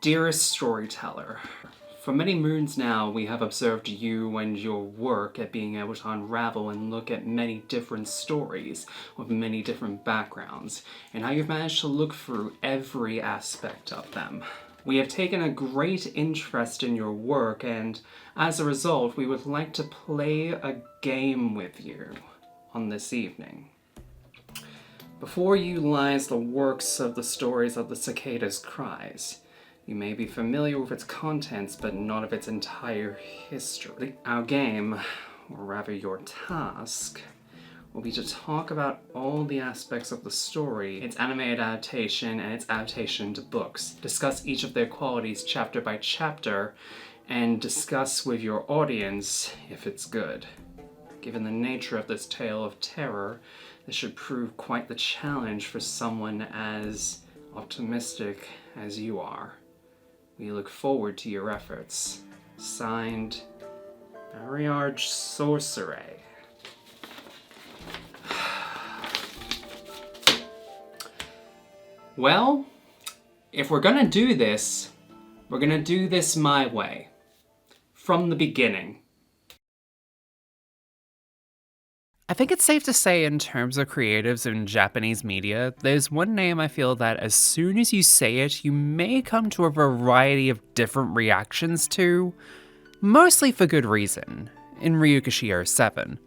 Dearest storyteller, for many moons now we have observed you and your work at being able to unravel and look at many different stories with many different backgrounds, and how you've managed to look through every aspect of them. We have taken a great interest in your work, and as a result, we would like to play a game with you on this evening. Before you lies the works of the stories of the Cicada's Cries. You may be familiar with its contents, but not of its entire history. Our game, or rather your task, will be to talk about all the aspects of the story, its anime adaptation, and its adaptation into books, discuss each of their qualities chapter by chapter, and discuss with your audience if it's good. Given the nature of this tale of terror, this should prove quite the challenge for someone as optimistic as you are. We look forward to your efforts. Signed, Mariarge Sorcerer. Well, if we're gonna do this, we're gonna do this my way. From the beginning. I think it's safe to say in terms of creatives in Japanese media, there's one name I feel that as soon as you say it, you may come to a variety of different reactions to, mostly for good reason, in Ryukishi 07.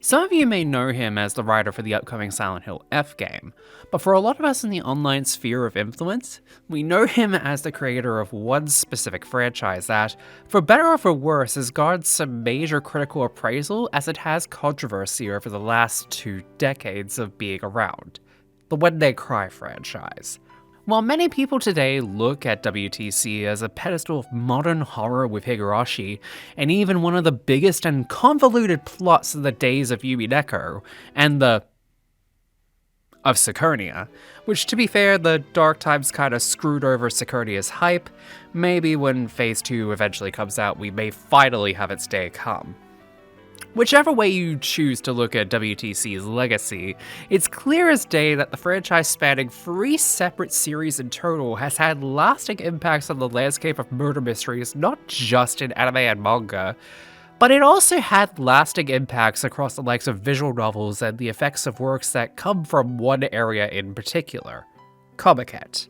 Some of you may know him as the writer for the upcoming Silent Hill F game, but for a lot of us in the online sphere of influence, we know him as the creator of one specific franchise that, for better or for worse, has garnered some major critical appraisal as it has controversy over the last 2 decades of being around. The When They Cry franchise. While many people today look at WTC as a pedestal of modern horror with Higurashi, and even one of the biggest and convoluted plots of the days of Yumi Neko, and of Sakurnia, which to be fair, the Dark Times kinda screwed over Sakurnia's hype. Maybe when Phase 2 eventually comes out, we may finally have its day come. Whichever way you choose to look at WTC's legacy, it's clear as day that the franchise spanning 3 separate series in total has had lasting impacts on the landscape of murder mysteries not just in anime and manga, but it also had lasting impacts across the likes of visual novels and the effects of works that come from one area in particular, Comiket.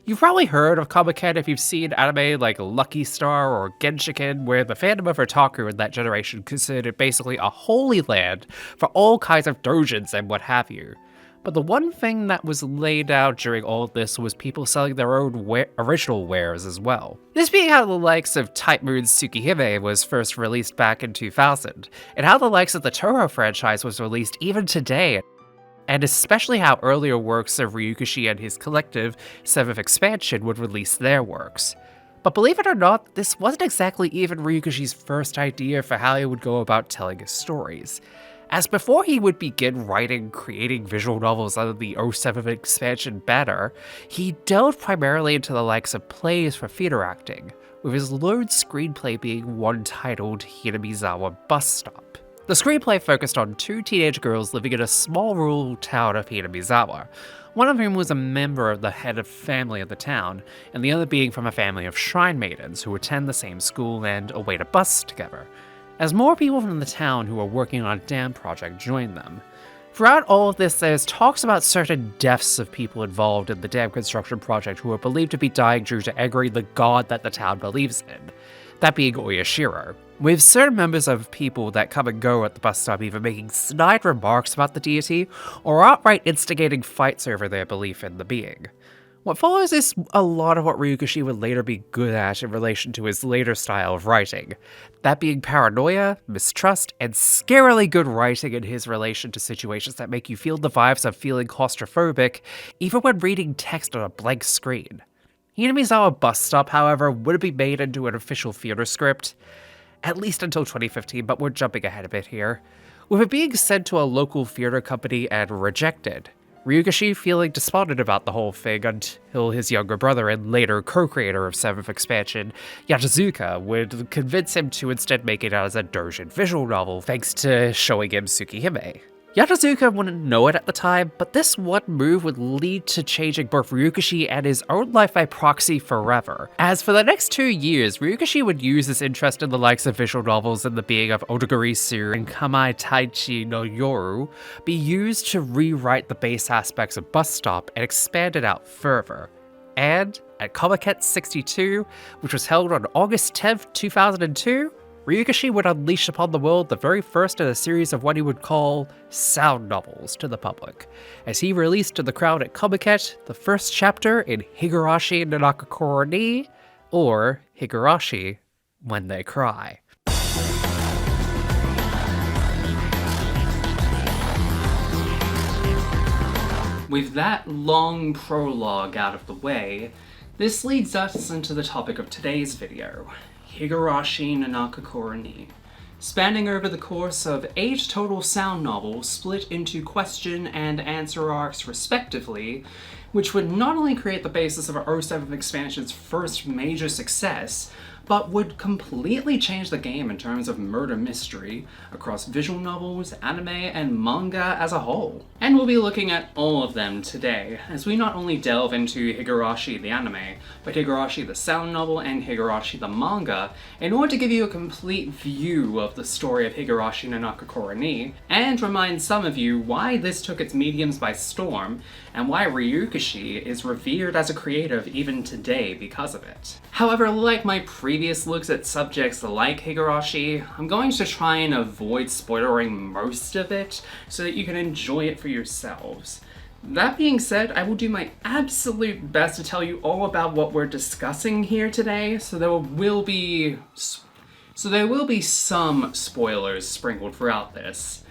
You've probably heard of Comiket if you've seen anime like Lucky Star or Genshiken, where the fandom of otaku in that generation considered it basically a holy land for all kinds of doujins and what have you. But the one thing that was laid out during all of this was people selling their own original wares as well. This being how the likes of Type Moon's Tsukihime was first released back in 2000, and how the likes of the Toho franchise was released even today, and especially how earlier works of Ryukishi and his collective, 7th Expansion, would release their works. But believe it or not, this wasn't exactly even Ryukishi's first idea for how he would go about telling his stories. As before he would begin creating visual novels under the 07th Expansion banner, he delved primarily into the likes of plays for theater acting, with his lone screenplay being one titled Hinamizawa Bus Stop. The screenplay focused on 2 teenage girls living in a small rural town of Hinamizawa, one of whom was a member of the head of family of the town, and the other being from a family of shrine maidens who attend the same school and await a bus together, as more people from the town who are working on a dam project join them. Throughout all of this, there's talks about certain deaths of people involved in the dam construction project who are believed to be dying due to angering the god that the town believes in, that being Oyashiro, with certain members of people that come and go at the bus stop either making snide remarks about the deity, or outright instigating fights over their belief in the being. What follows is a lot of what Ryukishi would later be good at in relation to his later style of writing, that being paranoia, mistrust, and scarily good writing in his relation to situations that make you feel the vibes of feeling claustrophobic, even when reading text on a blank screen. Hinamizawa Bus Stop, however, wouldn't be made into an official theater script, at least until 2015, but we're jumping ahead a bit here, with it being sent to a local theater company and rejected. Ryukishi feeling despondent about the whole thing until his younger brother and later co-creator of 7th Expansion, Yachizuka, would convince him to instead make it as a doujin visual novel thanks to showing him Tsukihime. Yakuzuka wouldn't know it at the time, but this one move would lead to changing both Ryukishi and his own life by proxy forever. As for the next 2 years, Ryukishi would use his interest in the likes of visual novels and the being of Odogarisu and Kamai Taichi no Yoru be used to rewrite the base aspects of Bus Stop and expand it out further. And at Comiket 62, which was held on August 10th, 2002, Ryukishi would unleash upon the world the very first in a series of what he would call sound novels to the public, as he released to the crowd at Comiket the first chapter in Higurashi no Nakakoro ni, or Higurashi When They Cry. With that long prologue out of the way, this leads us into the topic of today's video, Higurashi no Nakakoro ni, spanning over the course of 8 total sound novels split into question and answer arcs respectively, which would not only create the basis of our 07 expansion's first major success, but would completely change the game in terms of murder mystery across visual novels, anime, and manga as a whole. And we'll be looking at all of them today, as we not only delve into Higurashi the anime, but Higurashi the sound novel and Higurashi the manga, in order to give you a complete view of the story of Higurashi no Nakakoro ni, and remind some of you why this took its mediums by storm, and why Ryukishi is revered as a creative even today because of it. However, like my previous looks at subjects like Higurashi, I'm going to try and avoid spoilering most of it so that you can enjoy it for yourselves. That being said, I will do my absolute best to tell you all about what we're discussing here today, so there will be some spoilers sprinkled throughout this.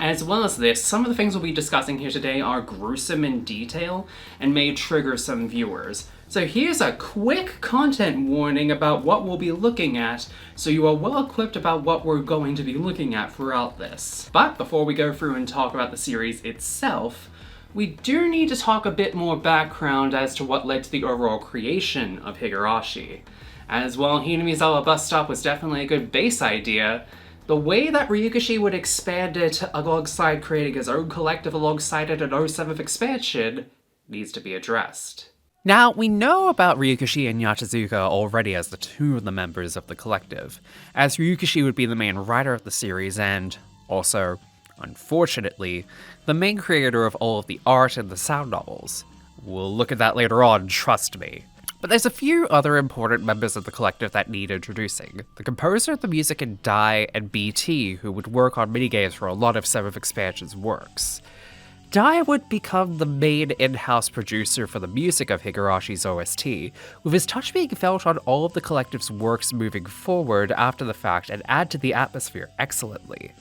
As well as this, some of the things we'll be discussing here today are gruesome in detail and may trigger some viewers. So here's a quick content warning about what we'll be looking at, so you are well equipped about what we're going to be looking at throughout this. But before we go through and talk about the series itself, we do need to talk a bit more background as to what led to the overall creation of Higurashi. As while Hinamizawa Bus Stop was definitely a good base idea, the way that Ryukishi would expand it alongside creating his own collective alongside it in 07th expansion needs to be addressed. Now, we know about Ryukishi and Yachizuka already as the 2 of the members of the collective, as Ryukishi would be the main writer of the series and, also, unfortunately, the main creator of all of the art and the sound novels. We'll look at that later on, trust me. But there's a few other important members of the collective that need introducing. The composer of the music in Dai and BT, who would work on minigames for a lot of 7th expansion's works. Dai would become the main in-house producer for the music of Higurashi's OST, with his touch being felt on all of the collective's works moving forward after the fact and add to the atmosphere excellently.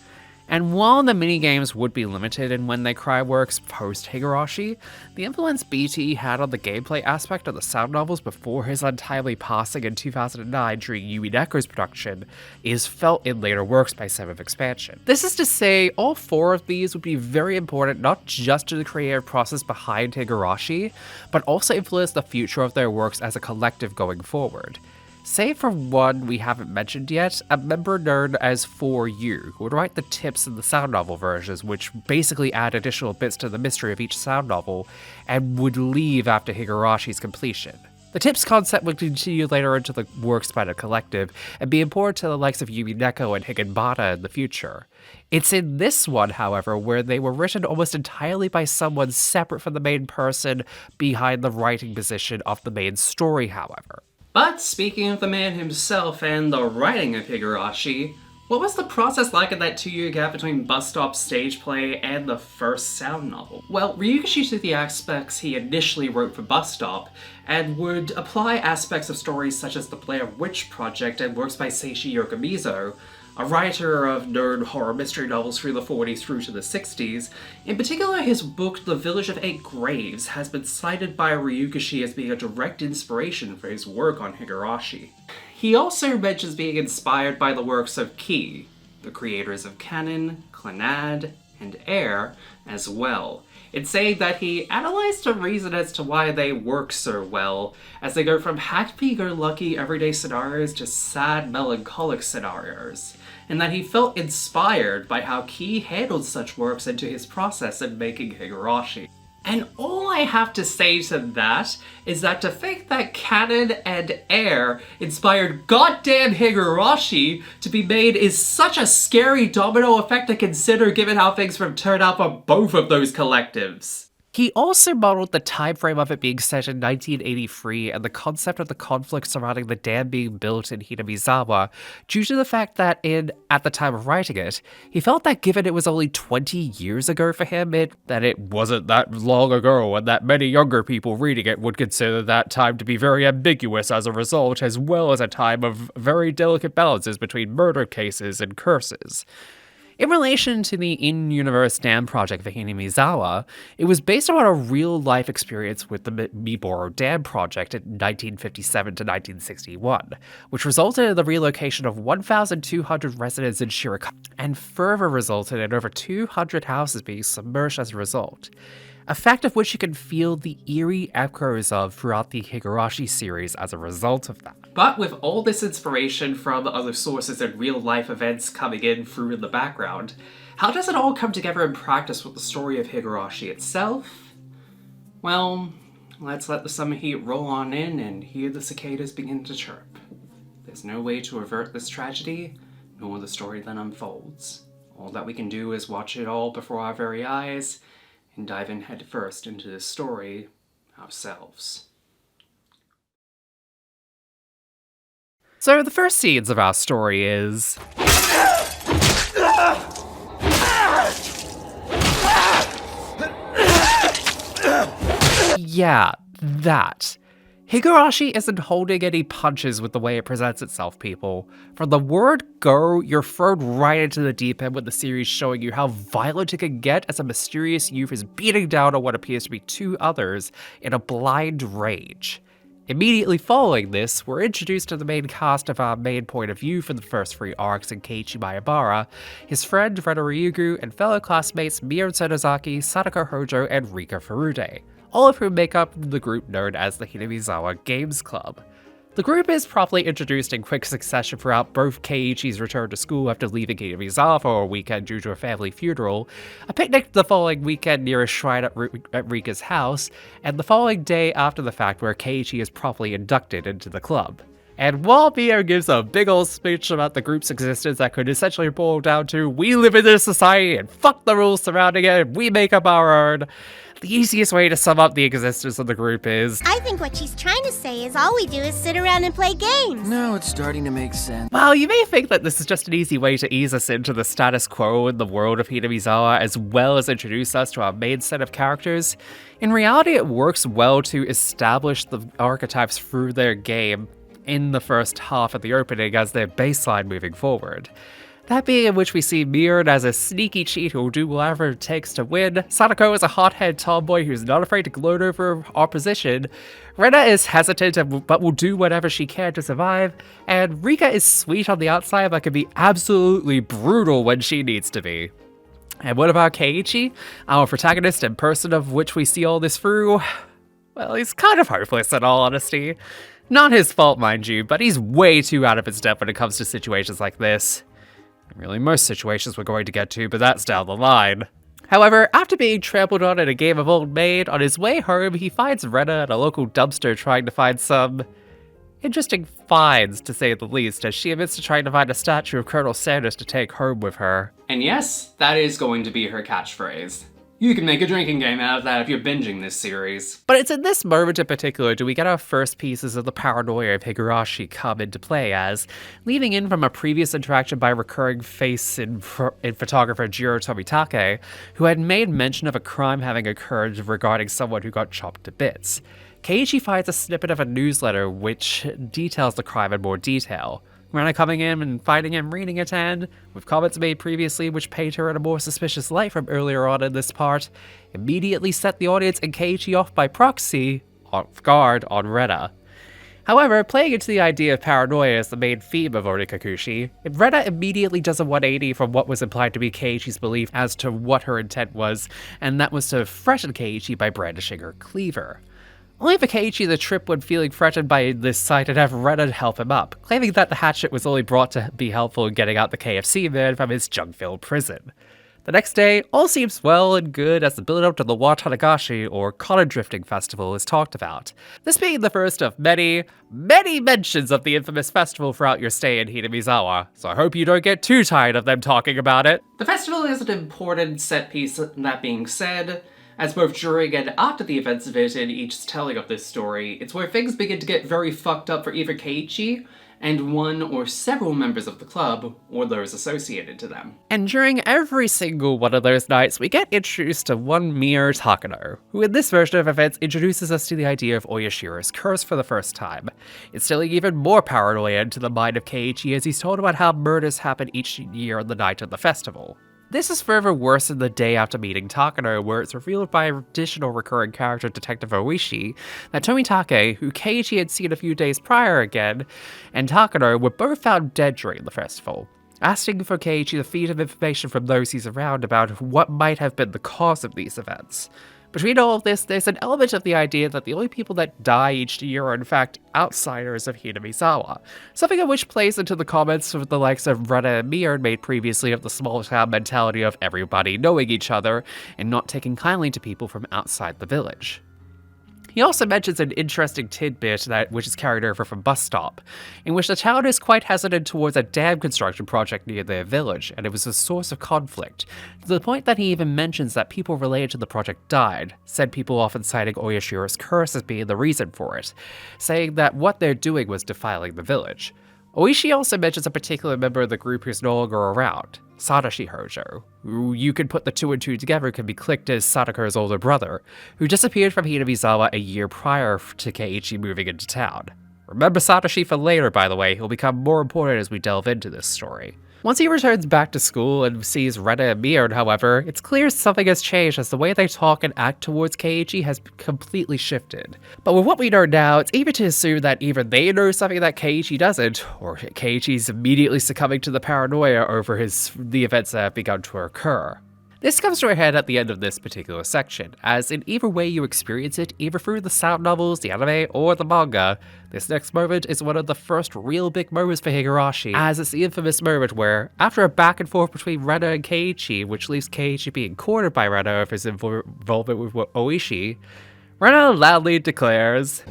And while the minigames would be limited in When They Cry works post-Higurashi, the influence BT had on the gameplay aspect of the sound novels before his untimely passing in 2009 during Yumineko's production is felt in later works by 7th expansion. This is to say, all 4 of these would be very important not just to the creative process behind Higurashi, but also influence the future of their works as a collective going forward. Save for one we haven't mentioned yet, a member known as 4U, who would write the tips in the sound novel versions, which basically add additional bits to the mystery of each sound novel, and would leave after Higurashi's completion. The tips concept would continue later into the works by the collective, and be important to the likes of Yumineko and Higginbata in the future. It's in this one, however, where they were written almost entirely by someone separate from the main person behind the writing position of the main story, however. But speaking of the man himself and the writing of Higurashi, what was the process like in that 2-year gap between Bus Stop's stage play and the first sound novel? Well, Ryukishi took the aspects he initially wrote for Bus Stop and would apply aspects of stories such as the Blair Witch Project and works by Seishi Yokomizo, a writer of nerd horror mystery novels through the 40s through to the 60s. In particular, his book The Village of 8 Graves has been cited by Ryukishi as being a direct inspiration for his work on Higurashi. He also mentions being inspired by the works of Key, the creators of Canon, Clannad, and Air, as well, in saying that he analyzed a reason as to why they work so well, as they go from happy-go-lucky everyday scenarios to sad, melancholic scenarios, and that he felt inspired by how Key handled such works into his process in making Higurashi. And all I have to say to that is that to think that Canon and Air inspired goddamn Higurashi to be made is such a scary domino effect to consider given how things have turned out for both of those collectives. He also modeled the time frame of it being set in 1983 and the concept of the conflict surrounding the dam being built in Hinamizawa due to the fact that at the time of writing it, he felt that given it was only 20 years ago for him, that it wasn't that long ago and that many younger people reading it would consider that time to be very ambiguous as a result, as well as a time of very delicate balances between murder cases and curses. In relation to the in-universe dam project for Hinamizawa, it was based on a real-life experience with the Miboro Dam project in 1957 to 1961, which resulted in the relocation of 1,200 residents in Shirakawa, and further resulted in over 200 houses being submerged as a result. A fact of which you can feel the eerie echoes of throughout the Higurashi series as a result of that. But with all this inspiration from other sources and real-life events coming in through in the background, how does it all come together in practice with the story of Higurashi itself? Well, let's let the summer heat roll on in and hear the cicadas begin to chirp. There's no way to avert this tragedy, nor the story that unfolds. All that we can do is watch it all before our very eyes, and dive in head first into this story ourselves. So the first scenes of our story is... yeah, that. Higurashi isn't holding any punches with the way it presents itself, people. From the word go, you're thrown right into the deep end with the series showing you how violent it can get as a mysterious youth is beating down on what appears to be two others in a blind rage. Immediately following this, we're introduced to the main cast of our main point of view for the first three arcs in Keiichi Maebara, his friend Rena Ryugu, and fellow classmates Miyo Tsunezaki, Sadako Hojo, and Rika Furude, all of whom make up the group known as the Hinamizawa Games Club. The group is properly introduced in quick succession throughout both Keiichi's return to school after leaving Hinamizawa for a weekend due to a family funeral, a picnic the following weekend near a shrine at Rika's house, and the following day after the fact where Keiichi is properly inducted into the club. And while Miyo gives a big ol' speech about the group's existence that could essentially boil down to, we live in this society and fuck the rules surrounding it and we make up our own, the easiest way to sum up the existence of the group is... I think what she's trying to say is all we do is sit around and play games. No, it's starting to make sense. Well, you may think that this is just an easy way to ease us into the status quo in the world of Hinamizawa, as well as introduce us to our main set of characters. In reality, it works well to establish the archetypes through their game in the first half of the opening as their baseline moving forward. That being in which we see Mirren as a sneaky cheat who'll do whatever it takes to win, Sadako is a hothead tomboy who's not afraid to gloat over opposition, Rena is hesitant but will do whatever she can to survive, and Rika is sweet on the outside but can be absolutely brutal when she needs to be. And what about Keiichi, our protagonist and person of which we see all this through? Well, he's kind of hopeless in all honesty. Not his fault, mind you, but he's way too out of his depth when it comes to situations like this. Really, most situations we're going to get to, but that's down the line. However, after being trampled on in a game of Old Maid, on his way home, he finds Rena at a local dumpster trying to find some interesting finds, to say the least, as she admits to trying to find a statue of Colonel Sanders to take home with her. And yes, that is going to be her catchphrase. You can make a drinking game out of that if you're binging this series. But it's in this moment in particular do we get our first pieces of the paranoia of Higurashi come into play, as, leading in from a previous interaction by a recurring face in photographer Jiro Tomitake, who had made mention of a crime having occurred regarding someone who got chopped to bits. Keiichi finds a snippet of a newsletter which details the crime in more detail. Rena coming in and finding him reading it, and, with comments made previously which paint her in a more suspicious light from earlier on in this part, immediately set the audience and Keiichi off by proxy, off guard on Rena. However, playing into the idea of paranoia as the main theme of Onikakushi, Rena immediately does a 180 from what was implied to be Keiichi's belief as to what her intent was, and that was to threaten Keiichi by brandishing her cleaver. Only for Keiichi the trip when feeling threatened by this sight and have Rena help him up, claiming that the hatchet was only brought to be helpful in getting out the KFC man from his junk-filled prison. The next day, all seems well and good as the build-up to the Watanagashi, or Cotton Drifting Festival, is talked about. This being the first of many, many mentions of the infamous festival throughout your stay in Hinamizawa, so I hope you don't get too tired of them talking about it. The festival is an important set piece, that being said, as both during and after the events of it in each telling of this story, it's where things begin to get very fucked up for either Keiichi and one or several members of the club, or those associated to them. And during every single one of those nights, we get introduced to one mere Takano, who in this version of events introduces us to the idea of Oyashiro's curse for the first time, instilling even more paranoia into the mind of Keiichi as he's told about how murders happen each year on the night of the festival. This is further worse in the day after meeting Takano, where it's revealed by additional recurring character Detective Oishi that Tomitake, who Keiichi had seen a few days prior again, and Takano were both found dead during the festival, asking for Keiichi to feed him information from those he's around about what might have been the cause of these events. Between all of this, there's an element of the idea that the only people that die each year are in fact outsiders of Hinamizawa, something of which plays into the comments of the likes of Rena and Mion made previously of the small town mentality of everybody knowing each other and not taking kindly to people from outside the village. He also mentions an interesting tidbit which is carried over from Bus Stop, in which the town is quite hesitant towards a dam construction project near their village, and it was a source of conflict, to the point that he even mentions that people related to the project died, said people often citing Oyashiro's curse as being the reason for it, saying that what they're doing was defiling the village. Oishi also mentions a particular member of the group who's no longer around, Sadashi Hojo, who you can put the two and two together can be clicked as Sadako's older brother, who disappeared from Hinamizawa a year prior to Keiichi moving into town. Remember Sadashi for later, by the way, he'll become more important as we delve into this story. Once he returns back to school and sees Rena and Mion, however, it's clear something has changed as the way they talk and act towards Keiichi has completely shifted. But with what we know now, it's even to assume that either they know something that Keiichi doesn't, or Keiichi's immediately succumbing to the paranoia over the events that have begun to occur. This comes to a head at the end of this particular section, as in either way you experience it, either through the sound novels, the anime, or the manga, this next moment is one of the first real big moments for Higurashi, as it's the infamous moment where, after a back and forth between Rena and Keiichi, which leaves Keiichi being cornered by Rena of his involvement with Oishi, Rena loudly declares,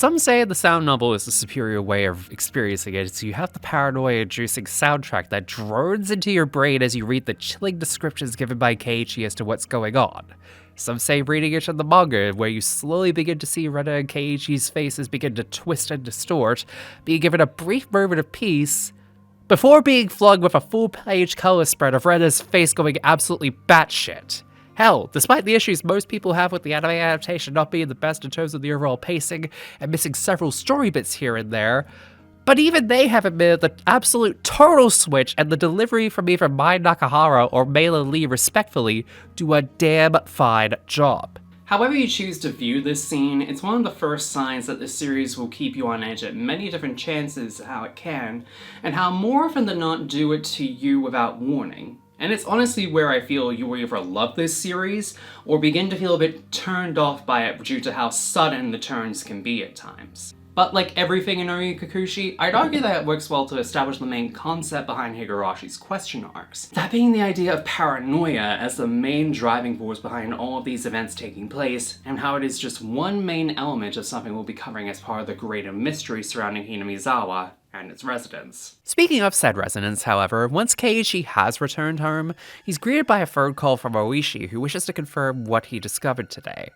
Some say the sound novel is the superior way of experiencing it, so you have the paranoia-inducing soundtrack that drones into your brain as you read the chilling descriptions given by Keiichi as to what's going on. Some say reading it in the manga, where you slowly begin to see Rena and Keiichi's faces begin to twist and distort, being given a brief moment of peace, before being flung with a full-page color spread of Rena's face going absolutely batshit. Hell, despite the issues most people have with the anime adaptation not being the best in terms of the overall pacing and missing several story bits here and there, but even they have admitted the absolute total switch and the delivery from either Mai Nakahara or Mela Lee respectfully do a damn fine job. However you choose to view this scene, it's one of the first signs that the series will keep you on edge at many different chances how it can, and how more often than not do it to you without warning. And it's honestly where I feel you will either love this series, or begin to feel a bit turned off by it due to how sudden the turns can be at times. But like everything in Onikakushi, I'd argue that it works well to establish the main concept behind Higurashi's question arcs. That being the idea of paranoia as the main driving force behind all of these events taking place, and how it is just one main element of something we'll be covering as part of the greater mystery surrounding Hinamizawa and its residents. Speaking of said residents, however, once Keiichi has returned home, he's greeted by a phone call from Oishi, who wishes to confirm what he discovered today.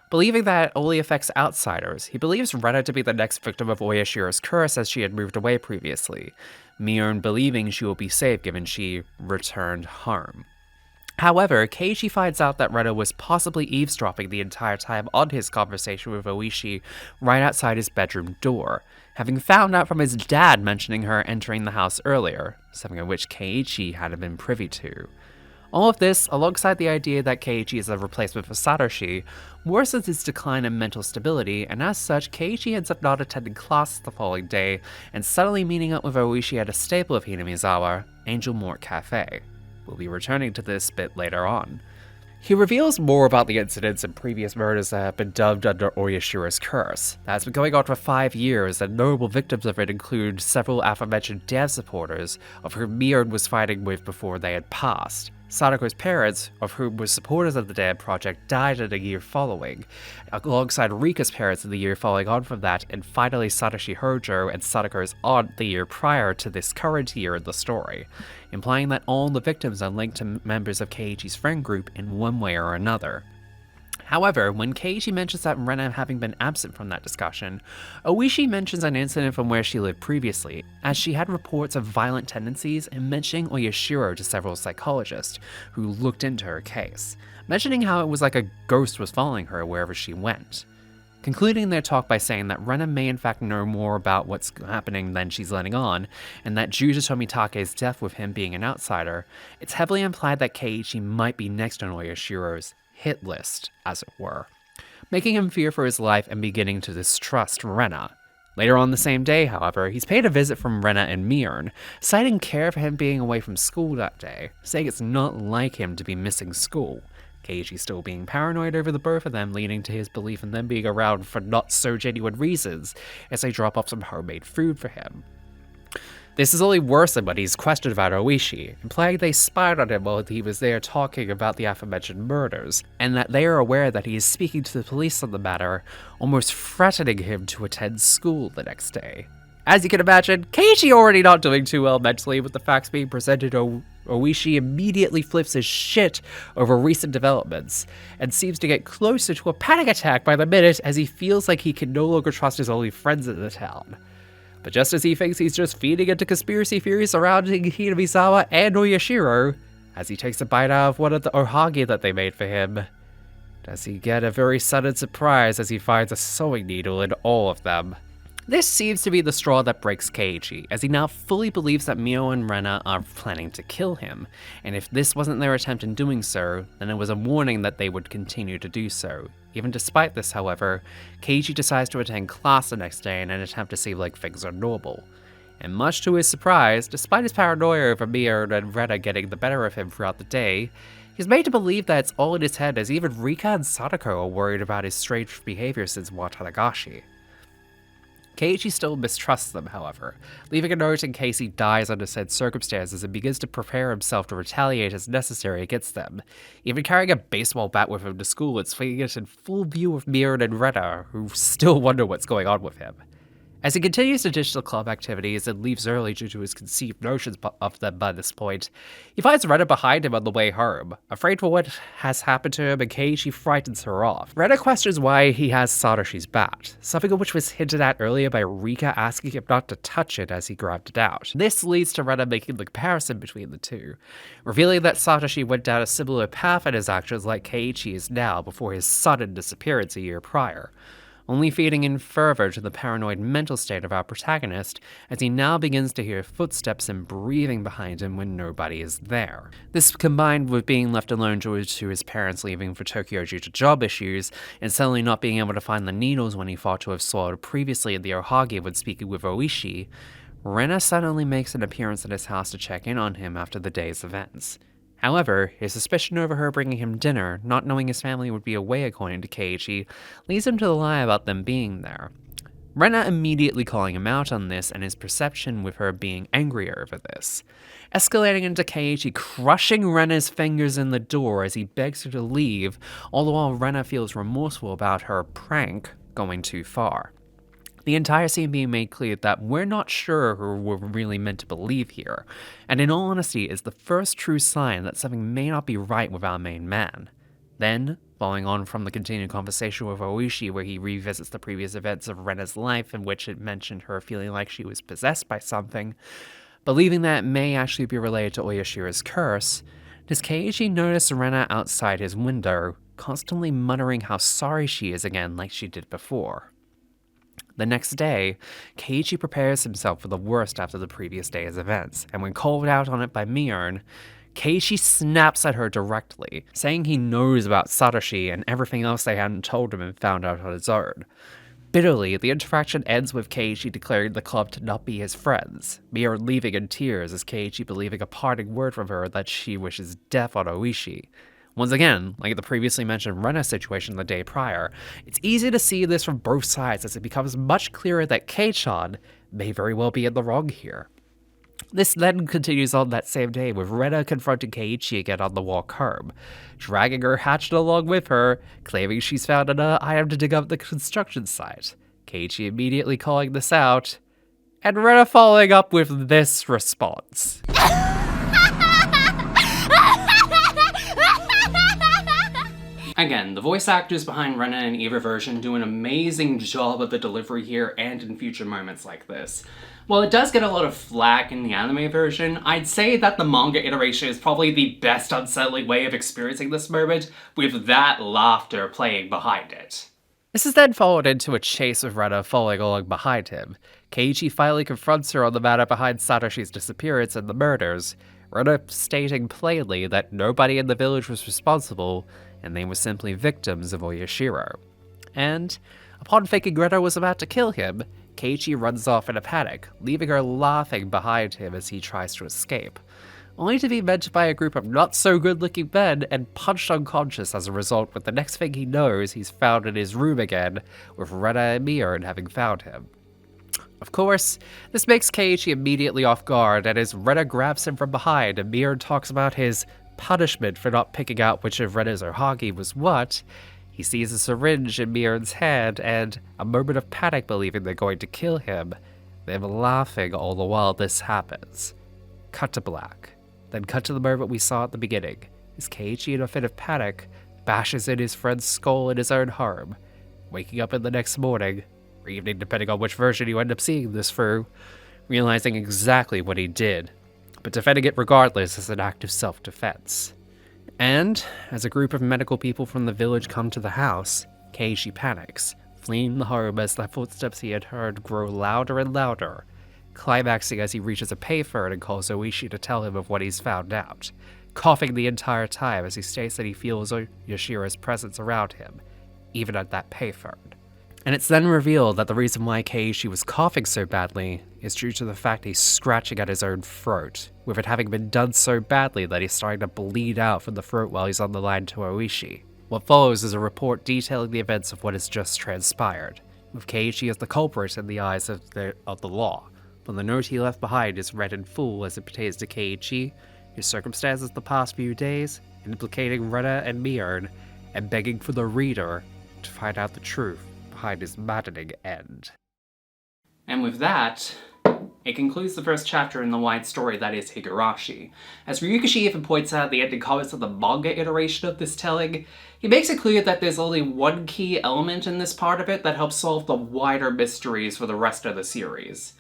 Believing that it only affects outsiders, he believes Rena to be the next victim of Oyashiro's curse as she had moved away previously, Mion believing she will be safe given she returned home. However, Keiichi finds out that Rena was possibly eavesdropping the entire time on his conversation with Oishi right outside his bedroom door, having found out from his dad mentioning her entering the house earlier, something of which Keiichi hadn't been privy to. All of this, alongside the idea that Keiichi is a replacement for Satoshi, worsens his decline in mental stability, and as such, Keiichi ends up not attending class the following day, and suddenly meeting up with Oishi at a staple of Hinamizawa, Angel Mort Cafe. We'll be returning to this bit later on. He reveals more about the incidents and previous murders that have been dubbed under Oyashiro's curse. That has been going on for 5 years, and notable victims of it include several aforementioned dev supporters, of whom Mion was fighting with before they had passed. Sadako's parents, of whom were supporters of the Dead Project, died in the year following, alongside Rika's parents in the year following on from that, and finally Satoshi Hojo and Sadako's aunt the year prior to this current year in the story, implying that all the victims are linked to members of Keiichi's friend group in one way or another. However, when Keiichi mentions that Rena having been absent from that discussion, Oishi mentions an incident from where she lived previously, as she had reports of violent tendencies and mentioning Oyashiro to several psychologists who looked into her case, mentioning how it was like a ghost was following her wherever she went. Concluding their talk by saying that Rena may in fact know more about what's happening than she's letting on, and that due to Tomitake's death with him being an outsider, it's heavily implied that Keiichi might be next on Oyashiro's hit list, as it were, making him fear for his life and beginning to distrust Rena. Later on the same day, however, he's paid a visit from Rena and Mion, citing care for him being away from school that day, saying it's not like him to be missing school. Keiichi still being paranoid over the both of them, leading to his belief in them being around for not so genuine reasons, as they drop off some homemade food for him. This is only worse than when he's questioned about Oishi, implying they spied on him while he was there talking about the aforementioned murders, and that they are aware that he is speaking to the police on the matter, almost threatening him to attend school the next day. As you can imagine, Keiichi already not doing too well mentally with the facts being presented. Oishi immediately flips his shit over recent developments, and seems to get closer to a panic attack by the minute as he feels like he can no longer trust his only friends in the town. But just as he thinks he's just feeding into conspiracy theories surrounding Hinamizawa and Oyashiro, as he takes a bite out of one of the ohage that they made for him, does he get a very sudden surprise as he finds a sewing needle in all of them. This seems to be the straw that breaks Keiichi, as he now fully believes that Mio and Rena are planning to kill him, and if this wasn't their attempt in doing so, then it was a warning that they would continue to do so. Even despite this, however, Keiichi decides to attend class the next day in an attempt to seem like things are normal. And much to his surprise, despite his paranoia over Mio and Rena getting the better of him throughout the day, he's made to believe that it's all in his head, as even Rika and Sadako are worried about his strange behavior since Watanagashi. Keiichi still mistrusts them, however, leaving a note in case he dies under said circumstances and begins to prepare himself to retaliate as necessary against them, even carrying a baseball bat with him to school and swinging it in full view of Mion and Rena, who still wonder what's going on with him. As he continues to ditch the club activities and leaves early due to his conceived notions of them by this point, he finds Rena behind him on the way home, afraid for what has happened to him, and Keiichi frightens her off. Rena questions why he has Satoshi's bat, something of which was hinted at earlier by Rika asking him not to touch it as he grabbed it out. This leads to Rena making the comparison between the two, revealing that Satoshi went down a similar path in his actions like Keiichi is now before his sudden disappearance a year prior, only feeding in further to the paranoid mental state of our protagonist as he now begins to hear footsteps and breathing behind him when nobody is there. This combined with being left alone due to his parents leaving for Tokyo due to job issues, and suddenly not being able to find the needles when he thought to have swallowed previously in the ohage when speaking with Oishi, Rena suddenly makes an appearance at his house to check in on him after the day's events. However, his suspicion over her bringing him dinner, not knowing his family would be away according to Keiichi, leads him to lie about them being there. Rena immediately calling him out on this and his perception with her being angrier over this, escalating into Keiichi crushing Rena's fingers in the door as he begs her to leave, all the while Rena feels remorseful about her prank going too far. The entire scene being made clear that we're not sure who we're really meant to believe here, and in all honesty is the first true sign that something may not be right with our main man. Then, following on from the continued conversation with Oishi where he revisits the previous events of Rena's life in which it mentioned her feeling like she was possessed by something, believing that it may actually be related to Oyashiro's curse, does Keiichi notice Rena outside his window, constantly muttering how sorry she is again like she did before. The next day, Keiichi prepares himself for the worst after the previous day's events, and when called out on it by Mion, Keiichi snaps at her directly, saying he knows about Satoshi and everything else they hadn't told him and found out on his own. Bitterly, the interaction ends with Keiichi declaring the club to not be his friends, Miura leaving in tears as Keiichi believing a parting word from her that she wishes death on Oishi. Once again, like the previously mentioned Rena situation the day prior, it's easy to see this from both sides as it becomes much clearer that Kei-chan may very well be in the wrong here. This then continues on that same day with Rena confronting Keiichi again on the walk home, dragging her hatchet along with her, claiming she's found an item to dig up the construction site. Keiichi immediately calling this out, and Rena following up with this response. Again, the voice actors behind Rena and either version do an amazing job of the delivery here and in future moments like this. While it does get a lot of flack in the anime version, I'd say that the manga iteration is probably the best unsettling way of experiencing this moment, with that laughter playing behind it. This is then followed into a chase with Rena following along behind him. Keiichi finally confronts her on the matter behind Satoshi's disappearance and the murders, Rena stating plainly that nobody in the village was responsible, and they were simply victims of Oyashiro. And, upon thinking Rena was about to kill him, Keiichi runs off in a panic, leaving her laughing behind him as he tries to escape, only to be met by a group of not-so-good-looking men and punched unconscious as a result, with the next thing he knows he's found in his room again, with Rena and Miura having found him. Of course, this makes Keiichi immediately off guard, and as Rena grabs him from behind and Miura talks about his punishment for not picking out which of Rena's Ohagi was what, he sees a syringe in Miura's hand and a moment of panic believing they're going to kill him, them laughing all the while this happens. Cut to black. Then cut to the moment we saw at the beginning, as Keiichi in a fit of panic bashes in his friend's skull in his own home, waking up in the next morning, or evening depending on which version you end up seeing this through, realizing exactly what he did, but defending it regardless as an act of self-defense. And, as a group of medical people from the village come to the house, Keiichi panics, fleeing the home as the footsteps he had heard grow louder and louder, climaxing as he reaches a payphone and calls Oishi to tell him of what he's found out, coughing the entire time as he states that he feels Yoshiro's presence around him, even at that payphone. And it's then revealed that the reason why Keiichi was coughing so badly is due to the fact he's scratching at his own throat, with it having been done so badly that he's starting to bleed out from the throat while he's on the line to Oishi. What follows is a report detailing the events of what has just transpired, with Keiichi as the culprit in the eyes of the law, but the note he left behind is read in full as it pertains to Keiichi, his circumstances the past few days, implicating Rena and Miura, and begging for the reader to find out the truth behind his maddening end. And with that, it concludes the first chapter in the wide story that is Higurashi. As Ryukishi even points out at the ending comments of the manga iteration of this telling, he makes it clear that there's only one key element in this part of it that helps solve the wider mysteries for the rest of the series.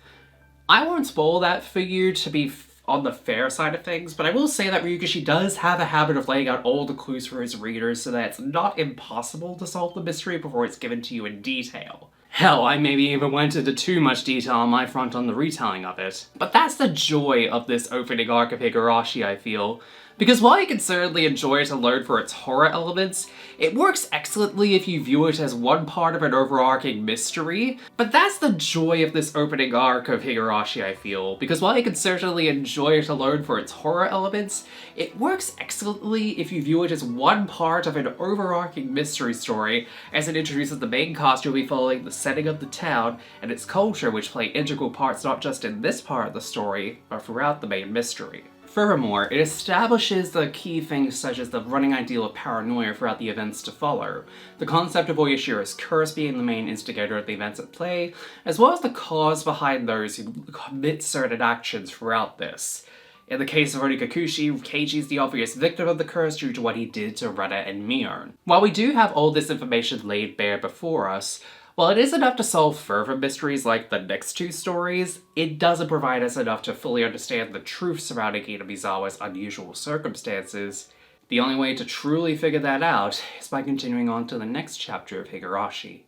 I won't spoil that for you to be on the fair side of things, but I will say that Ryukishi does have a habit of laying out all the clues for his readers so that it's not impossible to solve the mystery before it's given to you in detail. Hell, I maybe even went into too much detail on my front on the retelling of it. But that's the joy of this opening arc of Higurashi, I feel. Because while you can certainly enjoy it alone for its horror elements, it works excellently if you view it as one part of an overarching mystery. But that's the joy of this opening arc of Higurashi, I feel. Because while you can certainly enjoy it alone for its horror elements, it works excellently if you view it as one part of an overarching mystery story, as it introduces the main cast you'll be following, the setting of the town, and its culture, which play integral parts not just in this part of the story, but throughout the main mystery. Furthermore, it establishes the key things such as the running ideal of paranoia throughout the events to follow, the concept of Oyashiro's curse being the main instigator of the events at play, as well as the cause behind those who commit certain actions throughout this. In the case of Onikakushi, Keiichi is the obvious victim of the curse due to what he did to Rena and Miura. While we do have all this information laid bare before us, while it is enough to solve further mysteries like the next two stories, it doesn't provide us enough to fully understand the truth surrounding Hinamizawa's unusual circumstances. The only way to truly figure that out is by continuing on to the next chapter of Higurashi,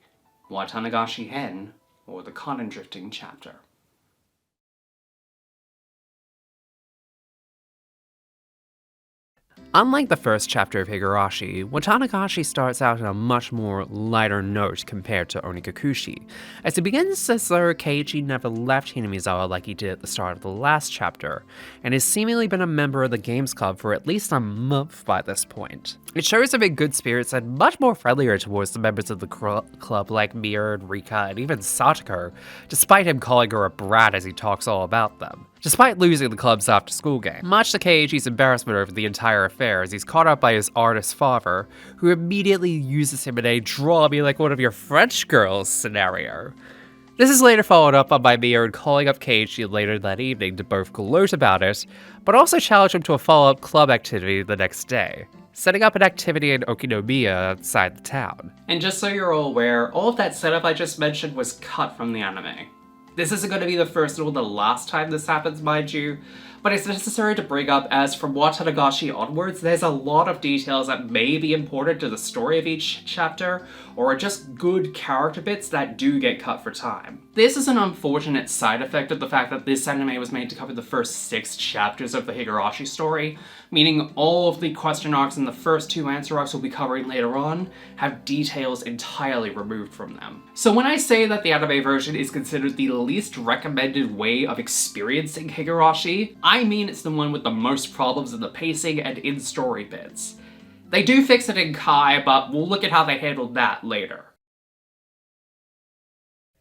Watanagashi-hen, or the Cotton Drifting chapter. Unlike the first chapter of Higurashi, Watanagashi starts out on a much more lighter note compared to Onikakushi, as it begins as though Keiichi never left Hinamizawa like he did at the start of the last chapter, and has seemingly been a member of the Games Club for at least a month by this point. It shows him in good spirits and much more friendlier towards the members of the club like Mirror, Rika, and even Satoko, despite him calling her a brat as he talks all about them. Despite losing the club's after-school game, much to Keiichi's embarrassment over the entire affair, as he's caught up by his artist father, who immediately uses him in a draw me like one of your French girls scenario. This is later followed up by Mirror calling up Keiichi later that evening to both gloat about it, but also challenge him to a follow-up club activity the next day, setting up an activity in Okinomiya outside the town. And just so you're all aware, all of that setup I just mentioned was cut from the anime. This isn't going to be the first or the last time this happens, mind you, but it's necessary to bring up as from Watanagashi onwards, there's a lot of details that may be important to the story of each chapter, or are just good character bits that do get cut for time. This is an unfortunate side effect of the fact that this anime was made to cover the first 6 chapters of the Higurashi story, meaning all of the question arcs and the first 2 answer arcs we'll be covering later on have details entirely removed from them. So when I say that the anime version is considered the least recommended way of experiencing Higurashi, I mean it's the one with the most problems in the pacing and in-story bits. They do fix it in Kai, but we'll look at how they handled that later.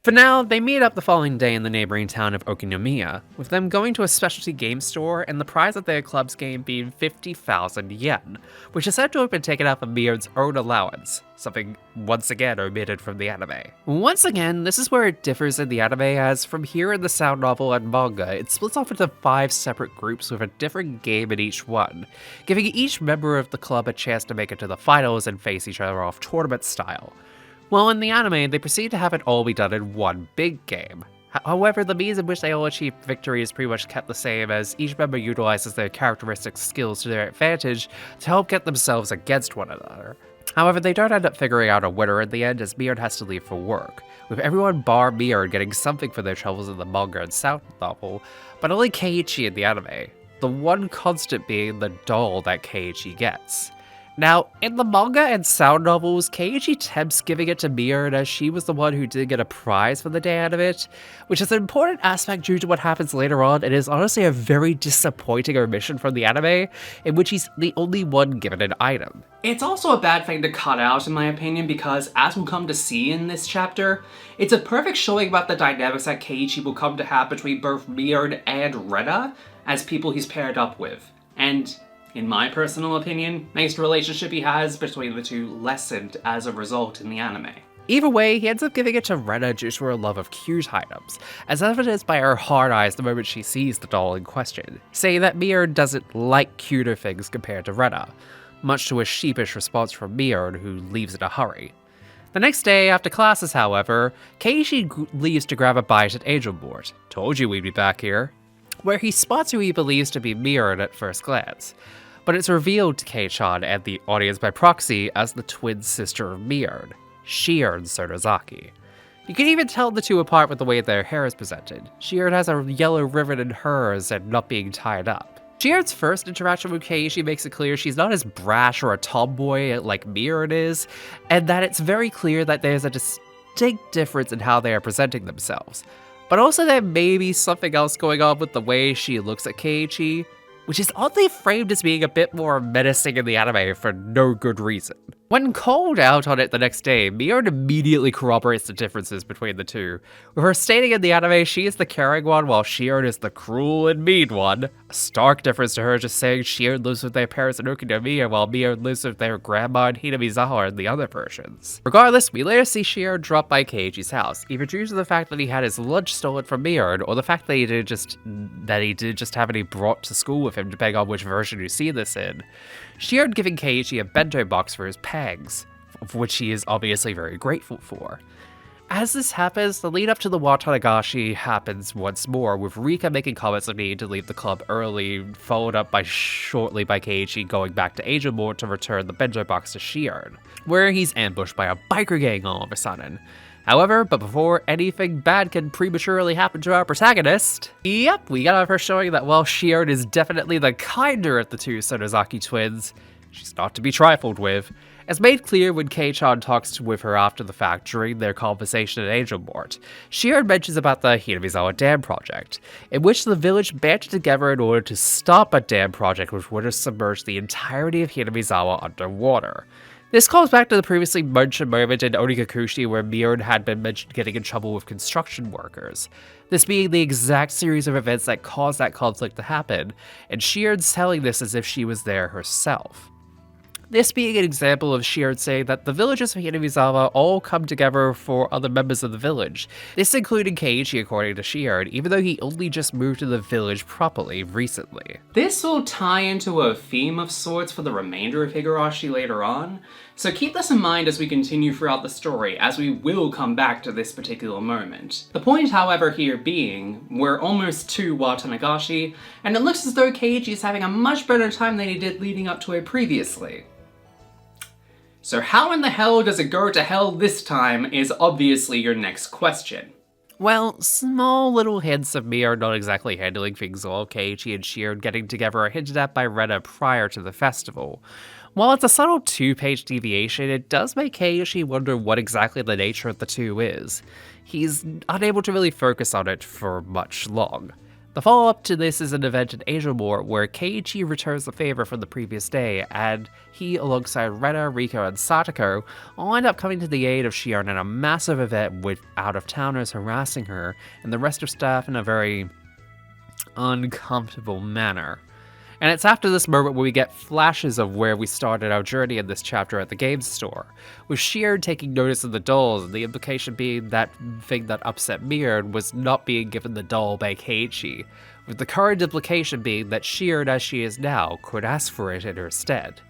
For now, they meet up the following day in the neighboring town of Okinomiya, with them going to a specialty game store and the prize of their club's game being 50,000 yen, which is said to have been taken out of Mirrod's own allowance, something once again omitted from the anime. Once again, this is where it differs in the anime, as from here in the sound novel and manga, it splits off into 5 separate groups with a different game in each one, giving each member of the club a chance to make it to the finals and face each other off tournament style. While in the anime, they proceed to have it all be done in one big game. However, the means in which they all achieve victory is pretty much kept the same, as each member utilizes their characteristic skills to their advantage to help get themselves against one another. However, they don't end up figuring out a winner in the end, as Mirror has to leave for work, with everyone bar Mirror getting something for their troubles in the manga and sound novel, but only Keiichi in the anime, the one constant being the doll that Keiichi gets. Now, in the manga and sound novels, Keiichi tempts giving it to Mirror as she was the one who did get a prize for the day out of it, which is an important aspect due to what happens later on, and is honestly a very disappointing omission from the anime, in which he's the only one given an item. It's also a bad thing to cut out in my opinion, because as we'll come to see in this chapter, it's a perfect showing about the dynamics that Keiichi will come to have between both Mirror and Rena as people he's paired up with, and in my personal opinion, makes the relationship he has between the two lessened as a result in the anime. Either way, he ends up giving it to Rena due to her love of cute items, as evidenced by her hard eyes the moment she sees the doll in question, saying that Mirror doesn't like cuter things compared to Rena, much to a sheepish response from Mirror, who leaves in a hurry. The next day, after classes however, Keiichi leaves to grab a bite at Angel Board, told you we'd be back here, where he spots who he believes to be Mirror at first glance. But it's revealed to Kei-chan and the audience by proxy as the twin sister of Mirror, Shion Sonozaki. You can even tell the two apart with the way their hair is presented. Shion has a yellow ribbon in hers and not being tied up. Shion's first interaction with Keiichi makes it clear she's not as brash or a tomboy like Mirror is, and that it's very clear that there's a distinct difference in how they are presenting themselves. But also there may be something else going on with the way she looks at Keiichi, which is oddly framed as being a bit more menacing in the anime for no good reason. When called out on it the next day, Mirror immediately corroborates the differences between the two, with her stating in the anime she is the caring one while Shion is the cruel and mean one, a stark difference to her just saying Shion lives with their parents in Okinomiya while Mirror lives with their grandma in Hinamizawa in the other versions. Regardless, we later see Shion drop by Keiichi's house, either due to the fact that he had his lunch stolen from Mirror, or the fact that he did just have any brought to school with him, depending on which version you see this in. Shion giving Keiichi a bento box for his pegs, of which he is obviously very grateful for. As this happens, the lead up to the Watanagashi happens once more, with Rika making comments of needing to leave the club early, followed up shortly by Keiichi going back to Agelmore to return the bento box to Shion, where he's ambushed by a biker gang all of a sudden. However, but before anything bad can prematurely happen to our protagonist, we got our first showing that while Shion is definitely the kinder of the two Sonozaki twins, she's not to be trifled with, as made clear when Kei-chan talks with her after the fact during their conversation at Angel Mort. Shion mentions about the Hinamizawa Dam Project, in which the village banded together in order to stop a dam project which would have submerged the entirety of Hinamizawa underwater. This calls back to the previously mentioned moment in Onikakushi where Mion had been mentioned getting in trouble with construction workers. This being the exact series of events that caused that conflict to happen, and Shion's telling this as if she was there herself. This being an example of Shion saying that the villagers of Hinamizawa all come together for other members of the village, this including Keiichi according to Shion, even though he only just moved to the village properly recently. This will tie into a theme of sorts for the remainder of Higurashi later on, so keep this in mind as we continue throughout the story, as we will come back to this particular moment. The point, however, here being, we're almost to Watanagashi, and it looks as though Keiichi is having a much better time than he did leading up to it previously. So how in the hell does it go to hell this time is obviously your next question. Well, small little hints of me are not exactly handling things well. Keiichi and Shion getting together are hinted at by Rena prior to the festival. While it's a subtle 2-page deviation, it does make Keiichi wonder what exactly the nature of the two is. He's unable to really focus on it for much long. The follow-up to this is an event in Angel Mort where Keiichi returns the favor from the previous day, and he, alongside Rena, Riko, and Satoko, all end up coming to the aid of Shion in a massive event with out-of-towners harassing her and the rest of staff in a very uncomfortable manner. And it's after this moment where we get flashes of where we started our journey in this chapter at the game store, with Shion taking notice of the dolls, and the implication being that thing that upset Mion was not being given the doll by Keiichi, with the current implication being that Shion, as she is now, could ask for it in her stead.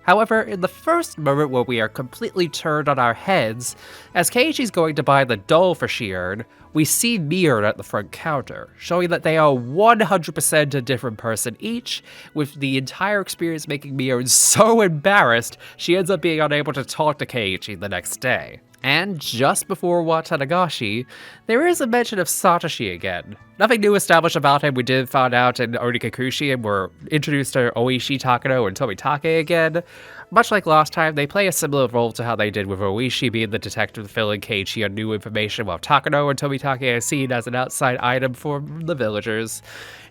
However, in the first moment where we are completely turned on our heads, as Keiichi's going to buy the doll for Shion, we see Mion at the front counter, showing that they are 100% a different person each, with the entire experience making Mion so embarrassed she ends up being unable to talk to Keiichi the next day. And just before Watanagashi, there is a mention of Satoshi again. Nothing new established about him. We did find out in Onikakushi and were introduced to Oishi, Takano, and Tomitake again. Much like last time, they play a similar role to how they did with Oishi being the detective filling Keiichi on new information, while Takano and Tomitake are seen as an outside item for the villagers.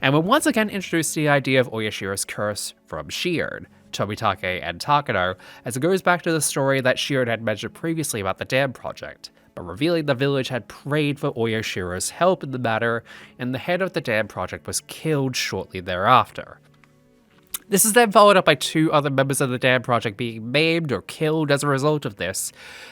And we're once again introduced to the idea of Oyashiro's curse from Shion, Tomitake, and Takano, as it goes back to the story that Shion had mentioned previously about the dam project, but revealing the village had prayed for Oyashiro's help in the matter, and the head of the dam project was killed shortly thereafter. This is then followed up by 2 other members of the dam project being maimed or killed as a result of this,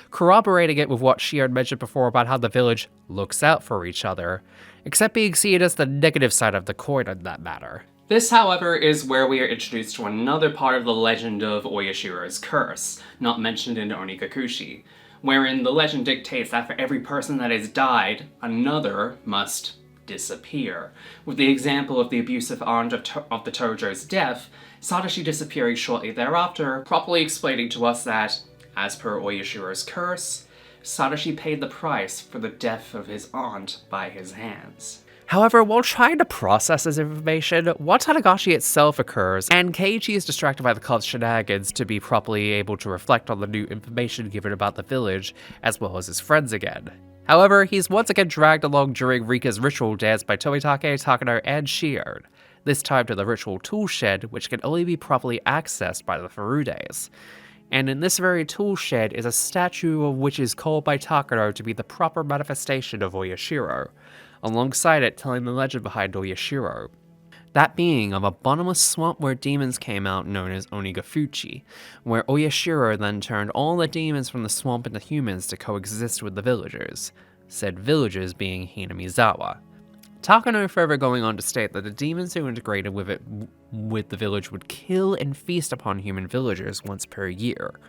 corroborating it with what Shion mentioned before about how the village looks out for each other, except being seen as the negative side of the coin in that matter. This, however, is where we are introduced to another part of the legend of Oyashiro's curse, not mentioned in Onikakushi, wherein the legend dictates that for every person that has died, another must disappear, with the example of the abusive aunt of the Tojo's death, Satoshi disappearing shortly thereafter, properly explaining to us that, as per Oyashiro's curse, Satoshi paid the price for the death of his aunt by his hands. However, while trying to process this information, Watanagashi itself occurs, and Keiichi is distracted by the cult's shenanigans to be properly able to reflect on the new information given about the village, as well as his friends again. However, he's once again dragged along during Rika's ritual dance by Tomitake, Takano, and Shion, this time to the ritual tool shed, which can only be properly accessed by the Furudes. And in this very tool shed is a statue of which is called by Takano to be the proper manifestation of Oyashiro, alongside it telling the legend behind Oyashiro. That being of a bottomless swamp where demons came out known as Onikafuchi, where Oyashiro then turned all the demons from the swamp into humans to coexist with the villagers, said villagers being Hinamizawa. Takano further going on to state that the demons who integrated with the village would kill and feast upon human villagers once per year,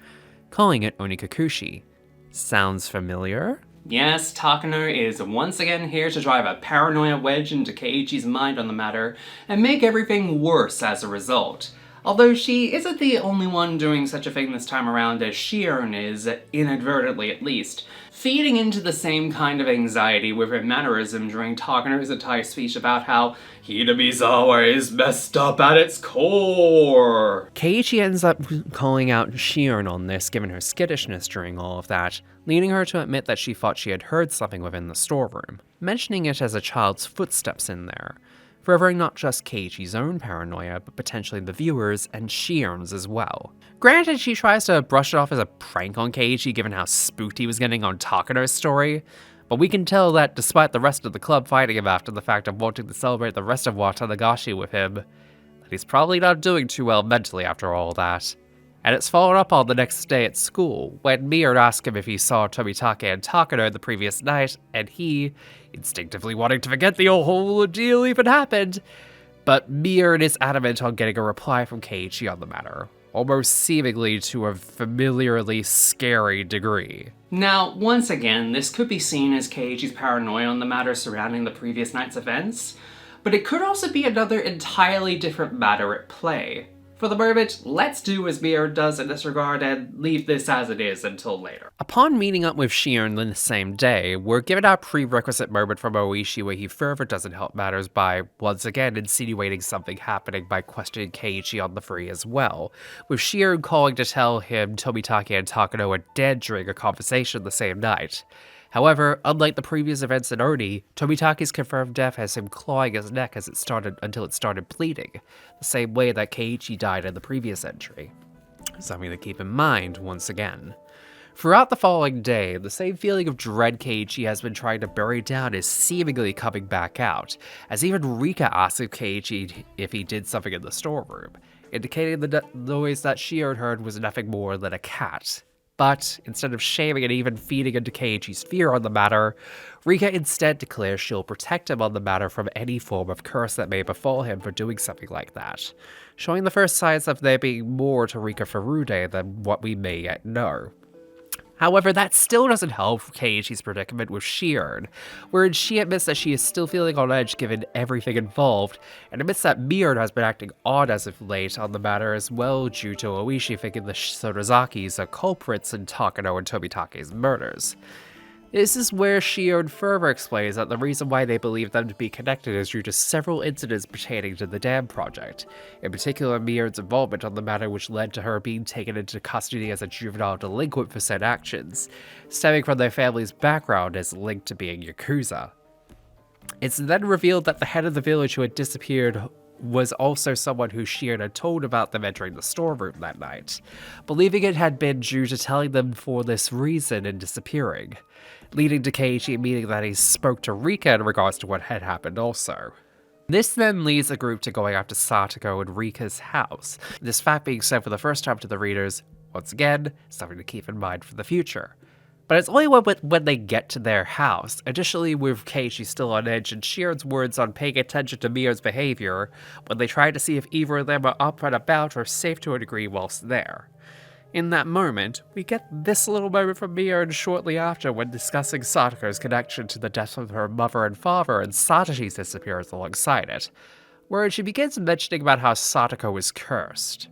calling it Onikakushi. Sounds familiar? Yes, Takano is once again here to drive a paranoia wedge into Keiichi's mind on the matter, and make everything worse as a result. Although she isn't the only one doing such a thing this time around, as Shion is, inadvertently at least, feeding into the same kind of anxiety with her mannerism during Takano's entire speech about how Hinamizawa is messed up at its core. Keiichi ends up calling out Shion on this, given her skittishness during all of that, leading her to admit that she thought she had heard something within the storeroom, mentioning it as a child's footsteps in there, furthering not just Keiichi's own paranoia, but potentially the viewers and Shion's as well. Granted, she tries to brush it off as a prank on Keiichi given how spooked he was getting on Takano's story, but we can tell that despite the rest of the club fighting him after the fact of wanting to celebrate the rest of Watanagashi with him, that he's probably not doing too well mentally after all that. And it's followed up on the next day at school, when Miard asked him if he saw Tomitake and Takano the previous night, and he, instinctively wanting to forget the whole ordeal even happened, but Miard is adamant on getting a reply from Keiichi on the matter, almost seemingly to a familiarly scary degree. Now, once again, this could be seen as Keiichi's paranoia on the matter surrounding the previous night's events, but it could also be another entirely different matter at play. For the moment, let's do as Miard does in this regard and leave this as it is until later. Upon meeting up with Shion the same day, we're given our prerequisite moment from Oishi where he further doesn't help matters by, once again, insinuating something happening by questioning Keiichi on the free as well, with Shion calling to tell him Tomitake and Takano are dead during a conversation the same night. However, unlike the previous events in Oni, Tomitake's confirmed death has him clawing his neck until it started bleeding, the same way that Keiichi died in the previous entry. Something to keep in mind once again. Throughout the following day, the same feeling of dread Keiichi has been trying to bury down is seemingly coming back out, as even Rika asks Keiichi if he did something in the storeroom, indicating the noise that she had heard was nothing more than a cat. But instead of shaming and even feeding into Keiichi's fear on the matter, Rika instead declares she'll protect him on the matter from any form of curse that may befall him for doing something like that, showing the first signs of there being more to Rika Furude than what we may yet know. However, that still doesn't help Keiichi's predicament with Shion, wherein she admits that she is still feeling on edge given everything involved, and admits that Miard has been acting odd as of late on the matter as well due to Oishi thinking the Sodozakis are culprits in Takano and Tomitake's murders. This is where Shion further explains that the reason why they believe them to be connected is due to several incidents pertaining to the dam project, in particular Miard's involvement on the matter which led to her being taken into custody as a juvenile delinquent for said actions, stemming from their family's background as linked to being Yakuza. It's then revealed that the head of the village who had disappeared was also someone who Shion had told about them entering the storeroom that night, believing it had been due to telling them for this reason and disappearing, leading to Keiichi admitting that he spoke to Rika in regards to what had happened also. This then leads the group to going after Satoko and Rika's house, this fact being said for the first time to the readers, once again, something to keep in mind for the future. But it's only when they get to their house, additionally with Keiichi still on edge and Shion's words on paying attention to Miyo's behavior, when they try to see if either of them are up and about or safe to a degree whilst there. In that moment, we get this little moment from Miyo shortly after when discussing Satoko's connection to the death of her mother and father and Satoshi's disappearance alongside it, where she begins mentioning about how Satoko is cursed.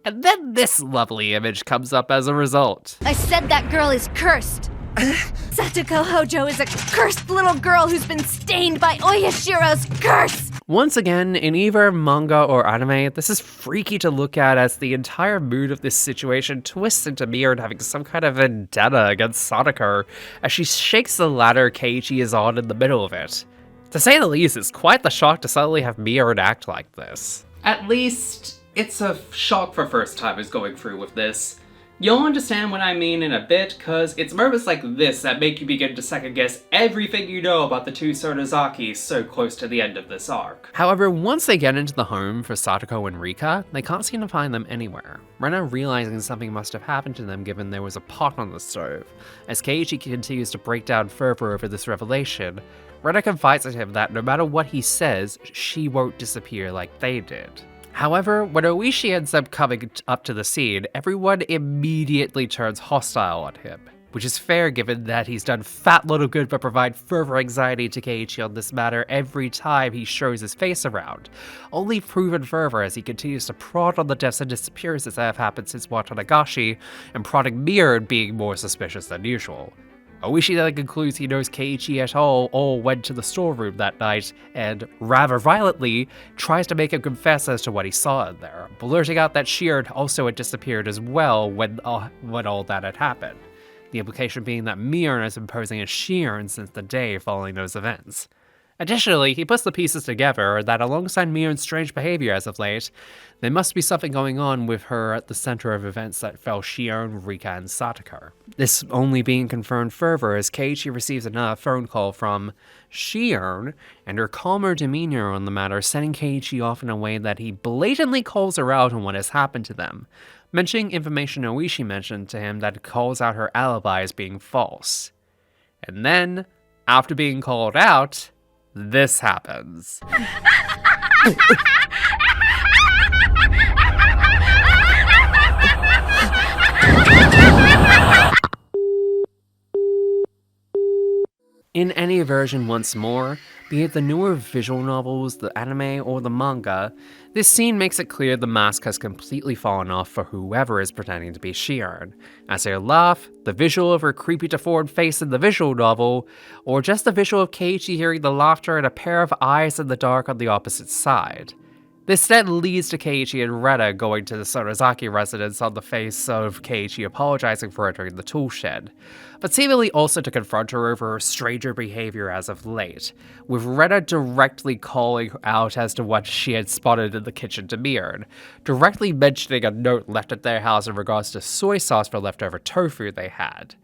And then this lovely image comes up as a result. I said that girl is cursed. Satoko Hojo is a cursed little girl who's been stained by Oyashiro's curse! Once again, in either manga or anime, this is freaky to look at as the entire mood of this situation twists into Miard having some kind of vendetta against Satoko as she shakes the ladder Keiichi is on in the middle of it. To say the least, it's quite the shock to suddenly have Miard act like this. At least, it's a shock for first-timers going through with this. You'll understand what I mean in a bit, cause it's moments like this that make you begin to second-guess everything you know about the two Sodozakis so close to the end of this arc. However, once they get into the home for Satoko and Rika, they can't seem to find them anywhere, Rena realizing something must have happened to them given there was a pot on the stove. As Keiichi continues to break down further over this revelation, Rena confides in him that no matter what he says, she won't disappear like they did. However, when Oishi ends up coming up to the scene, everyone immediately turns hostile on him. which is fair given that he's done fat little good but provide further anxiety to Keiichi on this matter every time he shows his face around, only proven further as he continues to prod on the deaths and disappearances that have happened since Watanagashi, and prodding Mion being more suspicious than usual. Oishi then concludes he knows Keiichi et al. All went to the storeroom that night, and, rather violently, tries to make him confess as to what he saw in there, blurting out that Shion also had disappeared as well when all that had happened. The implication being that Mion has been posing as Shion since the day following those events. Additionally, he puts the pieces together that alongside Mion's strange behavior as of late, there must be something going on with her at the center of events that fell Shion, Rika, and Satoko. This only being confirmed further as Keiichi receives another phone call from Shion, and her calmer demeanor on the matter sending Keiichi off in a way that he blatantly calls her out on what has happened to them, mentioning information Oishi mentioned to him that calls out her alibi as being false. And then, after being called out, this happens. In any version once more, be it the newer visual novels, the anime, or the manga, this scene makes it clear the mask has completely fallen off for whoever is pretending to be Shion. As they laugh, the visual of her creepy deformed face in the visual novel, or just the visual of Keiichi hearing the laughter and a pair of eyes in the dark on the opposite side. This then leads to Keiichi and Retta going to the Sonozaki residence on the face of Keiichi apologizing for entering the tool shed, but seemingly also to confront her over her stranger behavior as of late, with Retta directly calling out as to what she had spotted in the kitchen to Mion, directly mentioning a note left at their house in regards to soy sauce for leftover tofu they had.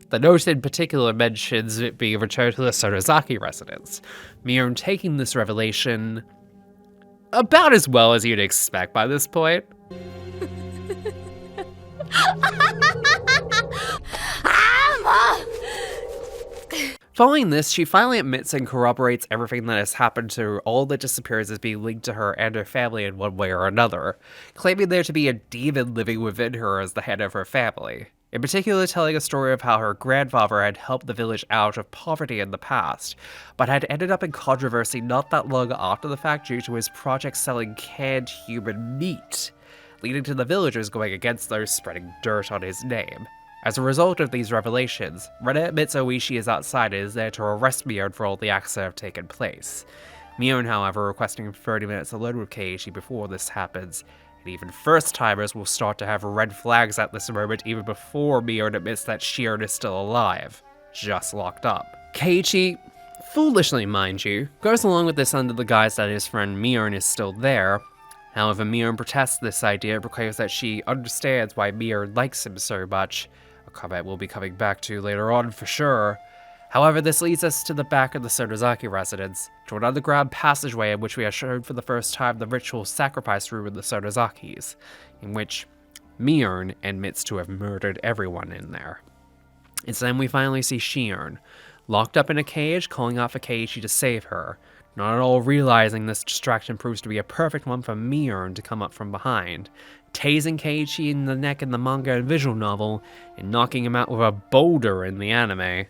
The note in particular mentions it being returned to the Sonozaki residence, Mion taking this revelation about as well as you'd expect by this point. Following this, she finally admits and corroborates everything that has happened to her, all that disappears as being linked to her and her family in one way or another, claiming there to be a demon living within her as the head of her family. In particular, telling a story of how her grandfather had helped the village out of poverty in the past, but had ended up in controversy not that long after the fact due to his project selling canned human meat, leading to the villagers going against those spreading dirt on his name. As a result of these revelations, Retta admits Oishi is outside and is there to arrest Mion for all the acts that have taken place. Mion, however, requesting 30 minutes alone with Keiichi before this happens, and even first-timers will start to have red flags at this moment even before Mion admits that Shion is still alive, just locked up. Keiichi, foolishly mind you, goes along with this under the guise that his friend Mion is still there. However, Mion protests this idea and proclaims that she understands why Mion likes him so much, a comment we'll be coming back to later on for sure. However, this leads us to the back of the Sonozaki residence, to an underground passageway in which we are shown for the first time the ritual sacrifice room in the Sonozakis, in which Mion admits to have murdered everyone in there. It's then we finally see Shion, locked up in a cage, calling out for Keiichi to save her, not at all realizing this distraction proves to be a perfect one for Mion to come up from behind, tasing Keiichi in the neck in the manga and visual novel, and knocking him out with a boulder in the anime.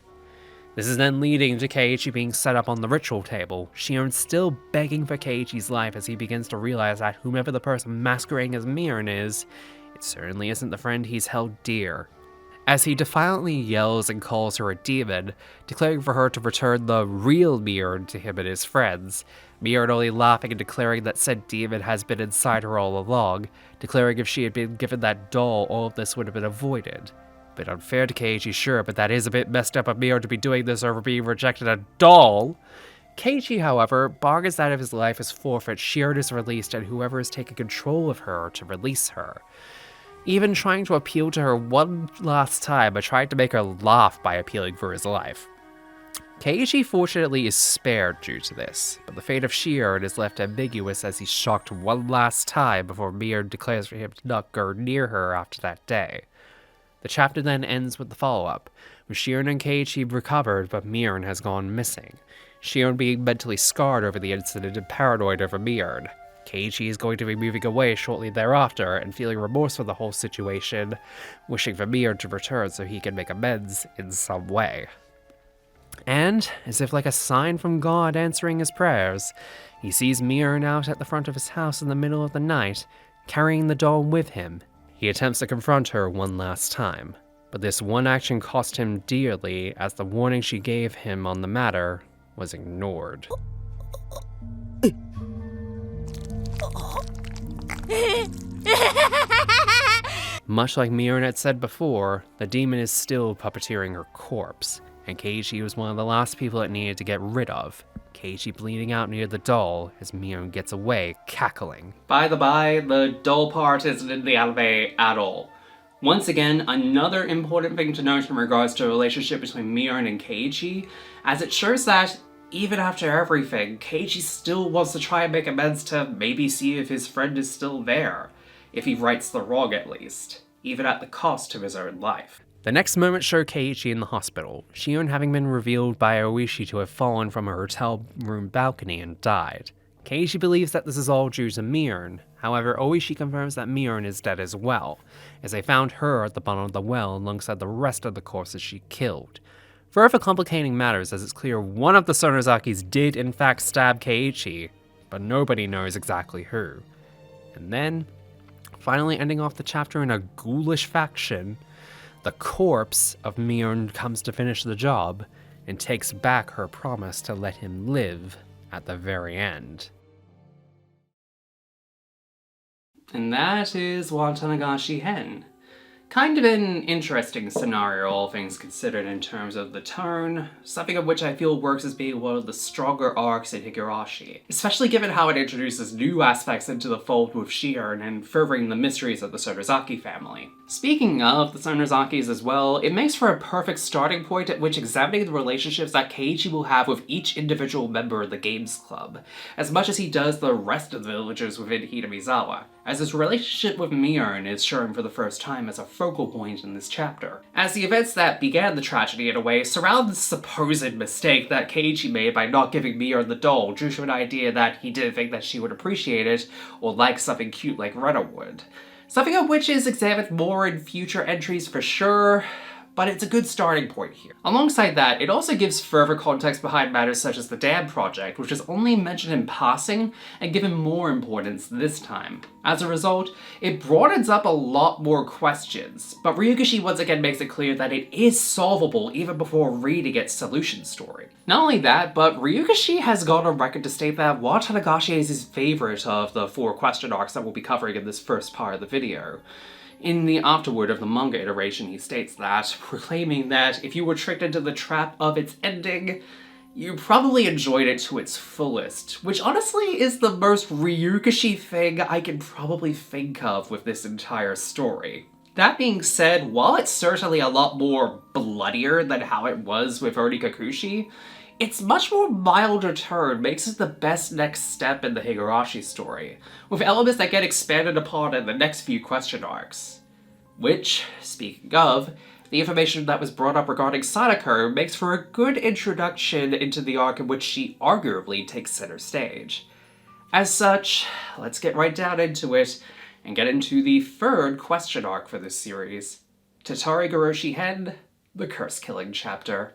This is then leading to Keiichi being set up on the ritual table, Shion still begging for Keiichi's life as he begins to realize that whomever the person masquerading as Mion is, it certainly isn't the friend he's held dear. As he defiantly yells and calls her a demon, declaring for her to return the real Mion to him and his friends, Mion only laughing and declaring that said demon has been inside her all along, declaring if she had been given that doll, all of this would have been avoided. Bit unfair to Keiichi, sure, but that is a bit messed up of Mion to be doing this over being rejected a doll. Keiichi, however, bargains that if his life is forfeit, Shion is released and whoever is taking control of her to release her. Even trying to appeal to her one last time, but trying to make her laugh by appealing for his life. Keiichi fortunately is spared due to this, but the fate of Shion is left ambiguous as he's shocked one last time before Mion declares for him to not go near her after that day. The chapter then ends with the follow-up, with Shion and Keiichi recovered, but Mion has gone missing. Shion being mentally scarred over the incident and paranoid over Mion. Keiichi is going to be moving away shortly thereafter and feeling remorse for the whole situation, wishing for Mion to return so he can make amends in some way. And, as if like a sign from God answering his prayers, he sees Mion out at the front of his house in the middle of the night, carrying the doll with him. He attempts to confront her one last time, but this one action cost him dearly as the warning she gave him on the matter was ignored. Much like Mion had said before, the demon is still puppeteering her corpse, and Keiichi was one of the last people it needed to get rid of. Keiichi bleeding out near the doll as Mion gets away, cackling. By the by, the doll part isn't in the anime at all. Once again, another important thing to note in regards to the relationship between Mion and Keiichi, as it shows that even after everything, Keiichi still wants to try and make amends to maybe see if his friend is still there. If he rights the wrong at least, even at the cost of his own life. The next moment showed Keiichi in the hospital, Shion having been revealed by Oishi to have fallen from a hotel room balcony and died. Keiichi believes that this is all due to Mion, however Oishi confirms that Mion is dead as well, as they found her at the bottom of the well alongside the rest of the corpses she killed. Further complicating matters as it's clear one of the Sonozakis did in fact stab Keiichi, but nobody knows exactly who. And then, finally ending off the chapter in a ghoulish faction, the corpse of Mion comes to finish the job and takes back her promise to let him live at the very end. And that is Watanagashi-hen. Kind of an interesting scenario, all things considered, in terms of the tone, something of which I feel works as being one of the stronger arcs in Higurashi, especially given how it introduces new aspects into the fold with Shion and furthering the mysteries of the Sonozaki family. Speaking of the Sonozakis as well, it makes for a perfect starting point at which examining the relationships that Keiichi will have with each individual member of the Games Club, as much as he does the rest of the villagers within Hinamizawa, as his relationship with Mion is shown for the first time as a focal point in this chapter, as the events that began the tragedy in a way surround the supposed mistake that Keiichi made by not giving Mion the doll due to an idea that he didn't think that she would appreciate it or like something cute like Rena would. Something of which is examined more in future entries for sure, but it's a good starting point here. Alongside that, it also gives further context behind matters such as the dam project, which is only mentioned in passing and given more importance this time. As a result, it broadens up a lot more questions, but Ryukishi once again makes it clear that it is solvable even before reading its solution story. Not only that, but Ryukishi has gone on record to state that Watanagashi is his favorite of the 4 question arcs that we'll be covering in this first part of the video. In the afterword of the manga iteration, he states that, proclaiming that if you were tricked into the trap of its ending, you probably enjoyed it to its fullest, which honestly is the most Ryukishi thing I can probably think of with this entire story. That being said, while it's certainly a lot more bloodier than how it was with Onikakushi, its much more milder turn makes it the best next step in the Higurashi story, with elements that get expanded upon in the next few question arcs. Which, speaking of, the information that was brought up regarding Sadako makes for a good introduction into the arc in which she arguably takes center stage. As such, let's get right down into it, and get into the 3rd question arc for this series, Tatarigoroshi-hen, the Curse-Killing Chapter.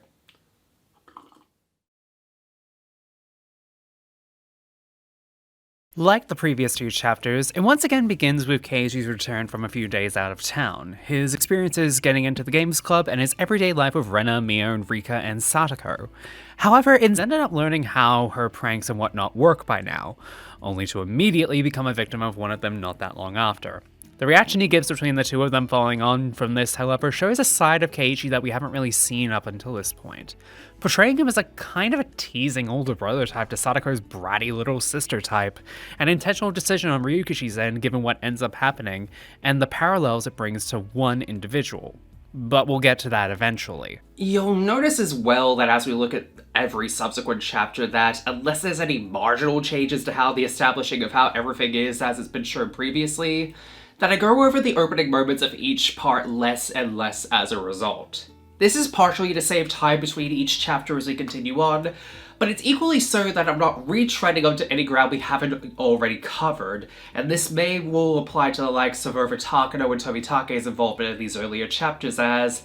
Like the previous 2 chapters, it once again begins with Keiichi's return from a few days out of town, his experiences getting into the Games Club, and his everyday life with Rena, Mion, Rika, and Sadako. However, it's ended up learning how her pranks and whatnot work by now, only to immediately become a victim of one of them not that long after. The reaction he gives between the 2 of them following on from this, however, shows a side of Keiichi that we haven't really seen up until this point, portraying him as a kind of a teasing older brother type to Sadako's bratty little sister type, an intentional decision on Ryukishi's end given what ends up happening, and the parallels it brings to one individual. But we'll get to that eventually. You'll notice as well that as we look at every subsequent chapter that, unless there's any marginal changes to how the establishing of how everything is as it's been shown previously, that I go over the opening moments of each part less and less as a result. This is partially to save time between each chapter as we continue on, But it's equally so that I'm not retreading onto any ground we haven't already covered, and this will apply to the likes of over Takano and Tomitake's involvement in these earlier chapters, as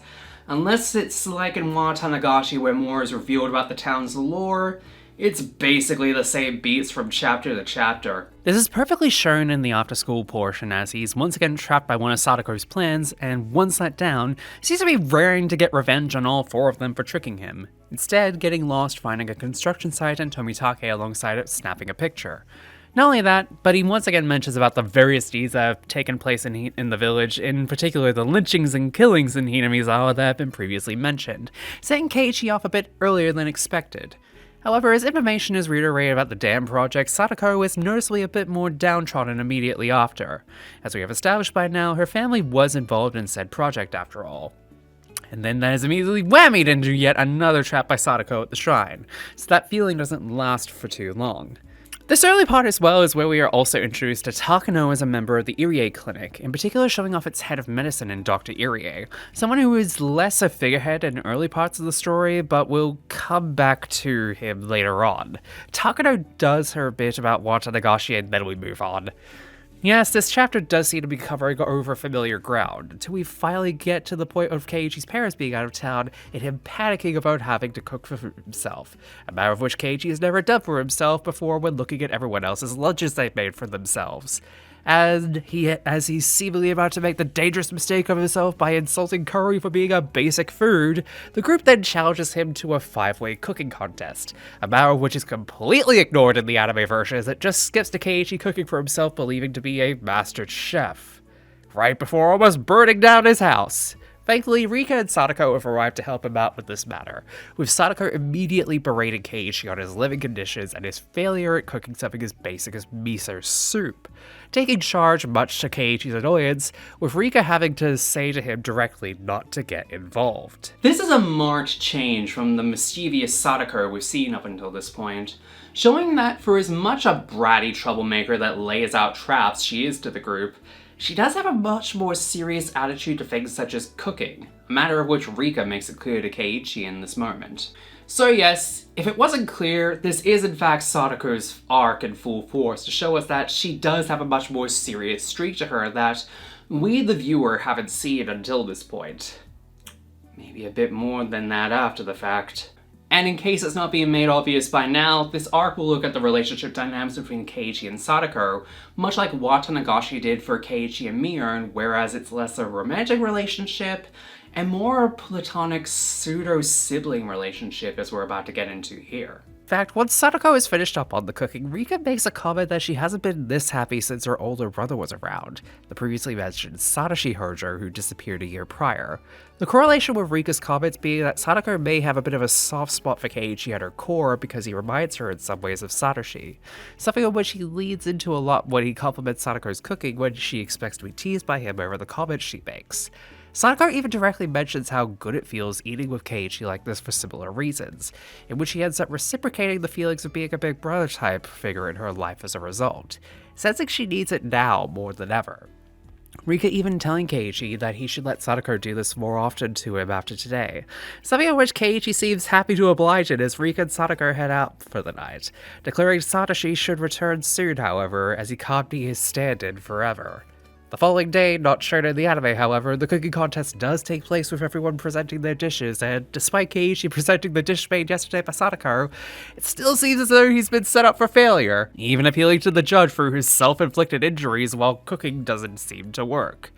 unless it's like in Watanagashi where more is revealed about the town's lore, it's basically the same beats from chapter to chapter. This is perfectly shown in the after-school portion as he's once again trapped by one of Sadako's plans, and once let down, seems to be raring to get revenge on all 4 of them for tricking him, instead getting lost finding a construction site and Tomitake alongside it snapping a picture. Not only that, but he once again mentions about the various deeds that have taken place in the village, in particular the lynchings and killings in Hinamizawa that have been previously mentioned, setting Keiichi off a bit earlier than expected. However, as information is reiterated about the dam project, Sadako is noticeably a bit more downtrodden immediately after. As we have established by now, her family was involved in said project after all. And then that is immediately whammied into yet another trap by Sadako at the shrine, so that feeling doesn't last for too long. This early part as well is where we are also introduced to Takano as a member of the Irie Clinic, in particular showing off its head of medicine in Dr. Irie, someone who is less a figurehead in early parts of the story, but will come back to him later on. Takano does her bit about Watanagashi and then we move on. Yes, this chapter does seem to be covering over familiar ground, until we finally get to the point of Keiichi's parents being out of town and him panicking about having to cook for himself, a matter of which Keiichi has never done for himself before when looking at everyone else's lunches they've made for themselves. And as he's seemingly about to make the dangerous mistake of himself by insulting curry for being a basic food, the group then challenges him to a 5-way cooking contest, a matter of which is completely ignored in the anime version as it just skips to Keiichi cooking for himself believing to be a master chef, right before almost burning down his house. Thankfully, Rika and Sadako have arrived to help him out with this matter, with Sadako immediately berating Keiichi on his living conditions and his failure at cooking something as basic as miso soup, taking charge much to Keiichi's annoyance, with Rika having to say to him directly not to get involved. This is a marked change from the mischievous Sadako we've seen up until this point, showing that for as much a bratty troublemaker that lays out traps she is to the group, she does have a much more serious attitude to things such as cooking, a matter of which Rika makes it clear to Keiichi in this moment. So yes, if it wasn't clear, this is in fact Sadako's arc in full force to show us that she does have a much more serious streak to her that we the viewer haven't seen until this point. Maybe a bit more than that after the fact. And in case it's not being made obvious by now, this arc will look at the relationship dynamics between Keiichi and Sadako, much like Watanagashi did for Keiichi and Miurne, whereas it's less a romantic relationship and more a platonic pseudo-sibling relationship as we're about to get into here. In fact, once Sadako is finished up on the cooking, Rika makes a comment that she hasn't been this happy since her older brother was around, the previously mentioned Satoshi Hojo who disappeared a year prior. The correlation with Rika's comments being that Sadako may have a bit of a soft spot for Keiichi at her core because he reminds her in some ways of Satoshi, something on which he leads into a lot when he compliments Sadako's cooking when she expects to be teased by him over the comments she makes. Sadako even directly mentions how good it feels eating with Keiichi like this for similar reasons, in which he ends up reciprocating the feelings of being a big brother type figure in her life as a result, sensing she needs it now more than ever. Rika even telling Keiichi that he should let Sadako do this more often to him after today, something on which Keiichi seems happy to oblige it as Rika and Sadako head out for the night, declaring Satoshi should return soon however, as he can't be his stand-in forever. The following day, not shown in the anime however, the cooking contest does take place with everyone presenting their dishes, and despite Keiichi presenting the dish made yesterday by Sadako, it still seems as though he's been set up for failure, even appealing to the judge for his self-inflicted injuries while cooking doesn't seem to work.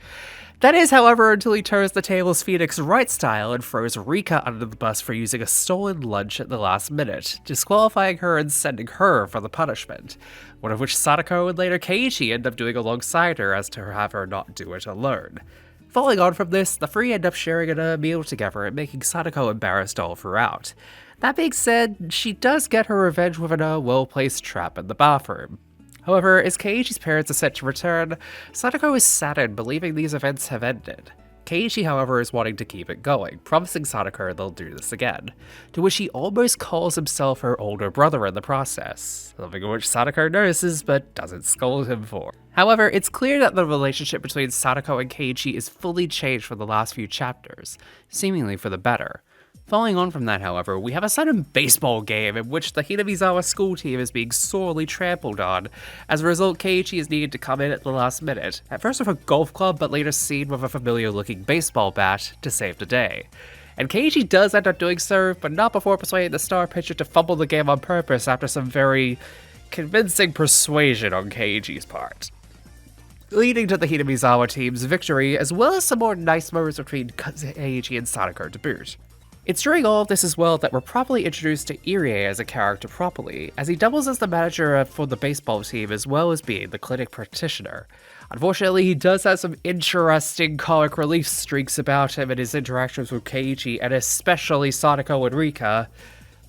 That is, however, until he turns the tables Phoenix Wright style and throws Rika under the bus for using a stolen lunch at the last minute, disqualifying her and sending her for the punishment, one of which Sadako and later Keiichi end up doing alongside her as to have her not do it alone. Following on from this, the three end up sharing a meal together and making Sadako embarrassed all throughout. That being said, she does get her revenge with a well-placed trap in the bathroom. However, as Keiichi's parents are set to return, Sadako is saddened believing these events have ended. Keiichi, however, is wanting to keep it going, promising Sadako they'll do this again, to which he almost calls himself her older brother in the process, something which Sadako notices but doesn't scold him for. However, it's clear that the relationship between Sadako and Keiichi is fully changed for the last few chapters, seemingly for the better. Following on from that, however, we have a sudden baseball game in which the Hinamizawa school team is being sorely trampled on. As a result, Keiichi is needed to come in at the last minute, at first with a golf club but later seen with a familiar-looking baseball bat, to save the day. And Keiichi does end up doing so, but not before persuading the star pitcher to fumble the game on purpose after some very convincing persuasion on Keiichi's part, leading to the Hinamizawa team's victory, as well as some more nice moments between Keiichi and Sadako to boot. It's during all of this as well that we're properly introduced to Irie as a character properly, as he doubles as the manager for the baseball team as well as being the clinic practitioner. Unfortunately, he does have some interesting comic relief streaks about him in his interactions with Keiichi, and especially Sadako and Rika,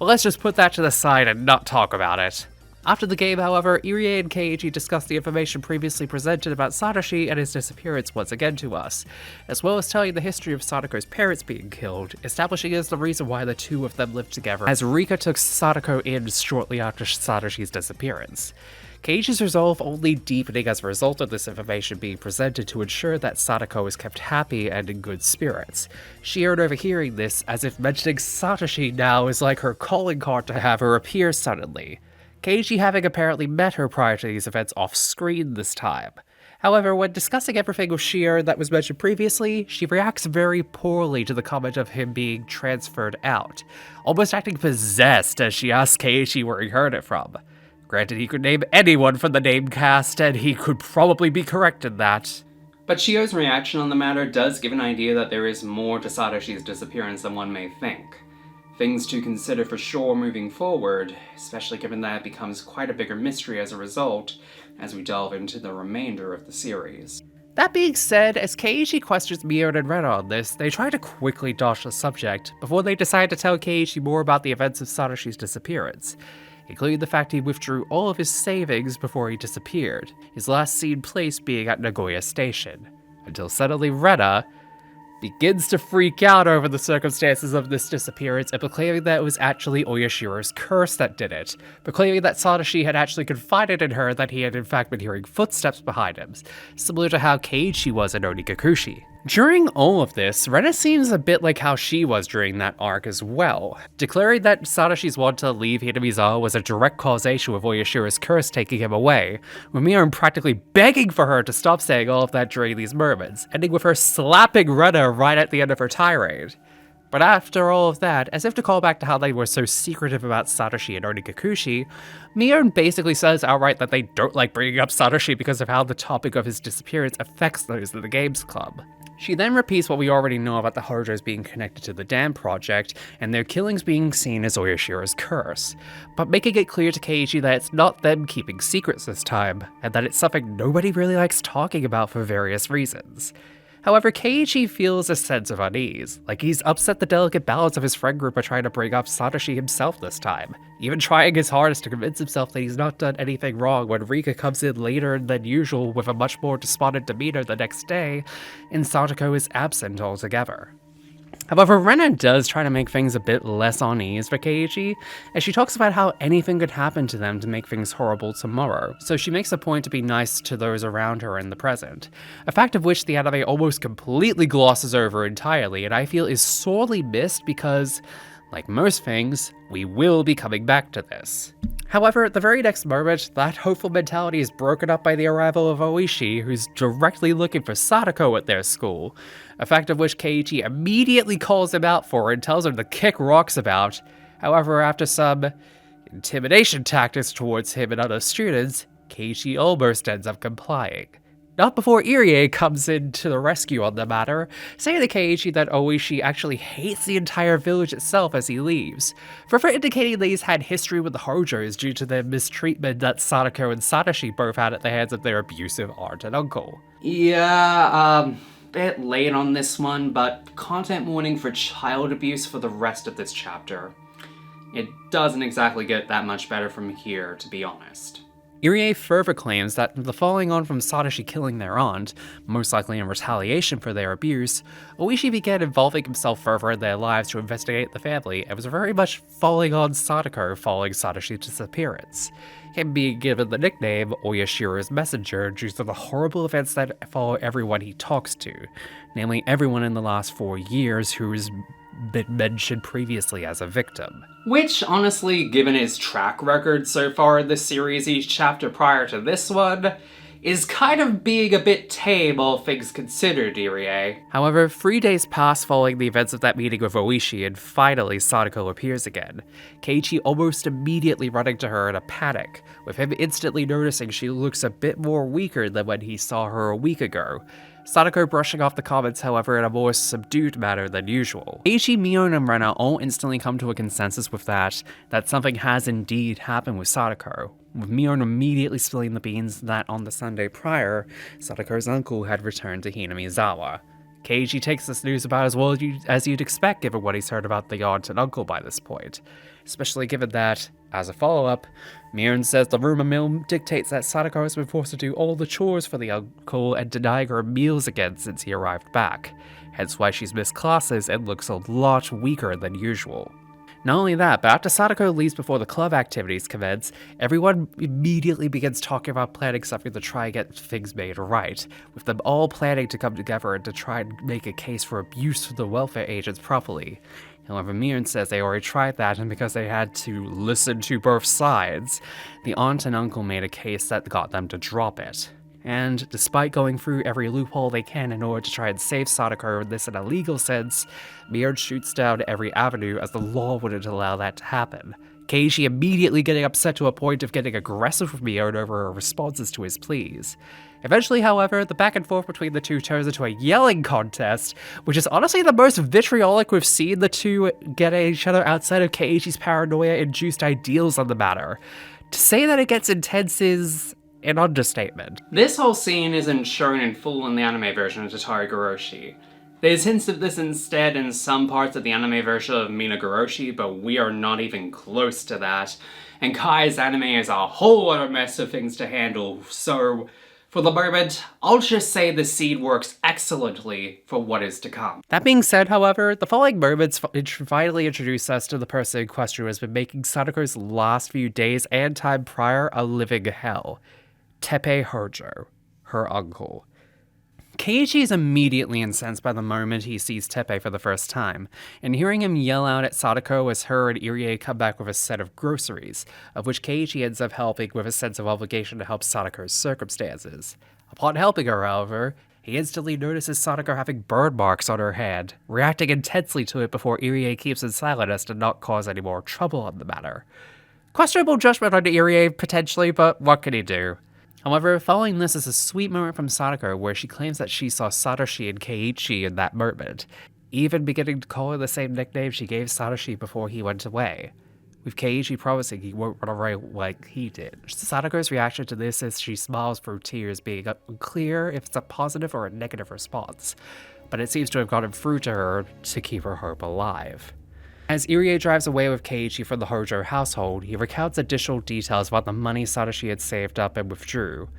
but let's just put that to the side and not talk about it. After the game, however, Irie and Keiichi discuss the information previously presented about Satoshi and his disappearance once again to us, as well as telling the history of Sadako's parents being killed, establishing as the reason why the two of them lived together, as Rika took Sadako in shortly after Satoshi's disappearance. Keiichi's resolve only deepening as a result of this information being presented to ensure that Sadako is kept happy and in good spirits. Shion overhearing this, as if mentioning Satoshi now is like her calling card to have her appear suddenly. Keiichi having apparently met her prior to these events off-screen this time. However, when discussing everything with Shion that was mentioned previously, she reacts very poorly to the comment of him being transferred out, almost acting possessed as she asks Keiichi where he heard it from. Granted, he could name anyone from the name cast, and he could probably be correct in that. But Shio's reaction on the matter does give an idea that there is more to Satoshi's disappearance than one may think. Things to consider for sure moving forward, especially given that it becomes quite a bigger mystery as a result, as we delve into the remainder of the series. That being said, as Keiichi questions Mion and Rena on this, they try to quickly dodge the subject, before they decide to tell Keiichi more about the events of Satoshi's disappearance, including the fact he withdrew all of his savings before he disappeared, his last seen place being at Nagoya Station, until suddenly Rena begins to freak out over the circumstances of this disappearance and proclaiming that it was actually Oyashiro's curse that did it, proclaiming that Satoshi had actually confided in her that he had in fact been hearing footsteps behind him, similar to how Keiichi was in Onikakushi. During all of this, Rena seems a bit like how she was during that arc as well, declaring that Satoshi's want to leave Hinamizawa was a direct causation with Oyashiro's curse taking him away, with Mion practically begging for her to stop saying all of that during these moments, ending with her slapping Rena right at the end of her tirade. But after all of that, as if to call back to how they were so secretive about Satoshi and Onikakushi, Mion basically says outright that they don't like bringing up Satoshi because of how the topic of his disappearance affects those in the Games Club. She then repeats what we already know about the Hojos being connected to the Dam Project, and their killings being seen as Oyashiro's curse, but making it clear to Keiichi that it's not them keeping secrets this time, and that it's something nobody really likes talking about for various reasons. However, Keiichi feels a sense of unease, like he's upset the delicate balance of his friend group by trying to bring up Satoshi himself this time, even trying his hardest to convince himself that he's not done anything wrong when Rika comes in later than usual with a much more despondent demeanor the next day, and Sadako is absent altogether. However, Rena does try to make things a bit less on ease for Keiichi, as she talks about how anything could happen to them to make things horrible tomorrow, so she makes a point to be nice to those around her in the present, a fact of which the anime almost completely glosses over entirely, and I feel is sorely missed because, like most things, we will be coming back to this. However, at the very next moment, that hopeful mentality is broken up by the arrival of Oishi, who's directly looking for Sadako at their school, a fact of which Keiichi immediately calls him out for and tells him to kick rocks about. However, after some intimidation tactics towards him and other students, Keiichi almost ends up complying. Not before Irie comes in to the rescue on the matter, saying to Keiichi that Oishi actually hates the entire village itself as he leaves, further indicating that he's had history with the Hojos due to the mistreatment that Sadako and Satoshi both had at the hands of their abusive aunt and uncle. Yeah, bit late on this one, but content warning for child abuse for the rest of this chapter. It doesn't exactly get that much better from here, to be honest. Irie further claims that the following on from Satoshi killing their aunt, most likely in retaliation for their abuse, Oishi began involving himself further in their lives to investigate the family and was very much falling on Sadako following Satoshi's disappearance, him being given the nickname Oyashiro's Messenger due to the horrible events that follow everyone he talks to, namely everyone in the last 4 years whose been mentioned previously as a victim. Which, honestly, given his track record so far in this series, each chapter prior to this one, is kind of being a bit tame, all things considered, Irie. However, 3 days pass following the events of that meeting with Oishi, and finally Sadako appears again, Keiichi almost immediately running to her in a panic, with him instantly noticing she looks a bit more weaker than when he saw her a week ago. Sadako brushing off the comments, however, in a more subdued manner than usual. Keiichi, Mion, and Rena all instantly come to a consensus with that something has indeed happened with Sadako, with Mion immediately spilling the beans that on the Sunday prior, Sadako's uncle had returned to Hinamizawa. Keiichi takes this news about as well as you'd expect given what he's heard about the aunt and uncle by this point, especially given that, as a follow-up, Mion says the rumor mill dictates that Sadako has been forced to do all the chores for the uncle and denying her meals again since he arrived back, hence why she's missed classes and looks a lot weaker than usual. Not only that, but after Sadako leaves before the club activities commence, everyone immediately begins talking about planning something to try and get things made right, with them all planning to come together and to try and make a case for abuse from the welfare agents properly. However, Mion says they already tried that, and because they had to listen to both sides, the aunt and uncle made a case that got them to drop it. And despite going through every loophole they can in order to try and save Sadako in this in a legal sense, Mion shoots down every avenue as the law wouldn't allow that to happen. Keiichi immediately getting upset to a point of getting aggressive with Mion over her responses to his pleas. Eventually, however, the back and forth between the two turns into a yelling contest, which is honestly the most vitriolic we've seen the two get at each other outside of Keiichi's paranoia-induced ideals on the matter. To say that it gets intense is an understatement. This whole scene isn't shown in full in the anime version of Tatarigoroshi. There's hints of this instead in some parts of the anime version of Minagoroshi, but we are not even close to that. And Kai's anime is a whole other mess of things to handle, so for the moment, I'll just say the scene works excellently for what is to come. That being said, however, the following moments finally introduce us to the person in question who has been making Sadako's last few days and time prior a living hell. Teppei Hojo, her uncle. Keiichi is immediately incensed by the moment he sees Teppei for the first time, and hearing him yell out at Sadako as her and Irie come back with a set of groceries, of which Keiichi ends up helping with a sense of obligation to help Sadako's circumstances. Upon helping her, however, he instantly notices Sadako having burn marks on her hand, reacting intensely to it before Irie keeps him silent as to not cause any more trouble on the matter. Questionable judgment on Irie, potentially, but what can he do? However, following this is a sweet moment from Sadako where she claims that she saw Satoshi and Keiichi in that moment, even beginning to call her the same nickname she gave Satoshi before he went away, with Keiichi promising he won't run away like he did. Sadako's reaction to this is she smiles through tears, being unclear if it's a positive or a negative response, but it seems to have gotten through to her to keep her hope alive. As Irie drives away with Keiichi from the Hojo household, he recounts additional details about the money Satoshi had saved up and withdrew.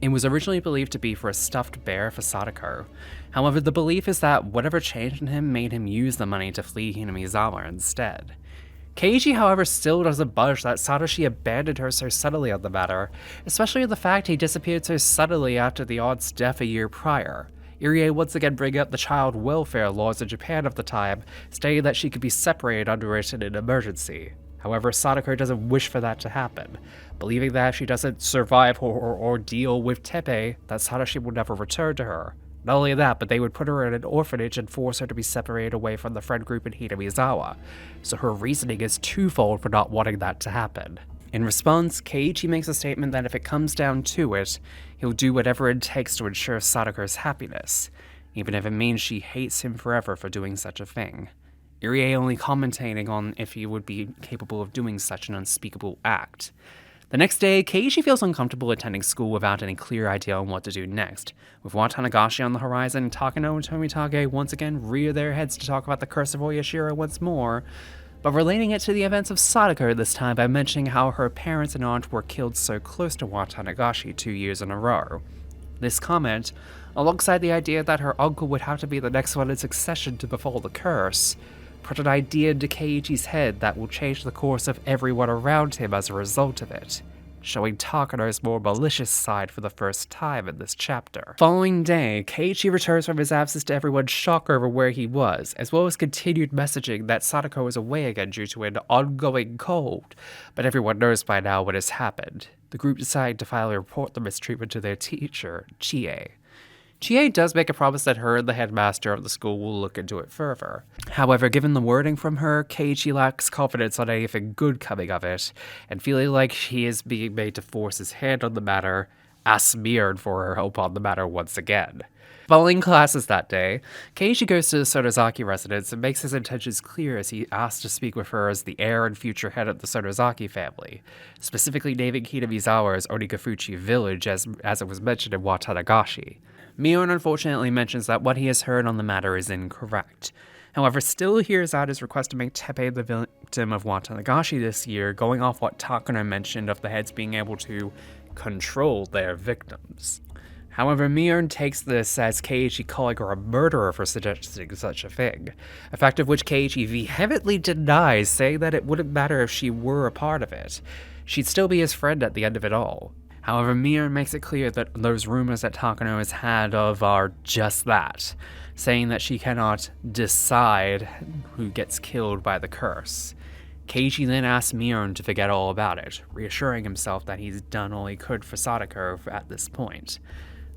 It was originally believed to be for a stuffed bear for Sadako. However, the belief is that whatever changed in him made him use the money to flee Hinamizawa instead. Keiichi, however, still doesn't budge that Satoshi abandoned her so suddenly on the matter, especially the fact he disappeared so suddenly after the aunt's death a year prior. Irie once again bring up the child welfare laws in Japan of the time, stating that she could be separated under it in an emergency. However, Sadako doesn't wish for that to happen, believing that if she doesn't survive her ordeal with Teppei, that Satoshi will never return to her. Not only that, but they would put her in an orphanage and force her to be separated away from the friend group in Hinamizawa, so her reasoning is twofold for not wanting that to happen. In response, Keiichi makes a statement that if it comes down to it, he'll do whatever it takes to ensure Sadako's happiness, even if it means she hates him forever for doing such a thing. Irie only commentating on if he would be capable of doing such an unspeakable act. The next day, Keiichi feels uncomfortable attending school without any clear idea on what to do next. With Watanagashi on the horizon, Takano and Tomitage once again rear their heads to talk about the curse of Oyashiro once more, but relating it to the events of Sadako this time by mentioning how her parents and aunt were killed so close to Watanagashi 2 years in a row. This comment, alongside the idea that her uncle would have to be the next one in succession to befall the curse, put an idea into Keiichi's head that will change the course of everyone around him as a result of it. showing Takano's more malicious side for the first time in this chapter. Following day, Keiichi returns from his absence to everyone's shock over where he was, as well as continued messaging that Sadako is away again due to an ongoing cold, but everyone knows by now what has happened. The group decide to finally report the mistreatment to their teacher, Chie. Chie does make a promise that her and the headmaster of the school will look into it further. However, given the wording from her, Keiichi lacks confidence on anything good coming of it, and feeling like he is being made to force his hand on the matter, asks Mion for her help on the matter once again. Following classes that day, Keiichi goes to the Sonozaki residence and makes his intentions clear as he asks to speak with her as the heir and future head of the Sonozaki family, specifically naming Hinamizawa as Onikakushi village as it was mentioned in Watanagashi. Mion unfortunately mentions that what he has heard on the matter is incorrect. However, still hears out his request to make Teppei the victim of Watanagashi this year, going off what Takano mentioned of the heads being able to control their victims. However, Mion takes this as Keiichi calling her a murderer for suggesting such a thing, a fact of which Keiichi vehemently denies, saying that it wouldn't matter if she were a part of it. She'd still be his friend at the end of it all. However, Mion makes it clear that those rumors that Takano has had of are just that, saying that she cannot decide who gets killed by the curse. Keiichi then asks Mion to forget all about it, reassuring himself that he's done all he could for Sadako at this point.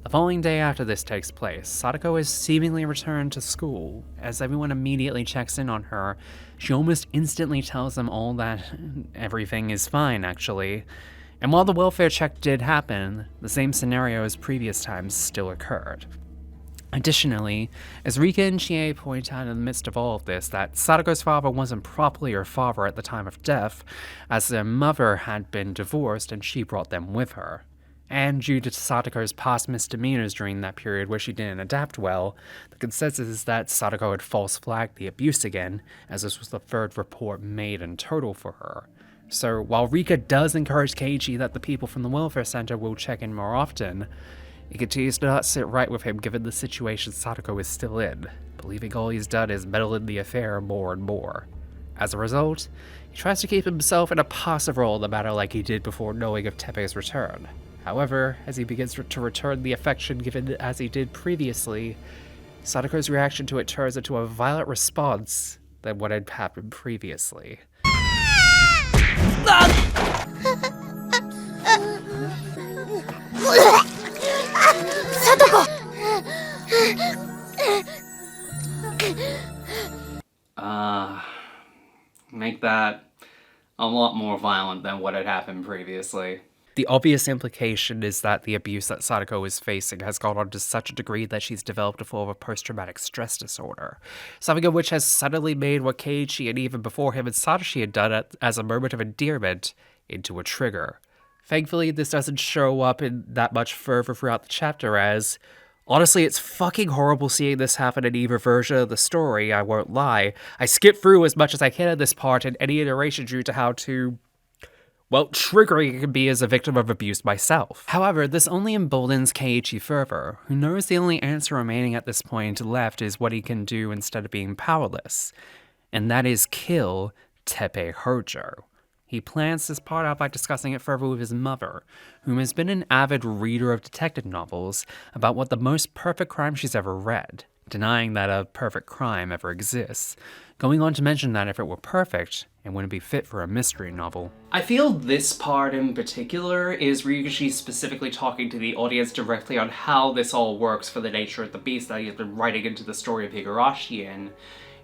The following day after this takes place, Sadako is seemingly returned to school. As everyone immediately checks in on her, she almost instantly tells them all that everything is fine, actually. And while the welfare check did happen, the same scenario as previous times still occurred. Additionally, as Rika and Chie point out in the midst of all of this that Sadako's father wasn't properly her father at the time of death, as their mother had been divorced and she brought them with her. And due to Sadako's past misdemeanors during that period where she didn't adapt well, the consensus is that Sadako had false flagged the abuse again, as this was the third report made in total for her. So while Rika does encourage Keiichi that the people from the welfare center will check in more often, it continues to not sit right with him given the situation Sadako is still in, believing all he's done is meddle in the affair more and more. As a result, he tries to keep himself in a passive role in the matter like he did before knowing of Teppei's return. However, as he begins to return the affection given as he did previously, Sadako's reaction to it turns into a violent response than what had happened previously. Sadako! Make that a lot more violent than what had happened previously. The obvious implication is that the abuse that Sadako is facing has gone on to such a degree that she's developed a form of post-traumatic stress disorder, something of which has suddenly made what Keiichi and even before him and Satoshi had done as a moment of endearment into a trigger. Thankfully, this doesn't show up in that much further throughout the chapter as, honestly, it's fucking horrible seeing this happen in either version of the story, I won't lie. I skip through as much as I can at this part in any iteration due to how triggering it can be as a victim of abuse myself. However, this only emboldens Keiichi further, who knows the only answer remaining at this point left is what he can do instead of being powerless, and that is kill Teppei Hojo. He plans this part out by discussing it further with his mother, whom has been an avid reader of detective novels about what the most perfect crime she's ever read, denying that a perfect crime ever exists, going on to mention that if it were perfect, it wouldn't be fit for a mystery novel. I feel this part in particular is Ryukishi specifically talking to the audience directly on how this all works for the nature of the beast that he has been writing into the story of Higurashi-hen,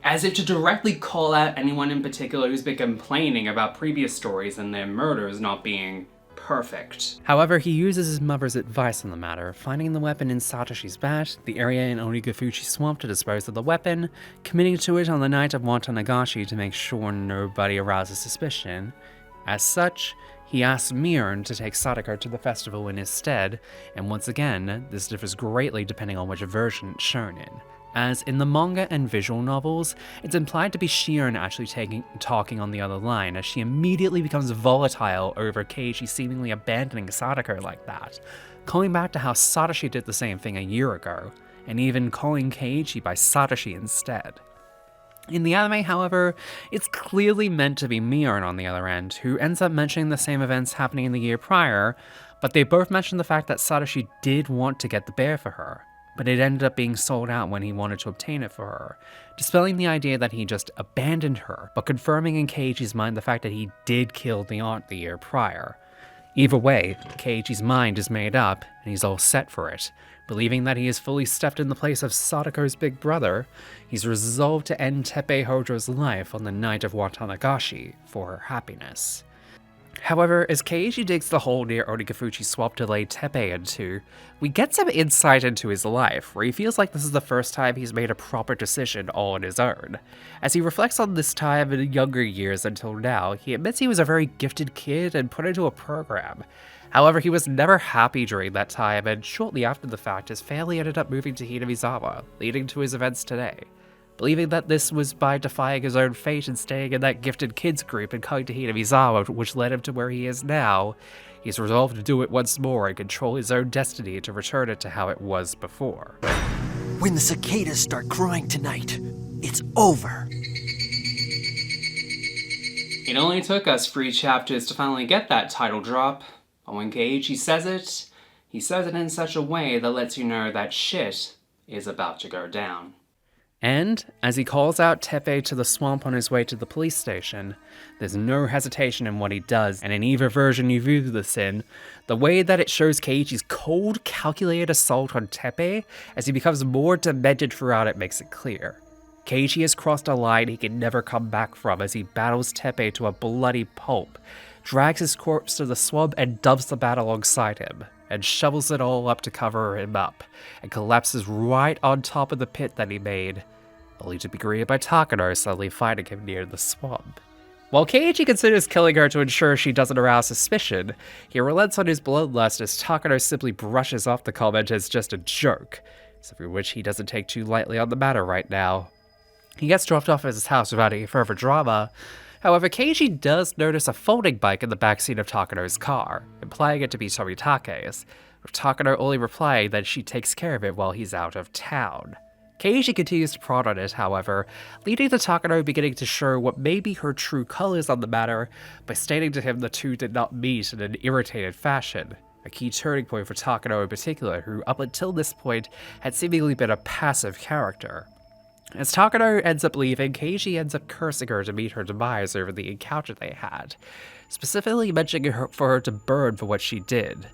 as if to directly call out anyone in particular who's been complaining about previous stories and their murders not being perfect. However, he uses his mother's advice on the matter, finding the weapon in Satoshi's bat, the area in Onikakushi Swamp to dispose of the weapon, committing to it on the night of Watanagashi to make sure nobody arouses suspicion. As such, he asks Mion to take Sadako to the festival in his stead, and once again, this differs greatly depending on which version it's shown in. As in the manga and visual novels, it's implied to be Shion actually talking on the other line, as she immediately becomes volatile over Keiichi seemingly abandoning Sadako like that, calling back to how Satoshi did the same thing a year ago, and even calling Keiichi by Satoshi instead. In the anime, however, it's clearly meant to be Mion on the other end, who ends up mentioning the same events happening in the year prior, but they both mention the fact that Satoshi did want to get the bear for her, but it ended up being sold out when he wanted to obtain it for her, dispelling the idea that he just abandoned her, but confirming in Keiichi's mind the fact that he did kill the aunt the year prior. Either way, Keiichi's mind is made up, and he's all set for it. Believing that he has fully stepped in the place of Sadako's big brother, he's resolved to end Teppei Hojo's life on the night of Watanagashi for her happiness. However, as Keiichi digs the hole near Onikakushi swamp to lay Teppei into, we get some insight into his life, where he feels like this is the first time he's made a proper decision all on his own. As he reflects on this time in younger years until now, he admits he was a very gifted kid and put into a program. However, he was never happy during that time, and shortly after the fact, his family ended up moving to Hinamizawa, leading to his events today. Believing that this was by defying his own fate and staying in that gifted kids group and coming to Hinamizawa, which led him to where he is now, he's resolved to do it once more and control his own destiny to return it to how it was before. When the cicadas start crying tonight, it's over. It only took us 3 chapters to finally get that title drop, but when Keiichi says it, he says it in such a way that lets you know that shit is about to go down. And, as he calls out Teppei to the swamp on his way to the police station, there's no hesitation in what he does, and in either version you view this in, the way that it shows Keiichi's cold, calculated assault on Teppei, as he becomes more demented throughout it, makes it clear. Keiichi has crossed a line he can never come back from as he battles Teppei to a bloody pulp, drags his corpse to the swamp and dumps the bat alongside him, and shovels it all up to cover him up, and collapses right on top of the pit that he made, only to be greeted by Takano suddenly finding him near the swamp. While Keiichi considers killing her to ensure she doesn't arouse suspicion, he relents on his bloodlust as Takano simply brushes off the comment as just a joke, something which he doesn't take too lightly on the matter right now. He gets dropped off at his house without any further drama. However, Keiichi does notice a folding bike in the backseat of Takano's car, implying it to be Tomitake's, with Takano only replying that she takes care of it while he's out of town. Keiichi continues to prod on it, however, leading to Takano beginning to show what may be her true colors on the matter by stating to him the two did not meet in an irritated fashion, a key turning point for Takano in particular, who up until this point had seemingly been a passive character. As Takano ends up leaving, Keiichi ends up cursing her to meet her demise over the encounter they had, specifically mentioning for her to burn for what she did.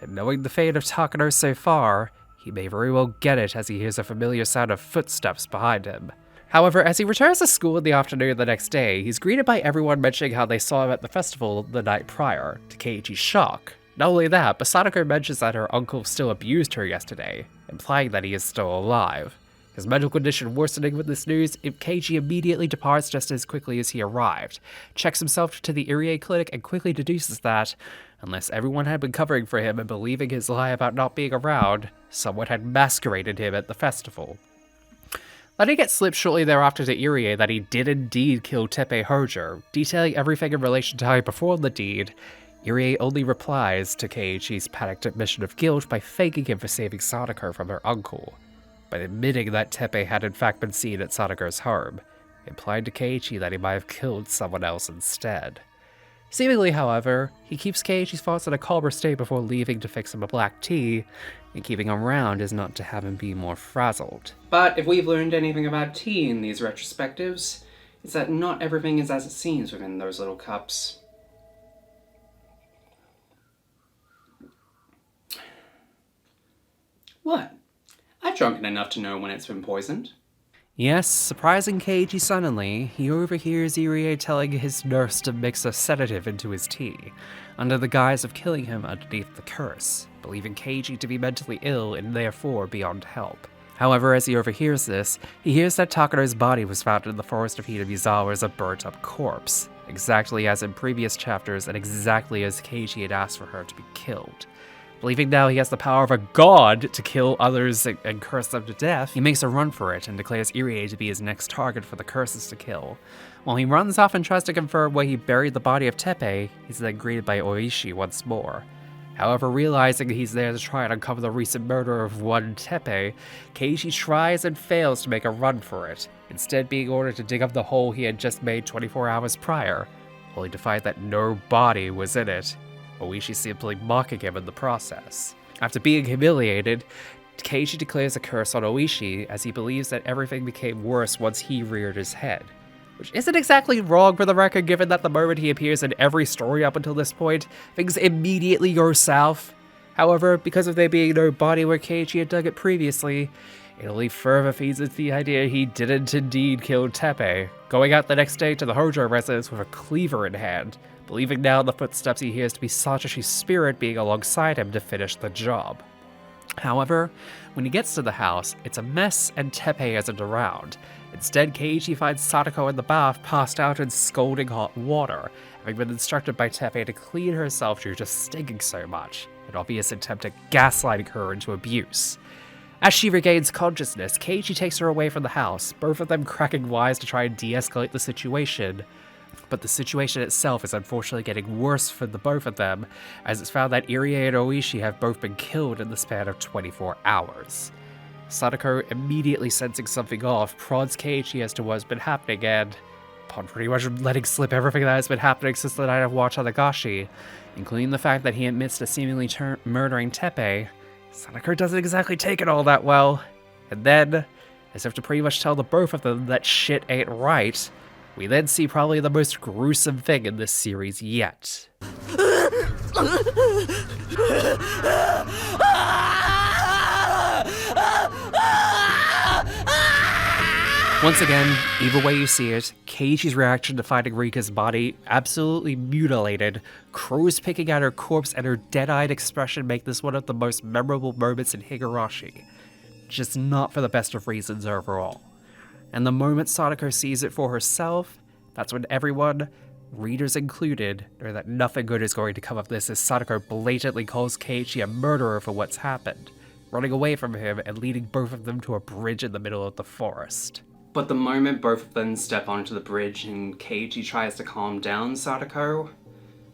And knowing the fate of Takano so far, he may very well get it as he hears a familiar sound of footsteps behind him. However, as he returns to school in the afternoon the next day, he's greeted by everyone mentioning how they saw him at the festival the night prior, to Keiichi's shock. Not only that, but Sadako mentions that her uncle still abused her yesterday, implying that he is still alive. His mental condition worsening with this news, Keiichi immediately departs just as quickly as he arrived, checks himself to the Irie clinic, and quickly deduces that, unless everyone had been covering for him and believing his lie about not being around, someone had masqueraded him at the festival. Letting it slip shortly thereafter to Irie that he did indeed kill Teppei Hojo, detailing everything in relation to how he performed the deed, Irie only replies to Keiichi's panicked admission of guilt by thanking him for saving Sadako from her uncle, by admitting that Teppei had in fact been seen at Sadako's home, implying to Keiichi that he might have killed someone else instead. Seemingly, however, he keeps Keiichi's thoughts in a calmer state before leaving to fix him a black tea, and keeping him around is not to have him be more frazzled. But if we've learned anything about tea in these retrospectives, it's that not everything is as it seems within those little cups. What? I've drunken enough to know when it's been poisoned. Yes, surprising Keiichi suddenly, he overhears Irie telling his nurse to mix a sedative into his tea, under the guise of killing him underneath the curse, believing Keiichi to be mentally ill and therefore beyond help. However, as he overhears this, he hears that Takano's body was found in the forest of Hinamizawa as a burnt-up corpse, exactly as in previous chapters and exactly as Keiichi had asked for her to be killed. Believing now he has the power of a god to kill others and curse them to death, he makes a run for it and declares Irie to be his next target for the curses to kill. While he runs off and tries to confirm where he buried the body of Teppei, he's then greeted by Oishi once more. However, realizing he's there to try and uncover the recent murder of one Teppei, Keiichi tries and fails to make a run for it, instead being ordered to dig up the hole he had just made 24 hours prior, only to find that no body was in it, Oishi simply mocking him in the process. After being humiliated, Keiichi declares a curse on Oishi as he believes that everything became worse once he reared his head. Which isn't exactly wrong for the record, given that the moment he appears in every story up until this point, things immediately go south. However, because of there being no body where Keiichi had dug it previously, it only further feeds into the idea he didn't indeed kill Teppei, going out the next day to the Hojo residence with a cleaver in hand, believing now in the footsteps he hears to be Satoshi's spirit being alongside him to finish the job. However, when he gets to the house, it's a mess and Teppei isn't around. Instead, Keiichi finds Sadako in the bath, passed out in scalding hot water, having been instructed by Teppei to clean herself due to stinking so much, an obvious attempt at gaslighting her into abuse. As she regains consciousness, Keiichi takes her away from the house, both of them cracking wise to try and de-escalate the situation. But the situation itself is unfortunately getting worse for the both of them, as it's found that Irie and Oishi have both been killed in the span of 24 hours. Sadako, immediately sensing something off, prods Keiichi as to what's been happening, and upon pretty much letting slip everything that has been happening since the night of Watanagashi, including the fact that he admits to seemingly murdering Teppei, Sadako doesn't exactly take it all that well. And then, as if to pretty much tell the both of them that shit ain't right, we then see probably the most gruesome thing in this series yet. Once again, either way you see it, Keiichi's reaction to finding Rika's body absolutely mutilated, crows picking at her corpse, and her dead-eyed expression make this one of the most memorable moments in Higurashi. Just not for the best of reasons overall. And the moment Sadako sees it for herself, that's when everyone, readers included, know that nothing good is going to come of this, as Sadako blatantly calls Keiichi a murderer for what's happened, running away from him and leading both of them to a bridge in the middle of the forest. But the moment both of them step onto the bridge and Keiichi tries to calm down Sadako,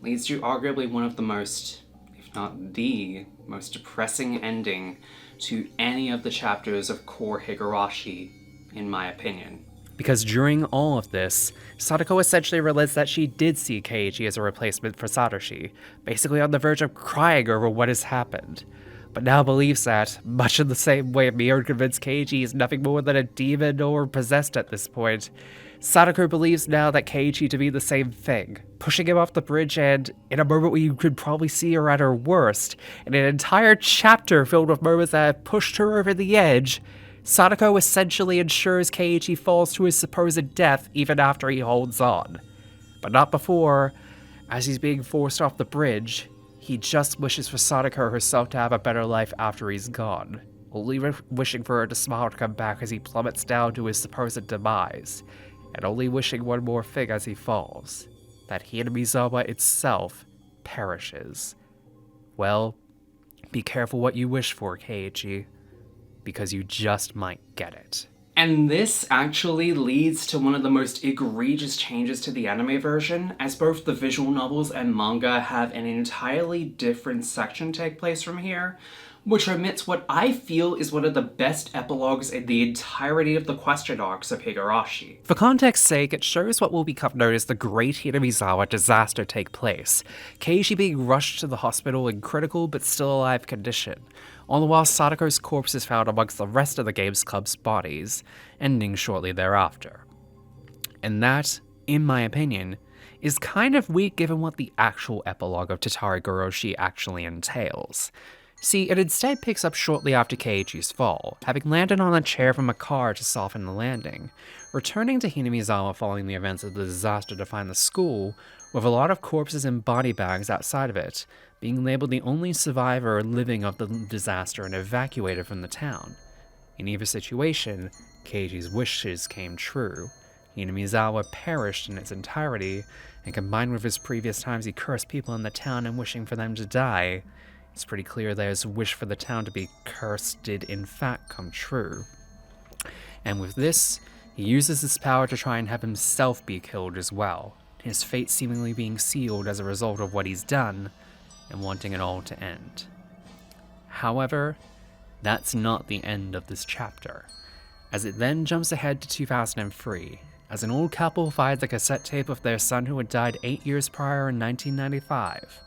leads to arguably one of the most, if not the most depressing ending to any of the chapters of core Higurashi, in my opinion. Because during all of this, Sadako essentially relents that she did see Keiichi as a replacement for Satoshi, basically on the verge of crying over what has happened, but now believes that, much in the same way Mio convinced Keiichi is nothing more than a demon or possessed at this point, Sadako believes now that Keiichi to be the same thing, pushing him off the bridge, and, in a moment where you could probably see her at her worst, in an entire chapter filled with moments that have pushed her over the edge, Sadako essentially ensures Keiichi falls to his supposed death even after he holds on. But not before, as he's being forced off the bridge, he just wishes for Sadako herself to have a better life after he's gone, only wishing for her to smile to come back as he plummets down to his supposed demise, and only wishing one more thing as he falls, that Hinamizawa itself perishes. Well, be careful what you wish for, Keiichi, because you just might get it. And this actually leads to one of the most egregious changes to the anime version, as both the visual novels and manga have an entirely different section take place from here, which omits what I feel is one of the best epilogues in the entirety of the question arcs of Higurashi. For context's sake, it shows what will become known as the Great Hinamizawa disaster take place, Keiichi being rushed to the hospital in critical but still alive condition, all the while Sadako's corpse is found amongst the rest of the game's club's bodies, ending shortly thereafter. And that, in my opinion, is kind of weak given what the actual epilogue of Tatarigoroshi actually entails. See, it instead picks up shortly after Keiichi's fall, having landed on a chair from a car to soften the landing, returning to Hinamizawa following the events of the disaster to find the school, with a lot of corpses and body bags outside of it, being labeled the only survivor living of the disaster and evacuated from the town. In either situation, Keiichi's wishes came true. Hinamizawa perished in its entirety, and combined with his previous times he cursed people in the town and wishing for them to die, it's pretty clear that his wish for the town to be cursed did in fact come true. And with this, he uses his power to try and have himself be killed as well, his fate seemingly being sealed as a result of what he's done, and wanting it all to end. However, that's not the end of this chapter, as it then jumps ahead to 2003, as an old couple finds a cassette tape of their son who had died 8 years prior in 1995,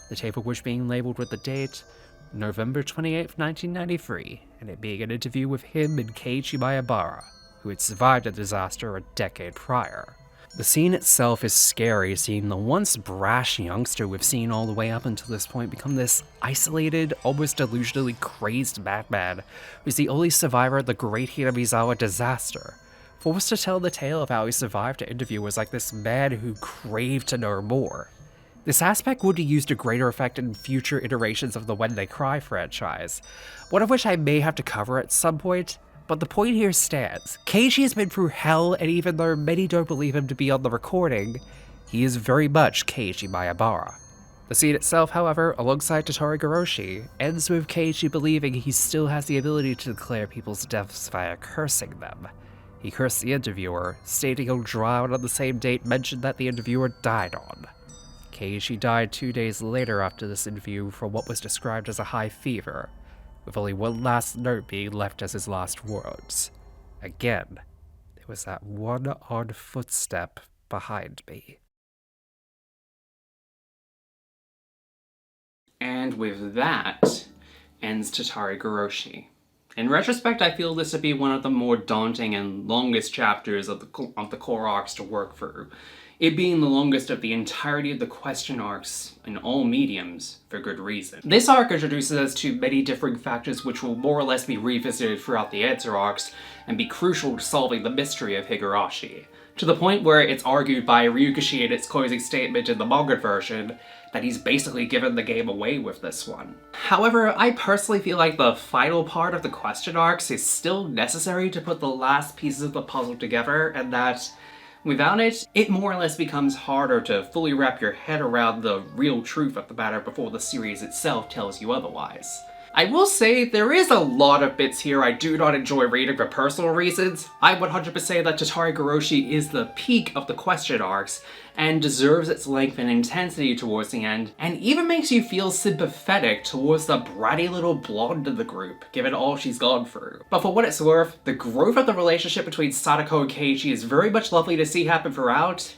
the tape of which being labeled with the date November 28th, 1993, and it being an interview with him and Keiichi Maebara, who had survived a disaster a decade prior. The scene itself is scary, seeing the once brash youngster we've seen all the way up until this point become this isolated, almost delusionally crazed madman who's the only survivor of the great Hinamizawa disaster, forced to tell the tale of how he survived to interviewers like this man who craved to know more. This aspect would be used to greater effect in future iterations of the When They Cry franchise, one of which I may have to cover at some point, but the point here stands. Keiichi has been through hell, and even though many don't believe him to be on the recording, he is very much Keiichi Maebara. The scene itself, however, alongside Tatarigoroshi, ends with Keiichi believing he still has the ability to declare people's deaths via cursing them. He cursed the interviewer, stating he'll drown on the same date mentioned that the interviewer died on. Keiichi died 2 days later after this interview from what was described as a high fever, with only one last note being left as his last words. Again, there was that one odd footstep behind me. And with that, ends Tatarigoroshi. In retrospect, I feel this to be one of the more daunting and longest chapters of the core arcs to work through, it being the longest of the entirety of the question arcs in all mediums, for good reason. This arc introduces us to many different factors which will more or less be revisited throughout the answer arcs and be crucial to solving the mystery of Higurashi, to the point where it's argued by Ryukishi in its closing statement in the manga version that he's basically given the game away with this one. However, I personally feel like the final part of the question arcs is still necessary to put the last pieces of the puzzle together, and that without it, it more or less becomes harder to fully wrap your head around the real truth of the matter before the series itself tells you otherwise. I will say, there is a lot of bits here I do not enjoy reading for personal reasons. I 100% say that Tatarigoroshi is the peak of the question arcs, and deserves its length and intensity towards the end, and even makes you feel sympathetic towards the bratty little blonde in the group, given all she's gone through. But for what it's worth, the growth of the relationship between Sadako and Keiichi is very much lovely to see happen throughout,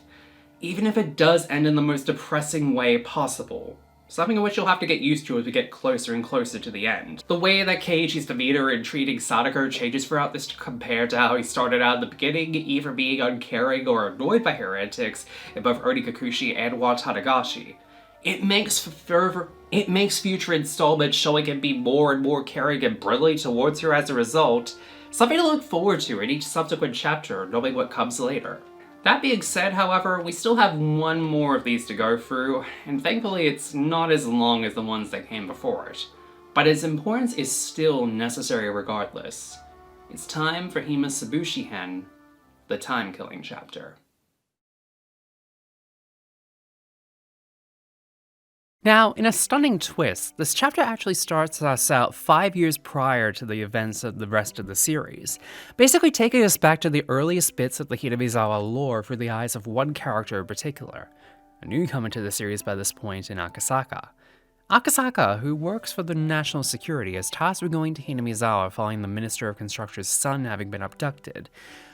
even if it does end in the most depressing way possible. Something in which you'll have to get used to as we get closer and closer to the end. The way that Keiichi's demeanor in treating Sadako changes throughout this compared to how he started out at the beginning, either being uncaring or annoyed by her antics in both Onikakushi and Watanagashi. It makes future installments showing him be more and more caring and brotherly towards her as a result, something to look forward to in each subsequent chapter, knowing what comes later. That being said, however, we still have one more of these to go through, and thankfully it's not as long as the ones that came before it. But its importance is still necessary regardless. It's time for Himatsubushi-hen, the time-killing chapter. Now, in a stunning twist, this chapter actually starts us out 5 years prior to the events of the rest of the series, basically taking us back to the earliest bits of the Hinamizawa lore through the eyes of one character in particular, a newcomer to the series by this point in Akasaka. Akasaka, who works for the National Security, is tasked with going to Hinamizawa following the Minister of Construction's son having been abducted,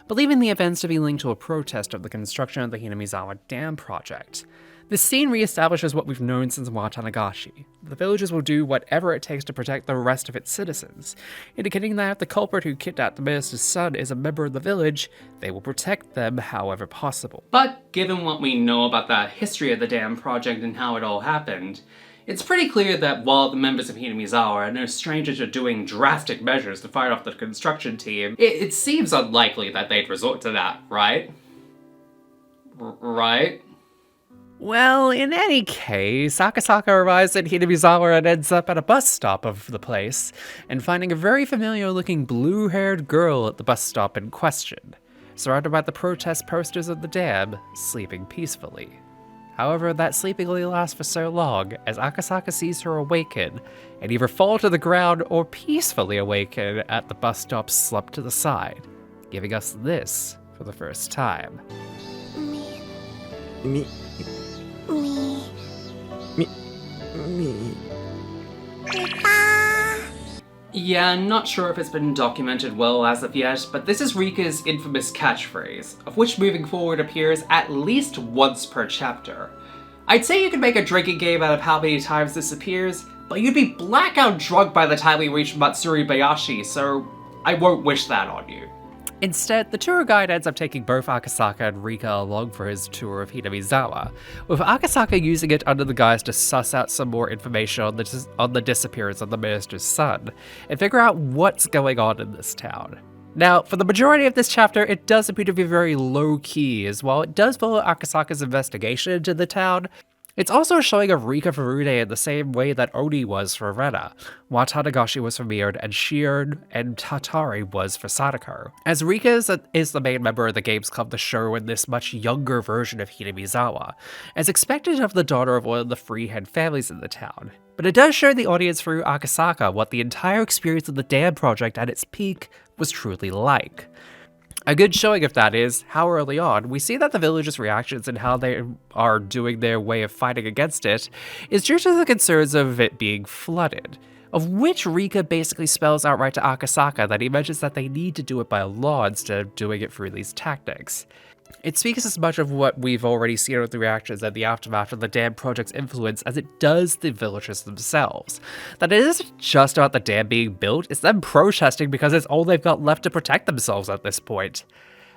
believing the events to be linked to a protest of the construction of the Hinamizawa Dam project. This scene reestablishes what we've known since Watanagashi. The villagers will do whatever it takes to protect the rest of its citizens, indicating that if the culprit who kidnapped the minister's son is a member of the village, they will protect them however possible. But given what we know about the history of the dam project and how it all happened, it's pretty clear that while the members of Hinamizawa are no stranger to doing drastic measures to fight off the construction team, it seems unlikely that they'd resort to that, right? Right? Well, in any case, Akasaka arrives at Hinamizawa and ends up at a bus stop of the place, and finding a very familiar-looking blue-haired girl at the bus stop in question, surrounded by the protest posters of the dam, sleeping peacefully. However, that sleeping only lasts for so long, as Akasaka sees her awaken, and either fall to the ground or peacefully awaken at the bus stop's slump to the side, giving us this for the first time. me. Yeah, not sure if it's been documented well as of yet, but this is Rika's infamous catchphrase, of which moving forward appears at least once per chapter. I'd say you could make a drinking game out of how many times this appears, but you'd be blackout drunk by the time we reach Matsuribayashi, so I won't wish that on you. Instead, the tour guide ends up taking both Akasaka and Rika along for his tour of Hinamizawa, with Akasaka using it under the guise to suss out some more information on the disappearance of the minister's son, and figure out what's going on in this town. Now, for the majority of this chapter, it does appear to be very low-key, as while it does follow Akasaka's investigation into the town, it's also showing of Rika for Rude in the same way that Oni was for Rena, Watanagashi was for Mion, and Shion and Tatari was for Sadako. As Rika is the main member of the Games Club, the show in this much younger version of Hinamizawa, as expected of the daughter of one of the freehead families in the town. But it does show the audience through Akasaka what the entire experience of the Dam Project at its peak was truly like. A good showing of that is how early on we see that the villagers' reactions and how they are doing their way of fighting against it is due to the concerns of it being flooded, of which Rika basically spells outright to Akasaka that he mentions that they need to do it by law instead of doing it through these tactics. It speaks as much of what we've already seen with the reactions and the aftermath of the Dam Project's influence as it does the villagers themselves. That it isn't just about the dam being built, it's them protesting because it's all they've got left to protect themselves at this point.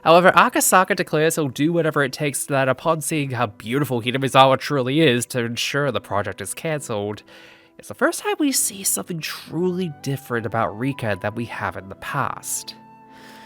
However, Akasaka declares he'll do whatever it takes so that upon seeing how beautiful Hinamizawa truly is to ensure the project is cancelled, it's the first time we see something truly different about Rika than we have in the past.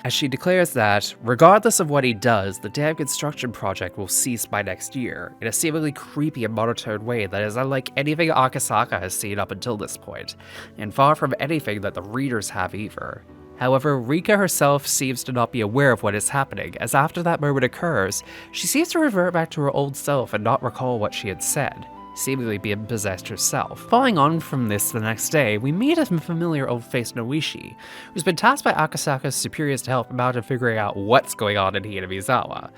As she declares that, regardless of what he does, the dam construction project will cease by next year, in a seemingly creepy and monotone way that is unlike anything Akasaka has seen up until this point, and far from anything that the readers have either. However, Rika herself seems to not be aware of what is happening, as after that moment occurs, she seems to revert back to her old self and not recall what she had said, seemingly being possessed herself. Following on from this the next day, we meet a familiar old face Noishi, who's been tasked by Akasaka's superiors to help him out in figuring out what's going on in Hinamizawa.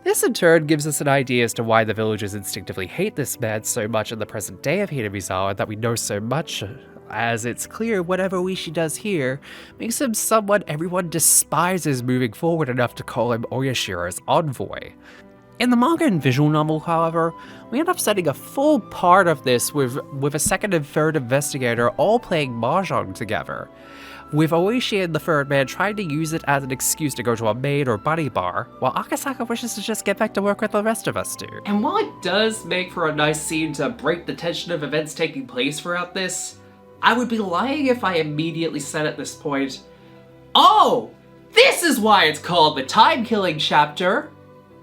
This in turn gives us an idea as to why the villagers instinctively hate this man so much in the present day of Hinamizawa that we know so much, as it's clear whatever Oishi does here makes him someone everyone despises moving forward enough to call him Oyashiro's envoy. In the manga and visual novel, however, we end up setting a full part of this with a second and third investigator all playing mahjong together, with Oishi and the third man trying to use it as an excuse to go to a maid or buddy bar, while Akasaka wishes to just get back to work with the rest of us do. And while it does make for a nice scene to break the tension of events taking place throughout this, I would be lying if I immediately said at this point, "Oh, this is why it's called the time-killing chapter!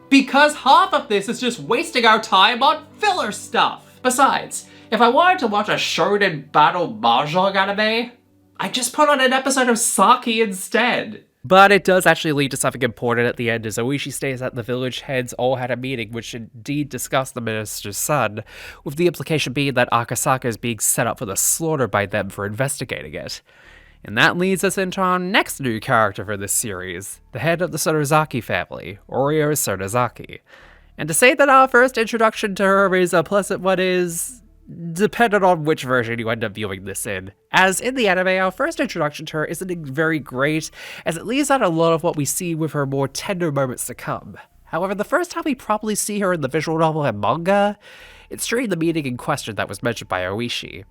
Because half of this is just wasting our time on filler stuff! Besides, if I wanted to watch a shonen battle mahjong anime, I'd just put on an episode of Saki instead." But it does actually lead to something important at the end, as Oishi states that the village heads all had a meeting which indeed discussed the minister's son, with the implication being that Akasaka is being set up for the slaughter by them for investigating it. And that leads us into our next new character for this series, the head of the Sonozaki family, Oreo Sonozaki. And to say that our first introduction to her is a pleasant one is dependent on which version you end up viewing this in. As in the anime, our first introduction to her isn't very great, as it leaves out a lot of what we see with her more tender moments to come. However, the first time we properly see her in the visual novel and manga, it's during the meeting in question that was mentioned by Oishi.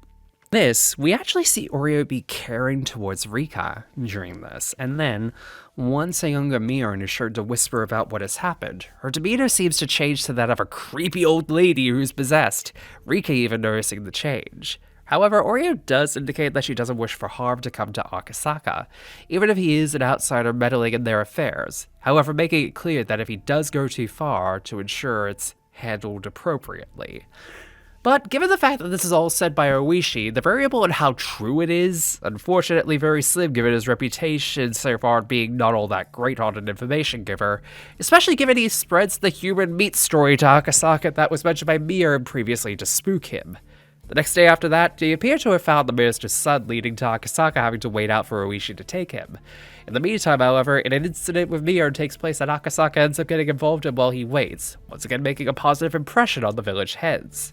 This, we actually see Oreo be caring towards Rika during this, and then, once a younger Mion is sure to whisper about what has happened, her demeanor seems to change to that of a creepy old lady who's possessed, Rika even noticing the change. However, Oreo does indicate that she doesn't wish for harm to come to Akasaka, even if he is an outsider meddling in their affairs, however making it clear that if he does go too far, to ensure it's handled appropriately. But given the fact that this is all said by Oishi, the variable in how true it is, unfortunately very slim given his reputation so far being not all that great on an information giver, especially given he spreads the human meat story to Akasaka that was mentioned by Mion previously to spook him. The next day after that, they appear to have found the minister's son, leading to Akasaka having to wait out for Oishi to take him. In the meantime, however, an incident with Mion takes place that Akasaka ends up getting involved in while he waits, once again making a positive impression on the village heads.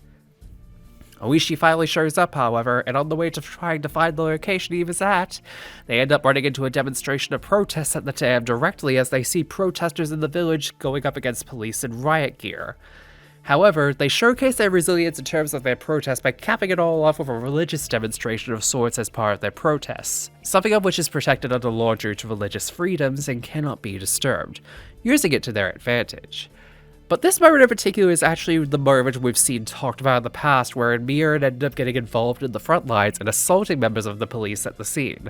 Oishi finally shows up, however, and on the way to trying to find the location he was at, they end up running into a demonstration of protests at the dam directly as they see protesters in the village going up against police in riot gear. However, they showcase their resilience in terms of their protest by capping it all off with a religious demonstration of sorts as part of their protests, something of which is protected under law due to religious freedoms and cannot be disturbed, using it to their advantage. But this moment in particular is actually the moment we've seen talked about in the past wherein Miura ended up getting involved in the front lines and assaulting members of the police at the scene,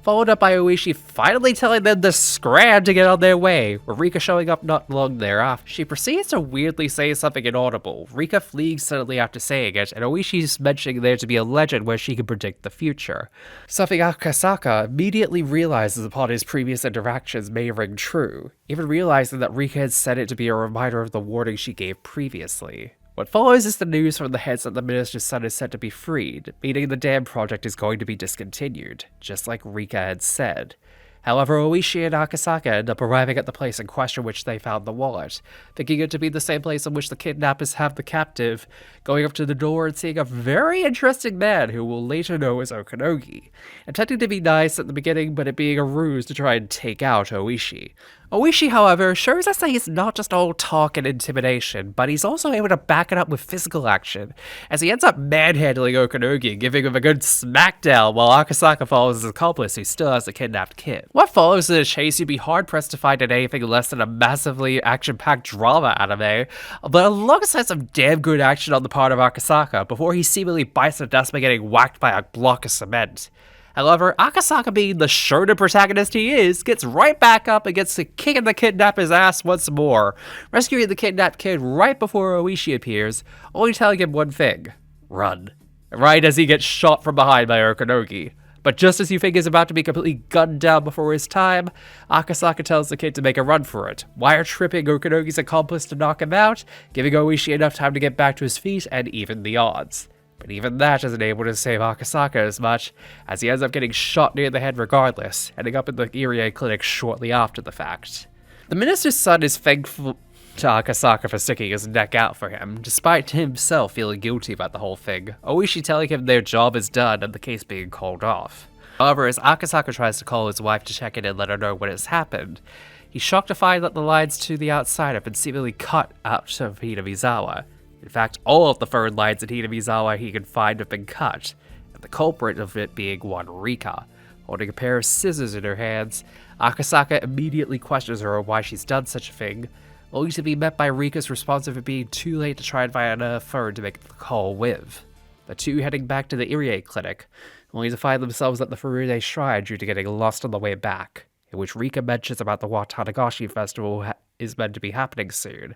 followed up by Oishi finally telling them to scram to get on their way, with Rika showing up not long thereafter. She proceeds to weirdly say something inaudible, Rika fleeing suddenly after saying it, and Oishi's mentioning there to be a legend where she can predict the future. Something Akasaka immediately realizes upon his previous interactions may ring true, even realizing that Rika had said it to be a reminder of the warning she gave previously. What follows is the news from the heads that the minister's son is set to be freed, meaning the dam project is going to be discontinued, just like Rika had said. However, Oishi and Akasaka end up arriving at the place in question which they found the wallet, thinking it to be the same place in which the kidnappers have the captive, going up to the door and seeing a very interesting man who we'll later know as Okanogi, attempting to be nice at the beginning but it being a ruse to try and take out Oishi. Oishi, however, shows us that he's not just all talk and intimidation, but he's also able to back it up with physical action, as he ends up manhandling Okanogi and giving him a good smackdown while Akasaka follows his accomplice who still has a kidnapped kid. What follows in a chase you'd be hard-pressed to find in anything less than a massively action-packed drama anime, but alongside some damn good action on the part of Akasaka before he seemingly bites the dust by getting whacked by a block of cement. However, Akasaka, being the shonen protagonist he is, gets right back up and gets to kicking the kidnapper's ass once more, rescuing the kidnapped kid right before Oishi appears, only telling him one thing: run. Right as he gets shot from behind by Okanogi. But just as you think he's about to be completely gunned down before his time, Akasaka tells the kid to make a run for it, wire-tripping Okanogi's accomplice to knock him out, giving Oishi enough time to get back to his feet and even the odds. But even that isn't able to save Akasaka as much, as he ends up getting shot near the head regardless, ending up in the Irie clinic shortly after the fact. The minister's son is thankful to Akasaka for sticking his neck out for him, despite himself feeling guilty about the whole thing, Oishi telling him their job is done and the case being called off. However, as Akasaka tries to call his wife to check in and let her know what has happened, he's shocked to find that the lines to the outside have been seemingly cut out of Hinamizawa. In fact, all of the third lines in Hinamizawa he can find have been cut, and the culprit of it being one Rika. Holding a pair of scissors in her hands, Akasaka immediately questions her on why she's done such a thing, only to be met by Rika's response of it being too late to try and find a third to make the call with. The two heading back to the Irie clinic, only to find themselves at the Furude shrine due to getting lost on the way back, in which Rika mentions about the Watanagashi festival is meant to be happening soon.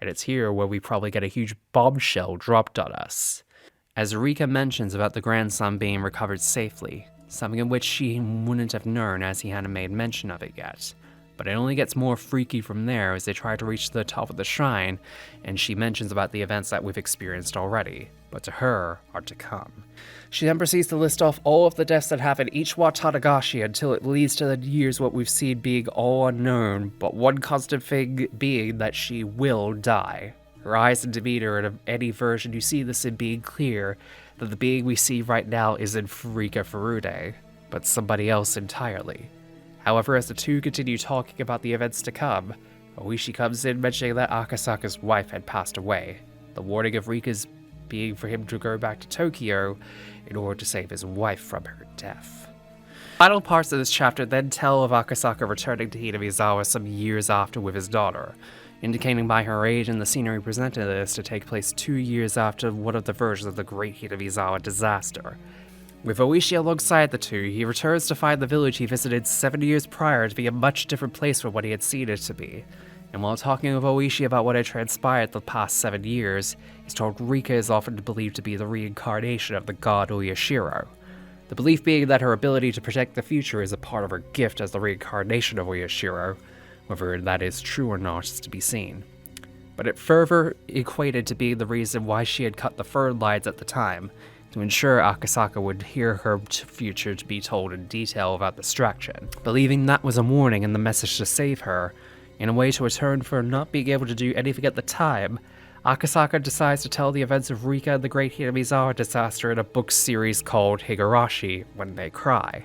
And it's here where we probably get a huge bombshell dropped on us. As Rika mentions about the grandson being recovered safely, something in which she wouldn't have known as he hadn't made mention of it yet. But it only gets more freaky from there as they try to reach the top of the shrine, and she mentions about the events that we've experienced already, but to her are to come. She then proceeds to list off all of the deaths that happen each Watanagashi until it leads to the years what we've seen being all unknown, but one constant thing being that she will die. Her eyes and demeanor in any version you see this in being clear that the being we see right now isn't Rika Furude, but somebody else entirely. However, as the two continue talking about the events to come, Oishi comes in mentioning that Akasaka's wife had passed away, the warning of Rika's being for him to go back to Tokyo in order to save his wife from her death. Final parts of this chapter then tell of Akasaka returning to Hinamizawa some years after with his daughter, indicating by her age and the scenery presented this to take place 2 years after one of the versions of the Great Hinamizawa disaster. With Oishi alongside the two, he returns to find the village he visited 7 years prior to be a much different place from what he had seen it to be. And while talking with Oishi about what had transpired the past 7 years, he's told Rika is often believed to be the reincarnation of the god Oyashiro. The belief being that her ability to predict the future is a part of her gift as the reincarnation of Oyashiro. Whether that is true or not is to be seen. But it further equated to be the reason why she had cut the third lines at the time, to ensure Akasaka would hear her future to be told in detail about the distraction, believing that was a warning and the message to save her. In a way to return for not being able to do anything at the time, Akasaka decides to tell the events of Rika and the Great Hinamizawa disaster in a book series called Higurashi, When They Cry.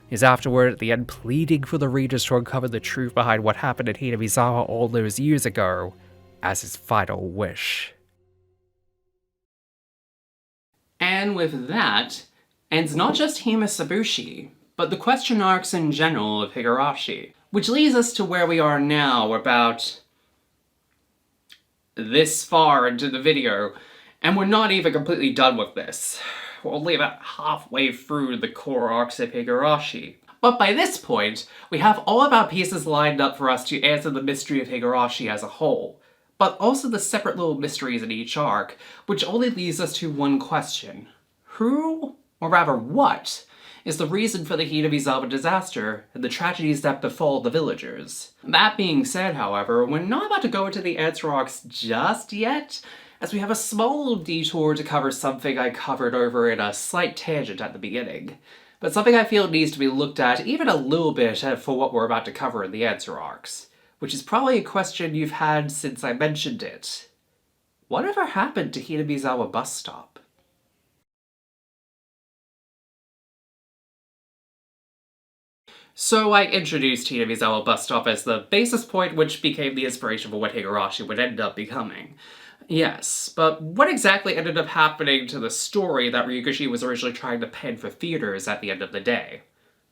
He's afterward at the end pleading for the readers to uncover the truth behind what happened in Hinamizawa all those years ago, as his final wish. And with that, ends not just Himatsubushi, but the question arcs in general of Higurashi, which leads us to where we are now, about this far into the video, and we're not even completely done with this. We're only about halfway through the core arcs of Higurashi. But by this point, we have all of our pieces lined up for us to answer the mystery of Higurashi as a whole, but also the separate little mysteries in each arc, which only leaves us to one question. Who, or rather what, is the reason for the Hinamizawa disaster and the tragedies that befall the villagers? That being said, however, we're not about to go into the answer arcs just yet, as we have a small detour to cover something I covered over in a slight tangent at the beginning, but something I feel needs to be looked at even a little bit for what we're about to cover in the answer arcs, which is probably a question you've had since I mentioned it. Whatever happened to Hinamizawa bus stop? So I introduced Hinamizawa bus stop as the basis point which became the inspiration for what Higurashi would end up becoming. Yes, but what exactly ended up happening to the story that Ryukishi was originally trying to pen for theaters at the end of the day?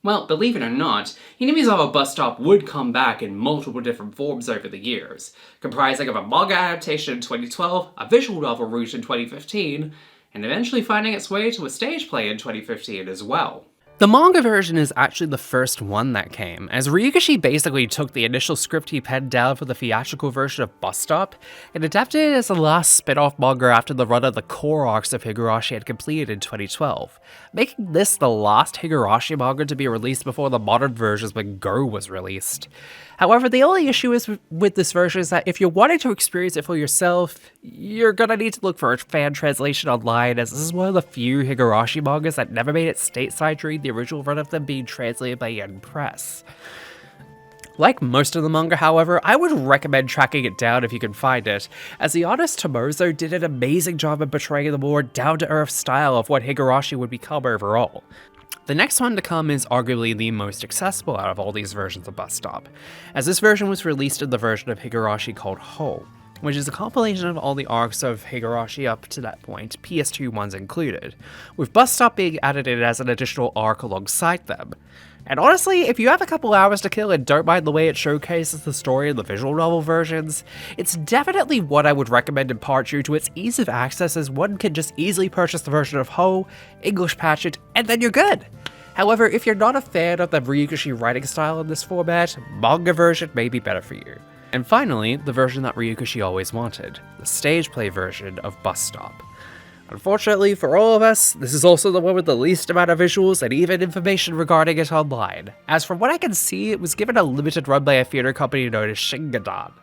Well, believe it or not, Hinamizawa bus stop would come back in multiple different forms over the years, comprising of a manga adaptation in 2012, a visual novel route in 2015, and eventually finding its way to a stage play in 2015 as well. The manga version is actually the first one that came, as Ryukishi basically took the initial script he penned down for the theatrical version of Bus Stop and adapted it as the last spin-off manga after the run of the core arcs of Higurashi had completed in 2012, making this the last Higurashi manga to be released before the modern versions when Go was released. However, the only issue is with this version is that if you're wanting to experience it for yourself, you're gonna need to look for a fan translation online, as this is one of the few Higurashi mangas that never made it stateside during the original run of them being translated by Yen Press. Like most of the manga, however, I would recommend tracking it down if you can find it, as the artist Tomozo did an amazing job of portraying the more down-to-earth style of what Higurashi would become overall. The next one to come is arguably the most accessible out of all these versions of Bus Stop, as this version was released in the version of Higurashi called Whole, which is a compilation of all the arcs of Higurashi up to that point, PS2 ones included, with Bus Stop being added in as an additional arc alongside them. And honestly, if you have a couple hours to kill and don't mind the way it showcases the story in the visual novel versions, it's definitely what I would recommend in part due to its ease of access, as one can just easily purchase the version of Ho, English patch it, and then you're good! However, if you're not a fan of the Ryukishi writing style in this format, manga version may be better for you. And finally, the version that Ryukishi always wanted, the stage play version of Bus Stop. Unfortunately for all of us, this is also the one with the least amount of visuals and even information regarding it online, as from what I can see, it was given a limited run by a theater company known as Shingadan,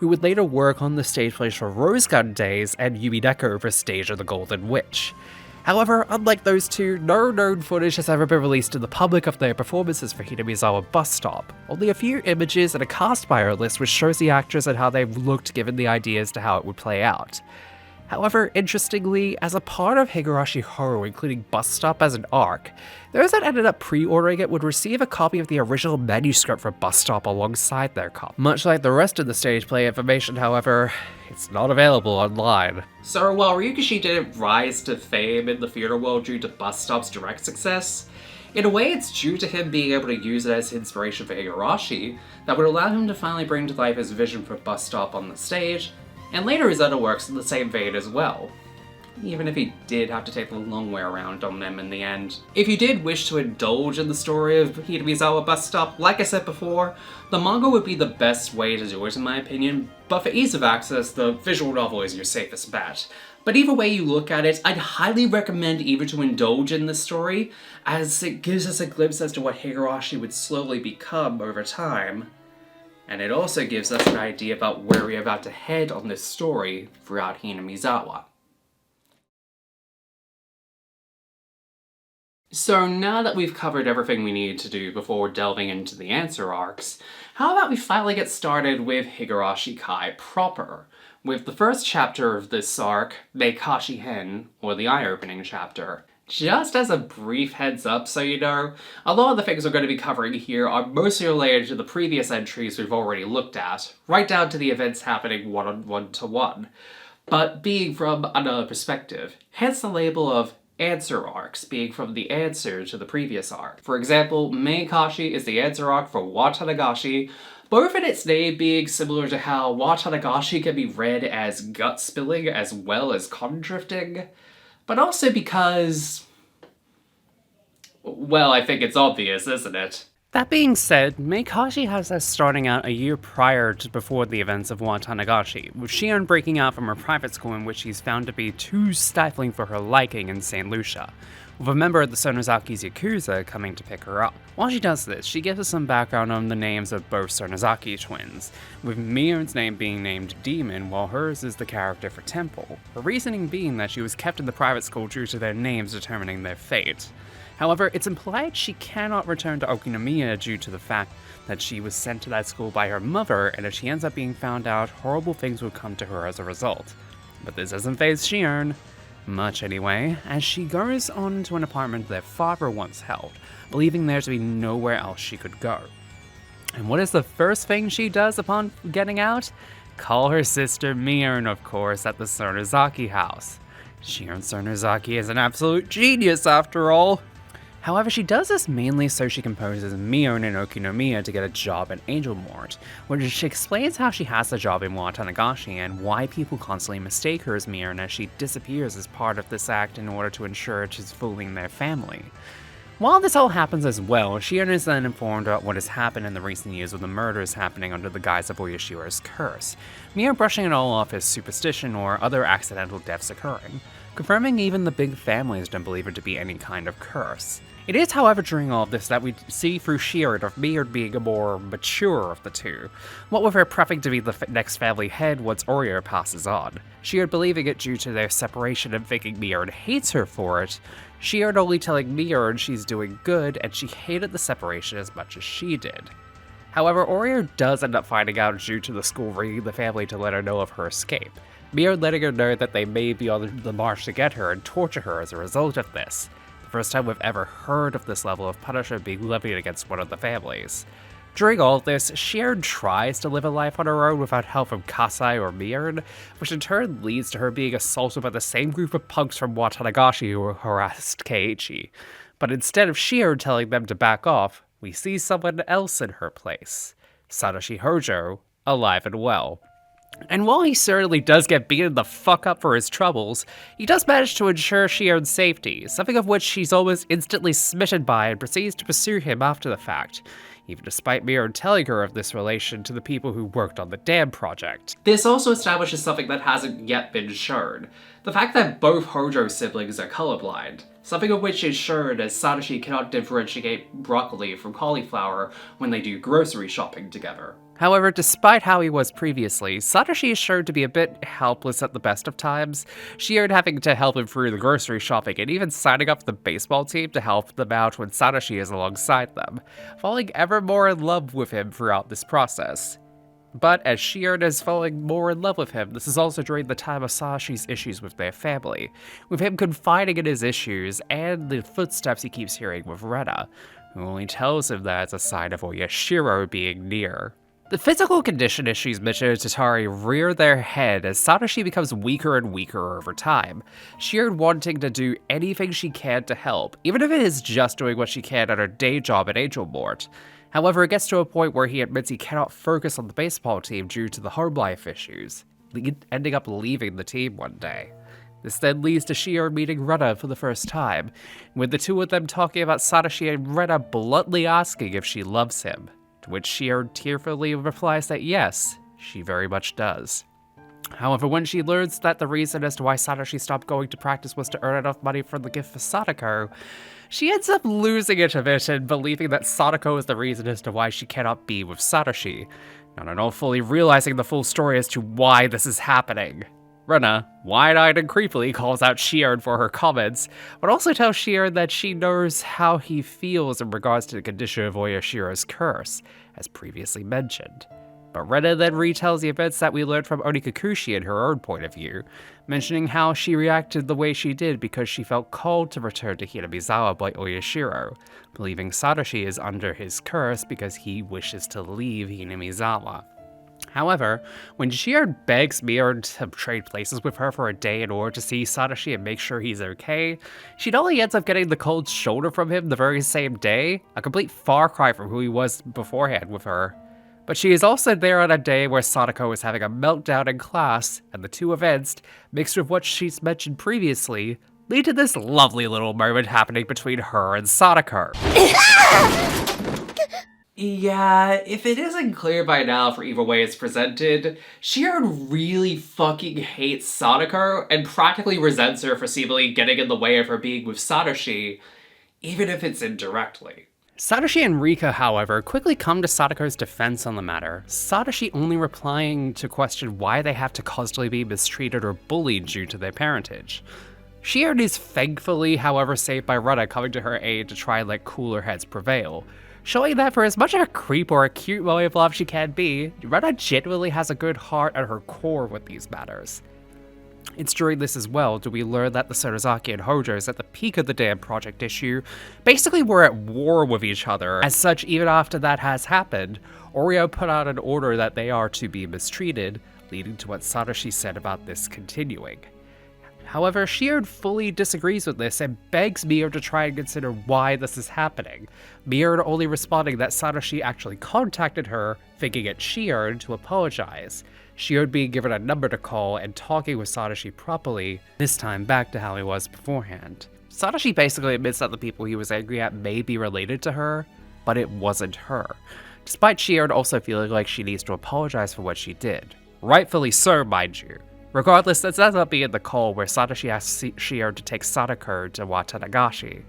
who would later work on the stage plays for Rose Gun Days and Yumineko for Stage of the Golden Witch. However, unlike those two, no known footage has ever been released to the public of their performances for Hinamizawa Bus Stop, only a few images and a cast bio list which shows the actors and how they looked given the ideas to how it would play out. However, interestingly, as a part of Higurashi Horror, including Bus Stop as an arc, those that ended up pre-ordering it would receive a copy of the original manuscript for Bus Stop alongside their copy. Much like the rest of the stage play information, however, it's not available online. So while Ryukishi didn't rise to fame in the theater world due to Bus Stop's direct success, in a way it's due to him being able to use it as inspiration for Higurashi that would allow him to finally bring to life his vision for Bus Stop on the stage, and later his other works in the same vein as well, even if he did have to take the long way around on them in the end. If you did wish to indulge in the story of Hinamizawa Bus Stop, like I said before, the manga would be the best way to do it in my opinion, but for ease of access, the visual novel is your safest bet. But either way you look at it, I'd highly recommend either to indulge in this story, as it gives us a glimpse as to what Higurashi would slowly become over time, and it also gives us an idea about where we're about to head on this story throughout Hinamizawa. So now that we've covered everything we need to do before delving into the answer arcs, how about we finally get started with Higurashi Kai proper, with the first chapter of this arc, Meikashi-hen, or the eye-opening chapter. Just as a brief heads up so you know, a lot of the things we're going to be covering here are mostly related to the previous entries we've already looked at, right down to the events happening one-on-one-to-one, but being from another perspective, hence the label of answer arcs being from the answer to the previous arc. For example, Meikashi is the answer arc for Watanagashi, both in its name being similar to how Watanagashi can be read as gut-spilling as well as con-drifting, but also because, well, I think it's obvious, isn't it? That being said, Meikashi has us starting out a year prior to before the events of Watanagashi, with Shion breaking out from her private school in which she's found to be too stifling for her liking in St. Lucia, with a member of the Sonozaki's Yakuza coming to pick her up. While she does this, she gives us some background on the names of both Sonozaki twins, with Mion's name being named Demon while hers is the character for Temple, her reasoning being that she was kept in the private school due to their names determining their fate. However, it's implied she cannot return to Okinomiya due to the fact that she was sent to that school by her mother, and if she ends up being found out, horrible things would come to her as a result. But this doesn't faze Shion much anyway, as she goes on to an apartment their father once held, believing there to be nowhere else she could go. And what is the first thing she does upon getting out? Call her sister Mion, of course, at the Sonozaki house. Shion Sonozaki is an absolute genius after all. However, she does this mainly so she can pose as Mion in Okinomiya to get a job at Angel Mort, where she explains how she has the job in Watanagashi and why people constantly mistake her as Mion as she disappears as part of this act in order to ensure she's fooling their family. While this all happens as well, Shion is then informed about what has happened in the recent years with the murders happening under the guise of Oyashiro's curse, Mion brushing it all off as superstition or other accidental deaths occurring, confirming even the big families don't believe it to be any kind of curse. It is, however, during all of this that we see through Shion of Mion being a more mature of the two, what with her prepping to be the next family head once Oreo passes on. Shion believing it due to their separation and thinking Mion hates her for it, Shion only telling Mion she's doing good and she hated the separation as much as she did. However, Oreo does end up finding out due to the school ringing the family to let her know of her escape, Mion letting her know that they may be on the march to get her and torture her as a result of this. First time we've ever heard of this level of punishment being levied against one of the families. During all of this, Shion tries to live a life on her own without help from Kasai or Mion, which in turn leads to her being assaulted by the same group of punks from Watanagashi who harassed Keiichi. But instead of Shion telling them to back off, we see someone else in her place. Satoshi Hojo, alive and well. And while he certainly does get beaten the fuck up for his troubles, he does manage to ensure Shion's safety, something of which she's almost instantly smitten by and proceeds to pursue him after the fact, even despite Mion telling her of this relation to the people who worked on the dam project. This also establishes something that hasn't yet been shown. The fact that both Hojo siblings are colorblind, something of which is shown as Satoshi cannot differentiate broccoli from cauliflower when they do grocery shopping together. However, despite how he was previously, Satoshi is shown to be a bit helpless at the best of times, Shion having to help him through the grocery shopping and even signing up for the baseball team to help them out when Satoshi is alongside them, falling ever more in love with him throughout this process. But as Shion is falling more in love with him, this is also during the time of Satoshi's issues with their family, with him confiding in his issues and the footsteps he keeps hearing with Rena, who only tells him that it's a sign of Oyashiro being near. The physical condition issues mentioned to Tatari rear their head as Satoshi becomes weaker and weaker over time, Shion wanting to do anything she can to help, even if it is just doing what she can at her day job at Angel Mort. However, it gets to a point where he admits he cannot focus on the baseball team due to the home life issues, ending up leaving the team one day. This then leads to Shion meeting Rena for the first time, with the two of them talking about Satoshi and Rena bluntly asking if she loves him. To which Shion tearfully replies that yes, she very much does. However, when she learns that the reason as to why Satoshi stopped going to practice was to earn enough money for the gift for Sadako, she ends up losing it a bit and believing that Sadako is the reason as to why she cannot be with Satoshi, not at all fully realizing the full story as to why this is happening. Rena, wide-eyed and creepily, calls out Shion for her comments, but also tells Shion that she knows how he feels in regards to the condition of Oyashiro's curse, as previously mentioned. But Rena then retells the events that we learned from Onikakushi in her own point of view, mentioning how she reacted the way she did because she felt called to return to Hinamizawa by Oyashiro, believing Satoshi is under his curse because he wishes to leave Hinamizawa. However, when Shion begs Mion to trade places with her for a day in order to see Satoshi and make sure he's okay, she not only ends up getting the cold shoulder from him the very same day, a complete far cry from who he was beforehand with her, but she is also there on a day where Sadako is having a meltdown in class, and the two events, mixed with what she's mentioned previously, lead to this lovely little moment happening between her and Sadako. Yeah, if it isn't clear by now for either way it's presented, Shion really fucking hates Sadako and practically resents her for seemingly getting in the way of her being with Satoshi, even if it's indirectly. Satoshi and Rika, however, quickly come to Sadako's defense on the matter, Satoshi only replying to question why they have to constantly be mistreated or bullied due to their parentage. Shion is thankfully, however, saved by Rena coming to her aid to try and let cooler heads prevail, showing that for as much of a creep or a cute boy of love she can be, Rena genuinely has a good heart at her core with these matters. It's during this as well do we learn that the Sonozaki and Hojos at the peak of the damn project issue basically were at war with each other. As such, even after that has happened, Oreo put out an order that they are to be mistreated, leading to what Satoshi said about this continuing. However, Shion fully disagrees with this and begs Mion to try and consider why this is happening, Mion only responding that Satoshi actually contacted her, thinking it's Shion, to apologize. Shion being given a number to call and talking with Satoshi properly, this time back to how he was beforehand. Satoshi basically admits that the people he was angry at may be related to her, but it wasn't her, despite Shion also feeling like she needs to apologize for what she did. Rightfully so, mind you. Regardless, this ends up being the call where Satoshi asks Shion to take Sadako to Watanagashi.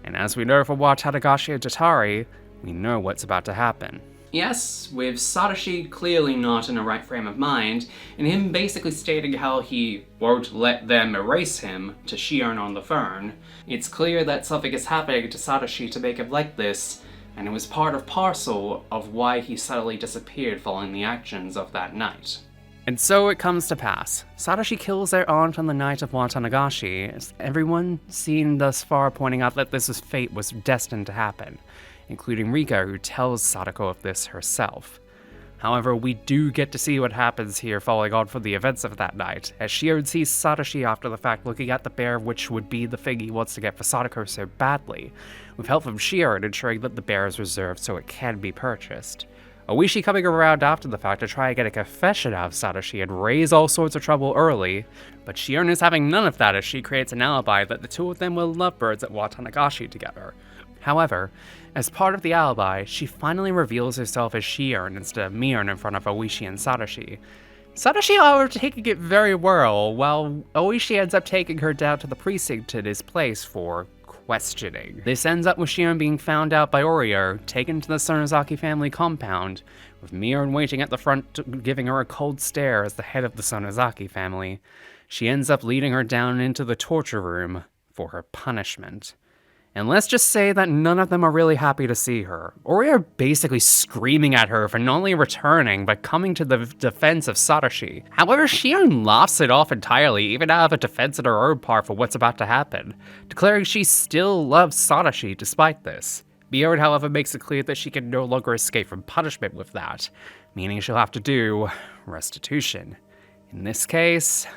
And as we know from Watanagashi and Tatari, we know what's about to happen. Yes, with Satoshi clearly not in the right frame of mind, and him basically stating how he won't let them erase him to Shion on the phone, it's clear that something is happening to Satoshi to make him like this, and it was part of parcel of why he suddenly disappeared following the actions of that night. And so it comes to pass. Satoshi kills their aunt on the night of Watanagashi, as everyone seen thus far pointing out that this fate was destined to happen, including Rika, who tells Sadako of this herself. However, we do get to see what happens here following on from the events of that night, as Shion sees Satoshi after the fact looking at the bear which would be the thing he wants to get for Sadako so badly, with help from Shion ensuring that the bear is reserved so it can be purchased. Oishi coming around after the fact to try and get a confession out of Satoshi and raise all sorts of trouble early, but Shion is having none of that as she creates an alibi that the two of them were lovebirds at Watanagashi together. However, as part of the alibi, she finally reveals herself as Shion instead of Mion in front of Oishi and Satoshi. Satoshi, however, taking it very well, while Oishi ends up taking her down to the precinct to his place for questioning. This ends up with Shion being found out by Oreo, taken to the Sonozaki family compound, with Mion waiting at the front giving her a cold stare as the head of the Sonozaki family. She ends up leading her down into the torture room for her punishment. And let's just say that none of them are really happy to see her. Oreo basically screaming at her for not only returning, but coming to the defense of Satoshi. However, Shion laughs it off entirely, even out of a defense on her own part for what's about to happen, declaring she still loves Satoshi despite this. Mion, however, makes it clear that she can no longer escape from punishment with that, meaning she'll have to do restitution. In this case,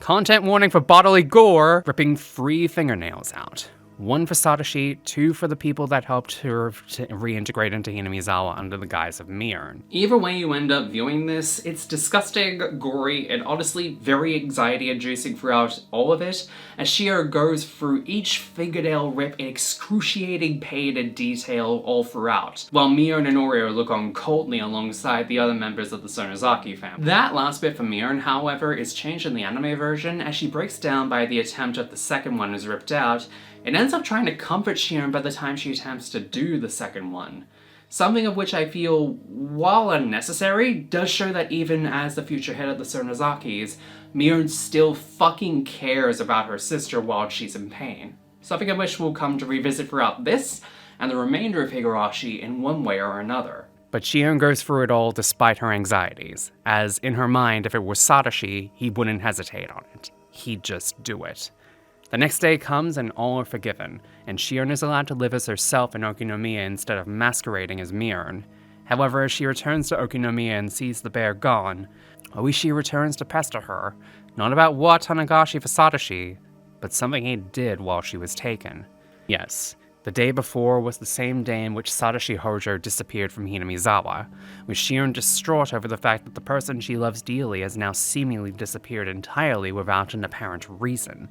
content warning for bodily gore, ripping 3 fingernails out. 1 for Satoshi, 2 for the people that helped her to reintegrate into Hinamizawa under the guise of Mion. Either way you end up viewing this, it's disgusting, gory, and honestly very anxiety-inducing throughout all of it, as Shion goes through each fingernail rip in excruciating pain and detail all throughout, while Mion and Oreo look on coldly alongside the other members of the Sonozaki family. That last bit for Mion, however, is changed in the anime version, as she breaks down by the attempt of the second one is ripped out, and ends up trying to comfort Shion by the time she attempts to do the second one. Something of which I feel, while unnecessary, does show that even as the future head of the Sonozakis, Mion still fucking cares about her sister while she's in pain. Something of which we'll come to revisit throughout this and the remainder of Higurashi in one way or another. But Shion goes through it all despite her anxieties, as in her mind, if it was Satoshi, he wouldn't hesitate on it. He'd just do it. The next day comes and all are forgiven, and Shion is allowed to live as herself in Okinomiya instead of masquerading as Mion. However, as she returns to Okinomiya and sees the bear gone, Oishi returns to pester her, not about Watanagashi for Satoshi, but something he did while she was taken. Yes, the day before was the same day in which Satoshi Hojo disappeared from Hinamizawa, with Shion distraught over the fact that the person she loves dearly has now seemingly disappeared entirely without an apparent reason.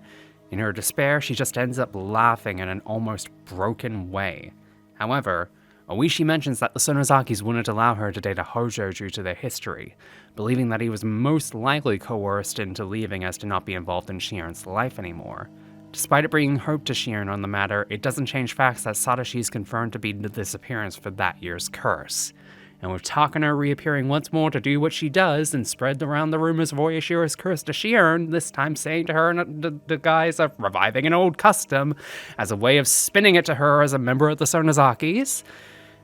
In her despair, she just ends up laughing in an almost broken way. However, Oishi mentions that the Sonozakis wouldn't allow her to date a Hojo due to their history, believing that he was most likely coerced into leaving as to not be involved in Shion's life anymore. Despite it bringing hope to Shion on the matter, it doesn't change facts that Satoshi is confirmed to be the disappearance for that year's curse. And with Takano reappearing once more to do what she does and spread around the rumors of Oyashiro's curse to Shion, this time saying to her in the guise of reviving an old custom, as a way of spinning it to her as a member of the Sonozakis.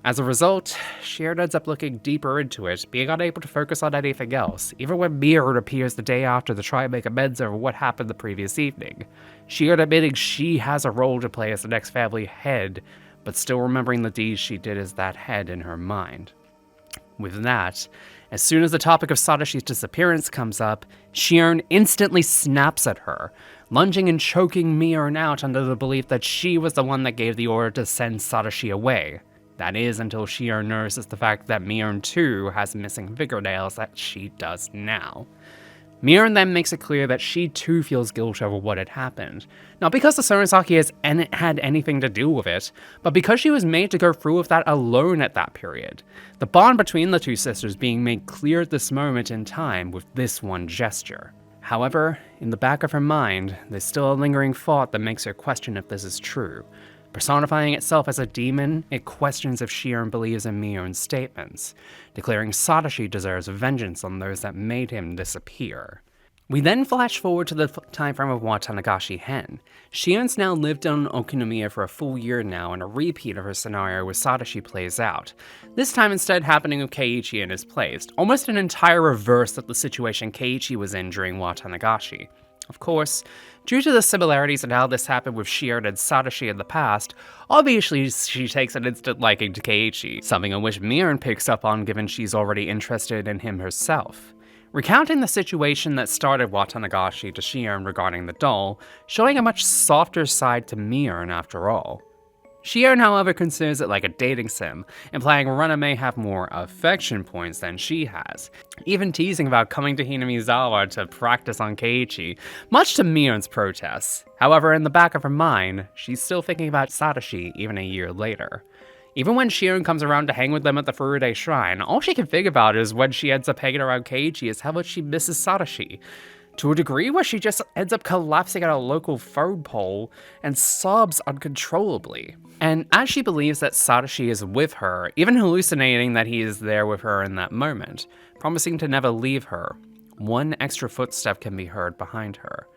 As a result, Shion ends up looking deeper into it, being unable to focus on anything else, even when Mion appears the day after to try and make amends over what happened the previous evening. Shion admitting she has a role to play as the next family head, but still remembering the deeds she did as that head in her mind. With that, as soon as the topic of Satoshi's disappearance comes up, Shion instantly snaps at her, lunging and choking Mion out under the belief that she was the one that gave the order to send Satoshi away. That is, until Shion notices the fact that Mion too has missing fingernails that she does now. Mion then makes it clear that she too feels guilt over what had happened, not because the Sonozaki has had anything to do with it, but because she was made to go through with that alone at that period, the bond between the two sisters being made clear at this moment in time with this one gesture. However, in the back of her mind, there's still a lingering thought that makes her question if this is true. Personifying itself as a demon, it questions if Shion believes in Mion's statements, declaring Satoshi deserves vengeance on those that made him disappear. We then flash forward to the time frame of Watanagashi-hen. Shion's now lived on Okinomiya for a full year now, and a repeat of her scenario with Satoshi plays out. This time instead happening with Keiichi in his place, almost an entire reverse of the situation Keiichi was in during Watanagashi. Of course, due to the similarities in how this happened with Shion and Satoshi in the past, obviously she takes an instant liking to Keiichi, something on which Mion picks up on given she's already interested in him herself. Recounting the situation that started Watanagashi to Shion regarding the doll, showing a much softer side to Mion after all. Shion, however, considers it like a dating sim, implying Rena may have more affection points than she has, even teasing about coming to Hinamizawa to practice on Keiichi, much to Mion's protests. However, in the back of her mind, she's still thinking about Satoshi even a year later. Even when Shion comes around to hang with them at the Furude Shrine, all she can think about is when she ends up hanging around Keiichi is how much she misses Satoshi. To a degree where she just ends up collapsing at a local phone pole and sobs uncontrollably. And as she believes that Satoshi is with her, even hallucinating that he is there with her in that moment, promising to never leave her, one extra footstep can be heard behind her.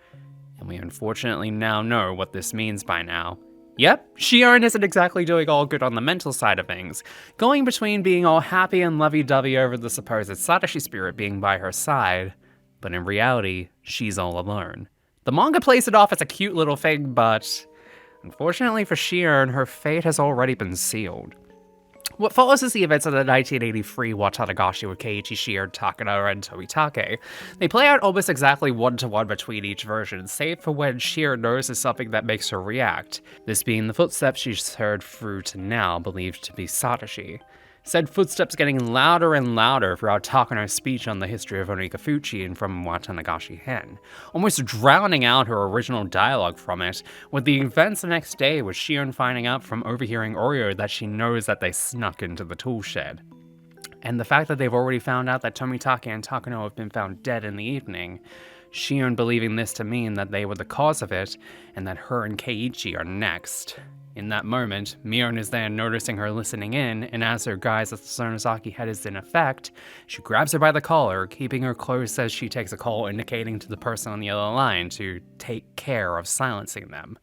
And we unfortunately now know what this means by now. Yep, Shion isn't exactly doing all good on the mental side of things, going between being all happy and lovey-dovey over the supposed Satoshi spirit being by her side, but in reality, she's all alone. The manga plays it off as a cute little thing, but unfortunately for Shion, her fate has already been sealed. What follows is the events of the 1983 Watanagashi with Keiichi, Shion, Takano, and Tomitake. They play out almost exactly one-to-one between each version, save for when Shion notices something that makes her react, this being the footsteps she's heard through to now believed to be Satoshi. Said footsteps getting louder and louder throughout Takano's speech on the history of Onikakushi-hen from Watanagashi-hen, almost drowning out her original dialogue from it, with the events the next day with Shion finding out from overhearing Oryo that she knows that they snuck into the tool shed. And the fact that they've already found out that Tomitake and Takano have been found dead in the evening, Shion believing this to mean that they were the cause of it, and that her and Keiichi are next. In that moment, Mion is there noticing her listening in, and as her guise at the Sonozaki head is in effect, she grabs her by the collar, keeping her close as she takes a call indicating to the person on the other line to take care of silencing them.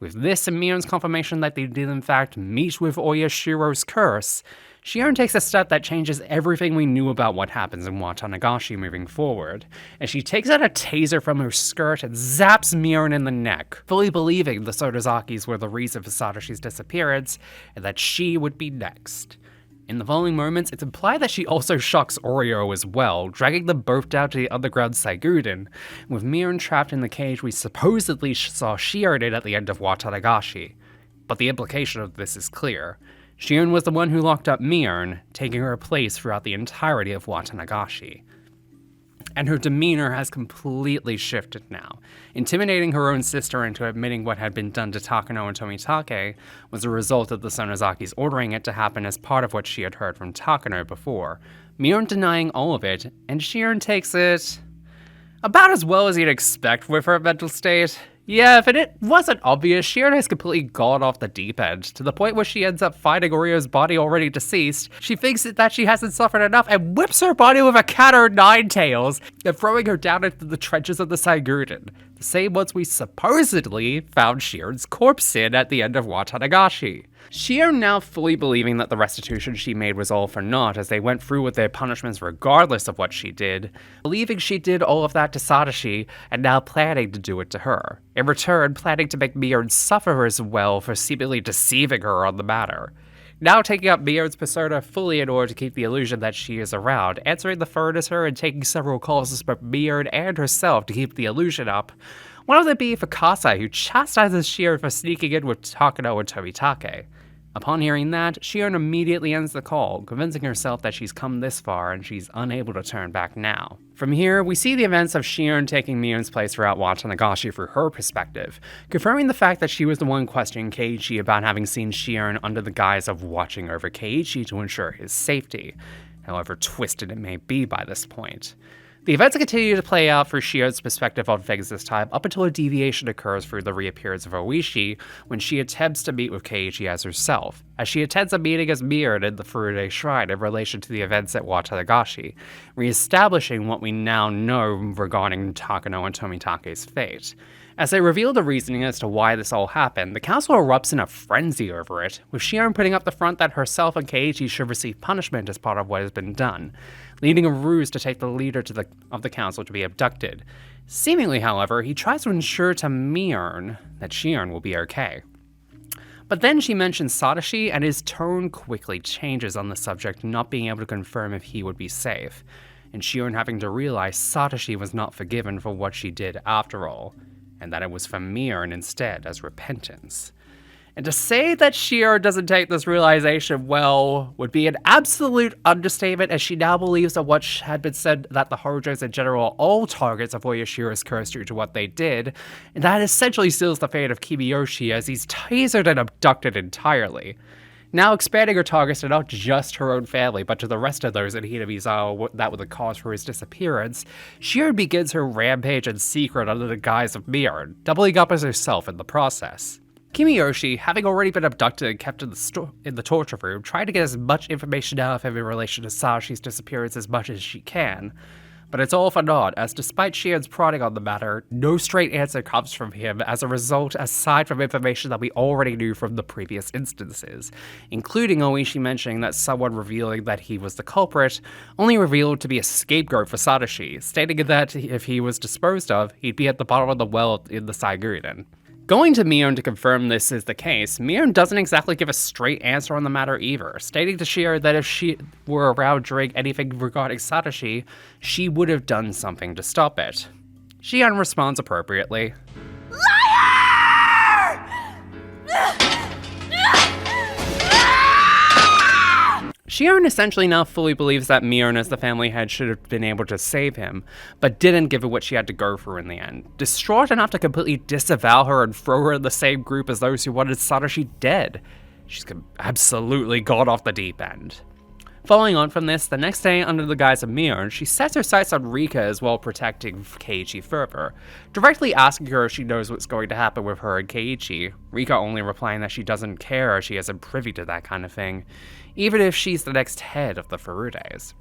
With this and Mion's confirmation that they did in fact meet with Oyashiro's curse, Shion takes a step that changes everything we knew about what happens in Watanagashi moving forward, and she takes out a taser from her skirt and zaps Mion in the neck, fully believing the Sotozakis were the reason for Sadashi's disappearance, and that she would be next. In the following moments, it's implied that she also shocks Oreo as well, dragging them both down to the underground Saiguden, with Mion trapped in the cage we supposedly saw Shion in at the end of Watanagashi. But the implication of this is clear. Shion was the one who locked up Mion, taking her place throughout the entirety of Watanagashi. And her demeanor has completely shifted now. Intimidating her own sister into admitting what had been done to Takano and Tomitake was a result of the Sonozakis ordering it to happen as part of what she had heard from Takano before, Mion denying all of it, and Shion takes it about as well as you'd expect with her mental state. Yeah, if it wasn't obvious, Shion has completely gone off the deep end, to the point where she ends up finding Oreo's body already deceased. She thinks that she hasn't suffered enough and whips her body with a cat or nine tails, and throwing her down into the trenches of the Saiguden, the same ones we supposedly found Shion's corpse in at the end of Watanagashi. Shion now fully believing that the restitution she made was all for naught as they went through with their punishments regardless of what she did, believing she did all of that to Sadashi, and now planning to do it to her. In return, planning to make Mion suffer as well for seemingly deceiving her on the matter. Now taking up Mion's persona fully in order to keep the illusion that she is around, answering the phone as her and taking several calls to both Mion and herself to keep the illusion up. One of them being Fukasa, who chastises Shion for sneaking in with Takano and Tomitake. Upon hearing that, Shion immediately ends the call, convincing herself that she's come this far and she's unable to turn back now. From here, we see the events of Shion taking Mion's place throughout Watanagashi through her perspective, confirming the fact that she was the one questioning Keiichi about having seen Shion under the guise of watching over Keiichi to ensure his safety, however twisted it may be by this point. The events continue to play out through Shion's perspective on things this time, up until a deviation occurs through the reappearance of Oishi when she attempts to meet with Keiichi as herself, as she attends a meeting as Mion in the Furude Shrine in relation to the events at Watanagashi, re-establishing what we now know regarding Takano and Tomitake's fate. As they reveal the reasoning as to why this all happened, the council erupts in a frenzy over it, with Shion putting up the front that herself and Keiichi should receive punishment as part of what has been done, leading a ruse to take the leader of the council to be abducted. Seemingly, however, he tries to ensure to Mion that Shion will be okay. But then she mentions Sadashi, and his tone quickly changes on the subject, not being able to confirm if he would be safe, and Shion having to realize Sadashi was not forgiven for what she did after all, and that it was for Mion instead as repentance. And to say that Shion doesn't take this realization well would be an absolute understatement, as she now believes that what had been said that the Hojos in general are all targets of Oyashiro's curse due to what they did, and that essentially seals the fate of Kimiyoshi as he's tasered and abducted entirely. Now expanding her targets to not just her own family, but to the rest of those in Hinamizawa that were the cause for his disappearance, Shion begins her rampage in secret under the guise of Mion, doubling up as herself in the process. Kimiyoshi, having already been abducted and kept in the torture room, trying to get as much information out of him in relation to Sadashi's disappearance as much as she can. But it's all for naught, as despite Shion's prodding on the matter, no straight answer comes from him as a result, aside from information that we already knew from the previous instances, including Oishi mentioning that someone revealing that he was the culprit only revealed to be a scapegoat for Sadashi, stating that if he was disposed of, he'd be at the bottom of the well in the Saiguden. Going to Mion to confirm this is the case, Mion doesn't exactly give a straight answer on the matter either, stating to Shion that if she were around during anything regarding Sadashi, she would have done something to stop it. Shion responds appropriately. Shion essentially now fully believes that Mion as the family head should have been able to save him, but didn't give her what she had to go through in the end. Distraught enough to completely disavow her and throw her in the same group as those who wanted Sadashi dead. She's absolutely gone off the deep end. Following on from this, the next day, under the guise of Mion, she sets her sights on Rika as well, protecting Keiichi further, directly asking her if she knows what's going to happen with her and Keiichi, Rika only replying that she doesn't care as she isn't privy to that kind of thing, even if she's the next head of the Furudes.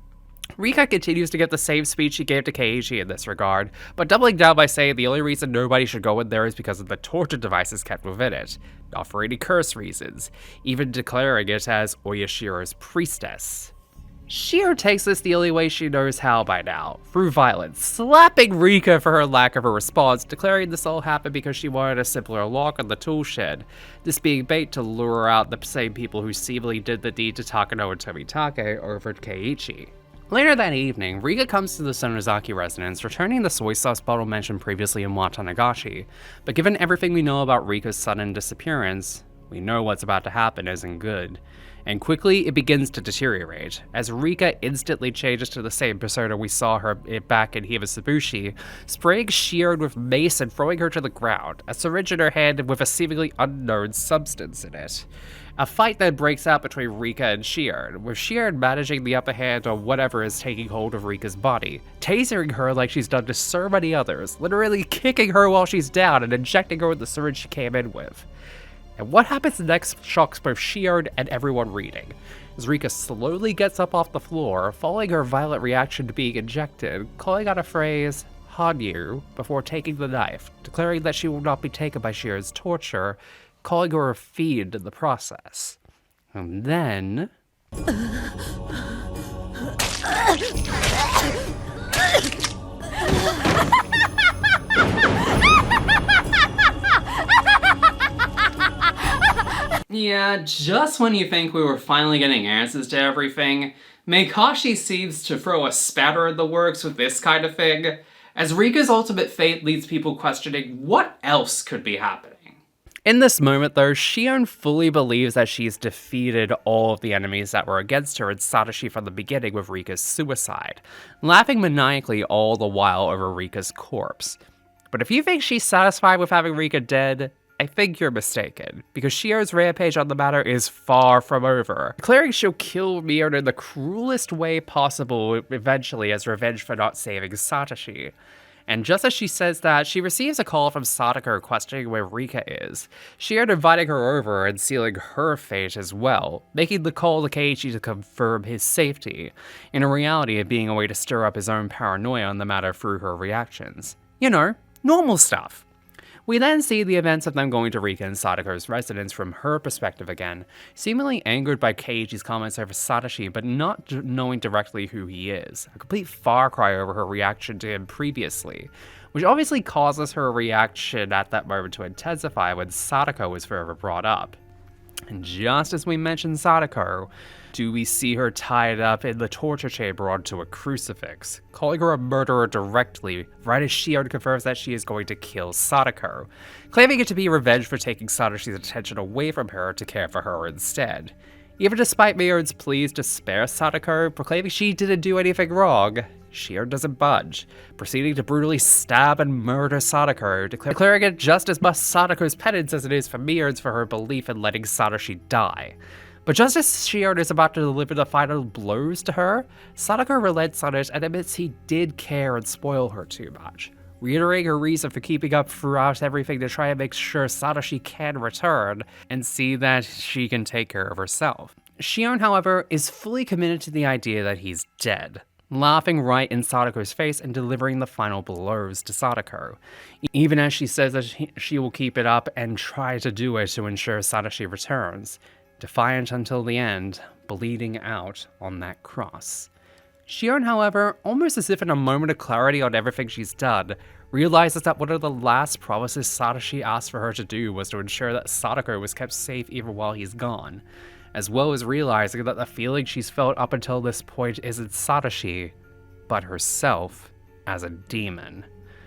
Rika continues to give the same speech she gave to Keiichi in this regard, but doubling down by saying the only reason nobody should go in there is because of the torture devices kept within it, not for any curse reasons, even declaring it as Oyashiro's priestess. Shiro takes this the only way she knows how by now, through violence, slapping Rika for her lack of a response, declaring this all happened because she wanted a simpler lock on the tool shed, this being bait to lure out the same people who seemingly did the deed to Takano and Tomitake over Keiichi. Later that evening, Rika comes to the Sonozaki residence, returning the soy sauce bottle mentioned previously in Watanagashi, but given everything we know about Rika's sudden disappearance, we know what's about to happen isn't good. And quickly, it begins to deteriorate, as Rika instantly changes to the same persona we saw her back in Himatsubushi, spraying Shiro with mace and throwing her to the ground, a syringe in her hand with a seemingly unknown substance in it. A fight then breaks out between Rika and Shiro, with Shiro managing the upper hand on whatever is taking hold of Rika's body, tasering her like she's done to so many others, literally kicking her while she's down and injecting her with the syringe she came in with. And what happens next shocks both Shiro and everyone reading, as Rika slowly gets up off the floor, following her violent reaction to being injected, calling out a phrase, "Hanyu," before taking the knife, declaring that she will not be taken by Shiro's torture, calling her a fiend in the process. And then... Yeah, just when you think we were finally getting answers to everything, Meikashi seems to throw a spatter in the works with this kind of thing, as Rika's ultimate fate leaves people questioning what else could be happening. In this moment, though, Shion fully believes that she's defeated all of the enemies that were against her in Satoshi from the beginning with Rika's suicide, laughing maniacally all the while over Rika's corpse. But if you think she's satisfied with having Rika dead, I think you're mistaken, because Shio's rampage on the matter is far from over, declaring she'll kill Mion in the cruelest way possible eventually as revenge for not saving Satoshi. And just as she says that, she receives a call from Sadako questioning where Rika is, Shio inviting her over and sealing her fate as well, making the call to Keiichi to confirm his safety, in reality it being a way to stir up his own paranoia on the matter through her reactions. You know, normal stuff. We then see the events of them going to Rika and Sadako's residence from her perspective again, seemingly angered by Keiichi's comments over Satoshi, but not knowing directly who he is. A complete far cry over her reaction to him previously, which obviously causes her reaction at that moment to intensify when Sadako was forever brought up. And just as we mentioned Sadako, do we see her tied up in the torture chamber onto a crucifix, calling her a murderer directly, right as Shion confirms that she is going to kill Sadako, claiming it to be revenge for taking Satoshi's attention away from her to care for her instead. Even despite Mion's pleas to spare Sadako, proclaiming she didn't do anything wrong, Shion doesn't budge, proceeding to brutally stab and murder Sadako, declaring it just as much Sadako's penance as it is for Mion's for her belief in letting Satoshi die. But just as Shion is about to deliver the final blows to her, Sadako relents on it and admits he did care and spoil her too much, reiterating her reason for keeping up throughout everything to try and make sure Satoshi can return and see that she can take care of herself. Shion, however, is fully committed to the idea that he's dead, laughing right in Sadako's face and delivering the final blows to Sadako, even as she says that she will keep it up and try to do it to ensure Satoshi returns, defiant until the end, bleeding out on that cross. Shion, however, almost as if in a moment of clarity on everything she's done, realizes that one of the last promises Satoshi asked for her to do was to ensure that Sadako was kept safe even while he's gone, as well as realizing that the feeling she's felt up until this point isn't Satoshi, but herself as a demon.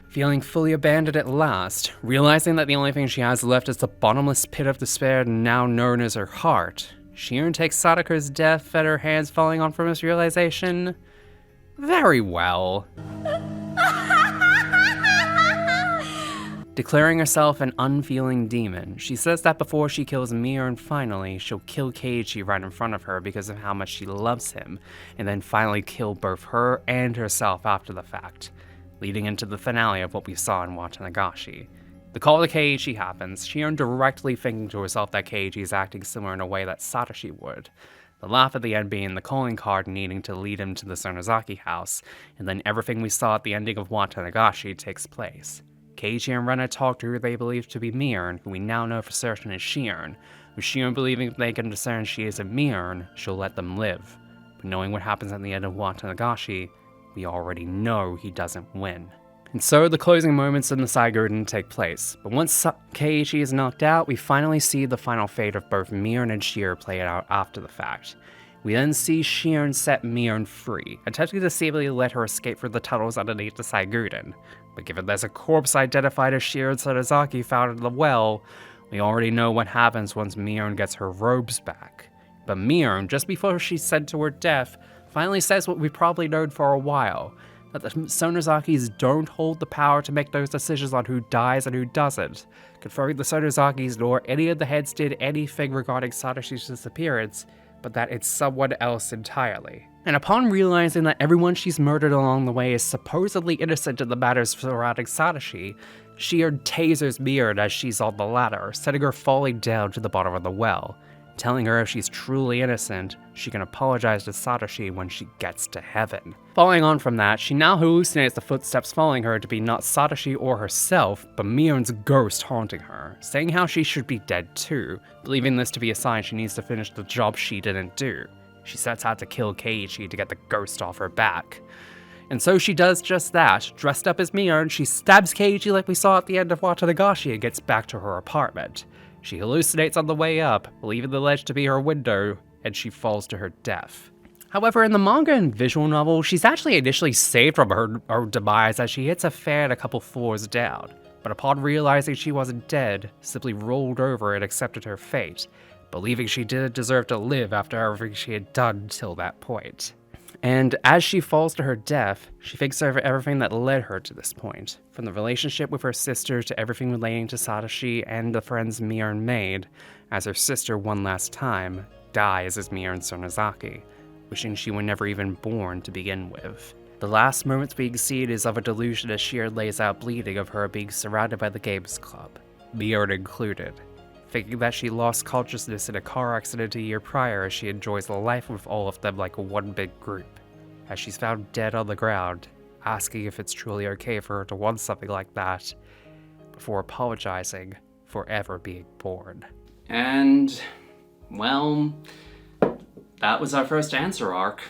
Feeling fully abandoned at last, realizing that the only thing she has left is the bottomless pit of despair now known as her heart, Shion takes Sadako's death at her hands falling on from this realization. Very well. Declaring herself an unfeeling demon, she says that before she kills Mion finally, she'll kill Keiichi right in front of her because of how much she loves him, and then finally kill both her and herself after the fact, leading into the finale of what we saw in Watanagashi. The call to Keiichi happens, Shion directly thinking to herself that Keiichi is acting similar in a way that Satoshi would. The laugh at the end being the calling card needing to lead him to the Sonozaki house, and then everything we saw at the ending of Watanagashi takes place. Keiichi and Rena talk to who they believe to be Mion, who we now know for certain is Shion, with Shion believing if they can discern she isn't Mion, she'll let them live. But knowing what happens at the end of Watanagashi, we already know he doesn't win. And so the closing moments in the Saigurden take place, but once Keiichi is knocked out, we finally see the final fate of both Mion and Shion play out after the fact. We then see Shion set Mion free, attempting to safely let her escape through the tunnels underneath the Saigurden. But given there's a corpse identified as Shion Sonozaki found in the well, we already know what happens once Mion gets her robes back. But Mion, just before she's sent to her death, finally says what we've probably known for a while, that the Sonozakis don't hold the power to make those decisions on who dies and who doesn't, confirming the Sonozakis nor any of the heads did anything regarding Satoshi's disappearance, but that it's someone else entirely. And upon realizing that everyone she's murdered along the way is supposedly innocent in the matters surrounding Satoshi, Shion tasers Mion as she's on the ladder, sending her falling down to the bottom of the well, telling her if she's truly innocent, she can apologize to Satoshi when she gets to heaven. Following on from that, she now hallucinates the footsteps following her to be not Satoshi or herself, but Mion's ghost haunting her, saying how she should be dead too, believing this to be a sign she needs to finish the job she didn't do. She sets out to kill Keiichi to get the ghost off her back. And so she does just that. Dressed up as Mion, she stabs Keiichi like we saw at the end of Watanagashi and gets back to her apartment. She hallucinates on the way up, believing the ledge to be her window, and she falls to her death. However, in the manga and visual novel, she's actually initially saved from her demise as she hits a fan a couple floors down, but upon realizing she wasn't dead, simply rolled over and accepted her fate, believing she didn't deserve to live after everything she had done till that point. And as she falls to her death, she thinks over everything that led her to this point, from the relationship with her sister to everything relating to Satoshi and the friends Mion made, as her sister one last time dies as Mion Sonozaki, wishing she were never even born to begin with. The last moments being seen is of a delusion as Shion lays out bleeding of her being surrounded by the games club, Mion included, thinking that she lost consciousness in a car accident a year prior as she enjoys the life with all of them like one big group, as she's found dead on the ground, asking if it's truly okay for her to want something like that, before apologizing for ever being born. And, well, that was our first answer arc.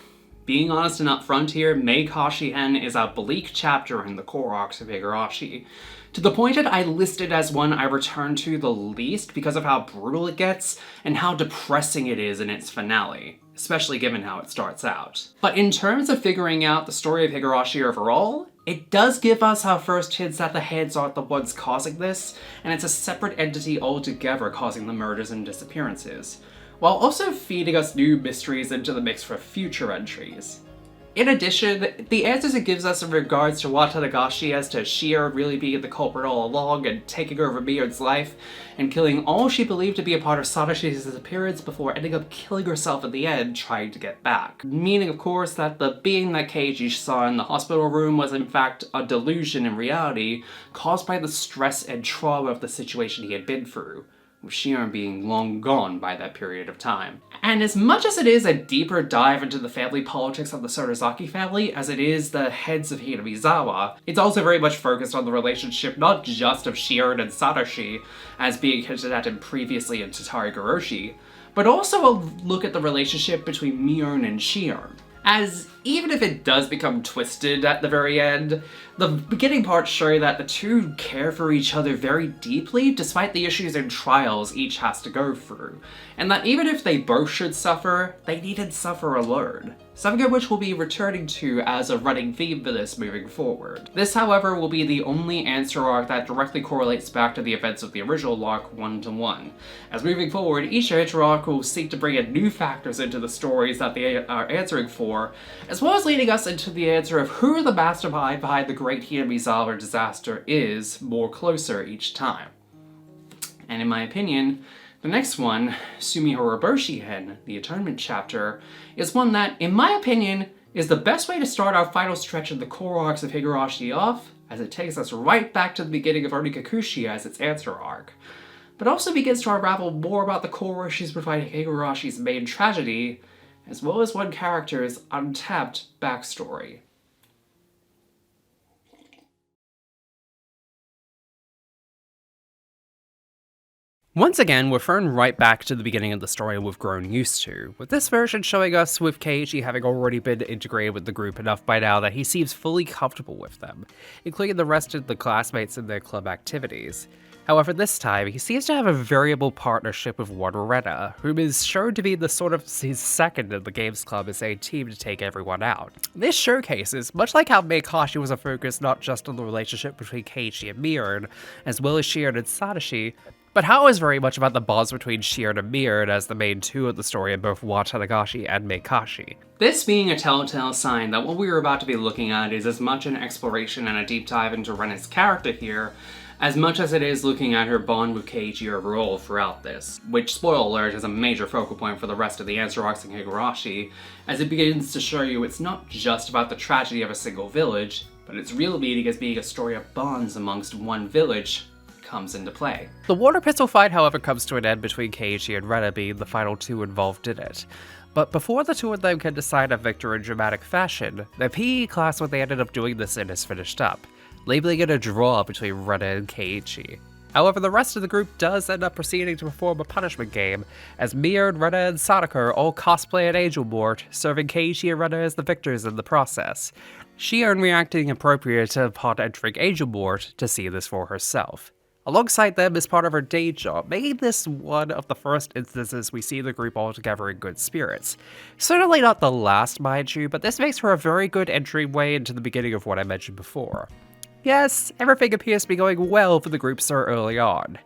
Being honest and upfront here, Meikashi-hen is a bleak chapter in the core arcs of Higurashi, to the point that I listed as one I return to the least because of how brutal it gets and how depressing it is in its finale, especially given how it starts out. But in terms of figuring out the story of Higurashi overall, it does give us our first hints that the heads aren't the ones causing this, and it's a separate entity altogether causing the murders and disappearances, while also feeding us new mysteries into the mix for future entries. In addition, the answers it gives us in regards to Watanagashi as to Shion really being the culprit all along and taking over Mion's life and killing all she believed to be a part of Satoshi's disappearance before ending up killing herself at the end trying to get back. Meaning, of course, that the being that Keiichi saw in the hospital room was in fact a delusion in reality caused by the stress and trauma of the situation he had been through, with Shion being long gone by that period of time. And as much as it is a deeper dive into the family politics of the Sonozaki family as it is the heads of Hinamizawa, it's also very much focused on the relationship not just of Shion and Satoshi, as being hinted at in previously in Tatarigoroshi, but also a look at the relationship between Mion and Shion. As even if it does become twisted at the very end, the beginning parts show that the two care for each other very deeply despite the issues and trials each has to go through, and that even if they both should suffer, they needn't suffer alone. something of which we'll be returning to as a running theme for this moving forward. This, however, will be the only answer arc that directly correlates back to the events of the original arc one-to-one. As moving forward, each answer arc will seek to bring in new factors into the stories that they are answering for, as well as leading us into the answer of who the mastermind behind the great Hinamizawa disaster is more closer each time. And in my opinion, the next one, Tsumihoroboshi-hen, the Atonement chapter, is one that, in my opinion, is the best way to start our final stretch of the core arcs of Higurashi off, as it takes us right back to the beginning of Onikakushi as its answer arc, but also begins to unravel more about the core issues behind Higurashi's main tragedy, as well as one character's untapped backstory. Once again, we're thrown right back to the beginning of the story we've grown used to, with this version showing us with Keiichi having already been integrated with the group enough by now that he seems fully comfortable with them, including the rest of the classmates in their club activities. However, this time, he seems to have a variable partnership with one Rena, whom is shown to be the sort of his second in the games club as a team to take everyone out. This showcases, much like how Meikashi was a focus not just on the relationship between Keiichi and Mirin, as well as Shion and Satoshi, but how is very much about the bonds between Shion and Mirin as the main two of the story in both Watanagashi and Meikashi. This being a telltale sign that what we are about to be looking at is as much an exploration and a deep dive into Rena's character here, as much as it is looking at her bond with Keiichi overall throughout this, which, spoiler alert, is a major focal point for the rest of the answer arcs in Higurashi, as it begins to show you it's not just about the tragedy of a single village, but its real meaning as being a story of bonds amongst one village comes into play. The water pistol fight, however, comes to an end between Keiichi and Rena being the final two involved in it. But before the two of them can decide a victor in dramatic fashion, the PE class what they ended up doing this in is finished up, labeling it a draw between Rena and Keiichi. However, the rest of the group does end up proceeding to perform a punishment game, as Mirin, Rena, and Sadako all cosplay an Angel Mort, serving Keiichi and Rena as the victors in the process. Shion reacting appropriate upon entering Angel Mort to see this for herself. Alongside them as part of her day job, making this one of the first instances we see the group all together in good spirits. Certainly not the last, mind you, but this makes for a very good entryway into the beginning of what I mentioned before. Yes, everything appears to be going well for the group so early on.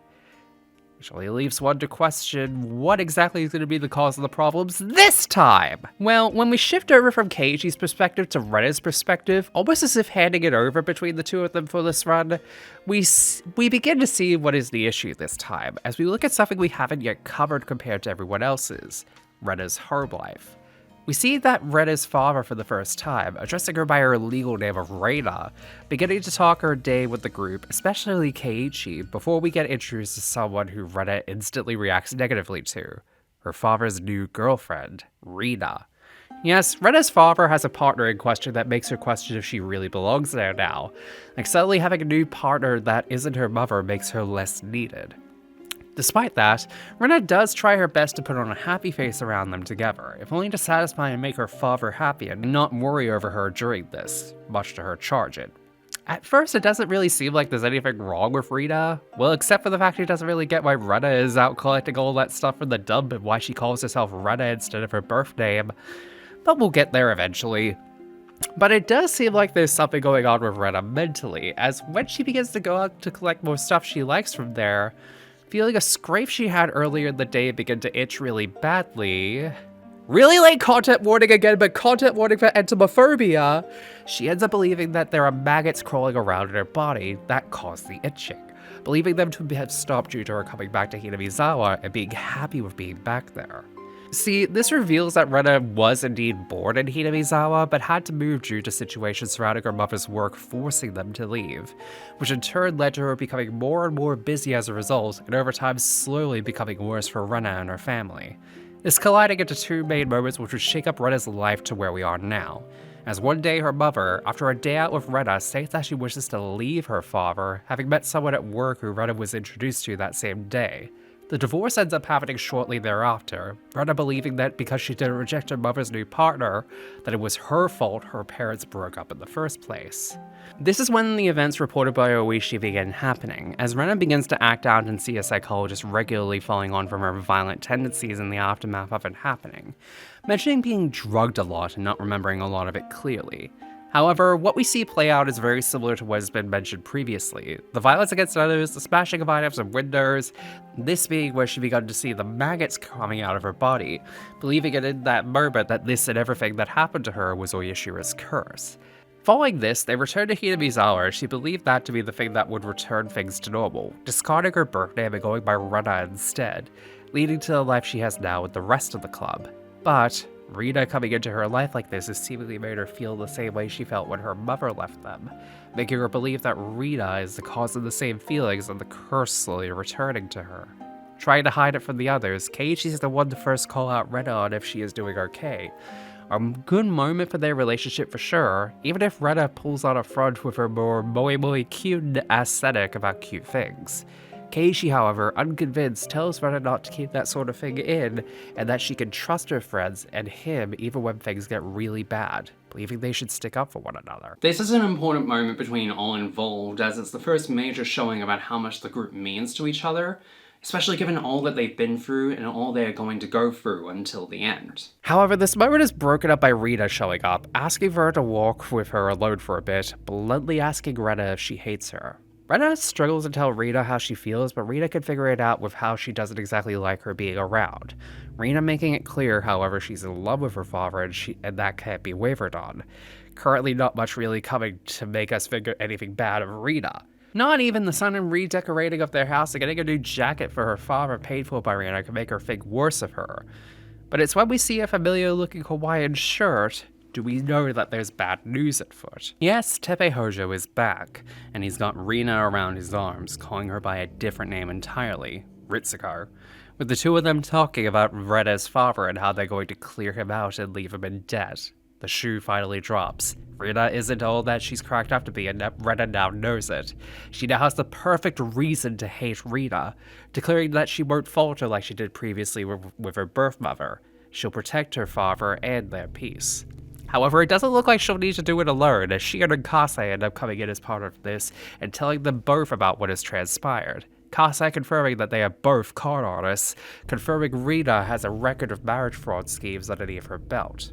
Which only leaves one to question what exactly is going to be the cause of the problems this time! Well, when we shift over from Keiichi's perspective to Rena's perspective, almost as if handing it over between the two of them for this run, we begin to see what is the issue this time, as we look at something we haven't yet covered compared to everyone else's, Rena's home life. We see that Rena's father for the first time, addressing her by her legal name of Reina, beginning to talk her day with the group, especially Keiichi, before we get introduced to someone who Rena instantly reacts negatively to, her father's new girlfriend, Rina. Yes, Rena's father has a partner in question that makes her question if she really belongs there now. Like, suddenly having a new partner that isn't her mother makes her less needed. Despite that, Rena does try her best to put on a happy face around them together, if only to satisfy and make her father happy and not worry over her during this, much to her chagrin. At first, it doesn't really seem like there's anything wrong with Rina, well, except for the fact she doesn't really get why Rena is out collecting all that stuff from the dump and why she calls herself Rena instead of her birth name, but we'll get there eventually. But it does seem like there's something going on with Rena mentally, as when she begins to go out to collect more stuff she likes from there, feeling a scrape she had earlier in the day begin to itch really badly. Really late content warning again, but content warning for entomophobia. She ends up believing that there are maggots crawling around in her body that cause the itching, believing them to have stopped due to her coming back to Hinamizawa and being happy with being back there. See, this reveals that Rena was indeed born in Hinamizawa, but had to move due to situations surrounding her mother's work forcing them to leave, which in turn led to her becoming more and more busy as a result, and over time slowly becoming worse for Rena and her family. This colliding into two main moments which would shake up Rena's life to where we are now, as one day her mother, after a day out with Rena, states that she wishes to leave her father, having met someone at work who Rena was introduced to that same day, The divorce ends up happening shortly thereafter, Rena believing that because she didn't reject her mother's new partner, that it was her fault her parents broke up in the first place. This is when the events reported by Oishi begin happening, as Rena begins to act out and see a psychologist regularly following on from her violent tendencies in the aftermath of it happening, mentioning being drugged a lot and not remembering a lot of it clearly. However, what we see play out is very similar to what has been mentioned previously. The violence against others, the smashing of items and windows, this being where she began to see the maggots coming out of her body, believing it in that moment that this and everything that happened to her was Oyashira's curse. Following this, they returned to Hinamizawa as she believed that to be the thing that would return things to normal, discarding her birth name and going by Rena instead, leading to the life she has now with the rest of the club. But Rita coming into her life like this has seemingly made her feel the same way she felt when her mother left them, making her believe that Rita is the cause of the same feelings and the curse slowly returning to her. Trying to hide it from the others, Keiichi is the one to first call out Rena on if she is doing okay. A good moment for their relationship for sure, even if Rena pulls on a front with her more moi cute aesthetic about cute things. Keiichi, however, unconvinced, tells Rena not to keep that sort of thing in, and that she can trust her friends and him even when things get really bad, believing they should stick up for one another. This is an important moment between all involved, as it's the first major showing about how much the group means to each other, especially given all that they've been through and all they are going to go through until the end. However, this moment is broken up by Rita showing up, asking for her to walk with her alone for a bit, bluntly asking Rena if she hates her. Rena struggles to tell Rita how she feels, but Rita can figure it out with how she doesn't exactly like her being around. Rita making it clear, however, she's in love with her father and that can't be wavered on. Currently not much really coming to make us figure anything bad of Rita. Not even the son and redecorating of their house and getting a new jacket for her father paid for by Rita can make her think worse of her. But it's when we see a familiar looking Hawaiian shirt do we know that there's bad news afoot. Yes, Teppei Hojo is back, and he's got Rina around his arms, calling her by a different name entirely, Ritsuko, with the two of them talking about Rena's father and how they're going to clear him out and leave him in debt. The shoe finally drops. Rina isn't all that she's cracked up to be, and Rena now knows it. She now has the perfect reason to hate Rina, declaring that she won't falter like she did previously with her birth mother. She'll protect her father and their peace. However, it doesn't look like she'll need to do it alone, as she and Kasai end up coming in as part of this and telling them both about what has transpired. Kasai confirming that they are both con artists, confirming Rina has a record of marriage fraud schemes underneath her belt.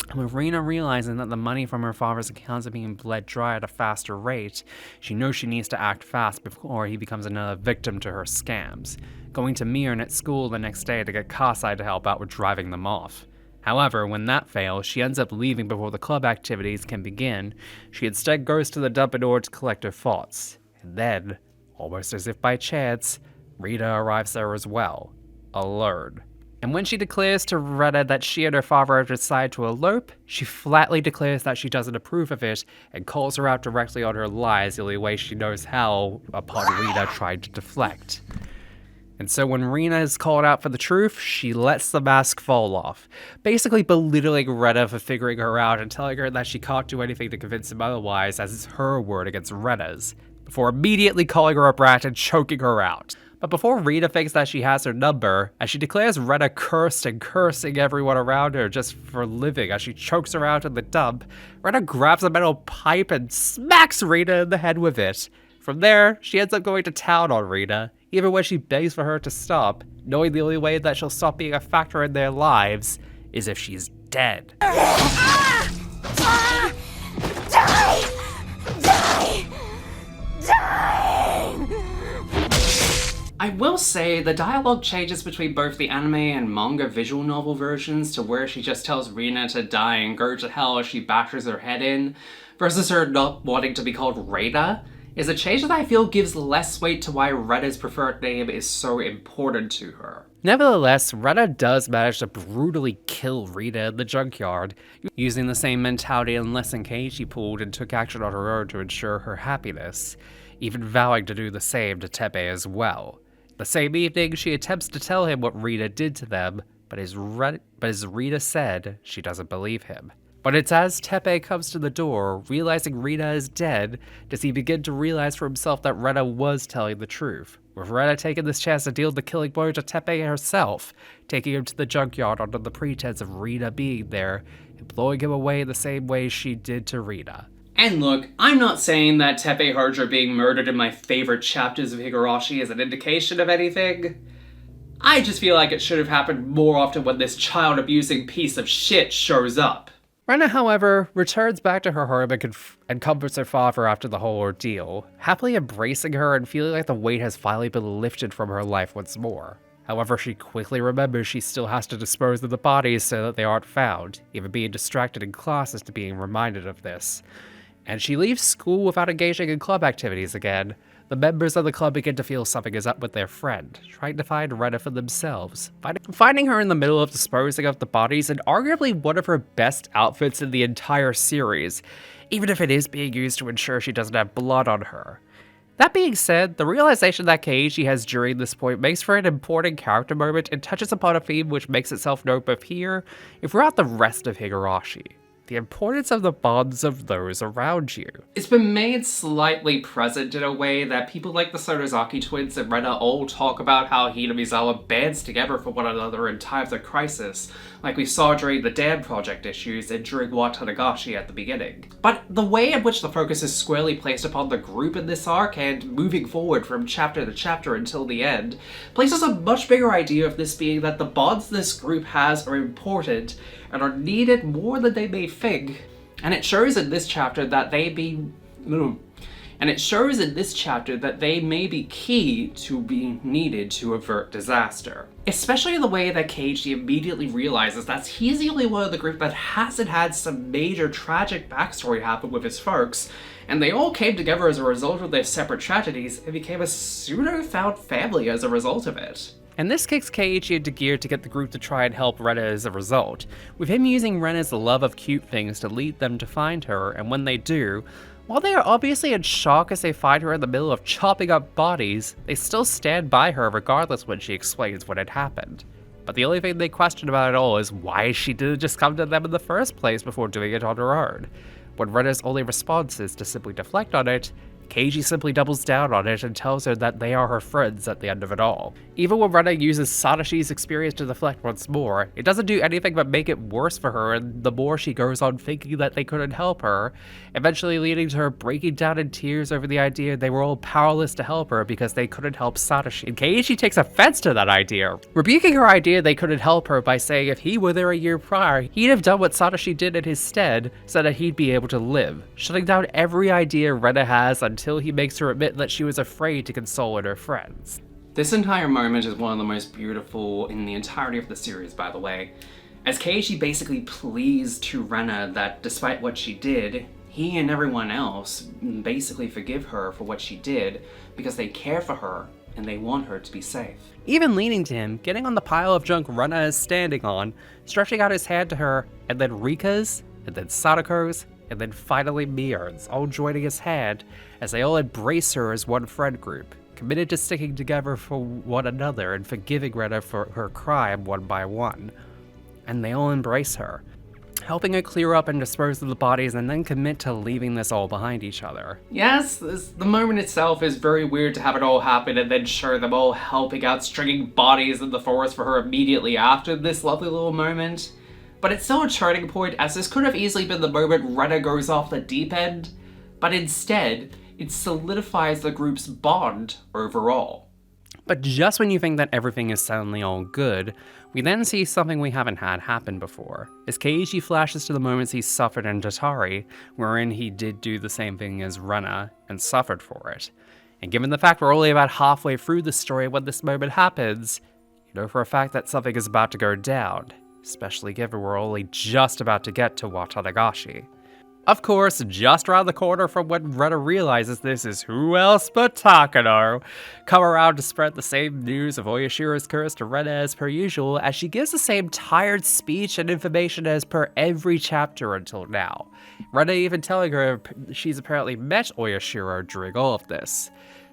And with Rina realizing that the money from her father's accounts are being bled dry at a faster rate, she knows she needs to act fast before he becomes another victim to her scams, going to Mirren at school the next day to get Kasai to help out with driving them off. However, when that fails, she ends up leaving before the club activities can begin. She instead goes to the dump in order to collect her thoughts. And then, almost as if by chance, Rita arrives there as well, alone. And when she declares to Rena that she and her father have decided to elope, she flatly declares that she doesn't approve of it and calls her out directly on her lies the only way she knows how, upon Rita trying to deflect. And so when Rina is called out for the truth, she lets the mask fall off, basically belittling Rena for figuring her out and telling her that she can't do anything to convince him otherwise, as it's her word against Rena's, before immediately calling her a brat and choking her out. But before Rita thinks that she has her number, as she declares Rena cursed and cursing everyone around her just for living as she chokes her out in the dump, Rena grabs a metal pipe and smacks Rita in the head with it. From there, she ends up going to town on Rita, even when she begs for her to stop, knowing the only way that she'll stop being a factor in their lives is if she's dead. Die! Die! Die! I will say, the dialogue changes between both the anime and manga visual novel versions to where she just tells Rina to die and go to hell as she bashes her head in, versus her not wanting to be called Rita, is a change that I feel gives less weight to why Rena's preferred name is so important to her. Nevertheless, Rena does manage to brutally kill Rita in the junkyard, using the same mentality and lesson Keiichi pulled and took action on her own to ensure her happiness, even vowing to do the same to Teppei as well. The same evening, she attempts to tell him what Rita did to them, but as Rita said, she doesn't believe him. But it's as Teppei comes to the door, realizing Rita is dead, does he begin to realize for himself that Rena was telling the truth, with Rena taking this chance to deal the killing blow to Teppei herself, taking him to the junkyard under the pretense of Rita being there, and blowing him away the same way she did to Rita. And look, I'm not saying that Teppei Harjo being murdered in my favorite chapters of Higurashi is an indication of anything. I just feel like it should have happened more often when this child-abusing piece of shit shows up. Rena, however, returns back to her home and comforts her father after the whole ordeal, happily embracing her and feeling like the weight has finally been lifted from her life once more. However, she quickly remembers she still has to dispose of the bodies so that they aren't found, even being distracted in class as to being reminded of this. And she leaves school without engaging in club activities again. The members of the club begin to feel something is up with their friend, trying to find Rena for themselves. Finding her in the middle of disposing of the bodies and arguably one of her best outfits in the entire series, even if it is being used to ensure she doesn't have blood on her. That being said, the realization that Keiichi has during this point makes for an important character moment and touches upon a theme which makes itself known both here and throughout the rest of Higurashi. The importance of the bonds of those around you. It's been made slightly present in a way that people like the Sotozaki twins and Rena all talk about how Hinamizawa bands together for one another in times of crisis, like we saw during the Dan Project issues and during Watanagashi at the beginning. But the way in which the focus is squarely placed upon the group in this arc and moving forward from chapter to chapter until the end, places a much bigger idea of this being that the bonds this group has are important and are needed more than they may think. And it shows in this chapter that they may be key to being needed to avert disaster. Especially in the way that Keiichi immediately realizes that he's the only one of the group that hasn't had some major tragic backstory happen with his folks, and they all came together as a result of their separate tragedies and became a pseudo-found family as a result of it. And this kicks Keiichi into gear to get the group to try and help Rena as a result, with him using Rena's love of cute things to lead them to find her, and when they do, while they are obviously in shock as they find her in the middle of chopping up bodies, they still stand by her regardless when she explains what had happened. But the only thing they question about it all is why she didn't just come to them in the first place before doing it on her own. When Rena's only response is to simply deflect on it, Keiichi simply doubles down on it and tells her that they are her friends at the end of it all. Even when Rena uses Sadashi's experience to deflect once more, it doesn't do anything but make it worse for her, and the more she goes on thinking that they couldn't help her, eventually leading to her breaking down in tears over the idea they were all powerless to help her because they couldn't help Sadashi. And Keiichi takes offense to that idea, rebuking her idea they couldn't help her by saying if he were there a year prior, he'd have done what Sadashi did in his stead so that he'd be able to live, shutting down every idea Rena has until he makes her admit that she was afraid to console her friends. This entire moment is one of the most beautiful in the entirety of the series, by the way, as Keiichi basically pleads to Rena that despite what she did, he and everyone else basically forgive her for what she did because they care for her and they want her to be safe. Even leaning to him, getting on the pile of junk Rena is standing on, stretching out his hand to her, and then Rika's, and then Sadako's, and then finally Miar's, all joining his hand as they all embrace her as one friend group, committed to sticking together for one another and forgiving Rena for her crime one by one. And they all embrace her, helping her clear up and dispose of the bodies and then commit to leaving this all behind each other. Yes, the moment itself is very weird to have it all happen and then show them all helping out stringing bodies in the forest for her immediately after this lovely little moment. But it's still a turning point, as this could have easily been the moment Rena goes off the deep end, but instead, it solidifies the group's bond overall. But just when you think that everything is suddenly all good, we then see something we haven't had happen before, as Keiichi flashes to the moments he suffered in Tatari, wherein he did do the same thing as Rena, and suffered for it. And given the fact we're only about halfway through the story when this moment happens, you know for a fact that something is about to go down, especially given we're only just about to get to Watanagashi. Of course, just around the corner from when Rena realizes this is who else but Takano, come around to spread the same news of Oyashiro's curse to Rena as per usual, as she gives the same tired speech and information as per every chapter until now. Rena even telling her she's apparently met Oyashiro during all of this.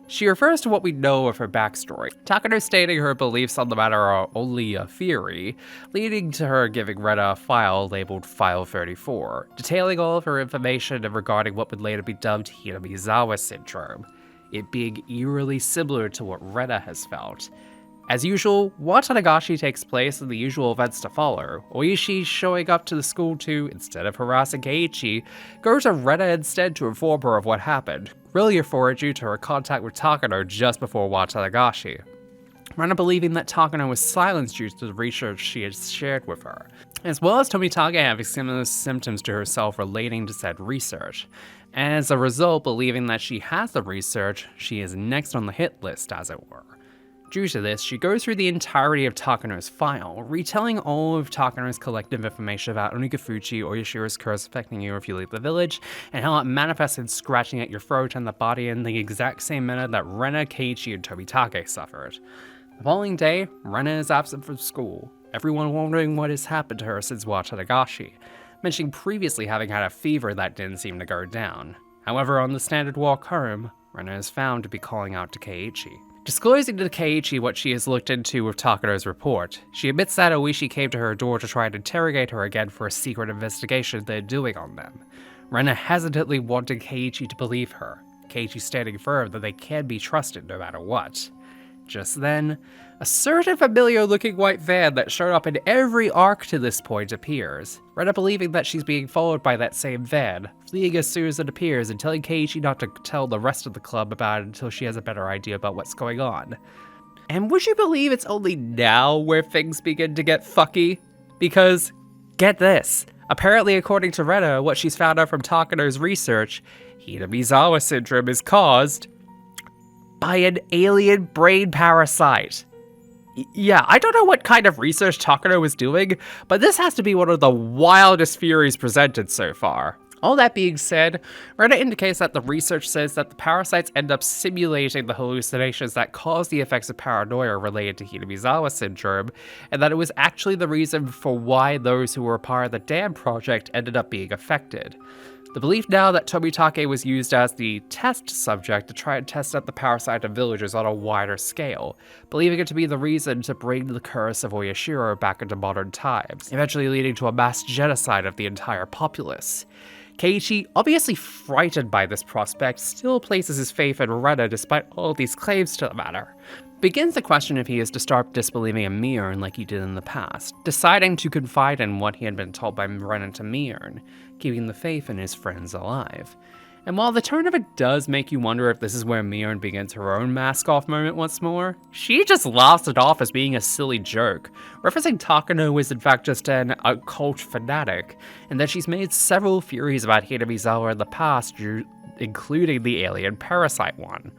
She refers to what we know of her backstory, Takano stating her beliefs on the matter are only a theory, leading to her giving Rena a file labeled File 34, detailing all of her information regarding what would later be dubbed Hinamizawa syndrome. it being eerily similar to what Rena has felt. As usual, Watanagashi takes place in the usual events to follow. Oishi showing up to the school to, instead of harassing Keiichi, go to Rena instead to inform her of what happened, really for due to her contact with Takano just before Watanagashi. Rena believing that Takano was silenced due to the research she had shared with her, as well as Tomitage having similar symptoms to herself relating to said research. As a result, believing that she has the research, she is next on the hit list, as it were. Due to this, she goes through the entirety of Takano's file, retelling all of Takano's collective information about Onikakushi Oyashiro's curse affecting you if you leave the village, and how it manifests in scratching at your throat and the body in the exact same manner that Rena, Keiichi, and Tomitage suffered. The following day, Rena is absent from school, everyone wondering what has happened to her since Watanagashi, mentioning previously having had a fever that didn't seem to go down. However, on the standard walk home, Rena is found to be calling out to Keiichi. Disclosing to Keiichi what she has looked into with Takano's report, she admits that Oishi came to her door to try and interrogate her again for a secret investigation they're doing on them. Rena hesitantly wanting Keiichi to believe her, Keiichi standing firm that they can be trusted no matter what. Just then, a certain familiar-looking white van that showed up in every arc to this point appears, Rena believing that she's being followed by that same van, fleeing as soon as it appears and telling Keiichi not to tell the rest of the club about it until she has a better idea about what's going on. And would you believe it's only now where things begin to get fucky? Because, get this, apparently according to Rena, what she's found out from Takano's research, Hinamizawa syndrome is caused by an alien brain parasite. Yeah, I don't know what kind of research Takano was doing, but this has to be one of the wildest theories presented so far. All that being said, Rena indicates that the research says that the parasites end up simulating the hallucinations that cause the effects of paranoia related to Hinamizawa syndrome, and that it was actually the reason for why those who were a part of the dam project ended up being affected. The belief now that Tomitake was used as the test subject to try and test out the parasite of villagers on a wider scale, believing it to be the reason to bring the curse of Oyashiro back into modern times, eventually leading to a mass genocide of the entire populace. Keiichi, obviously frightened by this prospect, still places his faith in Rena despite all these claims to the matter. Begins to question if he is to start disbelieving in Miurne like he did in the past, deciding to confide in what he had been told by Rena to Miurne, keeping the faith in his friends alive. And while the turn of it does make you wonder if this is where Miurne begins her own mask-off moment once more, she just laughs it off as being a silly joke, referencing Takano is in fact just an occult fanatic, and that she's made several theories about Hinamizawa in the past, including the alien parasite one.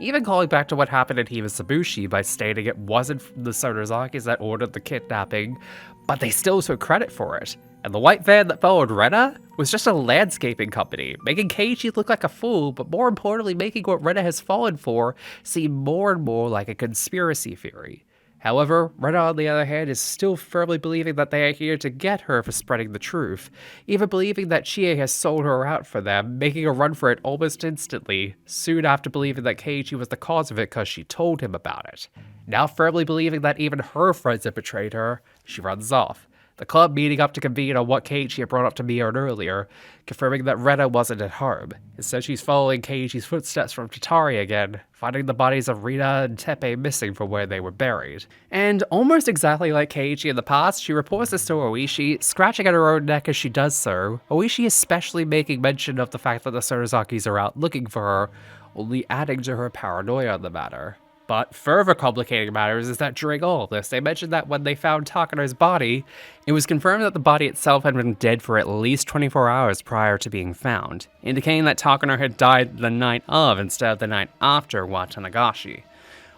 Even calling back to what happened at Himatsubushi by stating it wasn't the Sonorizakis that ordered the kidnapping, but they still took credit for it. And the white van that followed Rena was just a landscaping company, making Keiichi look like a fool, but more importantly making what Rena has fallen for seem more and more like a conspiracy theory. However, Rena on the other hand is still firmly believing that they are here to get her for spreading the truth, even believing that Chie has sold her out for them, making a run for it almost instantly, soon after believing that Keiichi was the cause of it because she told him about it. Now firmly believing that even her friends have betrayed her, she runs off. The club meeting up to convene on what Keiichi had brought up to Miurne earlier, confirming that Rena wasn't at home. Instead, she's following Keiichi's footsteps from Tatari again, finding the bodies of Rina and Teppei missing from where they were buried. And almost exactly like Keiichi in the past, she reports this to Oishi, scratching at her own neck as she does so, Oishi especially making mention of the fact that the Sonorizakis are out looking for her, only adding to her paranoia on the matter. But further complicating matters is that during all of this, they mentioned that when they found Takano's body, it was confirmed that the body itself had been dead for at least 24 hours prior to being found, indicating that Takano had died the night of instead of the night after Watanagashi.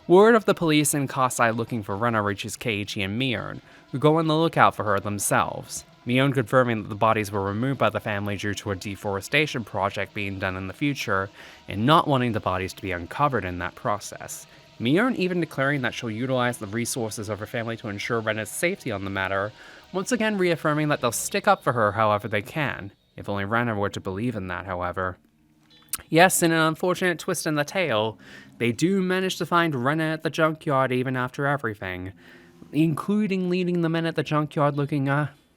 Word of the police in Kasai looking for Rena reaches Keiichi and Miurne, who go on the lookout for her themselves. Miurne confirming that the bodies were removed by the family due to a deforestation project being done in the future, and not wanting the bodies to be uncovered in that process. Miurne even declaring that she'll utilize the resources of her family to ensure Rena's safety on the matter, once again reaffirming that they'll stick up for her however they can. If only Rena were to believe in that, however. Yes, in an unfortunate twist in the tale, they do manage to find Rena at the junkyard even after everything, including leading the men at the junkyard looking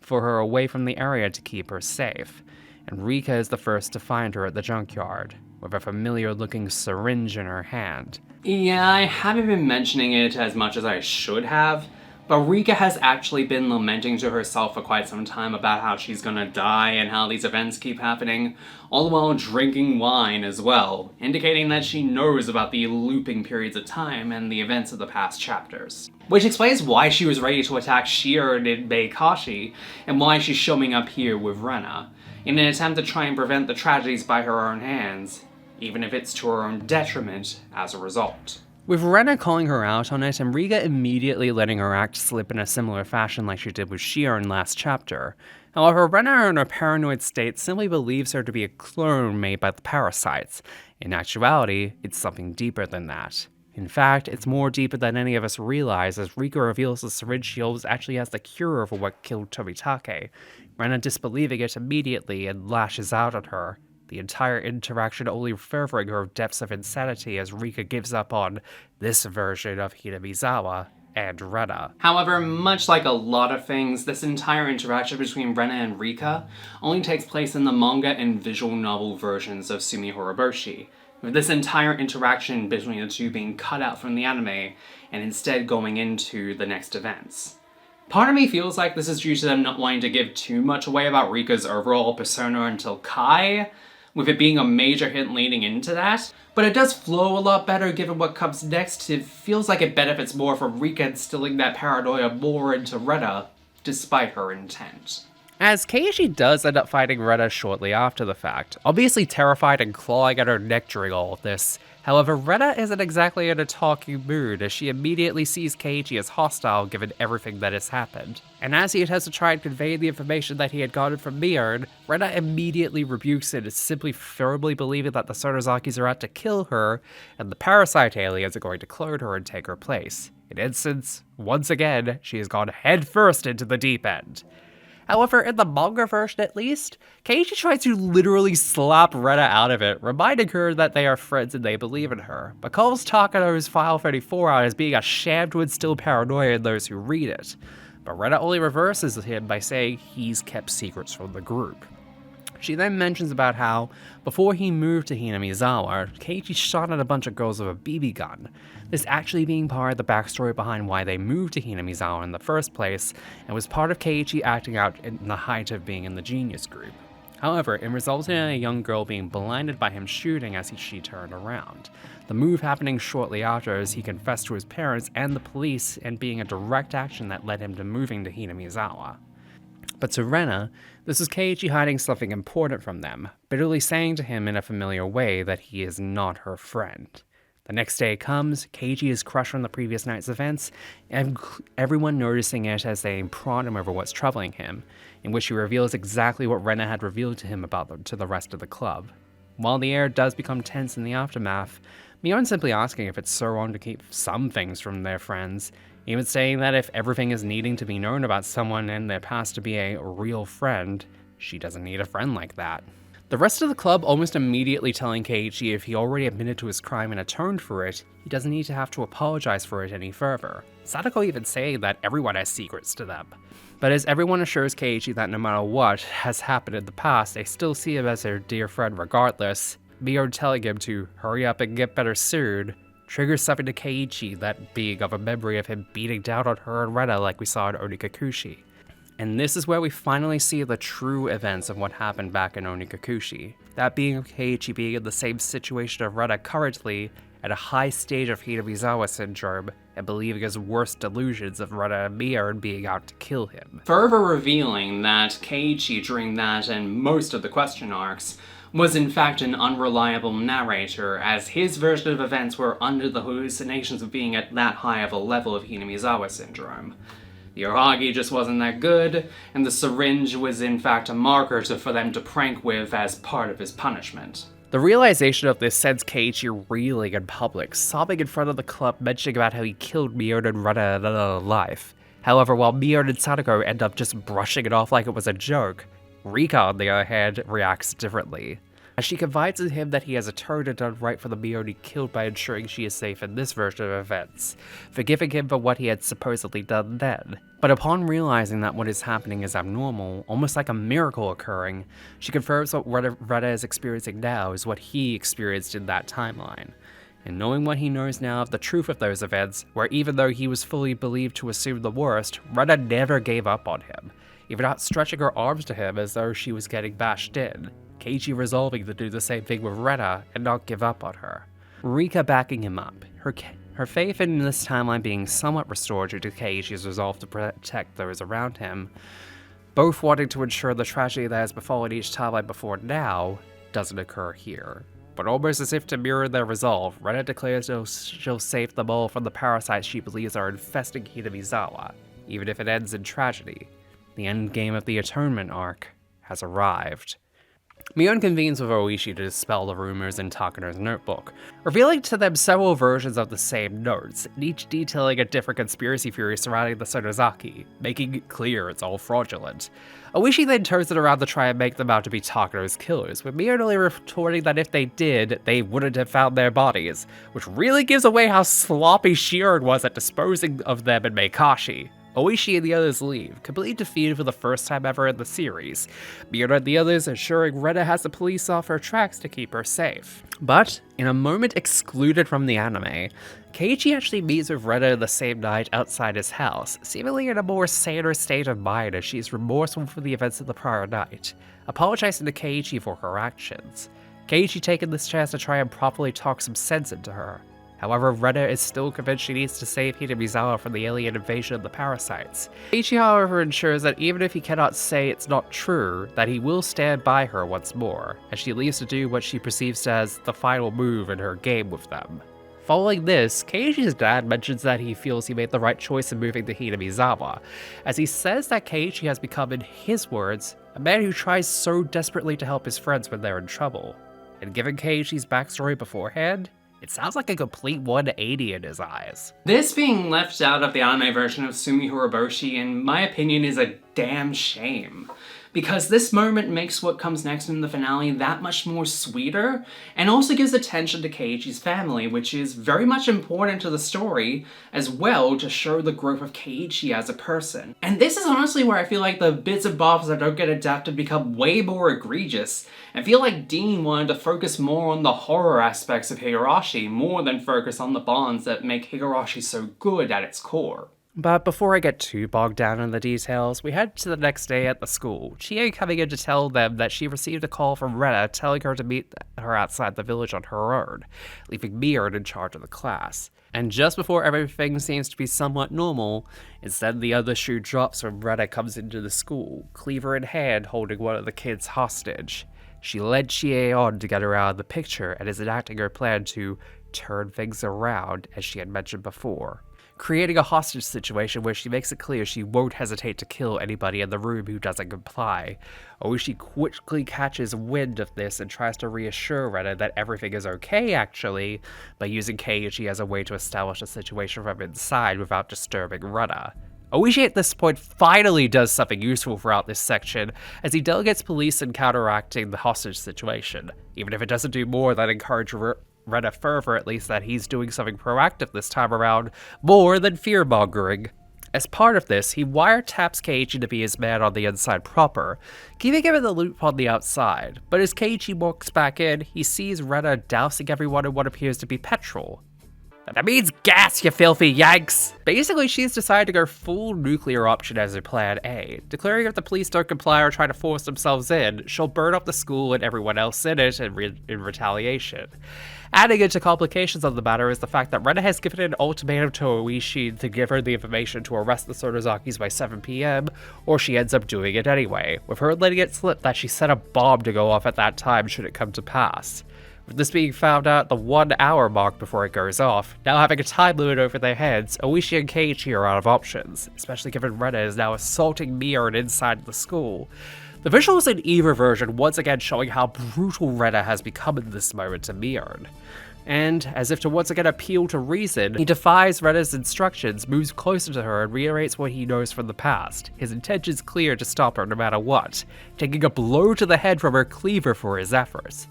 for her away from the area to keep her safe. And Rika is the first to find her at the junkyard, with a familiar-looking syringe in her hand. Yeah, I haven't been mentioning it as much as I should have, but Rika has actually been lamenting to herself for quite some time about how she's gonna die and how these events keep happening, all the while drinking wine as well, indicating that she knows about the looping periods of time and the events of the past chapters. Which explains why she was ready to attack Shion and Meikashi, and why she's showing up here with Rena, in an attempt to try and prevent the tragedies by her own hands, even if it's to her own detriment as a result. With Rena calling her out on it and Rika immediately letting her act slip in a similar fashion like she did with Shion last chapter. However, Rena in her paranoid state simply believes her to be a clone made by the parasites. In actuality, it's something deeper than that. In fact, it's more deeper than any of us realize, as Rika reveals the syringe she holds actually has the cure for what killed Tobitake. Rena disbelieving it immediately and lashes out at her. The entire interaction only furthering her depths of insanity as Rika gives up on this version of Hinamizawa and Rena. However, much like a lot of things, this entire interaction between Rena and Rika only takes place in the manga and visual novel versions of Tsumihoroboshi, with this entire interaction between the two being cut out from the anime and instead going into the next events. Part of me feels like this is due to them not wanting to give too much away about Rika's overall persona until Kai, with it being a major hint leading into that, but it does flow a lot better given what comes next. It feels like it benefits more from Rika instilling that paranoia more into Rena, despite her intent. As Keiichi does end up fighting Rena shortly after the fact, obviously terrified and clawing at her neck during all of this. However, Rena isn't exactly in a talking mood, as she immediately sees Keiichi as hostile given everything that has happened. And as he attempts to try and convey the information that he had gotten from Mion, Rena immediately rebukes it as simply firmly believing that the Sonozakis are out to kill her, and the parasite aliens are going to clone her and take her place. In instance, once again, she has gone headfirst into the deep end. However, in the manga version at least, Keiichi tries to literally slap Rena out of it, reminding her that they are friends and they believe in her, but calls Takado's File 34 out as being a sham to instill paranoia in those who read it. But Rena only reverses him by saying he's kept secrets from the group. She then mentions about how, before he moved to Hinamizawa, Keiichi shot at a bunch of girls with a BB gun, this actually being part of the backstory behind why they moved to Hinamizawa in the first place, and was part of Keiichi acting out in the height of being in the genius group. However, it resulted in a young girl being blinded by him shooting as she turned around, the move happening shortly after as he confessed to his parents and the police, and being a direct action that led him to moving to Hinamizawa. But to Rena, this is Keiichi hiding something important from them, bitterly saying to him in a familiar way that he is not her friend. The next day comes, Keiichi is crushed from the previous night's events, and everyone noticing it as they prod him over what's troubling him, in which he reveals exactly what Rena had revealed to him to the rest of the club. While the air does become tense in the aftermath, Mion simply asking if it's so wrong to keep some things from their friends, even saying that if everything is needing to be known about someone and their past to be a real friend, she doesn't need a friend like that. The rest of the club almost immediately telling Keiichi if he already admitted to his crime and atoned for it, he doesn't need to have to apologize for it any further. Sadako even saying that everyone has secrets to them. But as everyone assures Keiichi that no matter what has happened in the past, they still see him as their dear friend regardless, Mion telling him to hurry up and get better soon, triggers something to Keiichi, that being of a memory of him beating down on her and Rena like we saw in Onikakushi. And this is where we finally see the true events of what happened back in Onikakushi. That being Keiichi being in the same situation of Rena currently, at a high stage of Hinamizawa syndrome, and believing his worst delusions of Rena and Mion being out to kill him. Further revealing that Keiichi during that and most of the question arcs was in fact an unreliable narrator, as his version of events were under the hallucinations of being at that high of a level of Hinamizawa syndrome. The Ohagi just wasn't that good, and the syringe was in fact a marker for them to prank with as part of his punishment. The realization of this sends Keiichi reeling in public, sobbing in front of the club, mentioning about how he killed Mion and Rena in another life. However, while Mion and Sadako end up just brushing it off like it was a joke, Rika, on the other hand, reacts differently. as she confides in him that he has atoned and done right for the Mion he killed by ensuring she is safe in this version of events, forgiving him for what he had supposedly done then. But upon realizing that what is happening is abnormal, almost like a miracle occurring, she confirms what Retta is experiencing now is what he experienced in that timeline. And knowing what he knows now of the truth of those events, where even though he was fully believed to assume the worst, Retta never gave up on him, even outstretching her arms to him as though she was getting bashed in, Keiichi resolving to do the same thing with Retta and not give up on her. Rika backing him up, her faith in this timeline being somewhat restored due to Keiichi's resolve to protect those around him, both wanting to ensure the tragedy that has befallen each timeline before now doesn't occur here. But almost as if to mirror their resolve, Retta declares she'll save them all from the parasites she believes are infesting Hinamizawa, even if it ends in tragedy. The endgame of the Atonement arc has arrived. Mion convenes with Oishi to dispel the rumors in Takano's notebook, revealing to them several versions of the same notes, each detailing a different conspiracy theory surrounding the Sonozaki, making it clear it's all fraudulent. Oishi then turns it around to try and make them out to be Takano's killers, with Mion only retorting that if they did, they wouldn't have found their bodies, which really gives away how sloppy Shion was at disposing of them in Meikashi. Oishi and the others leave, completely defeated for the first time ever in the series, Mion and the others ensuring Retta has the police off her tracks to keep her safe. But, in a moment excluded from the anime, Keiichi actually meets with Retta the same night outside his house, seemingly in a more saner state of mind as she is remorseful for the events of the prior night, apologizing to Keiichi for her actions. Keiichi taking this chance to try and properly talk some sense into her. However, Retta is still convinced she needs to save Hinamizawa from the alien invasion of the parasites. Keiichi, however, ensures that even if he cannot say it's not true, that he will stand by her once more, as she leaves to do what she perceives as the final move in her game with them. Following this, Keiichi's dad mentions that he feels he made the right choice in moving to Hinamizawa, as he says that Keiichi has become, in his words, a man who tries so desperately to help his friends when they're in trouble. And given Keiichi's backstory beforehand, it sounds like a complete 180 in his eyes. This being left out of the anime version of Tsumihoroboshi, in my opinion, is a damn shame. Because this moment makes what comes next in the finale that much more sweeter, and also gives attention to Keiichi's family, which is very much important to the story, as well to show the growth of Keiichi as a person. And this is honestly where I feel like the bits and bobs that don't get adapted become way more egregious. I feel like Dean wanted to focus more on the horror aspects of Higurashi, more than focus on the bonds that make Higurashi so good at its core. But before I get too bogged down in the details, we head to the next day at the school, Chie coming in to tell them that she received a call from Retta telling her to meet her outside the village on her own, leaving Mion in charge of the class. And just before everything seems to be somewhat normal, instead the other shoe drops when Retta comes into the school, cleaver in hand holding one of the kids hostage. She led Chie on to get her out of the picture and is enacting her plan to turn things around, as she had mentioned before, creating a hostage situation where she makes it clear she won't hesitate to kill anybody in the room who doesn't comply. Oishi quickly catches wind of this and tries to reassure Retta that everything is okay, actually, by using Keiichi as a way to establish a situation from inside without disturbing Retta. Oishi at this point finally does something useful throughout this section, as he delegates police in counteracting the hostage situation, even if it doesn't do more than encourage Retta further, at least, that he's doing something proactive this time around, more than fear-mongering. As part of this, he wiretaps Keiichi to be his man on the inside proper, keeping him in the loop on the outside. But as Keiichi walks back in, he sees Retta dousing everyone in what appears to be petrol. That means gas, you filthy Yanks! Basically, she's decided to go full nuclear option as her plan A, declaring if the police don't comply or try to force themselves in, she'll burn up the school and everyone else in it in retaliation. Adding into complications of the matter is the fact that Retta has given an ultimatum to Oishi to give her the information to arrest the Sonozakis by 7 p.m, or she ends up doing it anyway, with her letting it slip that she set a bomb to go off at that time should it come to pass. With this being found out at the 1 hour mark before it goes off, now having a time limit over their heads, Oishi and Keiichi are out of options, especially given Retta is now assaulting Mion inside the school. The visuals in either version once again showing how brutal Retta has become in this moment to Mion. And, as if to once again appeal to reason, he defies Rena's instructions, moves closer to her, and reiterates what he knows from the past. His intention's clear to stop her no matter what, taking a blow to the head from her cleaver for his efforts.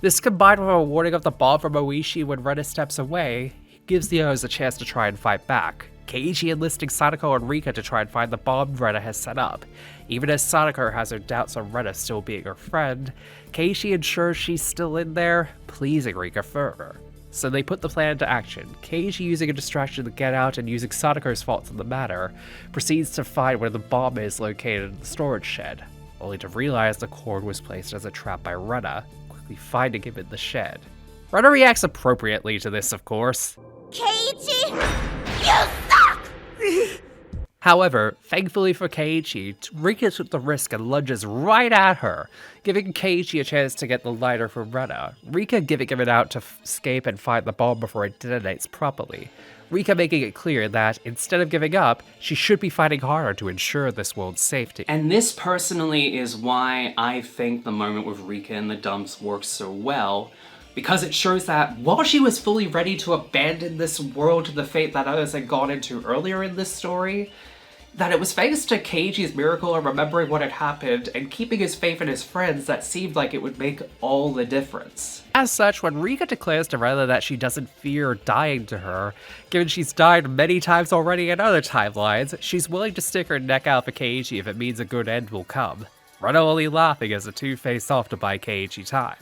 This, combined with a warning of the bomb from Oishi when Rena steps away, gives the others a chance to try and fight back. Keiichi enlisting Sadako and Rika to try and find the bomb Rena has set up. Even as Sadako has her doubts on Rena still being her friend, Keiichi ensures she's still in there, pleasing Rika further. So they put the plan into action. Keiichi, using a distraction to get out and using Sadako's faults in the matter, proceeds to find where the bomb is located in the storage shed, only to realize the cord was placed as a trap by Rena, quickly finding him in the shed. Rena reacts appropriately to this, of course. Keiichi, you suck! However, thankfully for Keiichi, Rika took the risk and lunges right at her, giving Keiichi a chance to get the lighter from Rena, Rika giving him it out to escape and find the bomb before it detonates properly. Rika making it clear that, instead of giving up, she should be fighting harder to ensure this world's safety. And this personally is why I think the moment with Rika in the dumps works so well, because it shows that while she was fully ready to abandon this world to the fate that others had gone into earlier in this story, that it was thanks to Keiichi's miracle of remembering what had happened and keeping his faith in his friends that seemed like it would make all the difference. As such, when Rika declares to Rena that she doesn't fear dying to her, given she's died many times already in other timelines, she's willing to stick her neck out for Keiichi if it means a good end will come. Rena only laughing as the two face off to buy Keiichi time.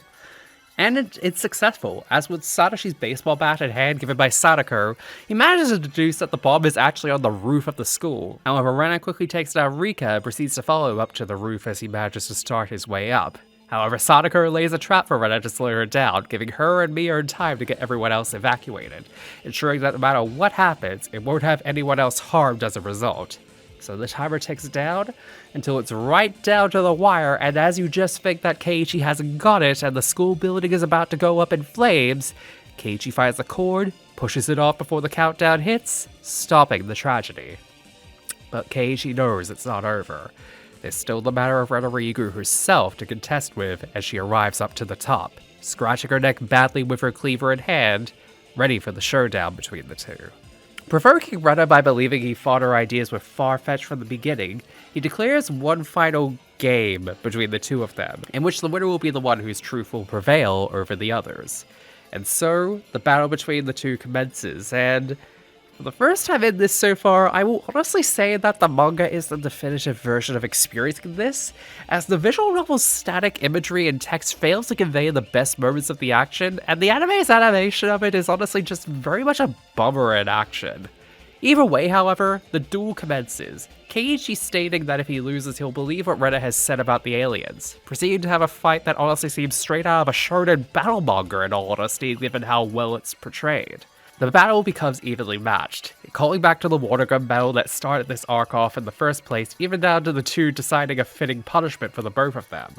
And it's successful, as with Satoshi's baseball bat in hand given by Sadako, he manages to deduce that the bomb is actually on the roof of the school. However, Rena quickly takes down Rika and proceeds to follow up to the roof as he manages to start his way up. However, Sadako lays a trap for Rena to slow her down, giving her and Mia time to get everyone else evacuated, ensuring that no matter what happens, it won't have anyone else harmed as a result. So the timer ticks down until it's right down to the wire, and as you just think that Keiichi hasn't got it and the school building is about to go up in flames, Keiichi finds the cord, pushes it off before the countdown hits, stopping the tragedy. But Keiichi knows it's not over. There's still the matter of Rena Ryugu herself to contest with as she arrives up to the top, scratching her neck badly with her cleaver in hand, ready for the showdown between the two. Provoking Rena by believing he thought her ideas were far-fetched from the beginning, he declares one final game between the two of them, in which the winner will be the one whose truth will prevail over the others. And so, the battle between the two commences, and for the first time in this so far, I will honestly say that the manga is the definitive version of experiencing this, as the visual novel's static imagery and text fails to convey the best moments of the action, and the anime's animation of it is honestly just very much a bummer in action. Either way, however, the duel commences, Keiichi stating that if he loses he'll believe what Rena has said about the aliens, proceeding to have a fight that honestly seems straight out of a shonen battle manga in all honesty, given how well it's portrayed. The battle becomes evenly matched, calling back to the water gun battle that started this arc off in the first place, even down to the two deciding a fitting punishment for the both of them.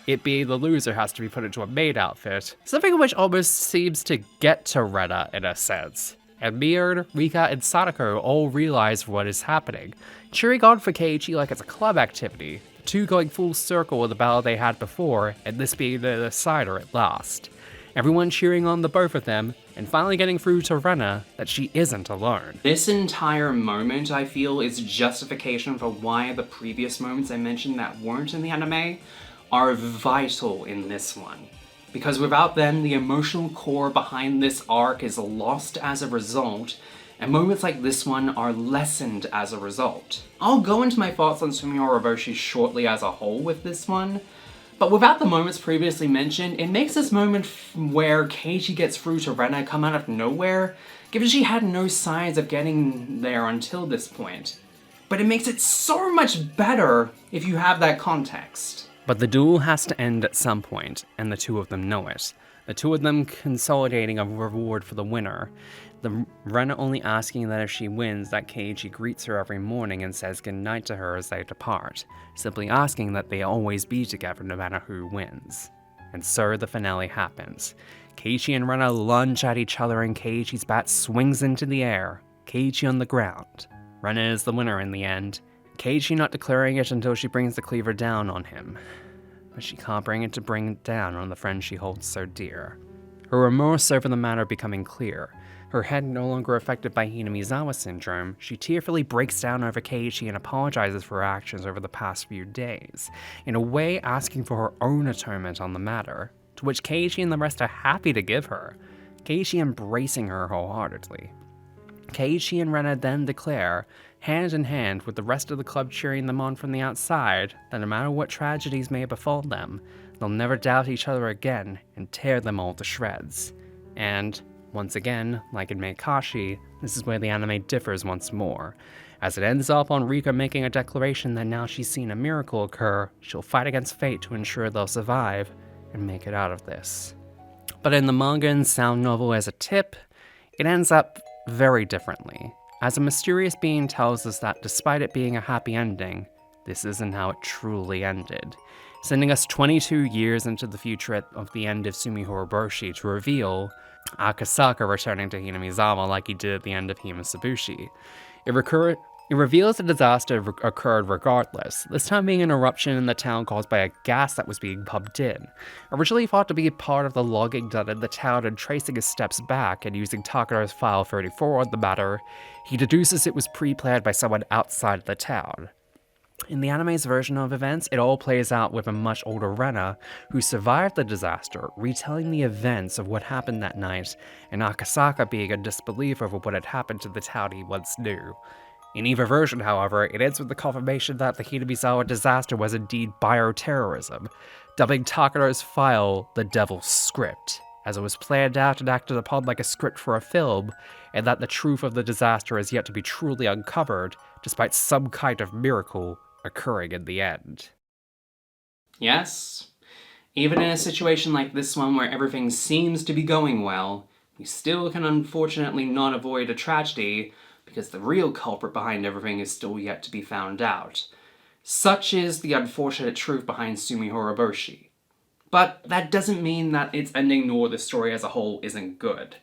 It being the loser has to be put into a maid outfit, something which almost seems to get to Rena in a sense. And Mia, Rika, and Sadako all realize what is happening, cheering on for Keiichi like it's a club activity, the two going full circle in the battle they had before, and this being the decider at last. Everyone cheering on the both of them, and finally getting through to Rena that she isn't alone. This entire moment, I feel, is justification for why the previous moments I mentioned that weren't in the anime are vital in this one. Because without them, the emotional core behind this arc is lost as a result, and moments like this one are lessened as a result. I'll go into my thoughts on Tsumihoroboshi shortly as a whole with this one, but without the moments previously mentioned, it makes this moment where Keiichi gets through to Rena come out of nowhere, given she had no signs of getting there until this point. But it makes it so much better if you have that context. But the duel has to end at some point, and the two of them know it. The two of them consolidating a reward for the winner. The Rena only asking that if she wins, that Keiichi greets her every morning and says goodnight to her as they depart, simply asking that they always be together no matter who wins. And so the finale happens. Keiichi and Rena lunge at each other and Keiichi's bat swings into the air, Keiichi on the ground. Rena is the winner in the end, Keiichi not declaring it until she brings the cleaver down on him. But she can't bring it down on the friend she holds so dear. her remorse over the matter becoming clear. Her head no longer affected by Hinamizawa syndrome, she tearfully breaks down over Keiichi and apologizes for her actions over the past few days, in a way asking for her own atonement on the matter, to which Keiichi and the rest are happy to give her, Keiichi embracing her wholeheartedly. Keiichi and Rena then declare, hand in hand with the rest of the club cheering them on from the outside, that no matter what tragedies may befall them, they'll never doubt each other again and tear them all to shreds. And, once again, like in Meakashi, this is where the anime differs once more. As it ends up on Rika making a declaration that now she's seen a miracle occur, she'll fight against fate to ensure they'll survive and make it out of this. But in the manga and sound novel as a tip, it ends up very differently, as a mysterious being tells us that despite it being a happy ending, this isn't how it truly ended, sending us 22 years into the future of the end of Tsumihoroboshi to reveal Akasaka returning to Hinamizawa like he did at the end of Himatsubushi. It reveals the disaster occurred regardless, this time being an eruption in the town caused by a gas that was being pumped in. Originally thought to be part of the logging done in the town and tracing his steps back and using Takaro's file 34 on the matter, he deduces it was pre-planned by someone outside the town. In the anime's version of events, it all plays out with a much older Rena, who survived the disaster, retelling the events of what happened that night, and Akasaka being in disbelief over what had happened to the town he once knew. In either version, however, it ends with the confirmation that the Hinamizawa disaster was indeed bioterrorism, dubbing Takaro's file the Devil's Script, as it was planned out and acted upon like a script for a film, and that the truth of the disaster is yet to be truly uncovered, despite some kind of miracle occurring in the end. Yes, even in a situation like this one where everything seems to be going well, we still can unfortunately not avoid a tragedy, because the real culprit behind everything is still yet to be found out. Such is the unfortunate truth behind Tsumihoroboshi. But that doesn't mean that its ending nor the story as a whole isn't good.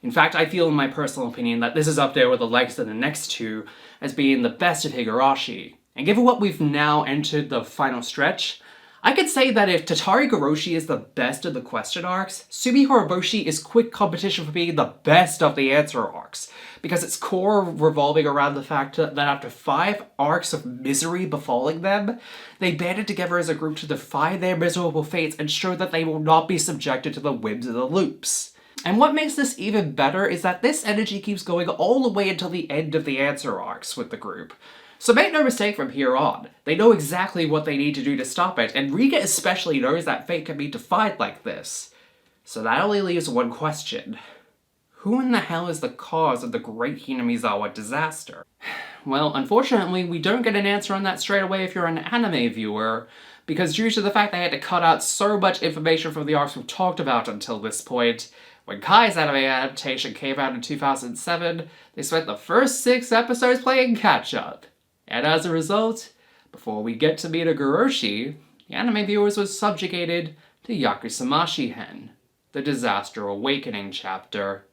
In fact, I feel in my personal opinion that this is up there with the likes of the next two as being the best of Higurashi. And given what we've now entered the final stretch, I could say that if Tatarigoroshi is the best of the question arcs, Tsumihoroboshi is quick competition for being the best of the answer arcs, because its core revolving around the fact that after 5 arcs of misery befalling them, they banded together as a group to defy their miserable fates and show that they will not be subjected to the whims of the loops. And what makes this even better is that this energy keeps going all the way until the end of the answer arcs with the group. So make no mistake from here on, they know exactly what they need to do to stop it, and Rika especially knows that fate can be defied like this. So that only leaves one question. Who in the hell is the cause of the great Hinamizawa disaster? Well, unfortunately, we don't get an answer on that straight away if you're an anime viewer, because due to the fact they had to cut out so much information from the arcs we've talked about until this point, when Kai's anime adaptation came out in 2007, they spent the first 6 episodes playing catch-up. And as a result, before we get to Minagoroshi, the anime viewers were subjugated to Yakusamashi-hen, the Disaster Awakening chapter.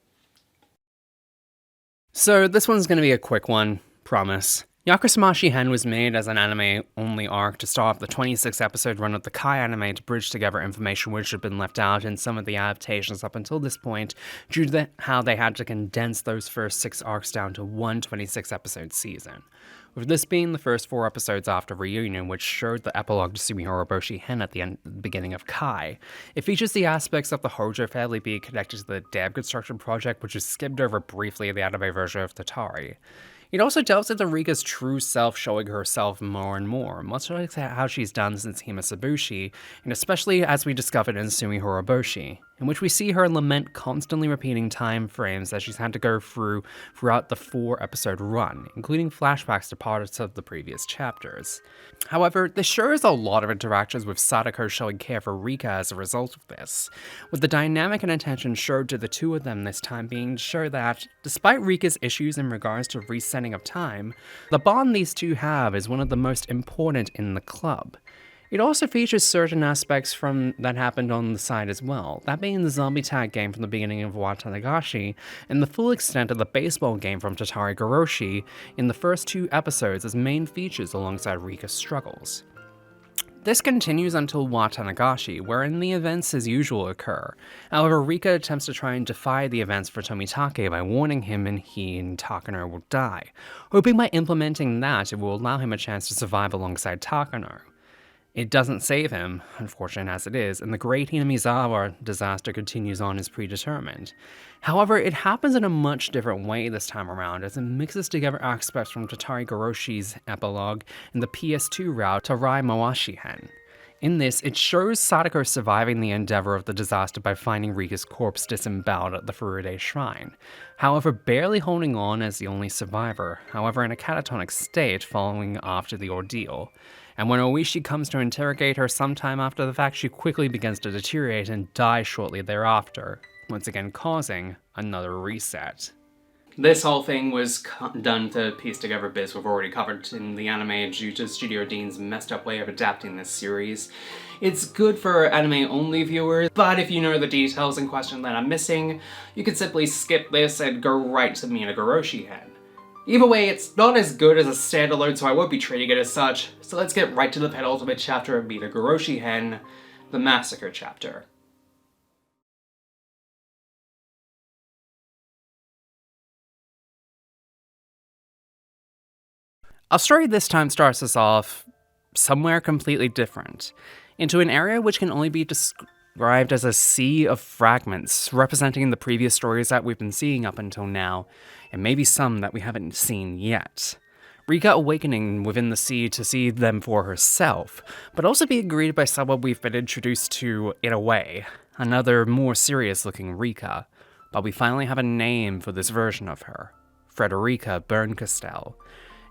So this one's going to be a quick one, promise. Yakusamashi-hen was made as an anime-only arc to start off the 26-episode run of the Kai anime to bridge together information which had been left out in some of the adaptations up until this point, due to how they had to condense those first 6 arcs down to one 26-episode season. With this being the first 4 episodes after Reunion, which showed the epilogue to Tsumihoroboshi-hen at the beginning of Kai. It features the aspects of the Hojo family being connected to the dam construction project, which is skimmed over briefly in the anime version of Tatari. It also delves into Rika's true self showing herself more and more, much like how she's done since Himatsubushi, and especially as we discovered in Tsumihoroboshi, in which we see her lament constantly repeating time frames that she's had to go throughout the 4-episode run, including flashbacks to parts of the previous chapters. However, this shows a lot of interactions with Sadako showing care for Rika as a result of this, with the dynamic and attention showed to the two of them this time being to show that, despite Rika's issues in regards to resetting of time, the bond these two have is one of the most important in the club. It also features certain aspects from that happened on the side as well, that being the zombie tag game from the beginning of Watanagashi, and the full extent of the baseball game from Tatarigoroshi in the first 2 episodes as main features alongside Rika's struggles. This continues until Watanagashi, wherein the events as usual occur. However, Rika attempts to try and defy the events for Tomitake by warning him and he and Takano will die, hoping by implementing that it will allow him a chance to survive alongside Takano. It doesn't save him, unfortunate as it is, and the great Hinamizawa disaster continues on as predetermined. However, it happens in a much different way this time around, as it mixes together aspects from Tatarigoroshi's Epilogue and the PS2 route to Ryukishi-hen. In this, it shows Sadako surviving the endeavor of the disaster by finding Rika's corpse disemboweled at the Furude Shrine, however barely holding on as the only survivor, however in a catatonic state following after the ordeal. And when Oishi comes to interrogate her sometime after the fact, she quickly begins to deteriorate and die shortly thereafter, once again causing another reset. This whole thing was done to piece together bits we've already covered in the anime due to Studio Dean's messed up way of adapting this series. It's good for anime-only viewers, but if you know the details in question that I'm missing, you can simply skip this and go right to Minagoroshi-hen. Either way, it's not as good as a standalone, so I won't be treating it as such, so let's get right to the penultimate chapter of Minagoroshi-hen, the Massacre chapter. Our story this time starts us off somewhere completely different, into an area which can only be described as a sea of fragments, representing the previous stories that we've been seeing up until now, and maybe some that we haven't seen yet. Rika awakening within the sea to see them for herself, but also being greeted by someone we've been introduced to in a way, another more serious-looking Rika, but we finally have a name for this version of her, Frederica Berncastel.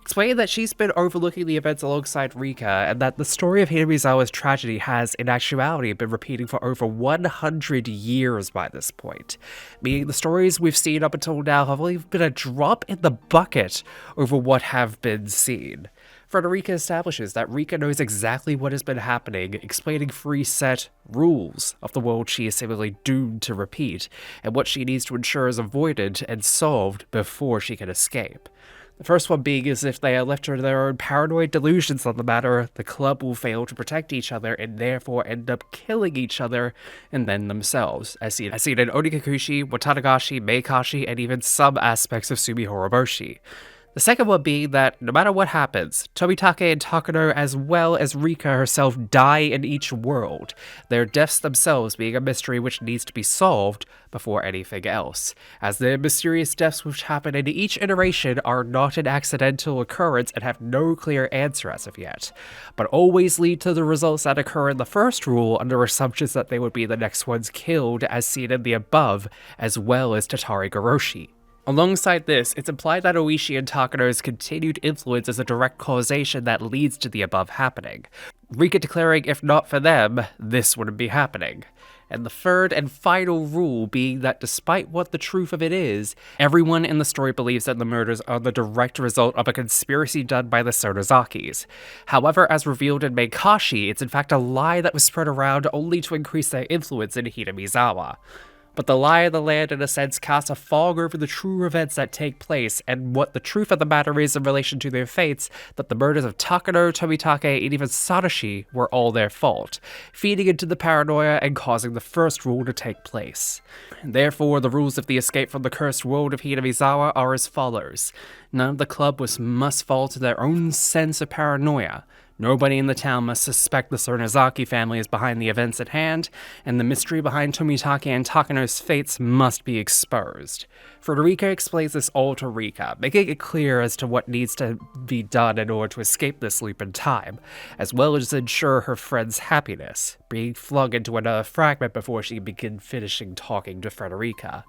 Explained that she's been overlooking the events alongside Rika, and that the story of Hinamizawa's tragedy has, in actuality, been repeating for over 100 years by this point, meaning the stories we've seen up until now have only been a drop in the bucket over what have been seen. Frederica establishes that Rika knows exactly what has been happening, explaining three set rules of the world she is seemingly doomed to repeat, and what she needs to ensure is avoided and solved before she can escape. The first one being is if they are left to their own paranoid delusions on the matter, the club will fail to protect each other and therefore end up killing each other and then themselves, as seen in Onikakushi, Watanagashi, Meakashi, and even some aspects of Tsumihoroboshi. The second one being that, no matter what happens, Tomitake and Takano as well as Rika herself die in each world, their deaths themselves being a mystery which needs to be solved before anything else, as the mysterious deaths which happen in each iteration are not an accidental occurrence and have no clear answer as of yet, but always lead to the results that occur in the first rule under assumptions that they would be the next ones killed as seen in the above, as well as Tatarigoroshi. Alongside this, it's implied that Oishi and Takano's continued influence is a direct causation that leads to the above happening, Rika declaring if not for them, this wouldn't be happening. And the third and final rule being that despite what the truth of it is, everyone in the story believes that the murders are the direct result of a conspiracy done by the Sonozakis. However, as revealed in Meikashi, it's in fact a lie that was spread around only to increase their influence in Hinamizawa. But the lie of the land, in a sense, casts a fog over the true events that take place, and what the truth of the matter is in relation to their fates, that the murders of Takano, Tomitake, and even Satoshi were all their fault, feeding into the paranoia and causing the first rule to take place. Therefore, the rules of the escape from the cursed world of Hinamizawa are as follows. None of the club must fall to their own sense of paranoia. Nobody in the town must suspect the Sonozaki family is behind the events at hand, and the mystery behind Tomitake and Takano's fates must be exposed. Frederica explains this all to Rika, making it clear as to what needs to be done in order to escape this loop in time, as well as ensure her friend's happiness, being flung into another fragment before she can finishing talking to Frederica.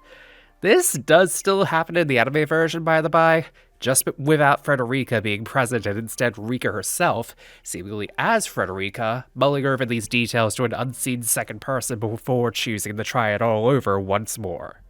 This does still happen in the anime version, by the by, just without Frederica being present and instead Rika herself, seemingly as Frederica, mulling over these details to an unseen second person before choosing to try it all over once more.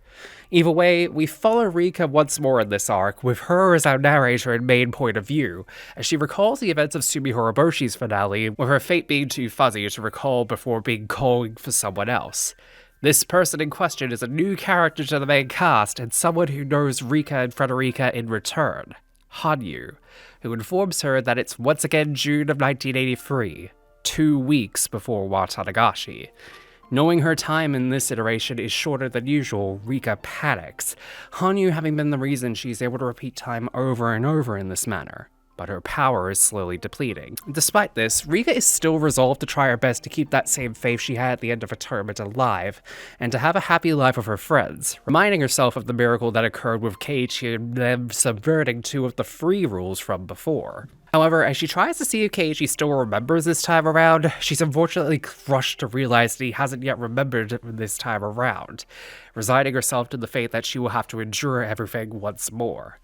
Either way, we follow Rika once more in this arc, with her as our narrator and main point of view, as she recalls the events of Tsumihoroboshi's finale, with her fate being too fuzzy to recall before being calling for someone else. This person in question is a new character to the main cast, and someone who knows Rika and Frederica in return, Hanyu, who informs her that it's once again June of 1983, 2 weeks before Watanagashi. Knowing her time in this iteration is shorter than usual, Rika panics, Hanyu having been the reason she's able to repeat time over and over in this manner. But her power is slowly depleting. Despite this, Rika is still resolved to try her best to keep that same faith she had at the end of her tournament alive, and to have a happy life with her friends, reminding herself of the miracle that occurred with Keiichi and them subverting 2 of the free rules from before. However, as she tries to see if Keiichi still remembers this time around, she's unfortunately crushed to realize that he hasn't yet remembered this time around, resigning herself to the fate that she will have to endure everything once more.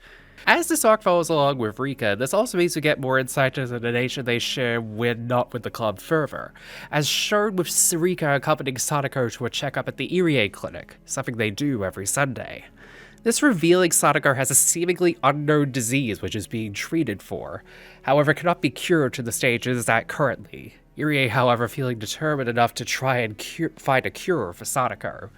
As this arc follows along with Rika, this also means we get more insight into the nature they share when not with the club further, as shown with Rika accompanying Sadako to a checkup at the Irie clinic, something they do every Sunday. This revealing Sadako has a seemingly unknown disease which is being treated for, however cannot be cured to the stage it is at currently. Irie, however, feeling determined enough to try and find a cure for Sadako.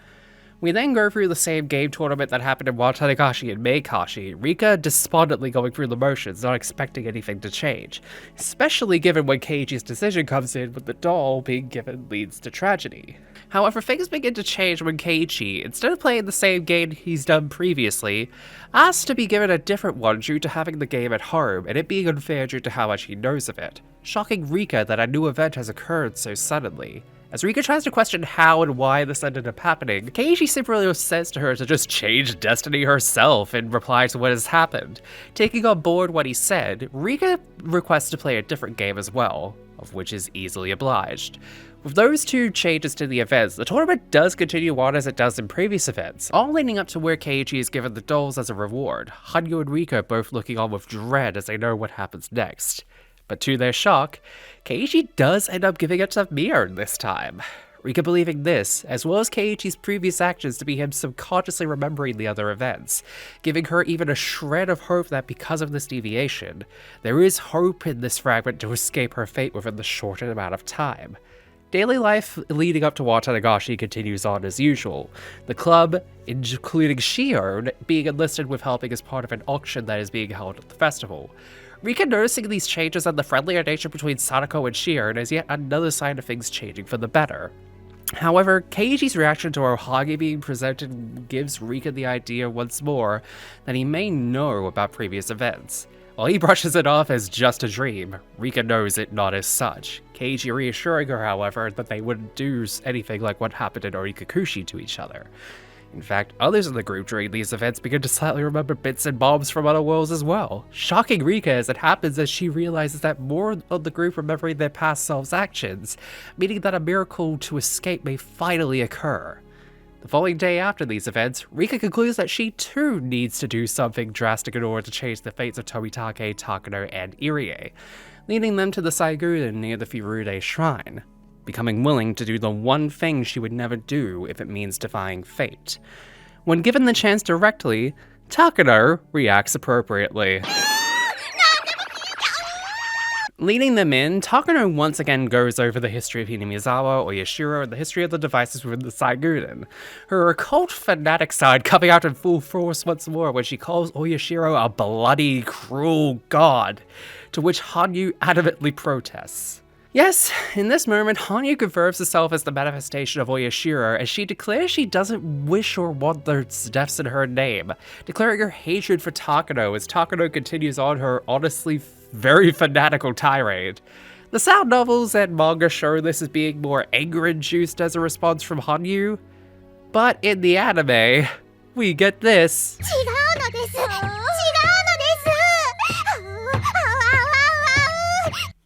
We then go through the same game tournament that happened in Watanagashi and Meakashi, Rika despondently going through the motions, not expecting anything to change, especially given when Keiichi's decision comes in with the doll being given leads to tragedy. However, things begin to change when Keiichi, instead of playing the same game he's done previously, asks to be given a different one due to having the game at home and it being unfair due to how much he knows of it, shocking Rika that a new event has occurred so suddenly. As Rika tries to question how and why this ended up happening, Keiichi simply says to her to just change destiny herself in reply to what has happened. Taking on board what he said, Rika requests to play a different game as well, of which is easily obliged. With those 2 changes to the events, the tournament does continue on as it does in previous events, all leading up to where Keiichi is given the dolls as a reward, Hanyu and Rika both looking on with dread as they know what happens next. But to their shock, Keiichi does end up giving it to Mion this time. Rika believing this, as well as Keiichi's previous actions to be him subconsciously remembering the other events, giving her even a shred of hope that because of this deviation, there is hope in this fragment to escape her fate within the shortened amount of time. Daily life leading up to Watanagashi continues on as usual, the club, including Shion, being enlisted with helping as part of an auction that is being held at the festival. Rika noticing these changes and the friendlier nature between Sadako and Shion is yet another sign of things changing for the better. However, Keiichi's reaction to Ohagi being presented gives Rika the idea once more that he may know about previous events. While he brushes it off as just a dream, Rika knows it not as such, Keiichi reassuring her, however, that they wouldn't do anything like what happened in Onikakushi to each other. In fact, others in the group during these events begin to slightly remember bits and bobs from other worlds as well, shocking Rika as it happens as she realizes that more of the group remembering their past selves' actions, meaning that a miracle to escape may finally occur. The following day after these events, Rika concludes that she too needs to do something drastic in order to change the fates of Tomitake, Takano, and Irie, leading them to the Saiguden near the Furude Shrine, becoming willing to do the one thing she would never do if it means defying fate. When given the chance directly, Takano reacts appropriately. Leading them in, Takano once again goes over the history of Hinamizawa, Oyashiro, and the history of the devices within the Saiguden. Her occult fanatic side coming out in full force once more when she calls Oyashiro a bloody, cruel god, to which Hanyu adamantly protests. Yes, in this moment, Hanyu confirms herself as the manifestation of Oyashiro as she declares she doesn't wish or want their deaths in her name, declaring her hatred for Takano as Takano continues on her honestly very fanatical tirade. The sound novels and manga show this as being more anger-induced as a response from Hanyu, but in the anime, we get this.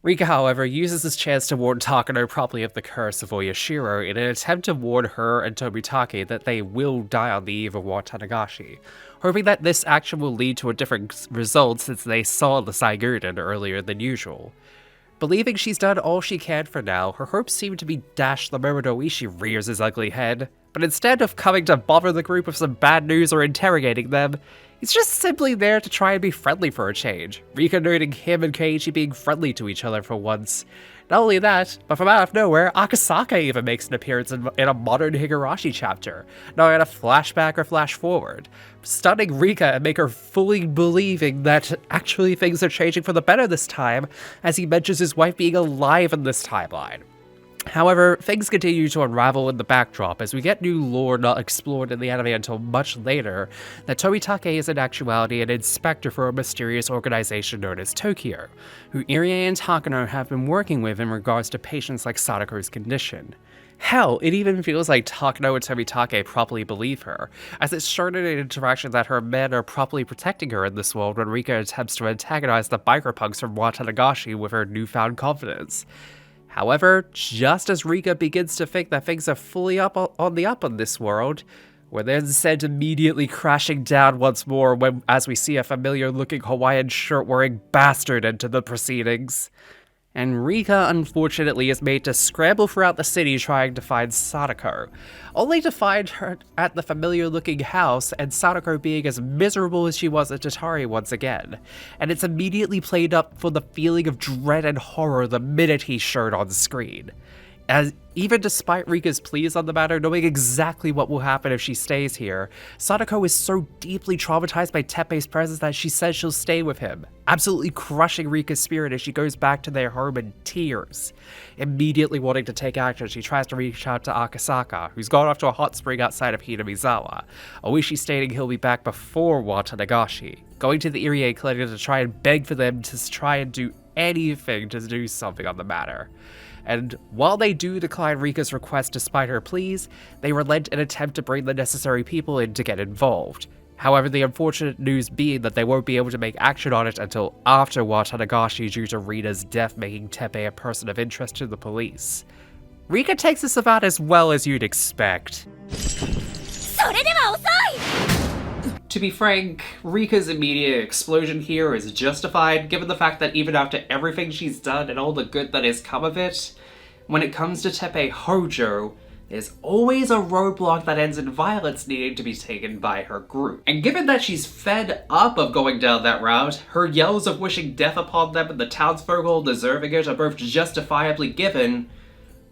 Rika, however, uses this chance to warn Takano properly of the curse of Oyashiro in an attempt to warn her and Tomitake that they will die on the eve of Watanagashi, hoping that this action will lead to a different result since they saw the Saiguden earlier than usual. Believing she's done all she can for now, her hopes seem to be dashed the moment Oishi rears his ugly head, but instead of coming to bother the group with some bad news or interrogating them, he's just simply there to try and be friendly for a change, Rika noting him and Keiichi being friendly to each other for once, Not only that, but from out of nowhere, Akasaka even makes an appearance in a modern Higurashi chapter, now in a flashback or flash forward, stunning Rika and make her fully believing that actually things are changing for the better this time, as he mentions his wife being alive in this timeline. However, things continue to unravel in the backdrop as we get new lore not explored in the anime until much later, that Tomitake is in actuality an inspector for a mysterious organization known as Tokyo, who Irie and Takano have been working with in regards to patients like Sadako's condition. Hell, it even feels like Takano and Tomitake properly believe her, as it's shown in an interaction that her men are properly protecting her in this world when Rika attempts to antagonize the biker-punks from Watanagashi with her newfound confidence. However, just as Rika begins to think that things are fully on the up in this world, we're then sent immediately crashing down once more as we see a familiar-looking Hawaiian shirt-wearing bastard enter the proceedings. And Rika, unfortunately, is made to scramble throughout the city trying to find Sadako, only to find her at the familiar-looking house and Sadako being as miserable as she was at Tatari once again, and it's immediately played up for the feeling of dread and horror the minute he's showed on screen. As even despite Rika's pleas on the matter, knowing exactly what will happen if she stays here, Sadako is so deeply traumatized by Teppei's presence that she says she'll stay with him, absolutely crushing Rika's spirit as she goes back to their home in tears. Immediately wanting to take action, she tries to reach out to Akasaka, who's gone off to a hot spring outside of Hinamizawa, Oishi stating he'll be back before Watanagashi, going to the Irie clinic to try and beg for them to try and do anything to do something on the matter. And while they do decline Rika's request despite her pleas, they relent and attempt to bring the necessary people in to get involved. However, the unfortunate news being that they won't be able to make action on it until after Watanagashi due to Rita's death making Teppei a person of interest to the police. Rika takes this about as well as you'd expect. To be frank, Rika's immediate explosion here is justified, given the fact that even after everything she's done and all the good that has come of it, when it comes to Teppei Hojo, there's always a roadblock that ends in violence needing to be taken by her group. And given that she's fed up of going down that route, her yells of wishing death upon them and the townsfolk all deserving it are both justifiably given,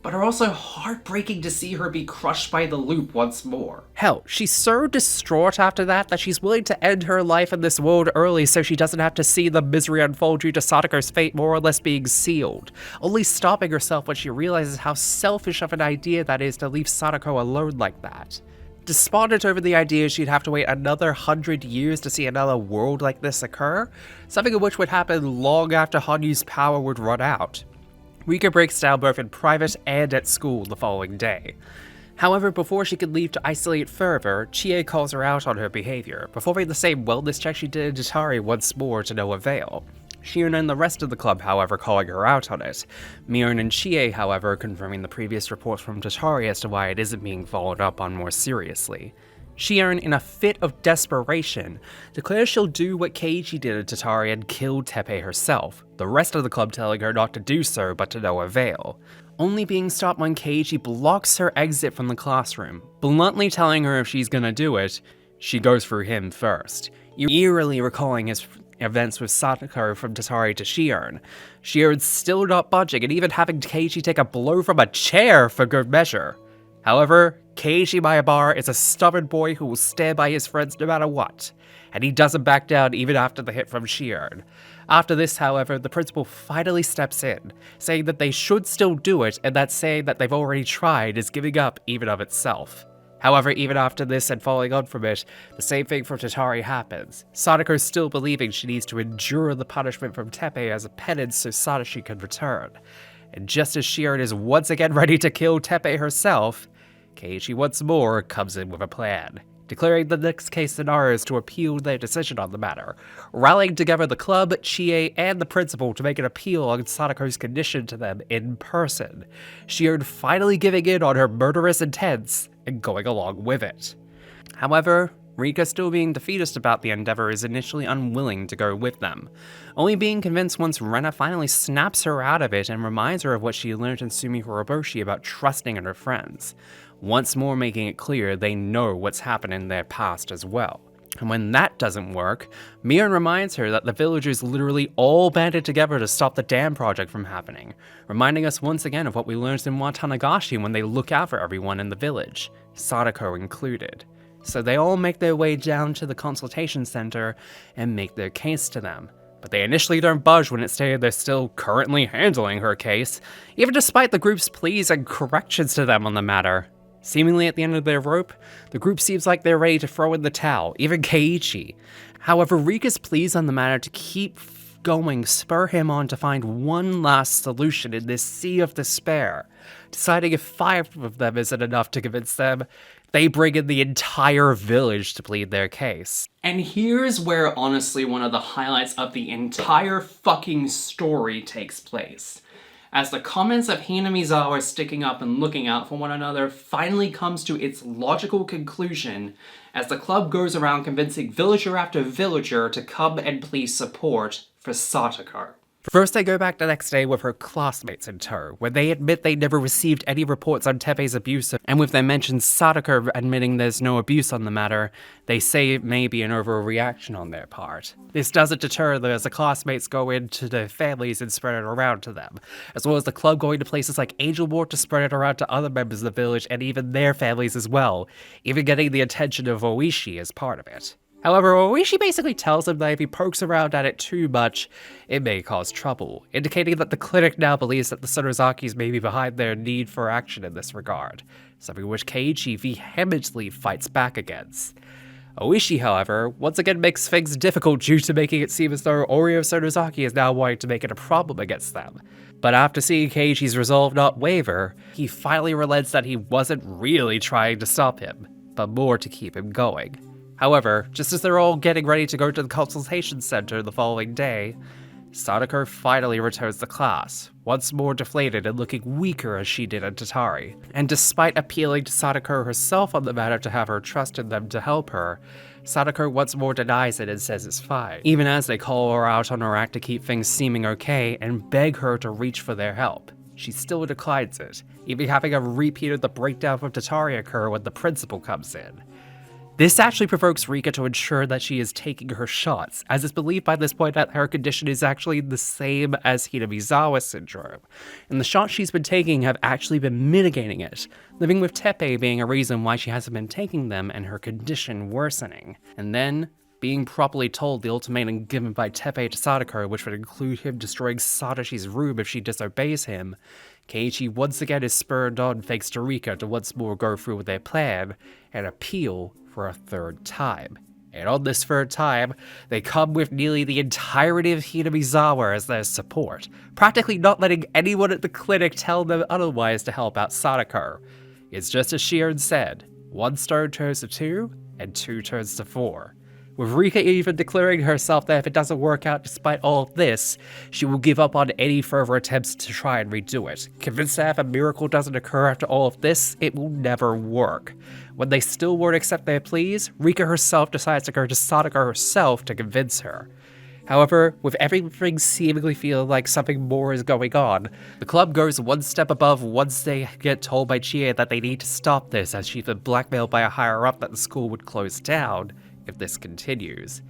but are also heartbreaking to see her be crushed by the loop once more. Hell, she's so distraught after that she's willing to end her life in this world early so she doesn't have to see the misery unfold due to Sadako's fate more or less being sealed, only stopping herself when she realizes how selfish of an idea that is to leave Sadako alone like that. Despondent over the idea she'd have to wait another 100 years to see another world like this occur, something of which would happen long after Hanyu's power would run out. Rika breaks down both in private and at school the following day. However, before she could leave to isolate further, Chie calls her out on her behavior, performing the same wellness check she did in Tatari once more to no avail. Shion and the rest of the club, however, calling her out on it. Mion and Chie, however, confirming the previous reports from Tatari as to why it isn't being followed up on more seriously. Shion, in a fit of desperation, declares she'll do what Keiichi did at Tatari and kill Teppei herself, the rest of the club telling her not to do so but to no avail, only being stopped when Keiichi blocks her exit from the classroom, bluntly telling her if she's gonna do it, she goes through him first, eerily recalling his events with Sadako from Tatari to Shion. Shion's still not budging and even having Keiichi take a blow from a chair for good measure. However, Keiichi Mayabara is a stubborn boy who will stand by his friends no matter what, and he doesn't back down even after the hit from Shion. After this, however, the principal finally steps in, saying that they should still do it, and that saying that they've already tried is giving up even of itself. However, even after this and following on from it, the same thing for Tatari happens, Sadako still believing she needs to endure the punishment from Teppei as a penance so Sadashi can return. And just as Shion is once again ready to kill Teppei herself, Keiichi once more comes in with a plan, declaring the next case scenario is to appeal their decision on the matter, rallying together the club, Chie, and the principal to make an appeal on Sadako's condition to them in person, Shion finally giving in on her murderous intents and going along with it. However, Rika, still being defeatist about the endeavor, is initially unwilling to go with them, only being convinced once Rena finally snaps her out of it and reminds her of what she learned in Tsumihoroboshi about trusting in her friends, once more making it clear they know what's happened in their past as well. And when that doesn't work, Mion reminds her that the villagers literally all banded together to stop the dam project from happening, reminding us once again of what we learned in Watanagashi when they look out for everyone in the village, Sadako included. So they all make their way down to the consultation center and make their case to them. But they initially don't budge when it's stated they're still currently handling her case, even despite the group's pleas and corrections to them on the matter. Seemingly at the end of their rope, the group seems like they're ready to throw in the towel, even Keiichi. However, Rika's pleas on the matter to keep going spur him on to find one last solution in this sea of despair. Deciding if 5 of them isn't enough to convince them, they bring in the entire village to plead their case. And here's where honestly one of the highlights of the entire fucking story takes place. As the comments of Hinamizawa sticking up and looking out for one another finally comes to its logical conclusion as the club goes around convincing villager after villager to come and please support for Satoko. First, they go back the next day with her classmates in tow, where they admit they never received any reports on Teppei's abuse, and with their mentioned Sadako admitting there's no abuse on the matter, they say it may be an overreaction on their part. This doesn't deter them as the classmates go into their families and spread it around to them, as well as the club going to places like Angelward to spread it around to other members of the village and even their families as well, even getting the attention of Oishi as part of it. However, Oishi basically tells him that if he pokes around at it too much, it may cause trouble, indicating that the clinic now believes that the Sonozakis may be behind their need for action in this regard, something which Keiichi vehemently fights back against. Oishi, however, once again makes things difficult due to making it seem as though Oreo Sonozaki is now wanting to make it a problem against them. But after seeing Keiichi's resolve not waver, he finally relents that he wasn't really trying to stop him, but more to keep him going. However, just as they're all getting ready to go to the consultation center the following day, Sadako finally returns to class, once more deflated and looking weaker as she did in Tatari. And despite appealing to Sadako herself on the matter to have her trust in them to help her, Sadako once more denies it and says it's fine, even as they call her out on her act to keep things seeming okay and beg her to reach for their help. She still declines it, even having a repeat of the breakdown of Tatari occur when the principal comes in. This actually provokes Rika to ensure that she is taking her shots, as it's believed by this point that her condition is actually the same as Hinamizawa syndrome, and the shots she's been taking have actually been mitigating it, living with Teppei being a reason why she hasn't been taking them and her condition worsening. And then, being properly told the ultimatum given by Teppei to Sadako, which would include him destroying Sadoshi's room if she disobeys him, Keiichi once again is spurred on thanks to Rika to once more go through with their plan and appeal for a third time. And on this third time, they come with nearly the entirety of Hinamizawa as their support, practically not letting anyone at the clinic tell them otherwise to help out Sadako. It's just as Shion said, 1 stone turns to 2, and 2 turns to 4. With Rika even declaring to herself that if it doesn't work out despite all of this, she will give up on any further attempts to try and redo it, convinced that if a miracle doesn't occur after all of this, it will never work. When they still won't accept their pleas, Rika herself decides to go to Sadako herself to convince her. However, with everything seemingly feeling like something more is going on, the club goes one step above once they get told by Chie that they need to stop this as she's been blackmailed by a higher-up that the school would close down if this continues.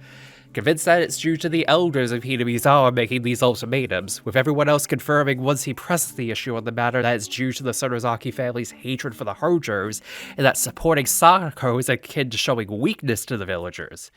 Convinced that it's due to the elders of Hinamizawa making these ultimatums, with everyone else confirming once he presses the issue on the matter that it's due to the Sonozaki family's hatred for the Hojos, and that supporting Sadako is akin to showing weakness to the villagers.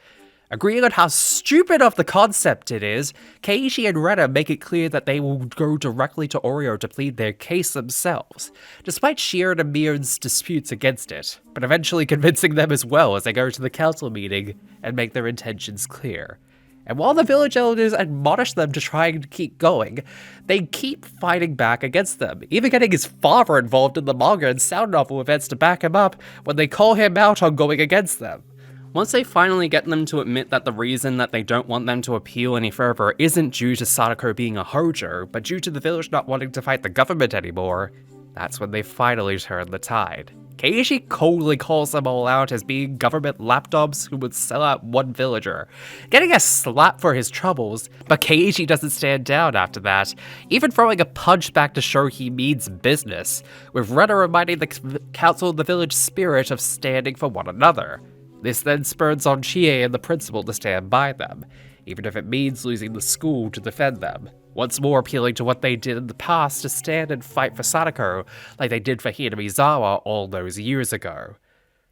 Agreeing on how stupid of the concept it is, Keiichi and Rena make it clear that they will go directly to Oreo to plead their case themselves, despite Shion and Mion's disputes against it, but eventually convincing them as well as they go to the council meeting and make their intentions clear. And while the village elders admonish them to try and keep going, they keep fighting back against them, even getting his father involved in the manga and sound novel events to back him up when they call him out on going against them. Once they finally get them to admit that the reason that they don't want them to appeal any further isn't due to Sadako being a Hojo, but due to the village not wanting to fight the government anymore, that's when they finally turn the tide. Keiichi coldly calls them all out as being government lapdogs who would sell out one villager, getting a slap for his troubles, but Keiichi doesn't stand down after that, even throwing a punch back to show he means business, with Rena reminding the council of the village spirit of standing for one another. This then spurs on Chie and the principal to stand by them, even if it means losing the school to defend them. Once more appealing to what they did in the past to stand and fight for Sadako like they did for Hinamizawa all those years ago.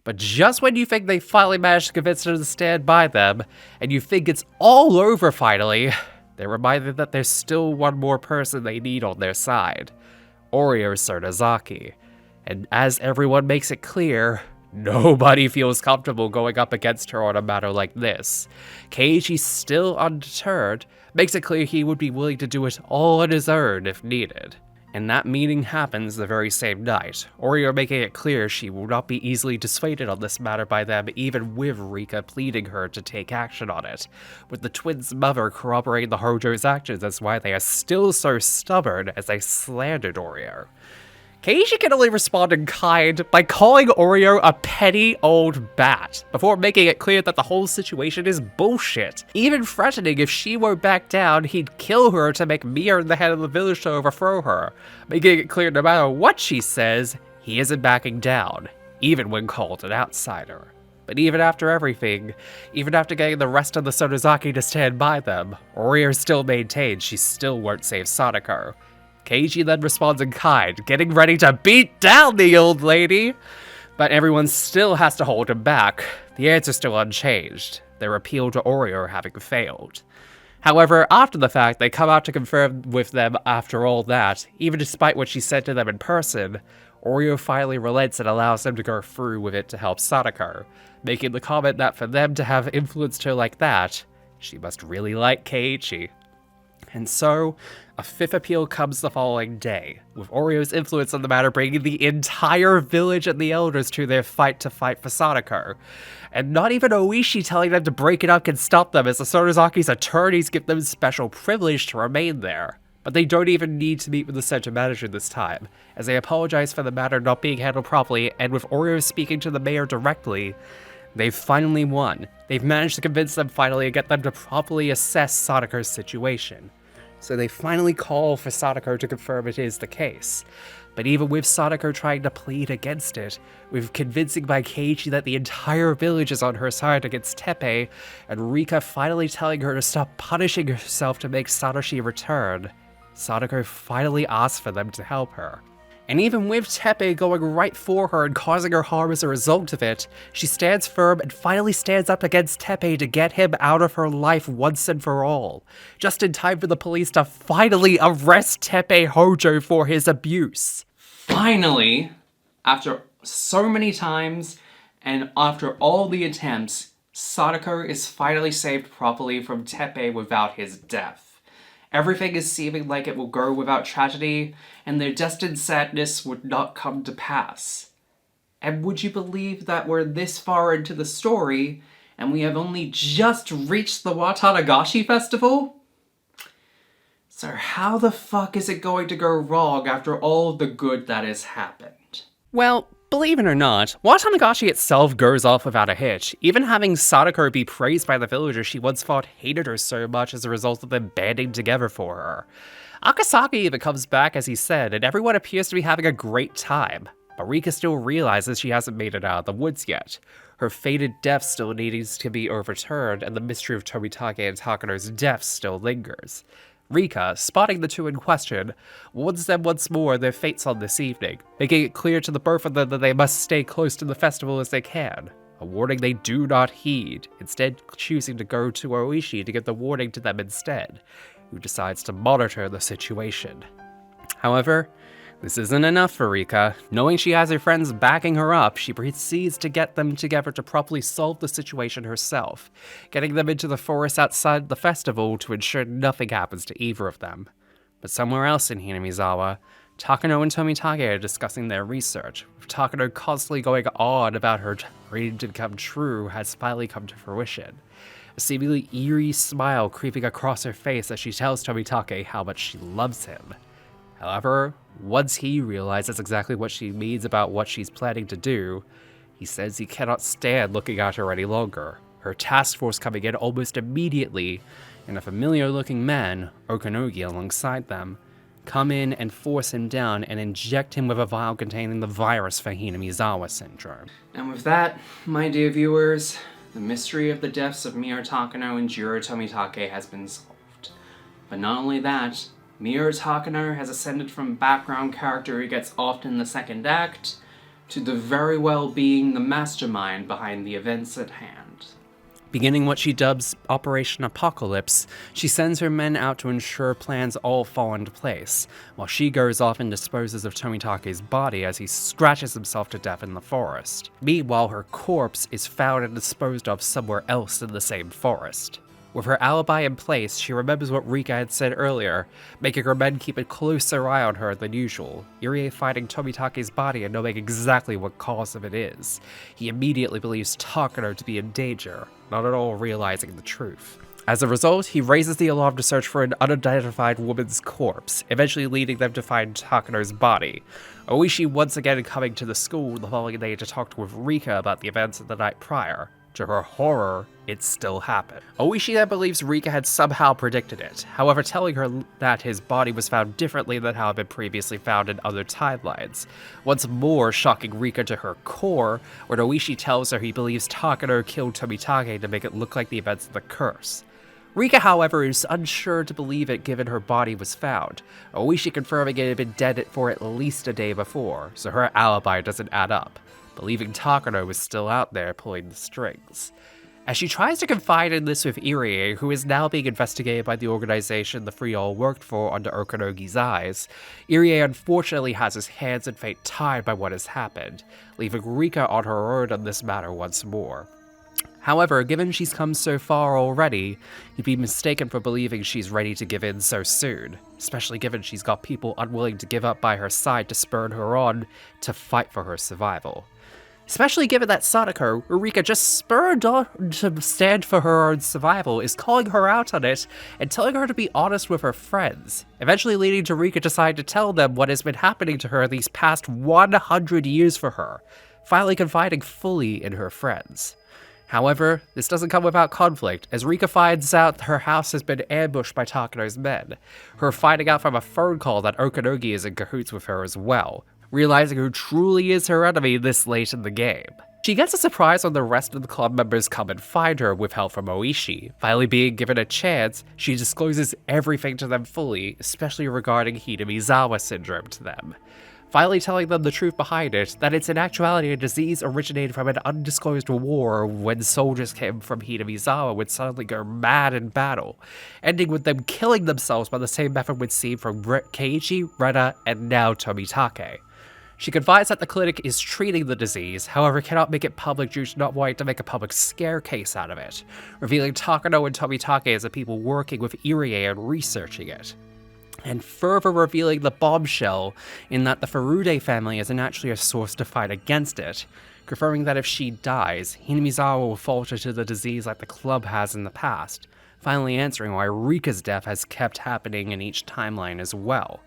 But just when you think they finally managed to convince her to stand by them, and you think it's all over finally, they're reminded that there's still one more person they need on their side. Oreo Sernazaki. And as everyone makes it clear, nobody feels comfortable going up against her on a matter like this. Keiichi, still undeterred, makes it clear he would be willing to do it all on his own if needed. And that meeting happens the very same night, Oreo making it clear she will not be easily dissuaded on this matter by them, even with Rika pleading her to take action on it, with the twins' mother corroborating the Hojo's actions as why they are still so stubborn as they slandered Oreo. Keiichi can only respond in kind by calling Oreo a petty old bat, before making it clear that the whole situation is bullshit, even threatening if she won't back down, he'd kill her to make Mia the head of the village to overthrow her, making it clear no matter what she says, he isn't backing down, even when called an outsider. But even after everything, even after getting the rest of the Sonozaki to stand by them, Oreo still maintains she still won't save Sadako. Keiichi then responds in kind, getting ready to beat down the old lady. But everyone still has to hold him back. The answer's still unchanged, their appeal to Oreo having failed. However, after the fact, they come out to confirm with them after all that, even despite what she said to them in person, Oreo finally relents and allows them to go through with it to help Sadako, making the comment that for them to have influenced her like that, she must really like Keiichi. And so, a fifth appeal comes the following day, with Oreo's influence on the matter bringing the entire village and the elders to their fight for Sadako. And not even Oishi telling them to break it up can stop them, as the Sonozaki's attorneys give them special privilege to remain there. But they don't even need to meet with the center manager this time, as they apologize for the matter not being handled properly, and with Oreo speaking to the mayor directly, they've finally won. They've managed to convince them finally and get them to properly assess Sadako's situation. So they finally call for Sadako to confirm it is the case. But even with Sadako trying to plead against it, with convincing by Keiichi that the entire village is on her side against Teppei, and Rika finally telling her to stop punishing herself to make Satoshi return, Sadako finally asks for them to help her. And even with Teppei going right for her and causing her harm as a result of it, she stands firm and finally stands up against Teppei to get him out of her life once and for all, just in time for the police to finally arrest Teppei Hojo for his abuse. Finally, after so many times and after all the attempts, Sadako is finally saved properly from Teppei without his death. Everything is seeming like it will go without tragedy, and their destined sadness would not come to pass. And would you believe that we're this far into the story, and we have only just reached the Watanagashi festival? So how the fuck is it going to go wrong after all the good that has happened? Well, believe it or not, Watanagashi itself goes off without a hitch, even having Sadako be praised by the villagers she once thought hated her so much as a result of them banding together for her. Akasaki even comes back as he said, and everyone appears to be having a great time. But Rika still realizes she hasn't made it out of the woods yet. Her fated death still needs to be overturned, and the mystery of Tomitake and Takano's death still lingers. Rika, spotting the two in question, warns them once more their fates on this evening, making it clear to the both of them that they must stay close to the festival as they can. A warning they do not heed, instead choosing to go to Oishi to give the warning to them instead, who decides to monitor the situation. However, this isn't enough for Rika. Knowing she has her friends backing her up, she proceeds to get them together to properly solve the situation herself, getting them into the forest outside the festival to ensure nothing happens to either of them. But somewhere else in Hinamizawa, Takano and Tomitake are discussing their research, with Takano constantly going on about her dream to come true has finally come to fruition. A seemingly eerie smile creeping across her face as she tells Tomitake how much she loves him. However, once he realizes exactly what she means about what she's planning to do, he says he cannot stand looking at her any longer, her task force coming in almost immediately, and a familiar-looking man, Okanogi, alongside them. come in and force him down and inject him with a vial containing the virus for Hinamizawa syndrome. And with that, my dear viewers, the mystery of the deaths of Miura Takano and Jiro Tomitake has been solved. But not only that, Miura Takano has ascended from background character he gets often in the second act, to the very well being the mastermind behind the events at hand. Beginning what she dubs Operation Apocalypse, she sends her men out to ensure plans all fall into place, while she goes off and disposes of Tomitake's body as he scratches himself to death in the forest. Meanwhile, her corpse is found and disposed of somewhere else in the same forest. With her alibi in place, she remembers what Rika had said earlier, making her men keep a closer eye on her than usual, Irie finding Tomitake's body and knowing exactly what cause of it is. He immediately believes Takano to be in danger, not at all realizing the truth. As a result, he raises the alarm to search for an unidentified woman's corpse, eventually leading them to find Takano's body. Oishi once again coming to the school the following day to talk with Rika about the events of the night prior. To her horror, it still happened. Oishi then believes Rika had somehow predicted it, however telling her that his body was found differently than how it had been previously found in other timelines, once more shocking Rika to her core, when Oishi tells her he believes Takano killed Tomitake to make it look like the events of the curse. Rika, however, is unsure to believe it given her body was found, Oishi confirming it had been dead for at least a day before, so her alibi doesn't add up, believing Takano was still out there pulling the strings. As she tries to confide in this with Irie, who is now being investigated by the organization the three all worked for under Okunogi's eyes, Irie unfortunately has his hands and fate tied by what has happened, leaving Rika on her own on this matter once more. However, given she's come so far already, you'd be mistaken for believing she's ready to give in so soon, especially given she's got people unwilling to give up by her side to spur her on to fight for her survival. Especially given that Sadako, who Rika just spurred on to stand for her own survival, is calling her out on it and telling her to be honest with her friends, eventually leading to Rika deciding to tell them what has been happening to her these past 100 years for her, finally confiding fully in her friends. However, this doesn't come without conflict, as Rika finds out her house has been ambushed by Takano's men, her finding out from a phone call that Okunogi is in cahoots with her as well, realizing who truly is her enemy this late in the game. She gets a surprise when the rest of the club members come and find her with help from Oishi. Finally being given a chance, she discloses everything to them fully, especially regarding Hinamizawa syndrome to them. Finally telling them the truth behind it, that it's in actuality a disease originated from an undisclosed war when soldiers came from Hinamizawa would suddenly go mad in battle, ending with them killing themselves by the same method we'd seen from Keiichi, Rena, and now Tomitake. She confides that the clinic is treating the disease, however cannot make it public due to not wanting to make a public scare case out of it, revealing Takano and Tomitake as the people working with Irie and researching it. And further revealing the bombshell in that the Furude family isn't actually a source to fight against it, confirming that if she dies, Hinamizawa will falter to the disease like the club has in the past, finally answering why Rika's death has kept happening in each timeline as well.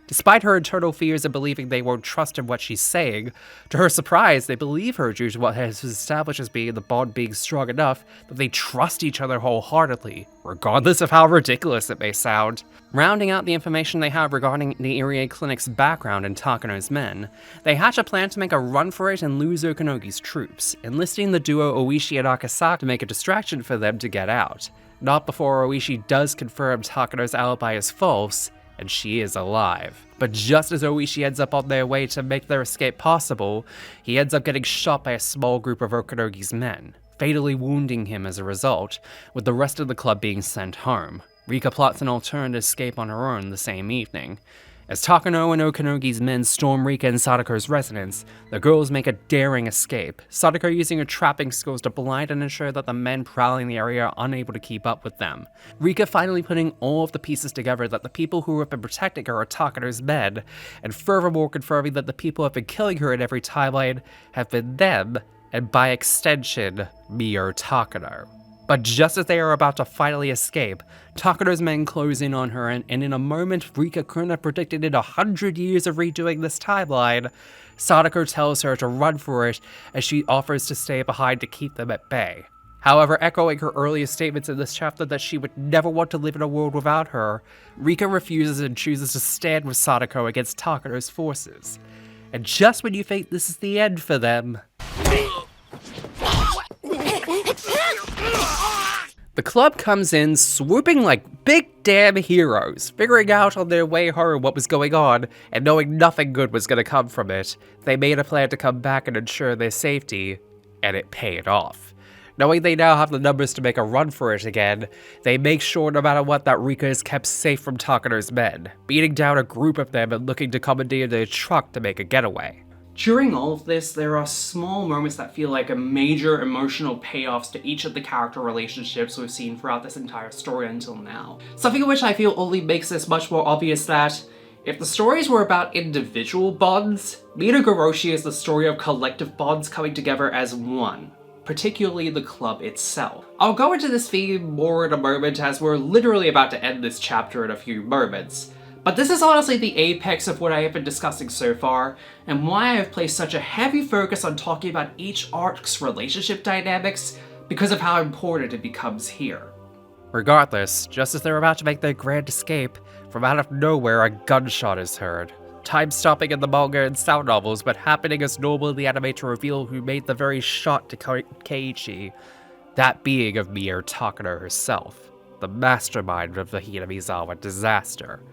Despite her internal fears and believing they won't trust in what she's saying, to her surprise, they believe her due to what has established as being the bond being strong enough that they trust each other wholeheartedly, regardless of how ridiculous it may sound. Rounding out the information they have regarding the Irie Clinic's background and Takano's men, they hatch a plan to make a run for it and lose Okunogi's troops, enlisting the duo Oishi and Akasaka to make a distraction for them to get out. Not before Oishi does confirm Takano's alibi is false, and she is alive. But just as Oishi ends up on their way to make their escape possible, he ends up getting shot by a small group of Okunogi's men, fatally wounding him as a result, with the rest of the club being sent home. Rika plots an alternative escape on her own the same evening. As Takano and Okunogi's men storm Rika and Sadako's residence, the girls make a daring escape, Sadako using her trapping skills to blind and ensure that the men prowling the area are unable to keep up with them. Rika finally putting all of the pieces together that the people who have been protecting her are Takano's men, and furthermore confirming that the people who have been killing her in every timeline have been them, and by extension, Mio Takano. But just as they are about to finally escape, Takano's men close in on her, and in a moment Rika couldn't have predicted in 100 years of redoing this timeline, Sadako tells her to run for it as she offers to stay behind to keep them at bay. However, echoing her earliest statements in this chapter that she would never want to live in a world without her, Rika refuses and chooses to stand with Sadako against Takano's forces. And just when you think this is the end for them, the club comes in swooping like big damn heroes, figuring out on their way home what was going on, and knowing nothing good was going to come from it. They made a plan to come back and ensure their safety, and it paid off. Knowing they now have the numbers to make a run for it again, they make sure no matter what that Rika is kept safe from Takano's men, beating down a group of them and looking to commandeer their truck to make a getaway. During all of this, there are small moments that feel like a major emotional payoffs to each of the character relationships we've seen throughout this entire story until now. Something which I feel only makes this much more obvious that if the stories were about individual bonds, Minagoroshi is the story of collective bonds coming together as one, particularly the club itself. I'll go into this theme more in a moment as we're literally about to end this chapter in a few moments. But this is honestly the apex of what I have been discussing so far, and why I have placed such a heavy focus on talking about each arc's relationship dynamics, because of how important it becomes here. Regardless, just as they're about to make their grand escape, from out of nowhere a gunshot is heard. Time stopping in the manga and sound novels, but happening as normal in the anime to reveal who made the very shot to Keiichi, that being of Mier Takano herself, the mastermind of the Hinamizawa disaster.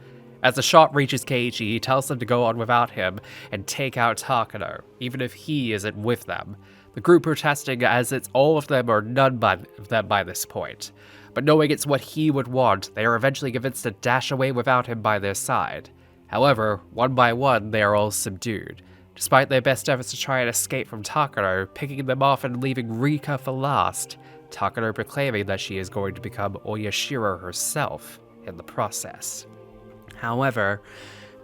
As the shot reaches Keiichi, he tells them to go on without him and take out Takano, even if he isn't with them. The group protesting as it's all of them or none of them by this point. But knowing it's what he would want, they are eventually convinced to dash away without him by their side. However, one by one, they are all subdued. Despite their best efforts to try and escape from Takano, picking them off and leaving Rika for last, Takano proclaiming that she is going to become Oyashiro herself in the process. However,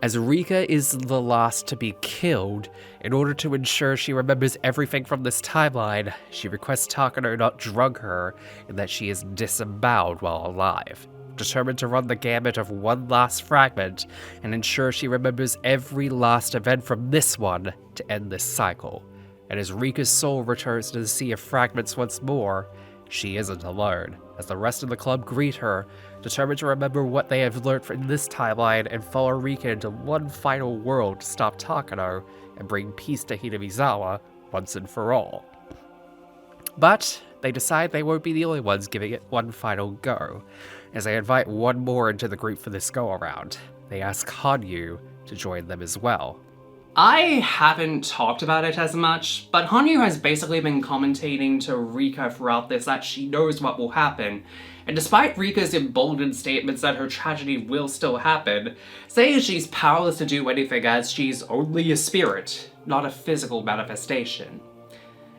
as Rika is the last to be killed, in order to ensure she remembers everything from this timeline, she requests Takano not drug her and that she is disemboweled while alive. Determined to run the gamut of one last fragment and ensure she remembers every last event from this one to end this cycle. And as Rika's soul returns to the sea of fragments once more, she isn't alone, as the rest of the club greet her, determined to remember what they have learned from this timeline and follow Rika into one final world to stop Takano and bring peace to Hinamizawa once and for all. But they decide they won't be the only ones giving it one final go, as they invite one more into the group for this go-around. They ask Hanyu to join them as well. I haven't talked about it as much, but Hanyu has basically been commentating to Rika throughout this that she knows what will happen, and despite Rika's emboldened statements that her tragedy will still happen, saying she's powerless to do anything as she's only a spirit, not a physical manifestation.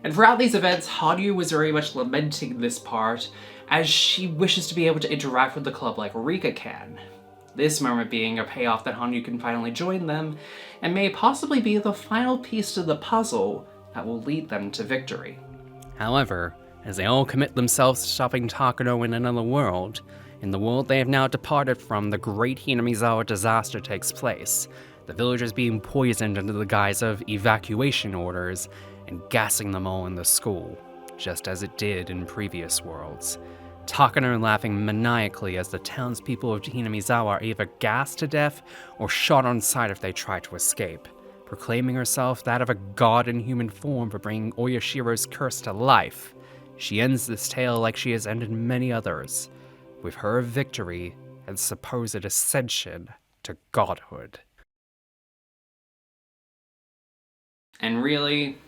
And throughout these events, Hanyu was very much lamenting this part, as she wishes to be able to interact with the club like Rika can. This moment being a payoff that Hanyu can finally join them, and may possibly be the final piece to the puzzle that will lead them to victory. However, as they all commit themselves to stopping Takano in another world, in the world they have now departed from, the great Hinamizawa disaster takes place, the villagers being poisoned under the guise of evacuation orders, and gassing them all in the school, just as it did in previous worlds. Takano laughing maniacally as the townspeople of Hinamizawa are either gassed to death or shot on sight if they try to escape, proclaiming herself that of a god in human form for bringing Oyashiro's curse to life. She ends this tale like she has ended many others, with her victory and supposed ascension to godhood. And really,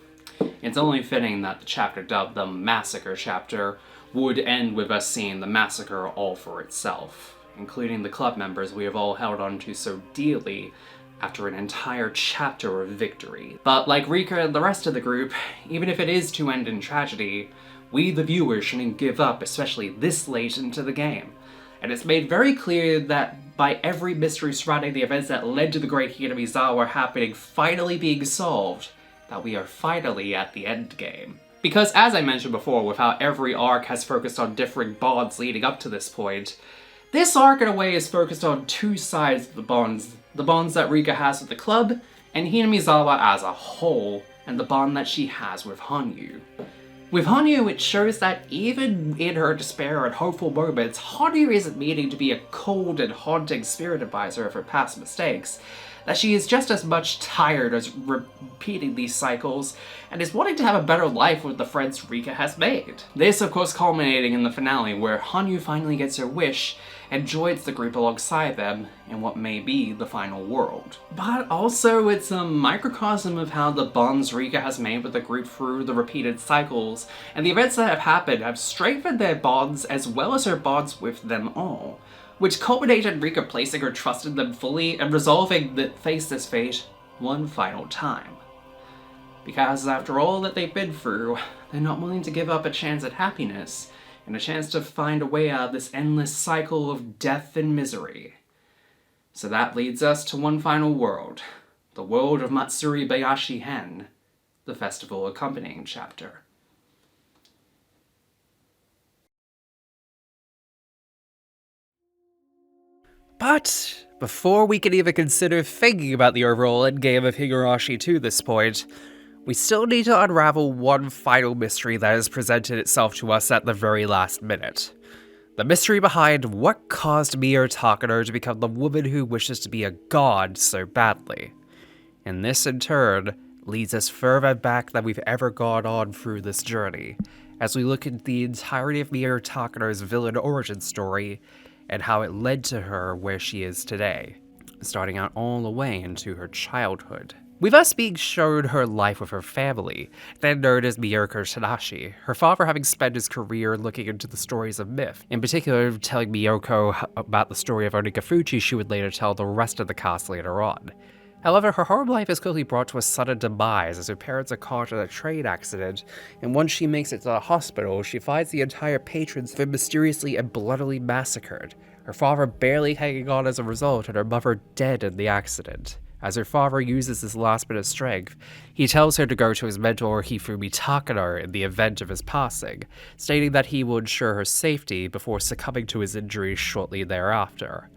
it's only fitting that the chapter dubbed the Massacre chapter would end with us seeing the massacre all for itself, including the club members we have all held on to so dearly after an entire chapter of victory. But like Rika and the rest of the group, even if it is to end in tragedy, we the viewers shouldn't give up, especially this late into the game. And it's made very clear that by every mystery surrounding the events that led to the Great Hinamizawa happening finally being solved, that we are finally at the end game. Because as I mentioned before, with how every arc has focused on different bonds leading up to this point, this arc in a way is focused on two sides of the bonds that Rika has with the club, and Hinamizawa as a whole, and the bond that she has with Hanyu. With Hanyu, it shows that even in her despair and hopeful moments, Hanyu isn't meaning to be a cold and haunting spirit advisor of her past mistakes, that she is just as much tired as repeating these cycles, and is wanting to have a better life with the friends Rika has made. This, of course, culminating in the finale, where Hanyu finally gets her wish and joins the group alongside them in what may be the final world. But also, it's a microcosm of how the bonds Rika has made with the group through the repeated cycles, and the events that have happened have strengthened their bonds as well as her bonds with them all, which culminated in Rika placing her trust in them fully and resolving to face this fate one final time. Because after all that they've been through, they're not willing to give up a chance at happiness, and a chance to find a way out of this endless cycle of death and misery. So that leads us to one final world, the world of Matsuribayashi-hen, the festival accompanying chapter. But before we can even consider thinking about the overall endgame of Higurashi to this point, we still need to unravel one final mystery that has presented itself to us at the very last minute. The mystery behind what caused Mio Takano to become the woman who wishes to be a god so badly. And this, in turn, leads us further back than we've ever gone on through this journey, as we look at the entirety of Mio Takano's villain origin story, and how it led to her where she is today, starting out all the way into her childhood. With us being shown her life with her family, then known as Miyoko Tadashi, her father having spent his career looking into the stories of myth, in particular telling Miyoko about the story of Onikakushi she would later tell the rest of the cast later on. However, her home life is quickly brought to a sudden demise as her parents are caught in a train accident, and once she makes it to the hospital, she finds the entire patrons been mysteriously and bloodily massacred, her father barely hanging on as a result and her mother dead in the accident. As her father uses his last bit of strength, he tells her to go to his mentor Hifumi Takano in the event of his passing, stating that he will ensure her safety before succumbing to his injuries shortly thereafter.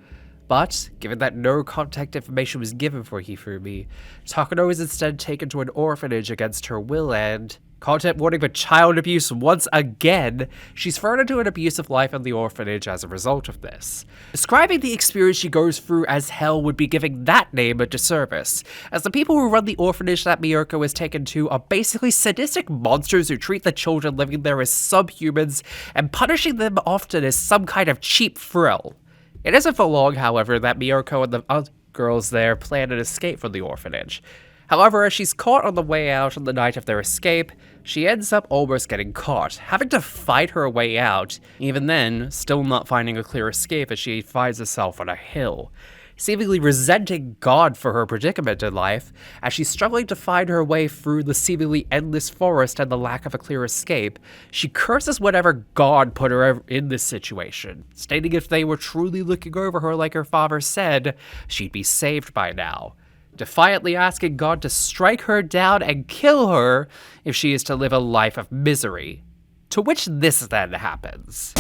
But, given that no contact information was given for Hifumi, Takano is instead taken to an orphanage against her will and, content warning for child abuse once again, she's thrown into an abusive life in the orphanage as a result of this. Describing the experience she goes through as hell would be giving that name a disservice, as the people who run the orphanage that Miyoko is taken to are basically sadistic monsters who treat the children living there as subhumans and punishing them often as some kind of cheap thrill. It isn't for long, however, that Miyoko and the other girls there plan an escape from the orphanage. However, as she's caught on the way out on the night of their escape, she ends up almost getting caught, having to fight her way out, even then, still not finding a clear escape as she finds herself on a hill. Seemingly resenting God for her predicament in life, as she's struggling to find her way through the seemingly endless forest and the lack of a clear escape, she curses whatever God put her in this situation, stating if they were truly looking over her like her father said, she'd be saved by now, defiantly asking God to strike her down and kill her if she is to live a life of misery. To which this then happens.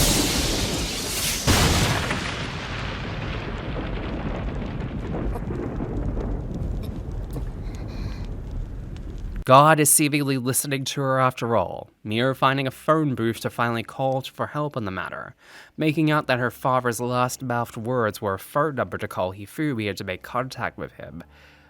God is seemingly listening to her after all, Mio finding a phone booth to finally call for help on the matter, making out that her father's last-mouthed words were a phone number to call Hifumi and to make contact with him,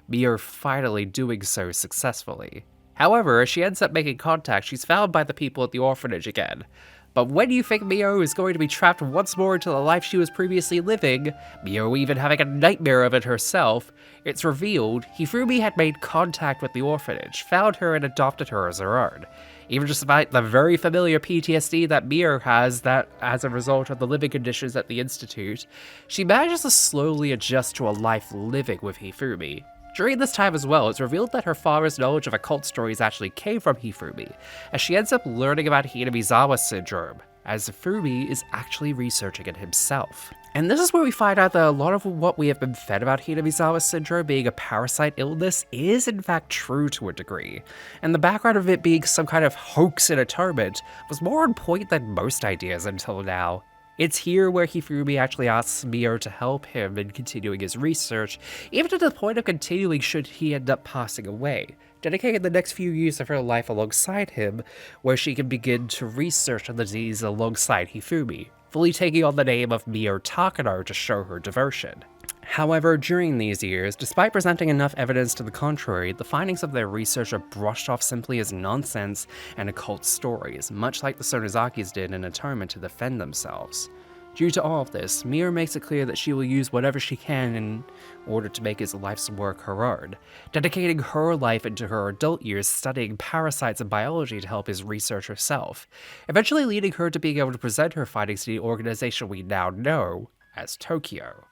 Mio finally doing so successfully. However, as she ends up making contact, she's found by the people at the orphanage again. But when you think Mio is going to be trapped once more into the life she was previously living, Mio even having a nightmare of it herself, it's revealed Hifumi had made contact with the orphanage, found her and adopted her as her own. Even despite the very familiar PTSD that Mio has that as a result of the living conditions at the Institute, she manages to slowly adjust to a life living with Hifumi. During this time as well, it's revealed that her father's knowledge of occult stories actually came from Hifumi, as she ends up learning about Hinamizawa syndrome, as Hifumi is actually researching it himself. And this is where we find out that a lot of what we have been fed about Hinamizawa syndrome being a parasite illness is in fact true to a degree, and the background of it being some kind of hoax and atonement was more on point than most ideas until now. It's here where Hifumi actually asks Mio to help him in continuing his research, even to the point of continuing should he end up passing away, dedicating the next few years of her life alongside him, where she can begin to research on the disease alongside Hifumi, fully taking on the name of Mio Takano to show her devotion. However, during these years, despite presenting enough evidence to the contrary, the findings of their research are brushed off simply as nonsense and occult stories, much like the Sonozakis did in Atonement to defend themselves. Due to all of this, Mio makes it clear that she will use whatever she can in order to make his life's work her own, dedicating her life into her adult years studying parasites and biology to help his research herself, eventually leading her to being able to present her findings to the organization we now know as Tokyo.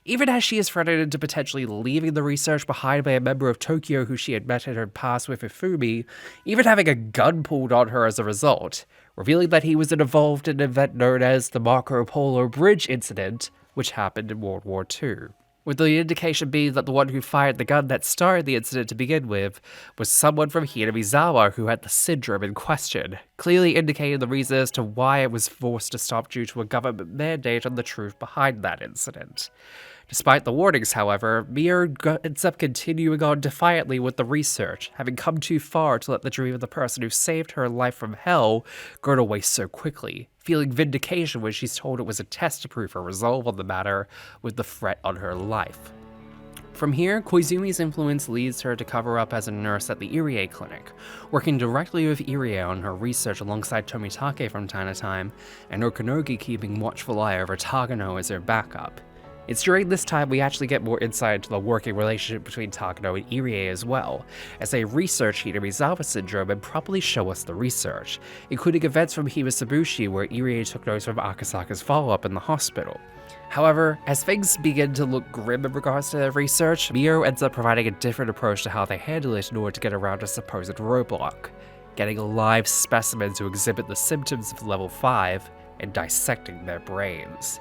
Even as she is threatened into potentially leaving the research behind by a member of Tokyo who she had met in her past with Hifumi, even having a gun pulled on her as a result, revealing that he was involved in an event known as the Marco Polo Bridge Incident, which happened in World War II. With the indication being that the one who fired the gun that started the incident to begin with was someone from Hinamizawa who had the syndrome in question, clearly indicating the reason as to why it was forced to stop due to a government mandate on the truth behind that incident. Despite the warnings, however, Mio ends up continuing on defiantly with the research, having come too far to let the dream of the person who saved her life from hell go to waste so quickly, feeling vindication when she's told it was a test to prove her resolve on the matter with the threat on her life. From here, Koizumi's influence leads her to cover up as a nurse at the Irie clinic, working directly with Irie on her research alongside Tomitake from time to time, and Okanogi keeping watchful eye over Takano as her backup. It's during this time we actually get more insight into the working relationship between Takano and Irie as well, as they research Hinamizawa syndrome and properly show us the research, including events from Himatsubushi where Irie took notes from Akasaka's follow-up in the hospital. However, as things begin to look grim in regards to their research, Mio ends up providing a different approach to how they handle it in order to get around a supposed roadblock, getting a live specimen to exhibit the symptoms of level 5 and dissecting their brains.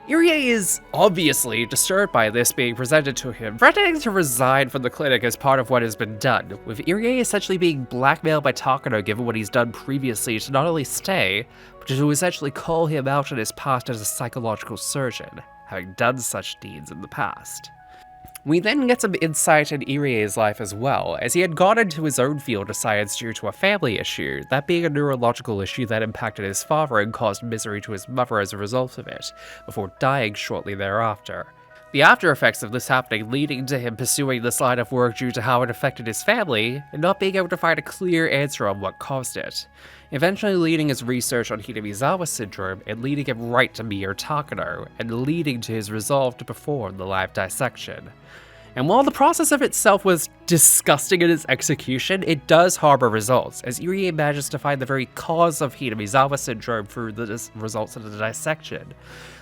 Irie is obviously disturbed by this being presented to him, threatening to resign from the clinic as part of what has been done, with Irie essentially being blackmailed by Takano given what he's done previously to not only stay, but to essentially call him out on his past as a psychological surgeon, having done such deeds in the past. We then get some insight in Irie's life as well, as he had gone into his own field of science due to a family issue, that being a neurological issue that impacted his father and caused misery to his mother as a result of it, before dying shortly thereafter. The after effects of this happening leading to him pursuing this line of work due to how it affected his family, and not being able to find a clear answer on what caused it, eventually leading his research on Hinamizawa syndrome and leading him right to Mio Takano, and leading to his resolve to perform the live dissection. And while the process of itself was disgusting in its execution, it does harbor results, as Irie manages to find the very cause of Hinamizawa syndrome through the results of the dissection,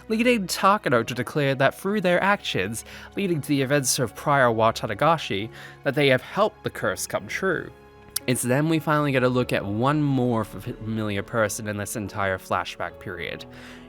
leading Takano to declare that through their actions, leading to the events of prior Watanagashi, that they have helped the curse come true. It's then we finally get a look at one more familiar person in this entire flashback period,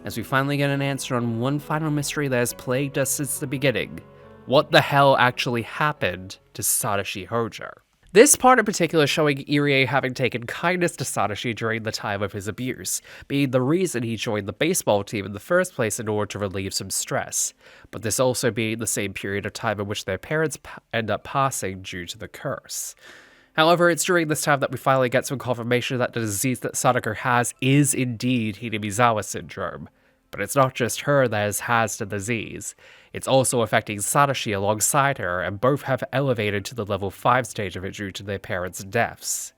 as we finally get an answer on one final mystery that has plagued us since the beginning. What the hell actually happened to Satoshi Hojo? This part in particular showing Irie having taken kindness to Satoshi during the time of his abuse, being the reason he joined the baseball team in the first place in order to relieve some stress, but this also being the same period of time in which their parents end up passing due to the curse. However, it's during this time that we finally get some confirmation that the disease that Sadako has is indeed Hinamizawa syndrome. But it's not just her that has the disease, it's also affecting Satoshi alongside her, and both have elevated to the level 5 stage of it due to their parents' deaths.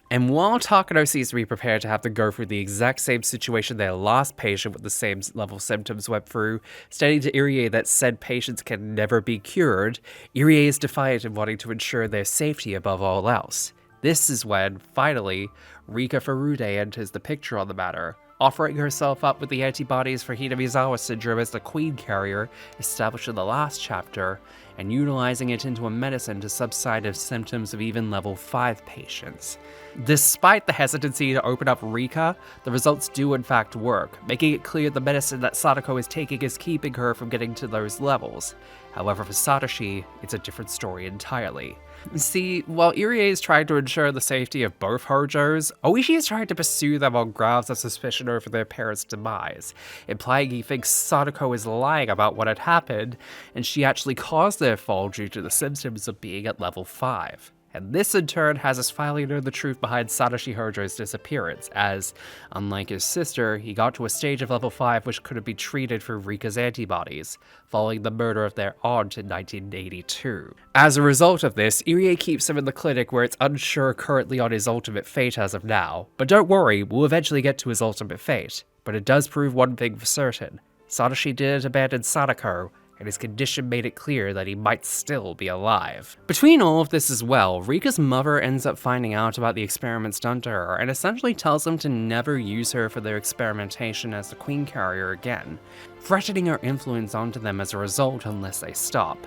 And while Takano seems to be prepared to have to go through the exact same situation their last patient with the same level symptoms went through, stating to Irie that said patients can never be cured, Irie is defiant in wanting to ensure their safety above all else. This is when, finally, Rika Furude enters the picture on the matter, offering herself up with the antibodies for Hinamizawa syndrome as the queen carrier established in the last chapter, and utilizing it into a medicine to subside of symptoms of even level 5 patients. Despite the hesitancy to open up Rika, the results do in fact work, making it clear the medicine that Sadako is taking is keeping her from getting to those levels. However, for Satoshi, it's a different story entirely. See, while Irie is trying to ensure the safety of both Hojos, Oishi is trying to pursue them on grounds of suspicion over their parents' demise, implying he thinks Sadako is lying about what had happened, and she actually caused their fall due to the symptoms of being at level 5. And this in turn has us finally know the truth behind Satoshi Hojo's disappearance, as, unlike his sister, he got to a stage of level 5 which couldn't be treated through Rika's antibodies, following the murder of their aunt in 1982. As a result of this, Irie keeps him in the clinic where it's unsure currently on his ultimate fate as of now, but don't worry, we'll eventually get to his ultimate fate. But it does prove one thing for certain: Satoshi didn't abandon Sadako, and his condition made it clear that he might still be alive. Between all of this as well, Rika's mother ends up finding out about the experiments done to her and essentially tells them to never use her for their experimentation as the Queen Carrier again, threatening her influence onto them as a result unless they stop.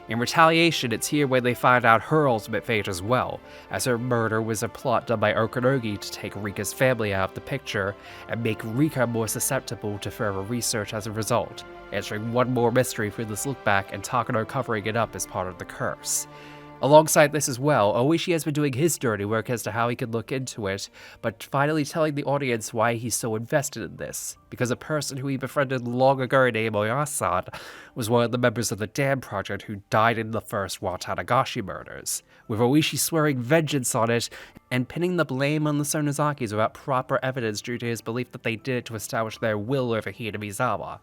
In retaliation, it's here where they find out her ultimate fate as well, as her murder was a plot done by Okunogi to take Rika's family out of the picture and make Rika more susceptible to further research as a result, answering one more mystery through this look back and Takano covering it up as part of the curse. Alongside this as well, Oishi has been doing his dirty work as to how he could look into it, but finally telling the audience why he's so invested in this, because a person who he befriended long ago named Oyasan was one of the members of the Dam Project who died in the first Watanagashi murders, with Oishi swearing vengeance on it and pinning the blame on the Sonozakis without proper evidence due to his belief that they did it to establish their will over Hinamizawa,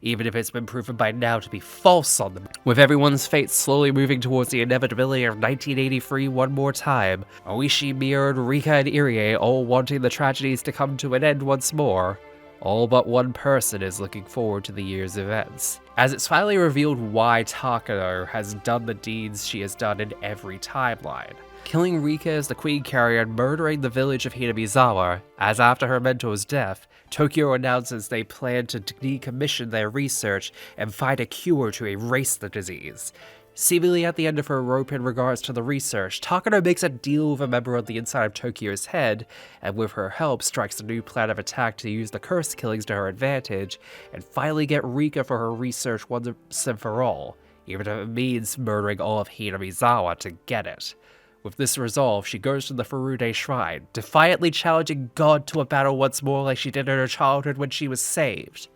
even if it's been proven by now to be false on them. With everyone's fate slowly moving towards the inevitability of 1983 one more time, Oishi mirrored Rika and Irie all wanting the tragedies to come to an end once more. All but one person is looking forward to the year's events, as it's finally revealed why Takano has done the deeds she has done in every timeline. Killing Rika as the Queen Carrier and murdering the village of Hinamizawa, as after her mentor's death, Tokyo announces they plan to decommission their research and find a cure to erase the disease. Seemingly at the end of her rope in regards to the research, Takano makes a deal with a member of the inside of Tokyo's head, and with her help strikes a new plan of attack to use the curse killings to her advantage, and finally get Rika for her research once and for all, even if it means murdering all of Hinamizawa to get it. With this resolve, she goes to the Furude Shrine, defiantly challenging God to a battle once more like she did in her childhood when she was saved.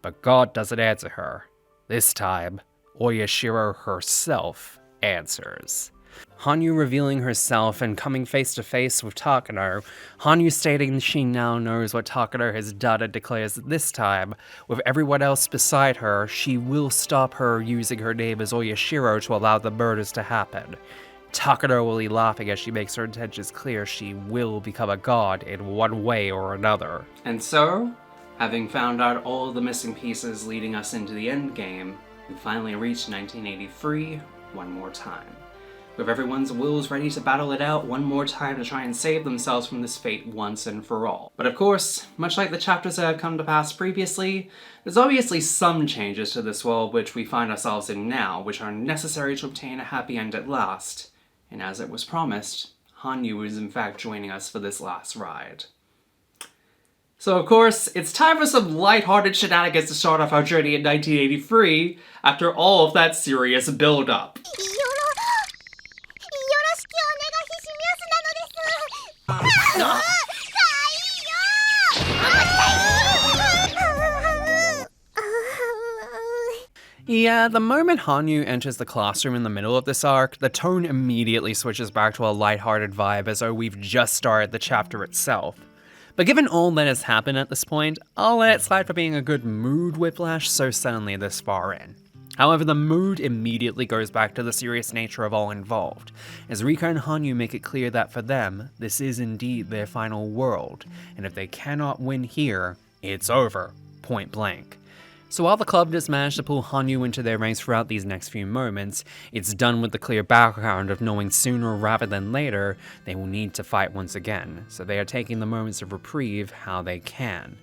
But God doesn't answer her. This time, Oyashiro herself answers. Hanyu revealing herself and coming face to face with Takano, Hanyu stating she now knows what Takano has done and declares that this time, with everyone else beside her, she will stop her using her name as Oyashiro to allow the murders to happen. Takano will be laughing as she makes her intentions clear. She will become a god in one way or another. And so, having found out all the missing pieces leading us into the endgame, we finally reached 1983 one more time, with everyone's wills ready to battle it out one more time to try and save themselves from this fate once and for all. But of course, much like the chapters that have come to pass previously, there's obviously some changes to this world which we find ourselves in now, which are necessary to obtain a happy end at last. And as it was promised, Hanyu is in fact joining us for this last ride. So of course, it's time for some lighthearted shenanigans to start off our journey in 1983, after all of that serious build-up. Yeah, the moment Hanyu enters the classroom in the middle of this arc, the tone immediately switches back to a lighthearted vibe as though we've just started the chapter itself. But given all that has happened at this point, I'll let it slide for being a good mood whiplash so suddenly this far in. However, the mood immediately goes back to the serious nature of all involved, as Rika and Hanyu make it clear that for them, this is indeed their final world, and if they cannot win here, it's over, point blank. So while the club does manage to pull Hanyu into their ranks throughout these next few moments, it's done with the clear background of knowing sooner rather than later they will need to fight once again, so they are taking the moments of reprieve how they can.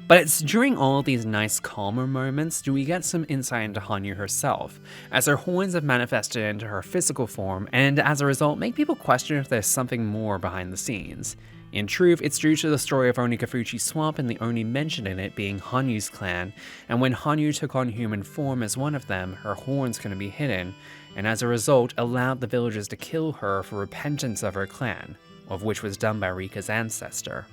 But it's during all of these nice calmer moments do we get some insight into Hanyu herself, as her horns have manifested into her physical form and as a result make people question if there's something more behind the scenes. In truth, it's due to the story of Onikakushi Swamp and the only mention in it being Hanyu's clan, and when Hanyu took on human form as one of them, her horns couldn't be hidden, and as a result allowed the villagers to kill her for repentance of her clan, of which was done by Rika's ancestor.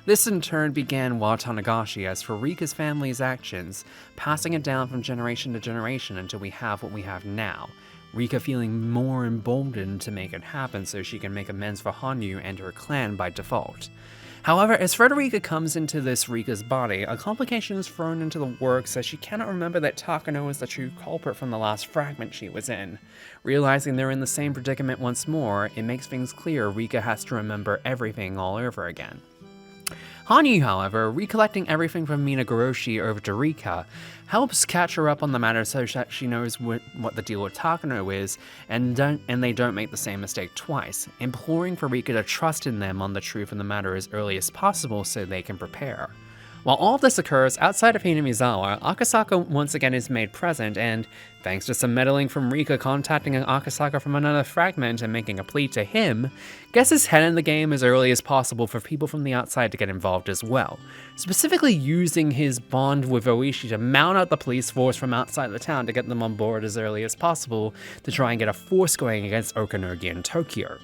This in turn began Watanagashi as for Rika's family's actions, passing it down from generation to generation until we have what we have now, Rika feeling more emboldened to make it happen so she can make amends for Hanyu and her clan by default. However, as Frederica comes into this Rika's body, a complication is thrown into the works as she cannot remember that Takano is the true culprit from the last fragment she was in. Realizing they're in the same predicament once more, it makes things clear Rika has to remember everything all over again. Hanyu, however, recollecting everything from Minagoroshi over to Rika, helps catch her up on the matter so that she knows what the deal with Takano is, and they don't make the same mistake twice, imploring for Rika to trust in them on the truth of the matter as early as possible so they can prepare. While all this occurs outside of Hinamizawa, Akasaka once again is made present and, thanks to some meddling from Rika contacting Akasaka from another fragment and making a plea to him, gets his head in the game as early as possible for people from the outside to get involved as well, specifically using his bond with Oishi to mount out the police force from outside the town to get them on board as early as possible to try and get a force going against Okanogi in Tokyo.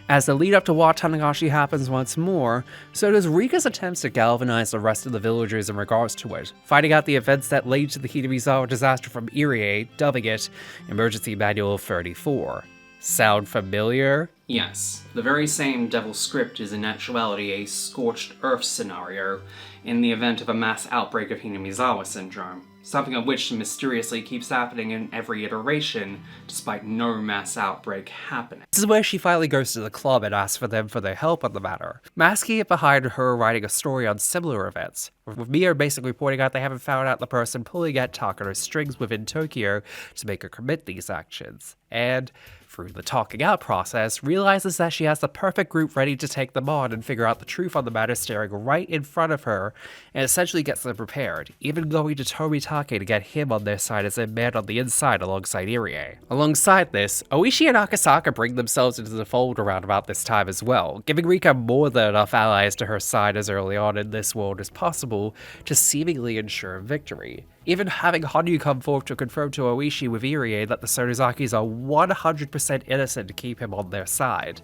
As the lead up to Watanagashi happens once more, so does Rika's attempts to galvanize the rest of the villagers in regards to it, finding out the events that led to the Hinamizawa disaster from Irie, dubbing it Emergency Manual 34. Sound familiar? Yes, the very same devil script is in actuality a scorched earth scenario in the event of a mass outbreak of Hinamizawa syndrome, something of which mysteriously keeps happening in every iteration, despite no mass outbreak happening. This is where she finally goes to the club and asks for them for their help on the matter, masking it behind her writing a story on similar events, with Mio basically pointing out they haven't found out the person pulling at Takano's strings within Tokyo to make her commit these actions, and, through the talking out process, realizes that she has the perfect group ready to take them on and figure out the truth on the matter staring right in front of her, and essentially gets them prepared, even going to Tomitake to get him on their side as a man on the inside alongside Irie. Alongside this, Oishi and Akasaka bring themselves into the fold around about this time as well, giving Rika more than enough allies to her side as early on in this world as possible to seemingly ensure victory. Even having Hanyu come forth to confirm to Oishi with Irie that the Sonozakis are 100% innocent to keep him on their side.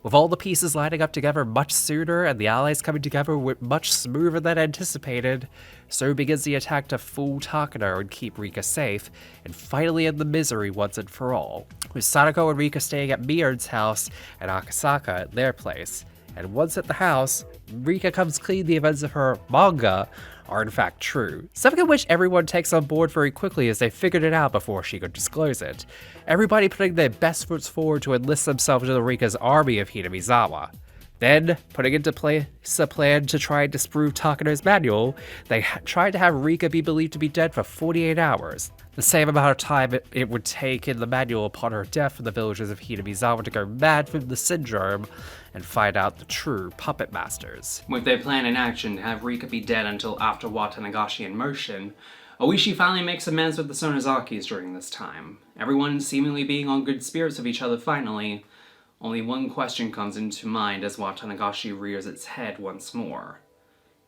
With all the pieces lining up together much sooner and the allies coming together much smoother than anticipated, so begins the attack to fool Takano and keep Rika safe, and finally end the misery once and for all, with Sadako and Rika staying at Miyo's house and Akasaka at their place. And once at the house, Rika comes clean the events of her manga are in fact true, something of which everyone takes on board very quickly as they figured it out before she could disclose it, everybody putting their best foot forward to enlist themselves into Rika's army of Hinamizawa. Then, putting into place a plan to try and disprove Takano's manual, they tried to have Rika be believed to be dead for 48 hours, the same amount of time it would take in the manual upon her death for the villagers of Hinamizawa to go mad from the syndrome and find out the true puppet masters. With their plan in action to have Rika be dead until after Watanagashi in motion, Oishi finally makes amends with the Sonozakis during this time, everyone seemingly being on good spirits with each other finally. Only one question comes into mind as Watanagashi rears its head once more.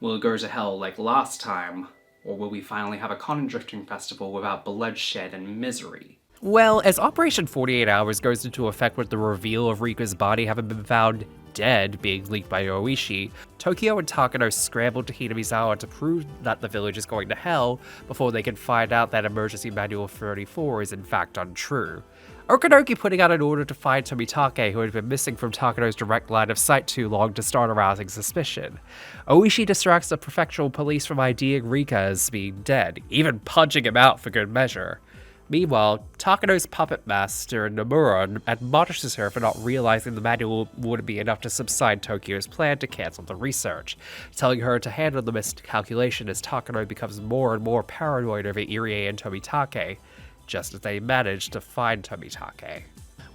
Will it go to hell like last time, or will we finally have a cotton drifting festival without bloodshed and misery? Well, as Operation 48 Hours goes into effect with the reveal of Rika's body having been found dead being leaked by Oishi, Tokyo and Takano scrambled to Hinamizawa to prove that the village is going to hell before they can find out that Emergency Manual 34 is in fact untrue. Okanogi putting out an order to find Tomitake, who had been missing from Takano's direct line of sight too long to start arousing suspicion. Oishi distracts the prefectural police from IDing Rika as being dead, even punching him out for good measure. Meanwhile, Takano's puppet master, Nomura, admonishes her for not realizing the manual wouldn't be enough to subside Tokyo's plan to cancel the research, telling her to handle the miscalculation as Takano becomes more and more paranoid over Irie and Tomitake, just as they manage to find Tomitake.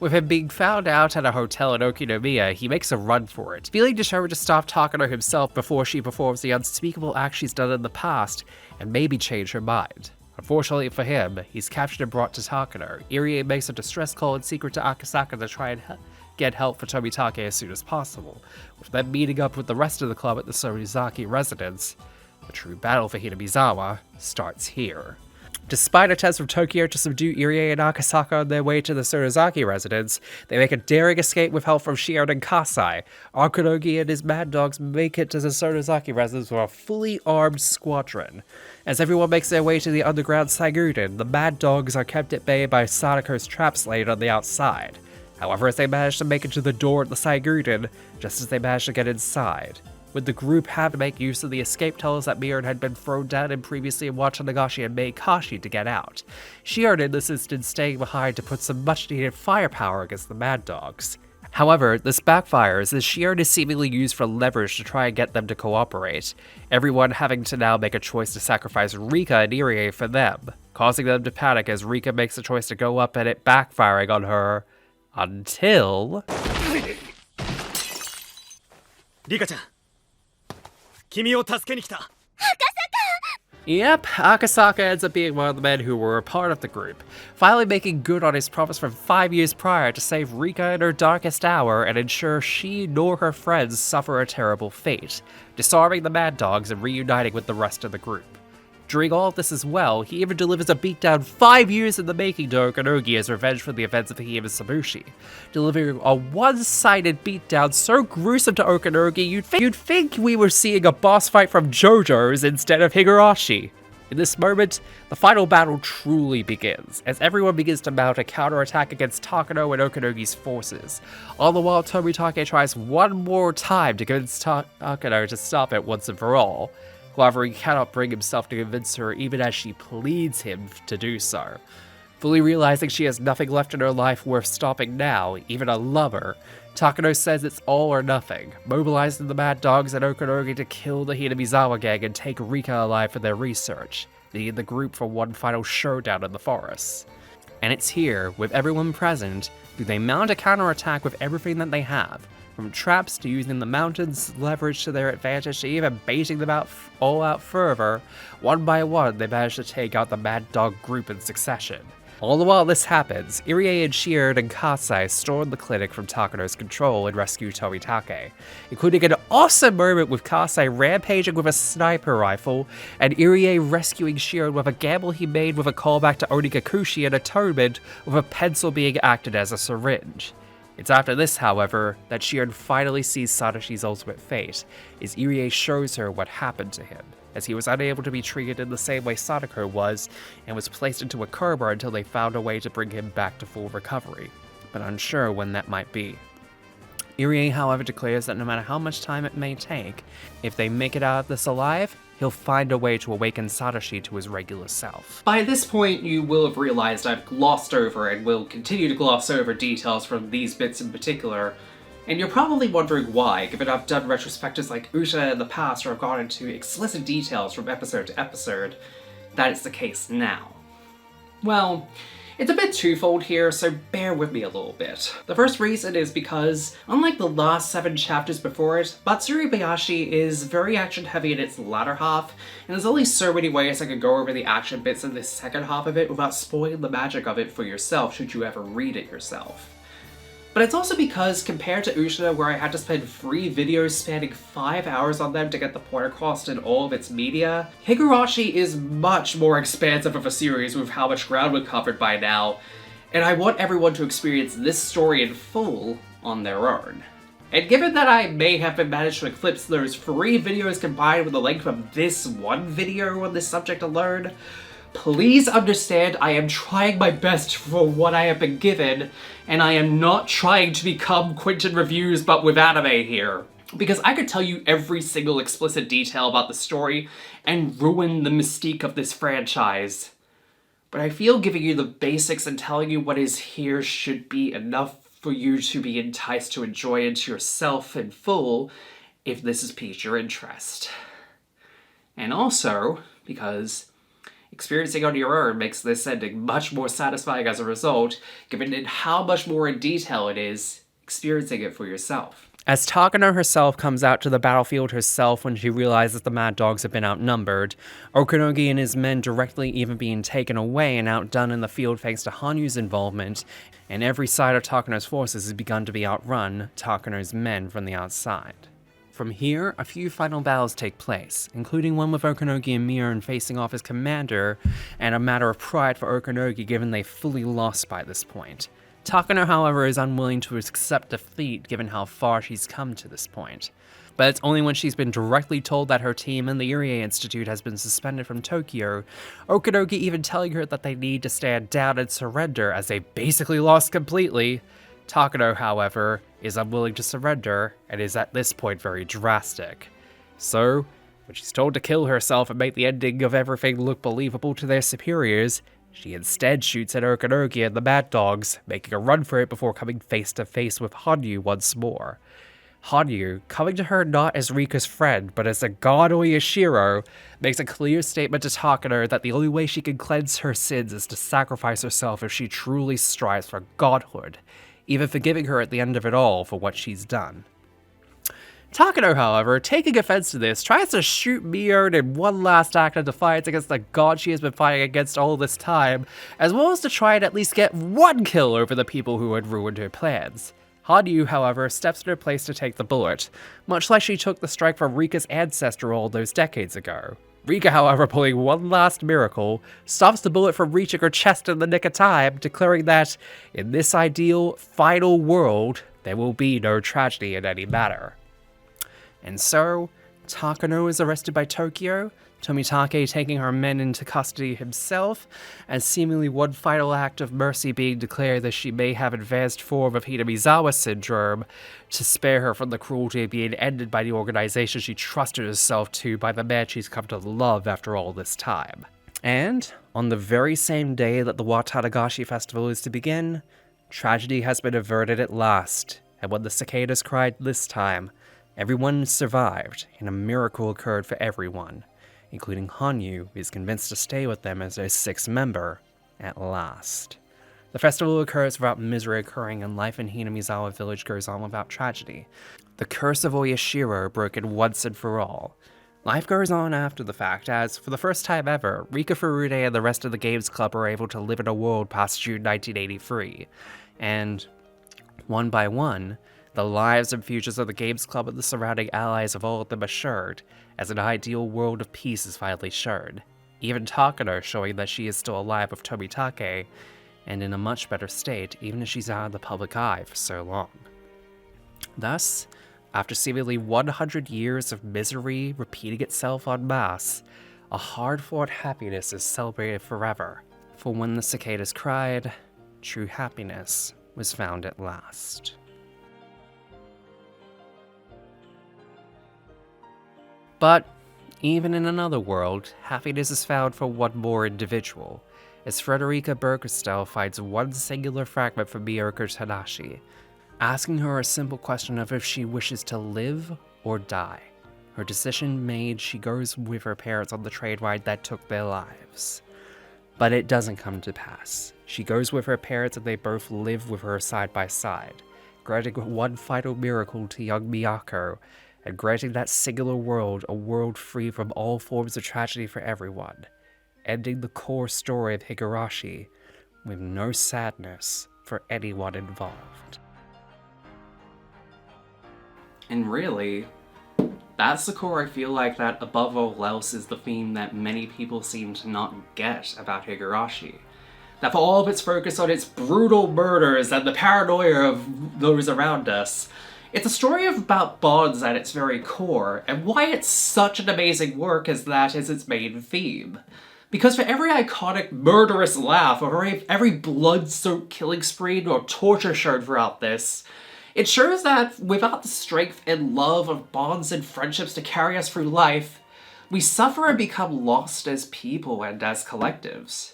With him being found out at a hotel in Okinomiya, he makes a run for it, feeling determined to stop Takano himself before she performs the unspeakable acts she's done in the past, and maybe change her mind. Unfortunately for him, he's captured and brought to Takano. Irie makes a distress call in secret to Akasaka to try and get help for Tomitake as soon as possible, with them meeting up with the rest of the club at the Sorizaki residence. The true battle for Hinamizawa starts here. Despite attempts from Tokyo to subdue Irie and Akasaka on their way to the Sorizaki residence, they make a daring escape with help from Shion and Kasai. Akunogi and his mad dogs make it to the Sorizaki residence with a fully armed squadron. As everyone makes their way to the underground Saiguden, the mad dogs are kept at bay by Sadako's traps laid on the outside. However, as they manage to make it to the door at the Saiguden, just as they manage to get inside, would the group have to make use of the escape tunnels that Mion had been thrown down in previously in Watanagashi and Meakashi to get out. Shion insisted staying behind to put some much-needed firepower against the Mad Dogs. However, this backfires as Shion is seemingly used for leverage to try and get them to cooperate, everyone having to now make a choice to sacrifice Rika and Irie for them, causing them to panic as Rika makes the choice to go up and it backfiring on her, until... Rika-chan! Yep, Akasaka ends up being one of the men who were a part of the group, finally making good on his promise from 5 years prior to save Rika in her darkest hour and ensure she nor her friends suffer a terrible fate, disarming the Mad Dogs and reuniting with the rest of the group. During all of this as well, he even delivers a beatdown 5 years in the making to Okanogi as revenge for the events of the Himatsubushi, delivering a one-sided beatdown so gruesome to Okanogi you'd think we were seeing a boss fight from JoJo's instead of Higurashi. In this moment, the final battle truly begins, as everyone begins to mount a counterattack against Takano and Okanogi's forces. All the while, Tomitake tries one more time to convince Takano to stop it once and for all. However, he cannot bring himself to convince her even as she pleads him to do so. Fully realizing she has nothing left in her life worth stopping now, even a lover, Takano says it's all or nothing, mobilizing the Mad Dogs and Okanogi to kill the Hinamizawa gang and take Rika alive for their research, leading the group for one final showdown in the forest. And it's here, with everyone present, do they mount a counterattack with everything that they have, from traps to using the mountain's leverage to their advantage to even baiting them all out further. One by one, they manage to take out the Mad Dog group in succession. All the while this happens, Irie and Shion and Kasai storm the clinic from Takano's control and rescue Tomitake, including an awesome moment with Kasai rampaging with a sniper rifle, and Irie rescuing Shion with a gamble he made with a callback to Onikakushi and Atonement, with a pencil being acted as a syringe. It's after this, however, that Shion finally sees Sadashi's ultimate fate, as Irie shows her what happened to him, as he was unable to be treated in the same way Sadako was, and was placed into a coma until they found a way to bring him back to full recovery, but unsure when that might be. Irie, however, declares that no matter how much time it may take, if they make it out of this alive, he'll find a way to awaken Sadashi to his regular self. By this point, you will have realized I've glossed over and will continue to gloss over details from these bits in particular, and you're probably wondering why, given I've done retrospectives like Usha in the past or I've gone into explicit details from episode to episode, that it's the case now. Well, it's a bit twofold here, so bear with me a little bit. The first reason is because, unlike the last 7 chapters before it, Matsuribayashi is very action-heavy in its latter half, and there's only so many ways I could go over the action bits in the second half of it without spoiling the magic of it for yourself should you ever read it yourself. But it's also because, compared to Ushina, where I had to spend 3 videos spanning 5 hours on them to get the point across in all of its media, Higurashi is much more expansive of a series with how much ground we've covered by now, and I want everyone to experience this story in full on their own. And given that I may have managed to eclipse those 3 videos combined with the length of this one video on this subject alone, please understand I am trying my best for what I have been given, and I am not trying to become Quentin Reviews but with anime here. Because I could tell you every single explicit detail about the story and ruin the mystique of this franchise. But I feel giving you the basics and telling you what is here should be enough for you to be enticed to enjoy it yourself in full if this has piqued your interest. And also, because experiencing on your own makes this ending much more satisfying as a result, given how much more in detail it is experiencing it for yourself. As Takano herself comes out to the battlefield herself when she realizes the Mad Dogs have been outnumbered, Okunogi and his men directly even being taken away and outdone in the field thanks to Hanyu's involvement, and every side of Takano's forces has begun to be outrun Takano's men from the outside. From here, a few final battles take place, including one with Okunogi and Mion facing off as commander, and a matter of pride for Okunogi given they fully lost by this point. Takano, however, is unwilling to accept defeat given how far she's come to this point. But it's only when she's been directly told that her team in the Irie Institute has been suspended from Tokyo, Okunogi even telling her that they need to stand down and surrender as they basically lost completely. Takano, however, is unwilling to surrender and is at this point very drastic. So, when she's told to kill herself and make the ending of everything look believable to their superiors, she instead shoots at Okunogi and the Mad Dogs, making a run for it before coming face to face with Hanyu once more. Hanyu, coming to her not as Rika's friend, but as a god Oyashiro, makes a clear statement to Takano that the only way she can cleanse her sins is to sacrifice herself if she truly strives for godhood, even forgiving her at the end of it all for what she's done. Takano, however, taking offense to this, tries to shoot Mion in one last act of defiance against the god she has been fighting against all this time, as well as to try and at least get one kill over the people who had ruined her plans. Hanyu, however, steps in her place to take the bullet, much like she took the strike from Rika's ancestor all those decades ago. Rika, however, pulling one last miracle, stops the bullet from reaching her chest in the nick of time, declaring that, in this ideal, final world, there will be no tragedy in any matter. And so, Takano is arrested by Tokyo, Tomitake taking her men into custody himself, and seemingly one final act of mercy being declared that she may have advanced form of Hinamizawa syndrome to spare her from the cruelty being ended by the organization she trusted herself to by the man she's come to love after all this time. And, on the very same day that the Watanagashi festival is to begin, tragedy has been averted at last, and when the cicadas cried this time, everyone survived, and a miracle occurred for everyone, including Hanyu, who is convinced to stay with them as their sixth member, at last. The festival occurs without misery occurring, and life in Hinamizawa village goes on without tragedy. The curse of Oyashiro broken once and for all. Life goes on after the fact, as, for the first time ever, Rika Furude and the rest of the Games Club are able to live in a world past June 1983, and, one by one, the lives and futures of the Games Club and the surrounding allies of all of them assured, as an ideal world of peace is finally shown. Even Takano showing that she is still alive with Tomitake, and in a much better state, even if she's out of the public eye for so long. Thus, after seemingly 100 years of misery repeating itself en masse, a hard-fought happiness is celebrated forever. For when the cicadas cried, true happiness was found at last. But, even in another world, happiness is found for one more individual, as Frederica Berkestel finds one singular fragment from Miyoko Tadashi, asking her a simple question of if she wishes to live or die. Her decision made, she goes with her parents on the train ride that took their lives. But it doesn't come to pass. She goes with her parents and they both live with her side by side, granting one final miracle to young Miyako, and granting that singular world a world free from all forms of tragedy for everyone, ending the core story of Higurashi with no sadness for anyone involved. And really, that's the core I feel like that above all else is the theme that many people seem to not get about Higurashi. That for all of its focus on its brutal murders and the paranoia of those around us, it's a story about bonds at its very core, and why it's such an amazing work as that is its main theme. Because for every iconic murderous laugh, or every blood-soaked killing spree or torture shown throughout this, it shows that without the strength and love of bonds and friendships to carry us through life, we suffer and become lost as people and as collectives.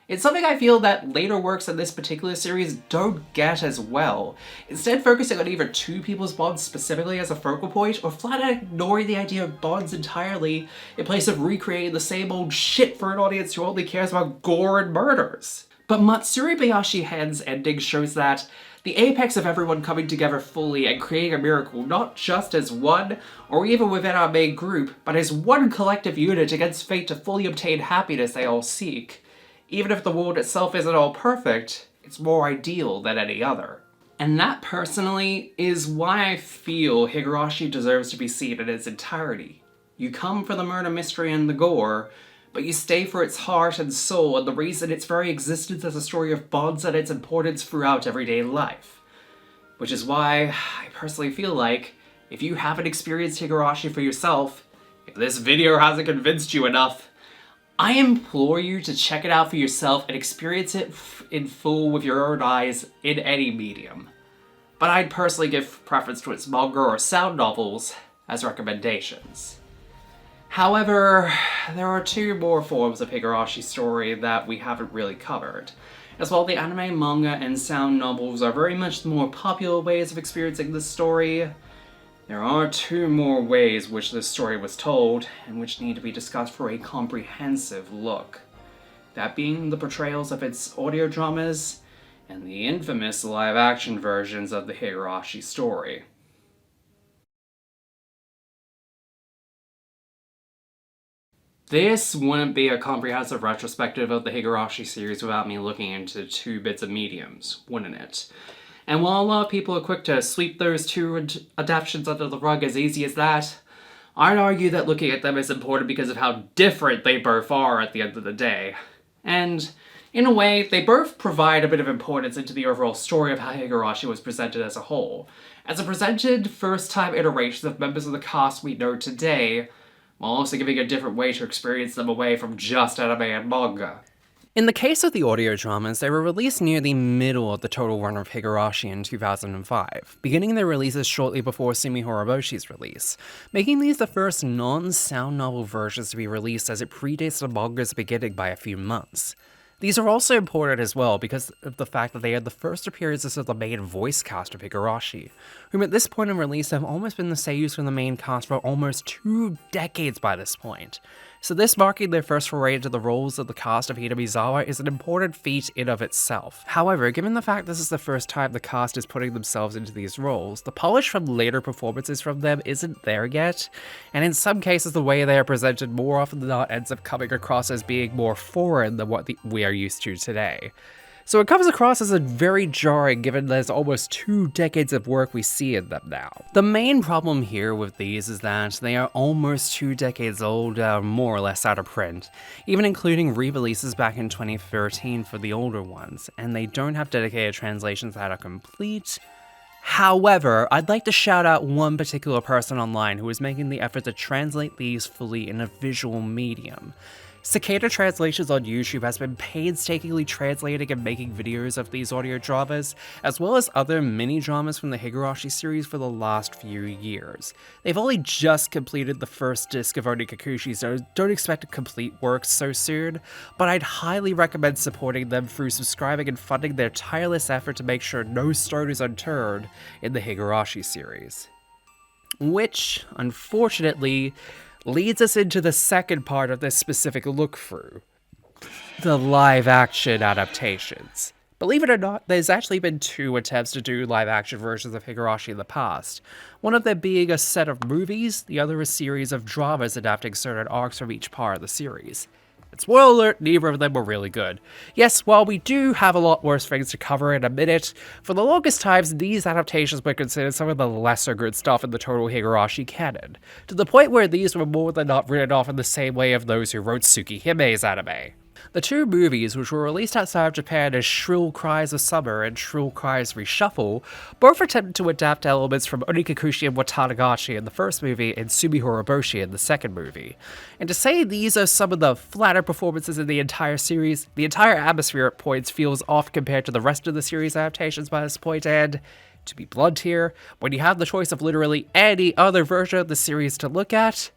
It's something I feel that later works in this particular series don't get as well, instead focusing on either two people's bonds specifically as a focal point, or flat out ignoring the idea of bonds entirely in place of recreating the same old shit for an audience who only cares about gore and murders. But Matsuribayashi-hen's ending shows that The apex of everyone coming together fully and creating a miracle, not just as one, or even within our main group, but as one collective unit against fate to fully obtain happiness they all seek. Even if the world itself isn't all perfect, it's more ideal than any other. And that, personally, is why I feel Higurashi deserves to be seen in its entirety. You come for the murder mystery and the gore, but you stay for its heart and soul and the reason its very existence as a story of bonds and its importance throughout everyday life. Which is why I personally feel like, if you haven't experienced Higurashi for yourself, if this video hasn't convinced you enough, I implore you to check it out for yourself and experience it in full with your own eyes in any medium. But I'd personally give preference to its manga or sound novels as recommendations. However, there are two more forms of Higurashi story that we haven't really covered. As while the anime, manga, and sound novels are very much the more popular ways of experiencing this story, there are two more ways which this story was told, and which need to be discussed for a comprehensive look. That being the portrayals of its audio dramas, and the infamous live-action versions of the Higurashi story. This wouldn't be a comprehensive retrospective of the Higurashi series without me looking into two bits of mediums, wouldn't it? And while a lot of people are quick to sweep those two adaptations under the rug as easy as that, I'd argue that looking at them is important because of how different they both are at the end of the day. And, in a way, they both provide a bit of importance into the overall story of how Higurashi was presented as a whole. As a presented first-time iterations of members of the cast we know today, while also giving a different way to experience them away from just anime and manga. In the case of the audio dramas, they were released near the middle of the total run of Higurashi in 2005, beginning their releases shortly before Tsumihoroboshi's release, making these the first non-sound novel versions to be released as it predates the manga's beginning by a few months. These are also important as well because of the fact that they are the first appearances of the main voice cast of Higurashi, whom at this point in release have almost been the seiyus from the main cast for almost 2 decades by this point. So this marking their first foray into the roles of the cast of Hinamizawa is an important feat in of itself. However, given the fact this is the first time the cast is putting themselves into these roles, the polish from later performances from them isn't there yet, and in some cases the way they are presented more often than not ends up coming across as being more foreign than what we are used to today. So it comes across as a very jarring given there's almost 2 decades of work we see in them now. The main problem here with these is that they are almost 2 decades old, more or less out of print, even including re-releases back in 2013 for the older ones, and they don't have dedicated translations that are complete. However, I'd like to shout out one particular person online who is making the effort to translate these fully in a visual medium. Cicada Translations on YouTube has been painstakingly translating and making videos of these audio dramas, as well as other mini-dramas from the Higurashi series for the last few years. They've only just completed the first disc of Onikakushi, so don't expect a complete work so soon, but I'd highly recommend supporting them through subscribing and funding their tireless effort to make sure no stone is unturned in the Higurashi series. Which, unfortunately, leads us into the second part of this specific look-through, the live-action adaptations. Believe it or not, there's actually been 2 attempts to do live-action versions of Higurashi in the past, one of them being a set of movies, the other a series of dramas adapting certain arcs from each part of the series. And spoiler alert, neither of them were really good. Yes, while we do have a lot worse things to cover in a minute, for the longest times these adaptations were considered some of the lesser good stuff in the total Higurashi canon, to the point where these were more than not written off in the same way of those who wrote Tsukihime's anime. The 2 movies, which were released outside of Japan as Shrill Cries of Summer and Shrill Cries Reshuffle, both attempted to adapt elements from Onikakushi and Watanagashi in the first movie and Tsumihoroboshi in the second movie. And to say these are some of the flatter performances in the entire series, the entire atmosphere at points feels off compared to the rest of the series adaptations by this point, and to be blunt here, when you have the choice of literally any other version of the series to look at,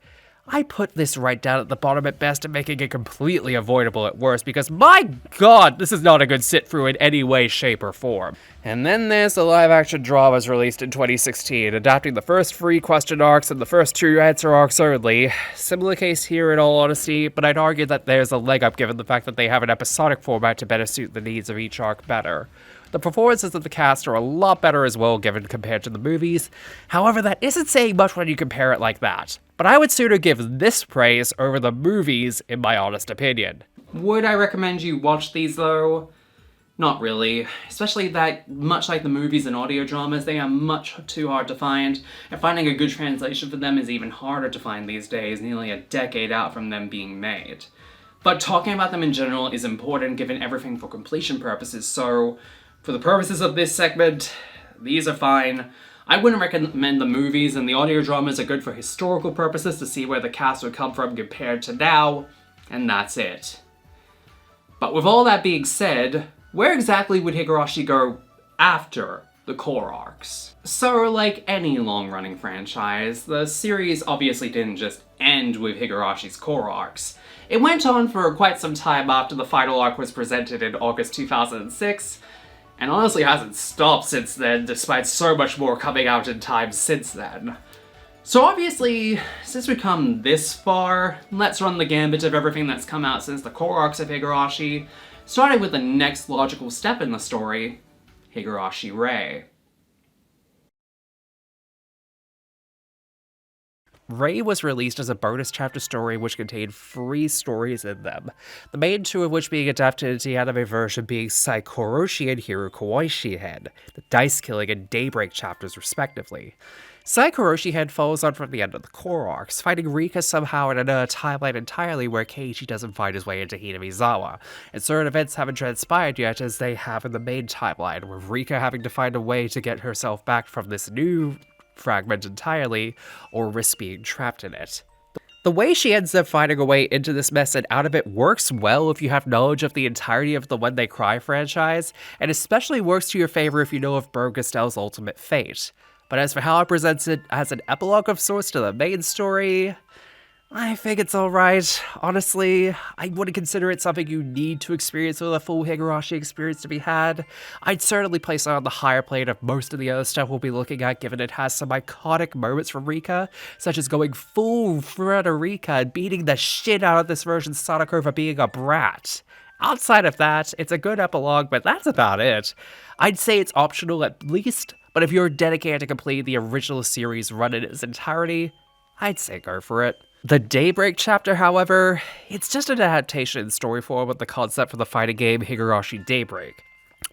I put this right down at the bottom at best and making it completely avoidable at worst because my god, this is not a good sit-through in any way, shape, or form. And then there's the live-action dramas released in 2016, adapting the first 3 question arcs and the first 2 answer arcs only. Similar case here in all honesty, but I'd argue that there's a leg up given the fact that they have an episodic format to better suit the needs of each arc better. The performances of the cast are a lot better as well given compared to the movies. However, that isn't saying much when you compare it like that. But I would sooner give this praise over the movies, in my honest opinion. Would I recommend you watch these though? Not really. Especially that, much like the movies and audio dramas, they are much too hard to find, and finding a good translation for them is even harder to find these days, nearly a decade out from them being made. But talking about them in general is important given everything for completion purposes, so for the purposes of this segment, these are fine. I wouldn't recommend the movies, and the audio dramas are good for historical purposes to see where the cast would come from compared to now, and that's it. But with all that being said, where exactly would Higurashi go after the core arcs? So, like any long-running franchise, the series obviously didn't just end with Higurashi's core arcs. It went on for quite some time after the final arc was presented in August 2006, and honestly hasn't stopped since then, despite so much more coming out in time since then. So obviously, since we've come this far, let's run the gambit of everything that's come out since the core arcs of Higurashi, starting with the next logical step in the story, Higurashi Rei. Rei was released as a bonus chapter story which contained 3 stories in them, the main 2 of which being adapted into the anime version being Saikoroshi and Hirukoishi-hen, the dice-killing and daybreak chapters respectively. Saikoroshi-hen follows on from the end of the core arcs, finding Rika somehow in another timeline entirely where Keiichi doesn't find his way into Hinamizawa, and certain events haven't transpired yet as they have in the main timeline, with Rika having to find a way to get herself back from this new fragment entirely, or risk being trapped in it. The way she ends up finding a way into this mess and out of it works well if you have knowledge of the entirety of the When They Cry franchise, and especially works to your favor if you know of Burgestel's ultimate fate. But as for how it presents it as an epilogue of sorts to the main story, I think it's alright. Honestly, I wouldn't consider it something you need to experience with a full Higurashi experience to be had. I'd certainly place it on the higher plane of most of the other stuff we'll be looking at, given it has some iconic moments from Rika, such as going full Frederica and beating the shit out of this version's Sadako for being a brat. Outside of that, it's a good epilogue, but that's about it. I'd say it's optional at least, but if you're dedicated to complete the original series run in its entirety, I'd say go for it. The Daybreak chapter, however, it's just an adaptation in story form of the concept for the fighting game Higurashi Daybreak,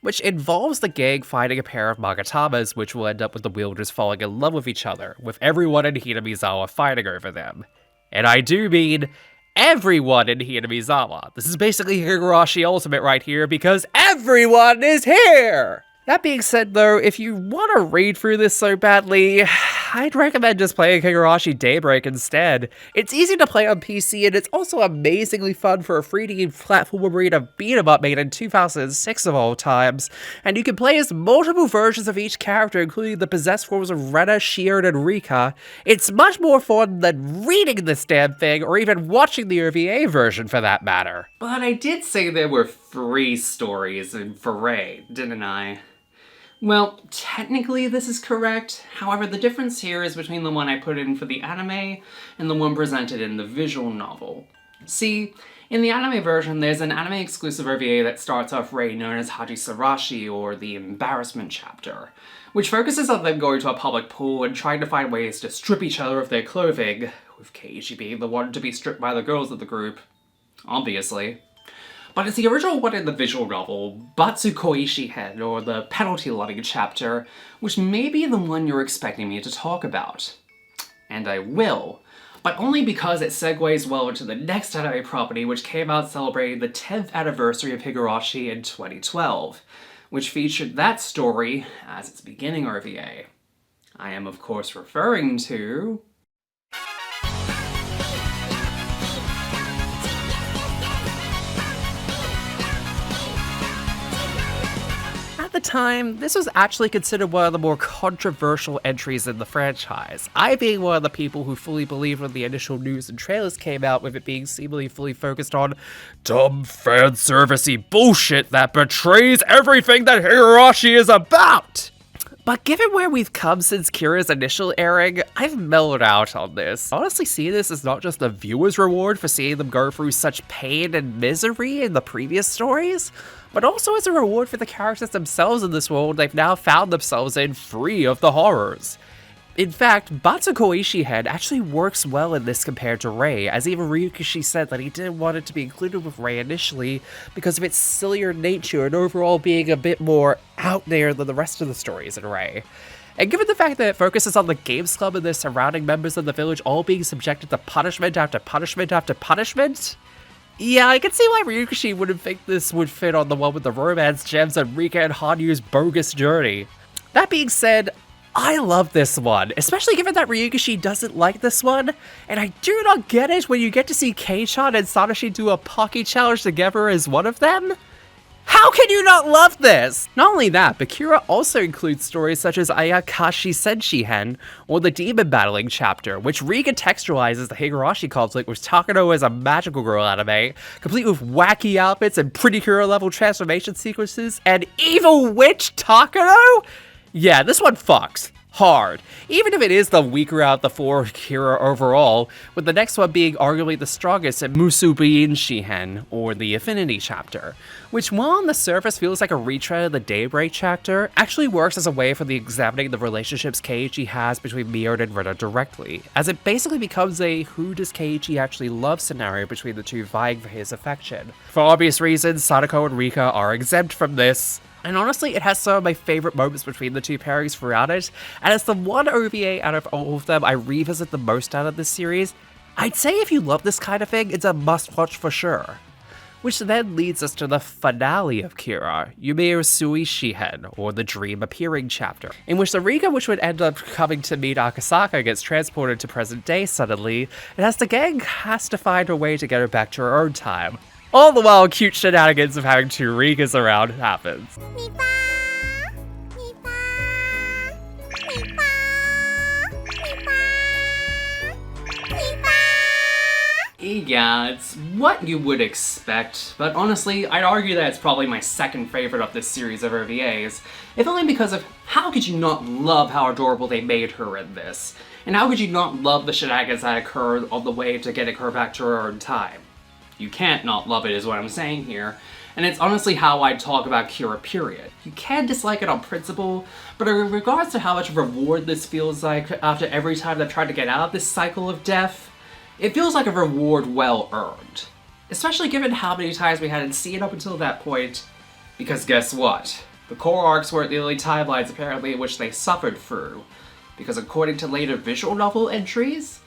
which involves the gang fighting a pair of Magatamas, which will end up with the wielders falling in love with each other, with everyone in Hinamizawa fighting over them. And I do mean everyone in Hinamizawa. This is basically Higurashi Ultimate right here, because everyone is here! That being said though, if you want to read through this so badly, I'd recommend just playing Higurashi Daybreak instead. It's easy to play on PC, and it's also amazingly fun for a 3D platform arena beat-em-up made in 2006 of all times, and you can play as multiple versions of each character, including the possessed forms of Rena, Shion, and Rika. It's much more fun than reading this damn thing, or even watching the OVA version for that matter. But I did say there were 3 stories in Rei, didn't I? Well, technically this is correct, however the difference here is between the one I put in for the anime and the one presented in the visual novel. See, in the anime version there's an anime-exclusive OVA that starts off Rei known as Hajisarashi, or the Embarrassment chapter, which focuses on them going to a public pool and trying to find ways to strip each other of their clothing, with Keiichi being the one to be stripped by the girls of the group, obviously. But it's the original one in the visual novel, Batsukoishi-hen, or the penalty-loving chapter, which may be the one you're expecting me to talk about. And I will, but only because it segues well into the next anime property, which came out celebrating the 10th anniversary of Higurashi in 2012, which featured that story as its beginning OVA. I am of course referring to... At the time, this was actually considered one of the more controversial entries in the franchise. I being one of the people who fully believed when the initial news and trailers came out, with it being seemingly fully focused on dumb fan-servicey bullshit that betrays everything that Higurashi is about. But given where we've come since Kira's initial airing, I've mellowed out on this. I honestly see this as not just the viewer's reward for seeing them go through such pain and misery in the previous stories, but also as a reward for the characters themselves in this world they've now found themselves in, free of the horrors. In fact, Watanagashi-hen actually works well in this compared to Rei, as even Ryukishi said that he didn't want it to be included with Rei initially because of its sillier nature and overall being a bit more out there than the rest of the stories in Rei. And given the fact that it focuses on the games club and the surrounding members of the village all being subjected to punishment after punishment after punishment, yeah, I can see why Ryukishi wouldn't think this would fit on the one with the romance gems and Rika and Hanyu's bogus journey. That being said, I love this one, especially given that Ryukishi doesn't like this one, and I do not get it when you get to see Kei-chan and Satoshi do a Pocky challenge together as one of them. How can you not love this? Not only that, but Kira also includes stories such as Ayakashi-hen, or the demon battling chapter, which recontextualizes the Higurashi conflict with Takano as a magical girl anime, complete with wacky outfits and pretty Kira level transformation sequences, and evil witch Takano? Yeah, this one fucks. Hard. Even if it is the weaker out of the four Kira overall, with the next one being arguably the strongest at Himatsubushi-hen, or the Affinity chapter, which while on the surface feels like a retread of the Daybreak chapter, actually works as a way for the examining the relationships Keiichi has between Mion and Rina directly, as it basically becomes a who does Keiichi actually love scenario between the two vying for his affection. For obvious reasons, Sadako and Rika are exempt from this. And honestly, it has some of my favorite moments between the two pairings throughout it, and it's the one OVA out of all of them I revisit the most out of this series. I'd say if you love this kind of thing, it's a must-watch for sure. Which then leads us to the finale of Kira, Yumerusuishi-hen, or the Dream Appearing chapter, in which the Rika which would end up coming to meet Akasaka gets transported to present day suddenly, and as the gang has to find a way to get her back to her own time. All the while, cute shenanigans of having two Rikas around happens. Yeah, it's what you would expect, but honestly, I'd argue that it's probably my second favorite of this series of OVAs, if only because of how could you not love how adorable they made her in this, and how could you not love the shenanigans that occurred on the way to getting her back to her own time. You can't not love it is what I'm saying here, and it's honestly how I'd talk about Kira period. You can dislike it on principle, but in regards to how much reward this feels like after every time they've tried to get out of this cycle of death, it feels like a reward well earned. Especially given how many times we hadn't seen up until that point, because guess what? The core arcs weren't the only timelines apparently in which they suffered through, because according to later visual novel entries,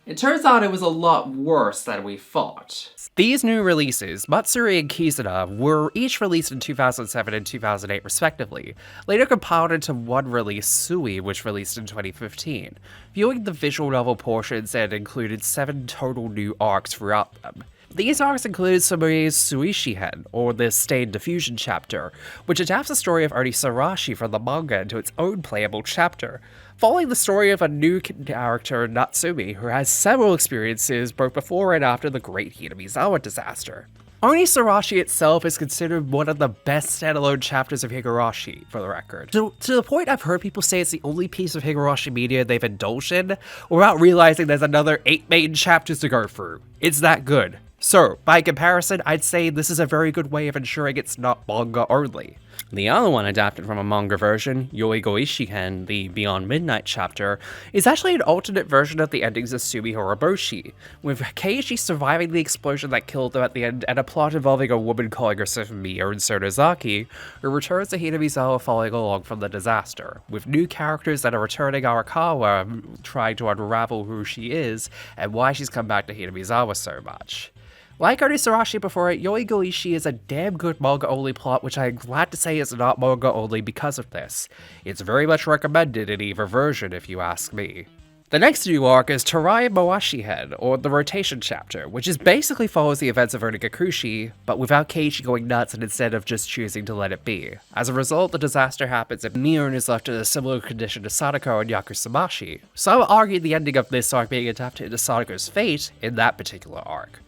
it turns out it was a lot worse than we thought. These new releases, Matsuri and Cicada, were each released in 2007 and 2008 respectively, later compiled into one release, Sui, which released in 2015. Viewing the visual novel portions, it included 7 total new arcs throughout them. These arcs included Tsumihoroboshi-hen, or the Stained Diffusion chapter, which adapts the story of Onikakushi from the manga into its own playable chapter, following the story of a new character, Natsumi, who has several experiences both before and after the Great Hinamizawa disaster. Onikakushi itself is considered one of the best standalone chapters of Higurashi, for the record. To the point I've heard people say it's the only piece of Higurashi media they've indulged in, without realizing there's another 8 main chapters to go through. It's that good. So, by comparison, I'd say this is a very good way of ensuring it's not manga only. The other one adapted from a manga version, Yoigoishi-hen, the Beyond Midnight chapter, is actually an alternate version of the endings of Tsumihoroboshi, with Keiichi surviving the explosion that killed them at the end and a plot involving a woman calling herself Mion Sonozaki, who returns to Hinamizawa following along from the disaster, with new characters that are returning Arakawa trying to unravel who she is and why she's come back to Hinamizawa so much. Like Onikakushi before it, Yoigoishi is a damn good manga-only plot, which I'm glad to say is not manga-only because of this. It's very much recommended in either version, if you ask me. The next new arc is Tatarigoroshi-hen, or the Rotation chapter, which is basically follows the events of Onikakushi, but without Keiichi going nuts and instead of just choosing to let it be. As a result, the disaster happens and Mion is left in a similar condition to Sadako and Yakusamashi, so I would argue the ending of this arc being adapted into Sadako's fate in that particular arc.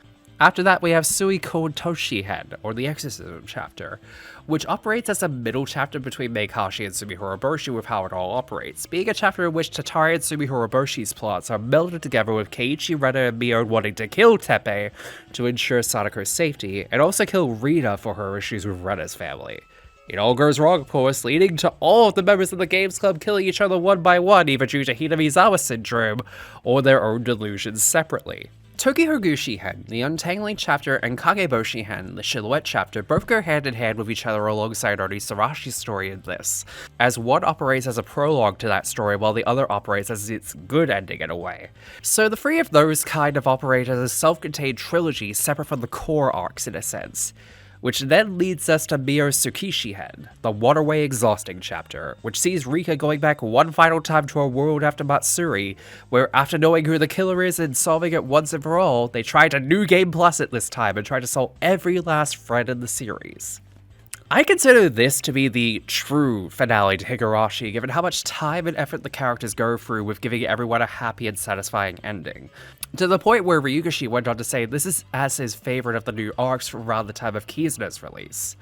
After that, we have Suikotoshi-hen, or the Exorcism chapter, which operates as a middle chapter between Meikashi and Tsumihoroboshi with how it all operates, being a chapter in which Tatari and Sumiyoroboshi's plots are melded together with Keiichi, Rena, and Mio wanting to kill Teppei to ensure Sadako's safety, and also kill Rina for her issues with Rena's family. It all goes wrong, of course, leading to all of the members of the Games Club killing each other one by one, either due to Hinamizawa syndrome or their own delusions separately. Tatarigoroshi-hen, the Untangling chapter, and Kageboshi-hen, the Silhouette chapter, both go hand in hand with each other alongside Onisarashi's story in this, as one operates as a prologue to that story while the other operates as its good ending in a way. So the three of those kind of operate as a self-contained trilogy separate from the core arcs in a sense. Which then leads us to Miyosukishi-hen, the Waterway Exhausting chapter, which sees Rika going back one final time to her world after Matsuri, where after knowing who the killer is and solving it once and for all, they try to New Game Plus it this time and try to solve every last friend in the series. I consider this to be the true finale to Higurashi, given how much time and effort the characters go through with giving everyone a happy and satisfying ending. To the point where Ryukishi went on to say this is as his favorite of the new arcs from around the time of Kizuna's release.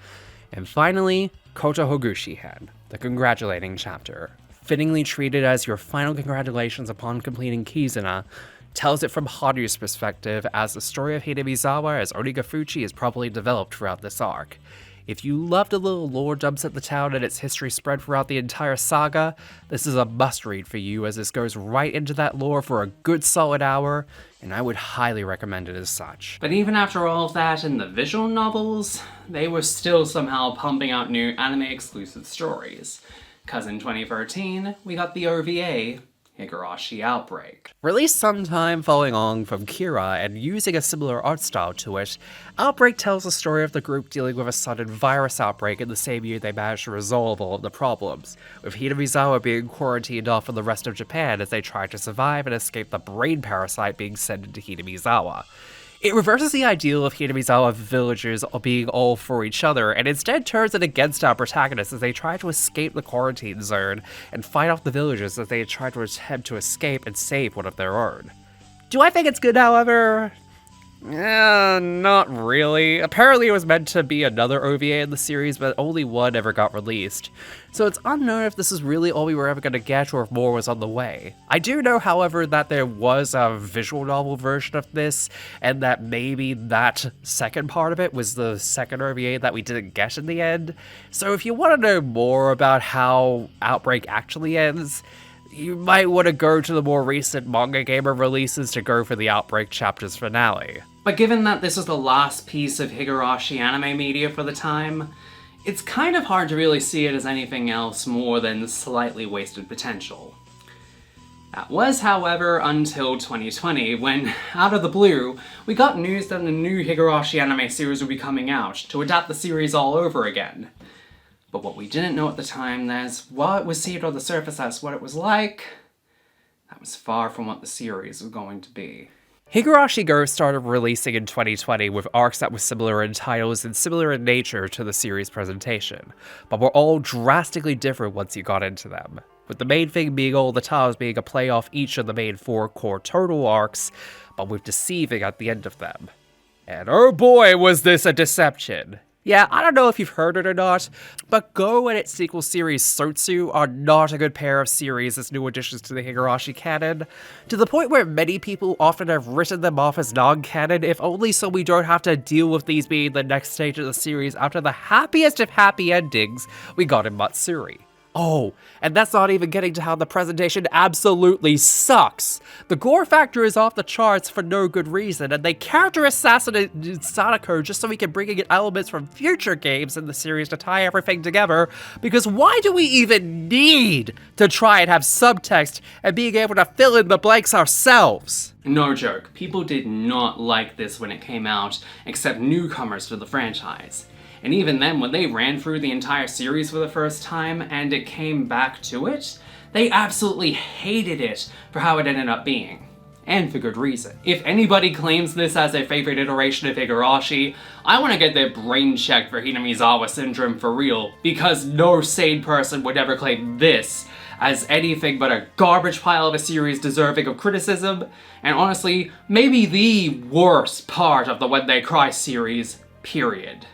And finally, Kotohogushi-hen, the Congratulating chapter, fittingly treated as your final congratulations upon completing Kizuna, tells it from Haru's perspective as the story of Hinamizawa as Onikakushi is properly developed throughout this arc. If you loved a little lore dumps at the town and its history spread throughout the entire saga, this is a must-read for you as this goes right into that lore for a good solid hour, and I would highly recommend it as such. But even after all of that in the visual novels, they were still somehow pumping out new anime-exclusive stories. Cause in 2013, we got the OVA, Higurashi Outbreak. Released sometime following on from Kira and using a similar art style to it, Outbreak tells the story of the group dealing with a sudden virus outbreak in the same year they managed to resolve all of the problems, with Hinamizawa being quarantined off from the rest of Japan as they try to survive and escape the brain parasite being sent into Hinamizawa. It reverses the ideal of Hinamizawa villagers being all for each other, and instead turns it against our protagonists as they try to escape the quarantine zone and fight off the villagers as they try to attempt to escape and save one of their own. Do I think it's good, however? Not really. Apparently it was meant to be another OVA in the series, but only one ever got released. So it's unknown if this is really all we were ever going to get or if more was on the way. I do know, however, that there was a visual novel version of this, and that maybe that second part of it was the second OVA that we didn't get in the end. So if you want to know more about how Outbreak actually ends, you might want to go to the more recent Manga Gamer releases to go for the Outbreak chapter's finale. But given that this was the last piece of Higurashi anime media for the time, it's kind of hard to really see it as anything else more than slightly wasted potential. That was, however, until 2020, when, out of the blue, we got news that a new Higurashi anime series would be coming out, to adapt the series all over again. But what we didn't know at the time is, while it was seen on the surface as what it was like, that was far from what the series was going to be. Higurashi Go started releasing in 2020 with arcs that were similar in titles and similar in nature to the series presentation, but were all drastically different once you got into them, with the main thing being all the titles being a play off each of the main 4 core total arcs, but with deceiving at the end of them. And oh boy was this a deception! Yeah, I don't know if you've heard it or not, but Go and its sequel series Sotsu are not a good pair of series as new additions to the Higurashi canon, to the point where many people often have written them off as non-canon, if only so we don't have to deal with these being the next stage of the series after the happiest of happy endings we got in Matsuri. Oh, and that's not even getting to how the presentation absolutely sucks. The gore factor is off the charts for no good reason, and they character assassinated Sadako just so we can bring in elements from future games in the series to tie everything together, because why do we even need to try and have subtext and being able to fill in the blanks ourselves? No joke, people did not like this when it came out, except newcomers to the franchise. And even then, when they ran through the entire series for the first time and it came back to it, they absolutely hated it for how it ended up being. And for good reason. If anybody claims this as their favorite iteration of Higurashi, I want to get their brain checked for Hinamizawa syndrome for real, because no sane person would ever claim this as anything but a garbage pile of a series deserving of criticism, and honestly, maybe the worst part of the When They Cry series, period.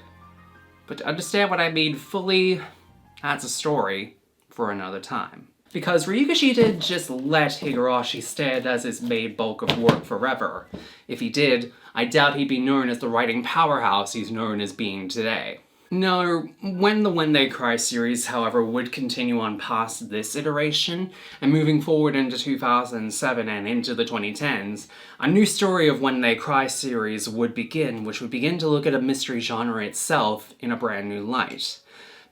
But to understand what I mean fully, that's a story for another time. Because Ryukishi didn't just let Higurashi stand as his main bulk of work forever. If he did, I doubt he'd be known as the writing powerhouse he's known as being today. No, when They Cry series, however, would continue on past this iteration, and moving forward into 2007 and into the 2010s, a new story of When They Cry series would begin, which would begin to look at a mystery genre itself in a brand new light.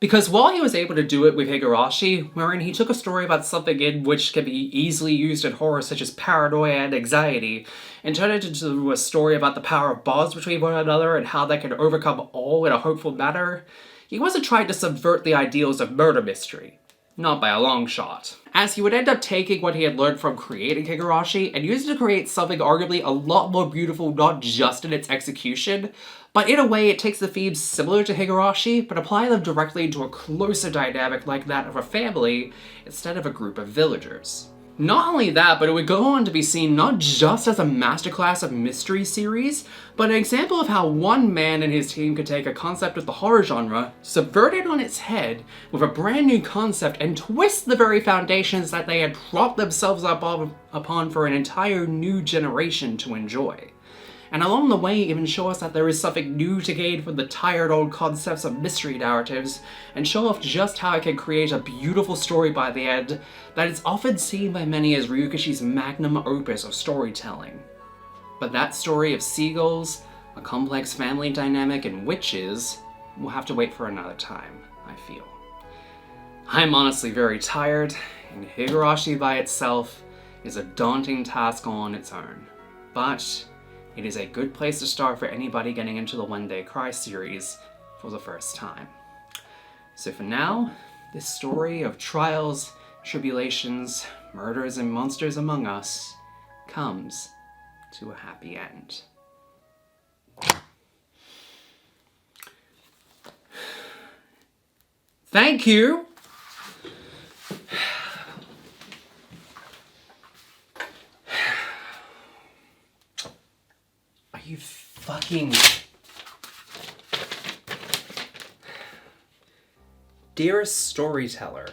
Because while he was able to do it with Higurashi, wherein he took a story about something in which can be easily used in horror such as paranoia and anxiety, and turned it into a story about the power of bonds between one another and how they can overcome all in a hopeful manner, he wasn't trying to subvert the ideals of murder mystery. Not by a long shot. As he would end up taking what he had learned from creating Higurashi and use it to create something arguably a lot more beautiful not just in its execution, but in a way it takes the themes similar to Higurashi, but apply them directly into a closer dynamic like that of a family instead of a group of villagers. Not only that, but it would go on to be seen not just as a masterclass of mystery series, but an example of how one man and his team could take a concept of the horror genre, subvert it on its head with a brand new concept, and twist the very foundations that they had propped themselves upon for an entire new generation to enjoy. And along the way even show us that there is something new to gain from the tired old concepts of mystery narratives, and show off just how it can create a beautiful story by the end that is often seen by many as Ryukishi's magnum opus of storytelling. But that story of Seagulls, a complex family dynamic, and witches will have to wait for another time, I feel. I'm honestly very tired, and Higurashi by itself is a daunting task on its own. But it is a good place to start for anybody getting into the When They Cry series for the first time. So for now, this story of trials, tribulations, murders, and monsters among us comes to a happy end. Thank you! Are you fucking... Dearest storyteller,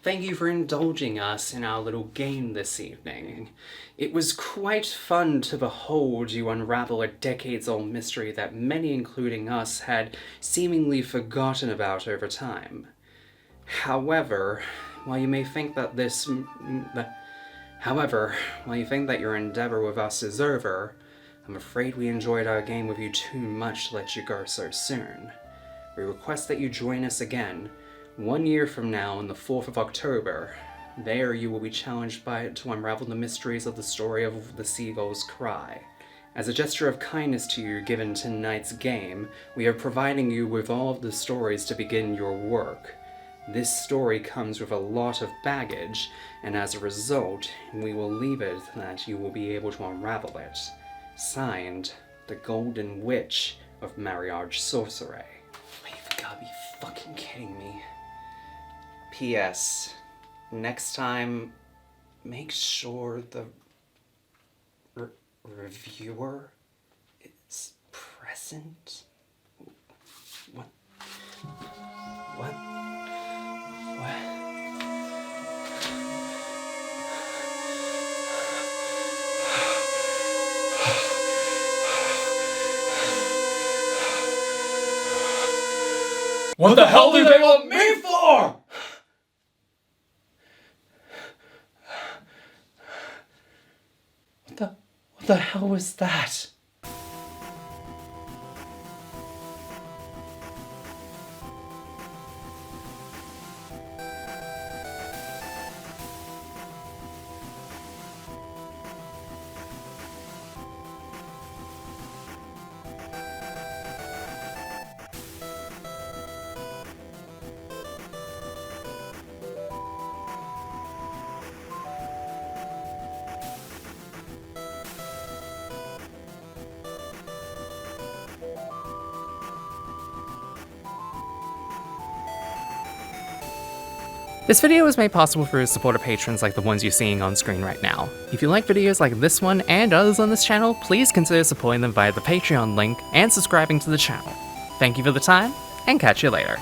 thank you for indulging us in our little game this evening. It was quite fun to behold you unravel a decades-old mystery that many, including us, had seemingly forgotten about over time. However, while you may think that your endeavor with us is over, I'm afraid we enjoyed our game with you too much to let you go so soon. We request that you join us again 1 year from now on the 4th of October. There you will be challenged to unravel the mysteries of the story of the Seagulls' cry. As a gesture of kindness to you given tonight's game, we are providing you with all of the stories to begin your work. This story comes with a lot of baggage, and as a result, we will leave it that you will be able to unravel it. Signed, the Golden Witch of Marriage Sorcery. You've gotta be fucking kidding me. P.S. Next time, make sure the reviewer is present. What? What? What the hell do they want me for? What the hell was that? This video was made possible through supporter patrons like the ones you're seeing on screen right now. If you like videos like this one and others on this channel, please consider supporting them via the Patreon link and subscribing to the channel. Thank you for the time, and catch you later.